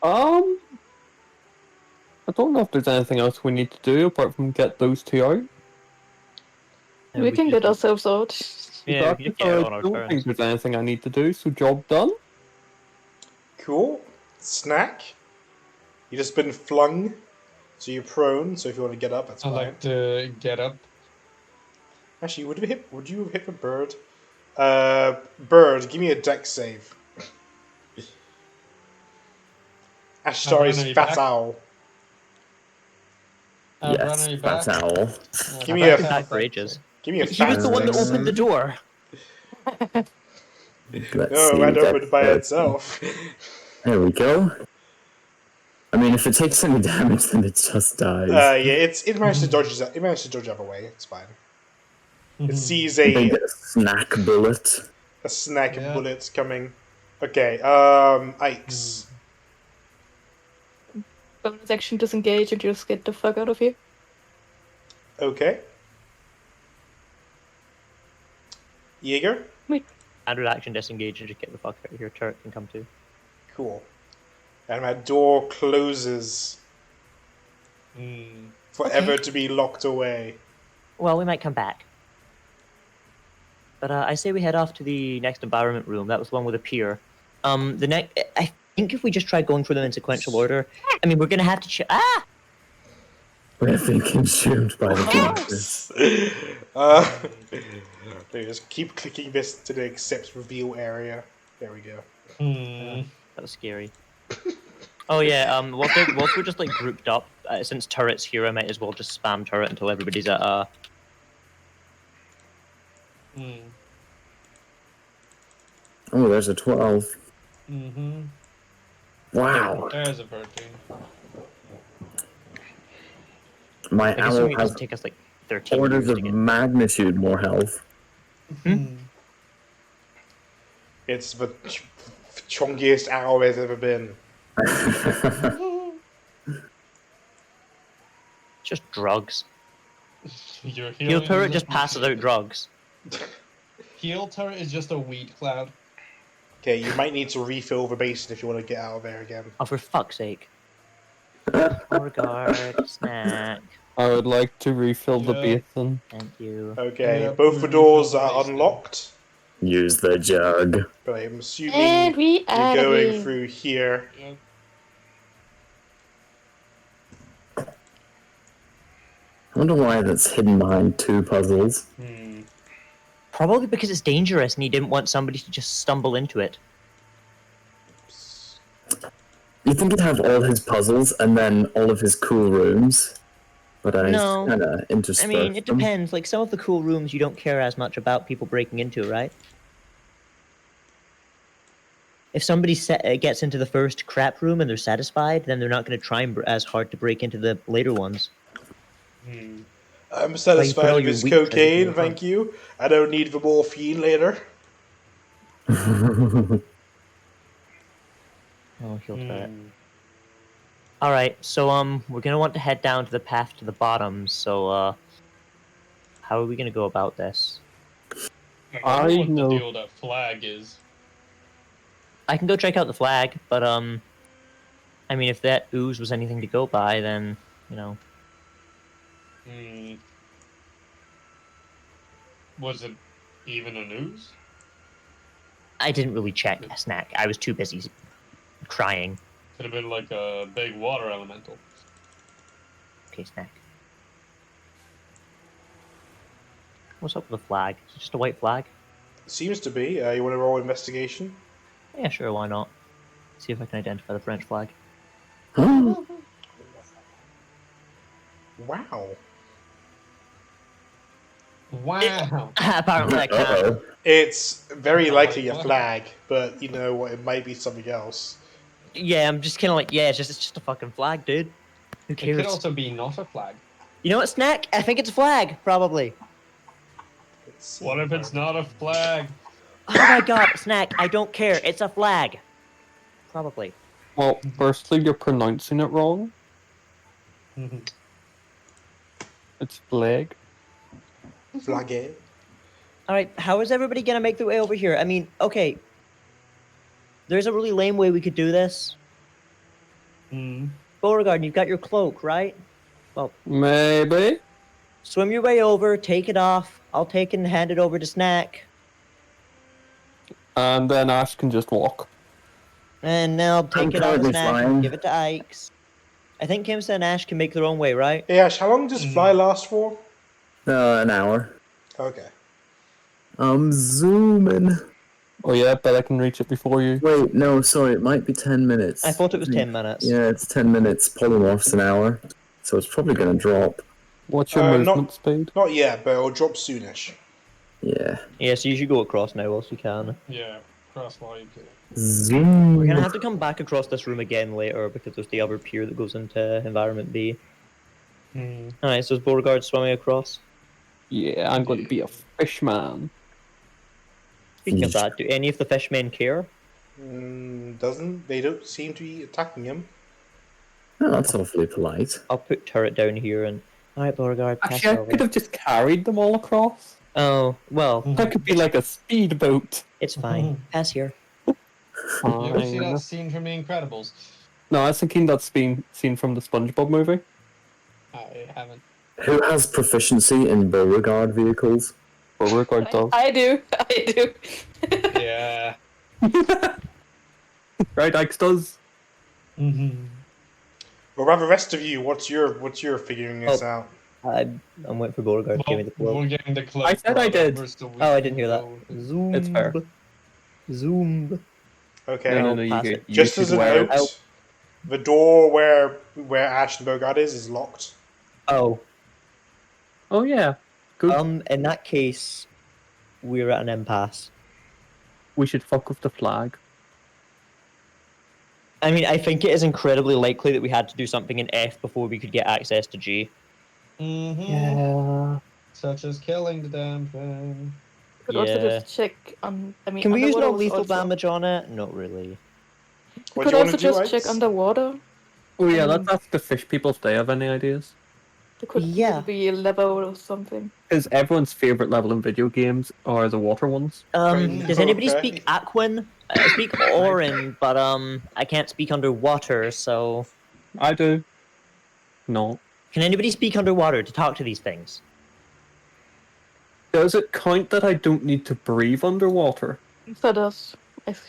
I don't know if there's anything else we need to do apart from get those two out. We can get ourselves out. Yeah, we can get it on I our don't turns. think there's anything I need to do, so job done. Cool. Snack. You just been flung, so you're prone. So if you want to get up, that's I fine. like to get up. Actually, would you have hit the bird? Bird, give me a dex save. Ashtari's Brennan, are you fat back? owl. Uh, Yes, Brennan, are you that's back? owl. Give me a back for ages. give me a He fat was the one that dex. opened the door. Let's No, see. it opened by that's- itself. There we go. I mean, if it takes any damage, then it just dies. Yeah, it managed to dodge. It managed to dodge out of the way. It's fine. It sees They a get a snack bullet. snack of Yeah. bullets coming. Okay, Ikes. Bonus action disengage and just get the fuck out of here. Okay. Jaeger? Standard action disengage and just get the fuck out of here. Turret can come too. Cool. And that door closes, forever to be locked away. Well, we might come back. But I say we head off to the next environment room. That was the one with a pier. The next, I think if we just try going through them in sequential order, I mean, we're gonna have to. We're being consumed by the darkness. They just keep clicking this to the accept reveal area. There we go. That was scary. Oh yeah. Whilst we're just like grouped up, since turret's here, I might as well just spam turret until everybody's at Oh, there's a 12. Mm-hmm. Wow. There's a 13. My I guess owl it has doesn't take us like 13 orders years of to get. magnitude more health. It's the chonkiest owl there's ever been. Just drugs. Your Heal healing turret is just passes out drugs. Heal turret is just a weed cloud. Okay, you might need to refill the basin if you want to get out of there again. Oh, for fuck's sake. Guard, snack. I would like to refill the Yeah. basin. Thank you. Okay, Yeah, both we the doors refilled the are basin. unlocked, Use the jug. but I'm assuming And we you're out of going here. through here. Yep. I wonder why that's hidden behind 2 puzzles. Probably because it's dangerous and he didn't want somebody to just stumble into it. You'd think he'd have all his puzzles and then all of his cool rooms, but I No. kind of I interspersed mean, it them. depends. Like, some of the cool rooms you don't care as much about people breaking into, right? If somebody gets into the first crap room and they're satisfied, then they're not going to try as hard to break into the later ones. I'm put satisfied all with your this weaknesses into cocaine, the thank you. I don't need the morphine later. Oh, heal turret. Alright, so, we're gonna want to head down to the path to the bottom, so, how are we gonna go about this? I I wonder what know. the deal with that flag is. I can go check out the flag, but, I mean, if that ooze was anything to go by, then, you know. Was it even a news? I didn't really check a snack. I was too busy crying. Could have been like a big water elemental. Okay, snack. What's up with the flag? Is it just a white flag? Seems to be. You want to roll investigation? Yeah, sure, why not? See if I can identify the French flag. Wow. Wow. Apparently I can't. Uh-oh. It's very likely a flag, but you know what? It might be something else. Yeah, I'm just kind of like, yeah, it's just a fucking flag, dude. Who It cares? could also be not a flag. You know what, snack? I think it's a flag, probably. What if it's not a flag? Oh my god, snack! I don't care. It's a flag. Probably. Well, firstly, you're pronouncing it wrong. It's flag. Flag. All right, how is everybody gonna make their way over here? I mean, okay. There's a really lame way we could do this. Beauregard, you've got your cloak, right? Well, Maybe. swim your way over, take it off. I'll take it and hand it over to Snack. And then Ash can just walk. And now I'm take it off to currently Snack flying. and give it to Ike's. I think Kimson and Ash can make their own way, right? Hey Ash, how long does fly last for? An hour. Okay. I'm zooming. Oh yeah, but I can reach it before you. Wait, no, sorry, it might be 10 minutes. I thought it was 10 minutes. Yeah, it's 10 minutes. Polymorph's an hour. So it's probably going to drop. What's your movement speed? Not yet, but it'll drop soonish. Yeah. Yeah, so you should go across now whilst you can. Yeah, cross while you can. Zoom. We're gonna have to come back across this room again later because there's the other pier that goes into Environment B. Alright, so is Beauregard swimming across? Yeah, I'm going to be a fishman. Speaking of that, do any of the fishmen care? They don't seem to be attacking him. Oh, that's awfully polite. I'll put turret down here and. Alright, Beauregard, pass Actually, I over. could have just carried them all across. Oh, well, That could be like a speedboat. it's fine. Pass here. You ever see Fine. that scene from The Incredibles? No, I was thinking that's been seen from the SpongeBob movie. I haven't. Who has proficiency in Beauregard vehicles? Beauregard does. I do. I do. Yeah. Right, Ike's does. Mm-hmm. What about the rest of you? What's your figuring this out? I'm waiting for Beauregard to give me the floor. We're getting the cloak. I said I did. Oh, I didn't hear that. Zoom. It's fair. Zoom. Okay. No, you, pass you, it. you Just should as a wear note, it. the door where Ash and Bogart is locked. Oh, Oh yeah. Good. in that case, we're at an impasse. We should fuck with the flag. I mean, I think it is incredibly likely that we had to do something in F before we could get access to G. Mm-hmm. Yeah. Such as killing the damn thing. Could also just check on. I mean, Can we use underwater no was lethal also- damage on it? Not really. What Could do you also want to do, just check Ike's? underwater. Oh yeah, let's ask the fish people if they have any ideas. There could Yeah. be a level or something. Because everyone's favorite level in video games are the water ones. Does anybody Okay. speak Aquan? I speak Orin, but I can't speak underwater, so... I do. No. Can anybody speak underwater to talk to these things? Does it count that I don't need to breathe underwater? That does.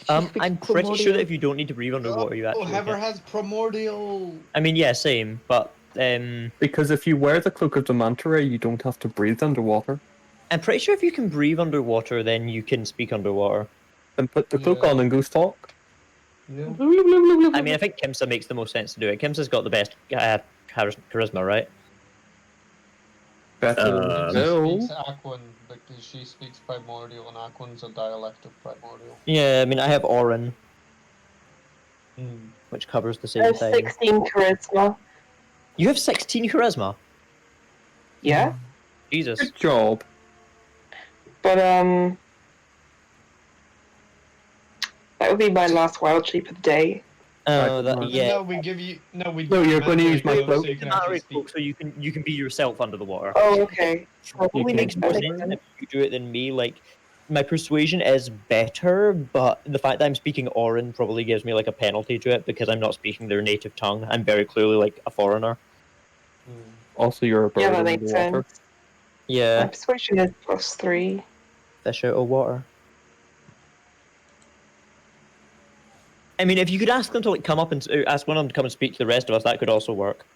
I'm pretty sure that if you don't need to breathe underwater, you actually Heather can. has primordial. I mean, yeah, same, but Because if you wear the cloak of the manta ray, you don't have to breathe underwater. I'm pretty sure if you can breathe underwater, then you can speak underwater. Then put the cloak on and go talk. Yeah. I mean, I think Kimsa makes the most sense to do it. Kimsa's got the best charisma, right? Better She speaks Aquan because she speaks primordial, and Aquan's a dialect of primordial. Yeah, I mean, I have Orin, Mm. which covers the I same have thing. 16 charisma. You have 16 charisma? Yeah. Jesus. Good job. But that would be my last wild shape of the day. Oh, yeah. No, we give you. No, we. No, you're going to use my so cloak. you can actually speak. So you can be yourself under the water. Oh, okay. Probably makes more sense if you do it than me. Like, my persuasion is better, but the fact that I'm speaking Orin probably gives me like a penalty to it because I'm not speaking their native tongue. I'm very clearly like a foreigner. Also, you're a bird Yeah, that in makes the water. sense. Yeah. My persuasion is +3. Fish out of water. I mean, if you could ask them to like come up and ask one of them to come and speak to the rest of us, that could also work.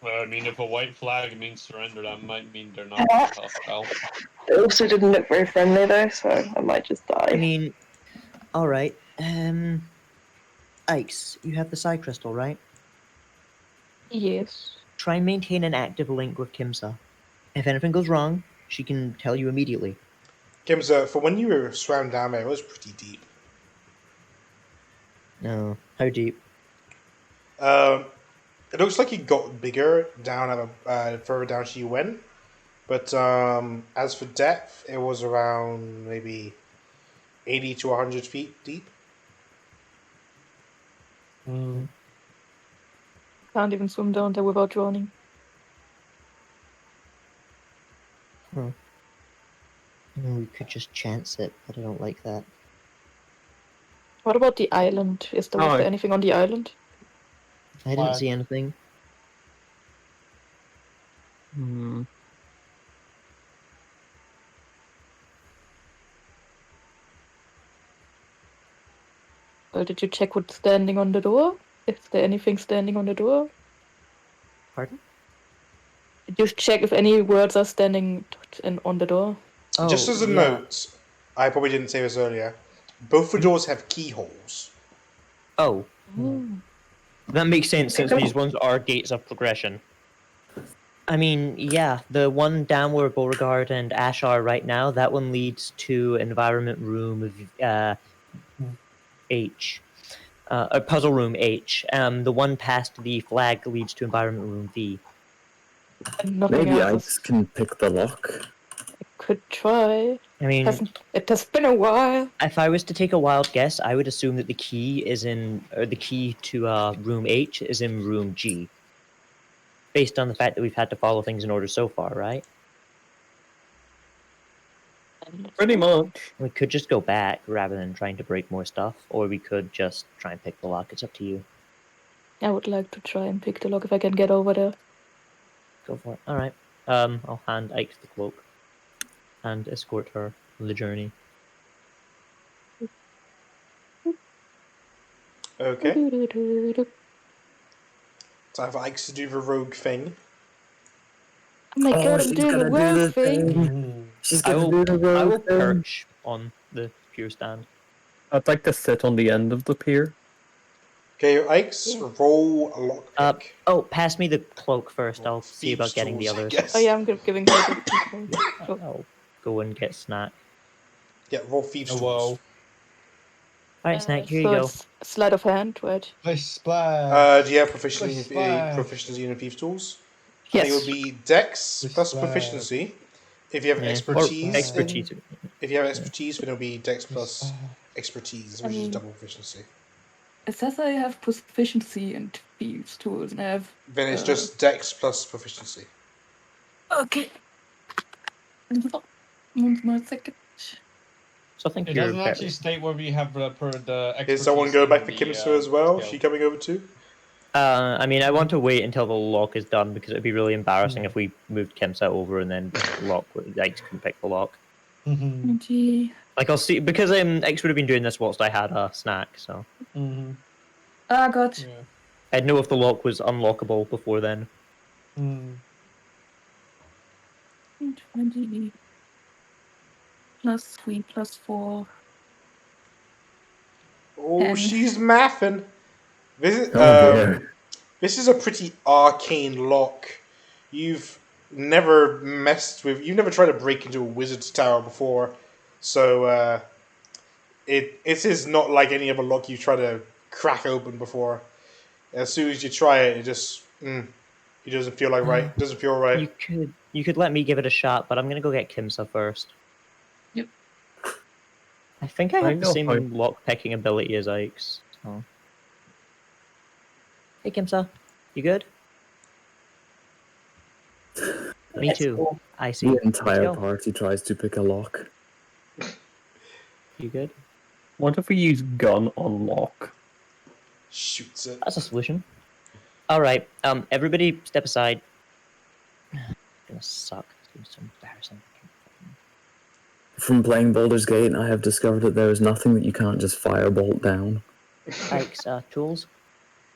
Well, I mean, if a white flag means surrender, that might mean they're not hostile. It also didn't look very friendly though, so I might just die. I mean, all right. Ikes, you have the psi crystal, right? Yes. Try and maintain an active link with Kimsa. If anything goes wrong, she can tell you immediately. Kimsa, for when you were swam down there, it was pretty deep. No, how deep? It looks like it got bigger down further down she went, but as for depth, it was around maybe 80 to 100 feet deep. Can't even swim down there without drowning. We could just chance it, but I don't like that. What about the island? Was there anything on the island? I didn't see anything. Or did you check what's standing on the door? Is there anything standing on the door? Pardon? Did you check if any words are standing on the door? Just as a note, I probably didn't say this earlier, both the doors have keyholes. Oh. That makes sense since these ones are gates of progression. I mean, yeah, the one down where Beauregard and Ash are right now, that one leads to environment room H. Puzzle room H. The one past the flag leads to environment room V. And nothing Maybe else. Ike's can pick the lock. Could try. I mean, It has been a while. if I was to take a wild guess, I would assume that the key is in, or the key to room H is in room G. Based on the fact that we've had to follow things in order so far, right? Pretty much. We could just go back rather than trying to break more stuff, or we could just try and pick the lock. It's up to you. I would like to try and pick the lock if I can get over there. Go for it. All right. I'll hand Ike the cloak and escort her on the journey. Okay. Time for Ike to do the rogue thing. Oh my god, I'm she's doing gonna a do rogue the thing. She's I gonna will, do the I will rogue thing. perch on the pier stand. I'd like to sit on the end of the pier. Okay, Ike's roll a lockpick. Oh, pass me the cloak first. I'll see Thieves' about getting the tools, I others. guess. Oh yeah, I'm giving her the I'll go and get snack. Yeah, roll thieves' Oh, tools. whoa. All right, snack. Here you so go. it's sleight of hand, right? Splish splash. Do you have proficiency Splash. in thieves' tools? Yes. I think it would be Dex plus Splash. proficiency. If you have Yeah. expertise, Or expertise. if you have expertise, then it'll be Dex plus Splash. expertise, which is double proficiency. It says I have proficiency in thieves' tools, and I have. Then it's just Dex plus proficiency. Okay. 1 more second. So I think It you're doesn't actually better. state where we have the Is someone go back for expertise Kimster as well? skill. She coming over too? I mean, I want to wait until the lock is done because it'd be really embarrassing if we moved Kimsa over and then the lock, Ike couldn't pick the lock. Mm-hmm. Like I'll see because Ike would have been doing this whilst I had a snack, so Mm-hmm. Ah, God. Yeah. I'd know if the lock was unlockable before then. Mm. 20 plus 3 plus 4. Oh, 10. she's mathing. This is dear. this is a pretty arcane lock. You've never tried to break into a wizard's tower before, so it is not like any other lock you try to crack open before. As soon as you try it, it just it doesn't feel like right. It doesn't feel right. You could let me give it a shot, but I'm gonna go get Kimsa first. Yep. I think I I have the know same how- lock picking ability as Ike's. So. Hey Kimsa, you good? Me too. I see. The Let's entire go. party tries to pick a lock. You good? What if we use gun on lock? Shoots it. That's a solution. All right. Everybody, step aside. It's gonna suck. It's gonna be so embarrassing. From playing Baldur's Gate, I have discovered that there is nothing that you can't just firebolt down. Ike's tools.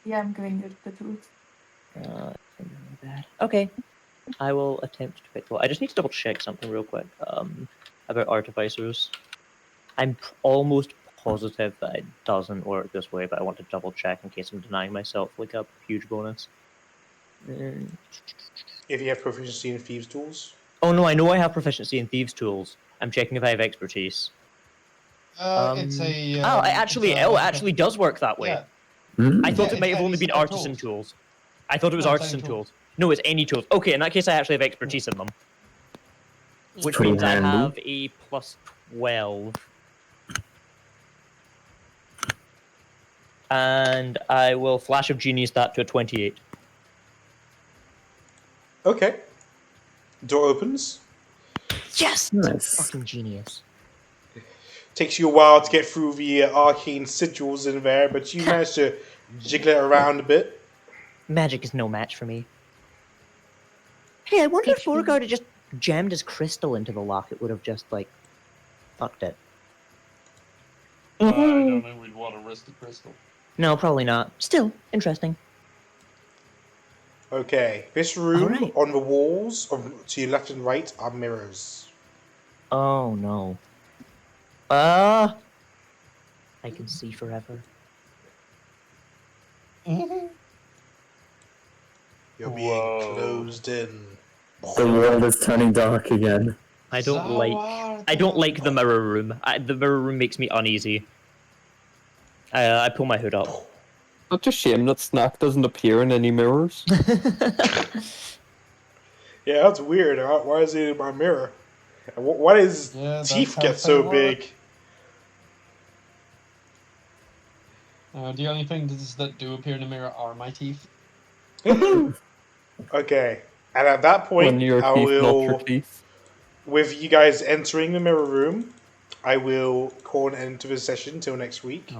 Yeah, I'm giving you the tools. Really bad. Okay. I will attempt to pick the. I just need to double check something real quick. About artificers. I'm almost positive that it doesn't work this way, but I want to double check in case I'm denying myself like a huge bonus. If you have proficiency in thieves' tools. Oh no, I know I have proficiency in thieves' tools. I'm checking if I have expertise. It's a. it actually does work that way. Yeah. I thought Yeah, it might have it's only been any artisan tools. I thought it was No, it's any artisan tools. tools. No, it's any tools. Okay, in that case, I actually have expertise in them. Which pretty means I handy. have a plus 12. And I will Flash of Genius that to a 28. Okay. Door opens. Yes! Nice. Fucking genius. Takes you a while to get through the arcane sigils in there, but you manage to jiggle it around a bit. Magic is no match for me. Hey, I wonder if Beauregard had just jammed his crystal into the lock, it would have just, like, fucked it. I don't think we'd want to risk the crystal. No, probably not. Still, interesting. Okay, this room Alright. on the walls to your left and right are mirrors. Oh, no. I can see forever. You're being Whoa. closed in. The world is turning dark again. I don't like the mirror room. The mirror room makes me uneasy. I pull my hood up. Such a shame that Snack doesn't appear in any mirrors. Yeah, that's weird. Why is it in my mirror? Why does Yeah, that's teeth how get so things big? The only things that do appear in the mirror are my teeth. Okay, and at that When point, your I teeth, not your will, teeth. with you guys entering the mirror room, I will call an end to the session until next week.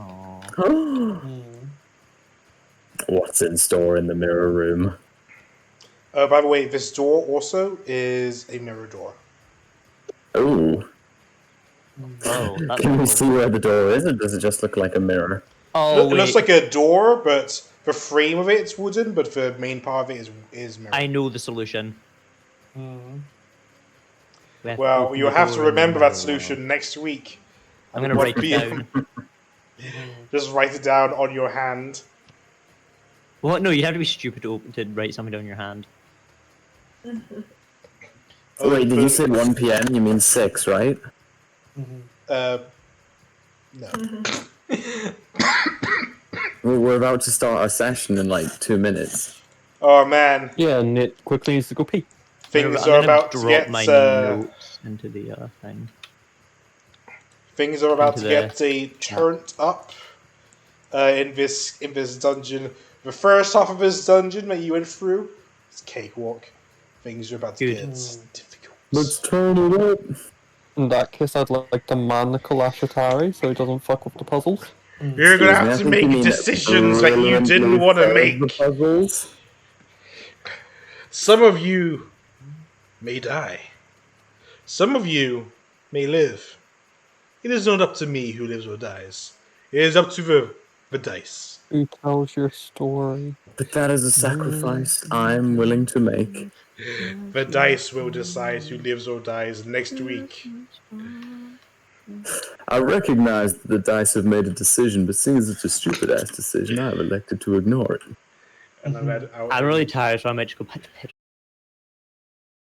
What's in store in the mirror room? By the way, this door also is a mirror door. Oh. Oh, that's Can we awful. see where the door is, or does it just look like a mirror? Oh, It looks wait. like a door, but the frame of it's wooden, but the main part of it is mirror. I know the solution. We have to Well, open you'll the have to door in the remember that mirror solution world. next week. I'm gonna What write it be- down. Just write it down on your hand. What? No, you have to be stupid to write something down in your hand. Wait, did you say 1 p.m.? You mean 6, right? No. We're about to start our session in like 2 minutes. Oh man. Yeah, and it quickly needs to go pee. Things I'm are gonna about to drop get my notes into the thing. things are about into to the get turned up in this dungeon. The first half of this dungeon that you went through is cakewalk. Things are about to get difficult. Let's turn it up. In that case, I'd like to man the Kalashatari so he doesn't fuck with the puzzles. You're gonna Excuse me, I have to think you make mean decisions that you brilliantly didn't want to solve make. the puzzles. Some of you may die. Some of you may live. It is not up to me who lives or dies. It is up to the dice. Who tells your story? But that is a sacrifice I'm willing to make. The dice will decide who lives or dies next week. I recognize that the dice have made a decision, but seeing as it's a stupid-ass decision, I have elected to ignore it. And I'm really tired, so I might just go back to bed.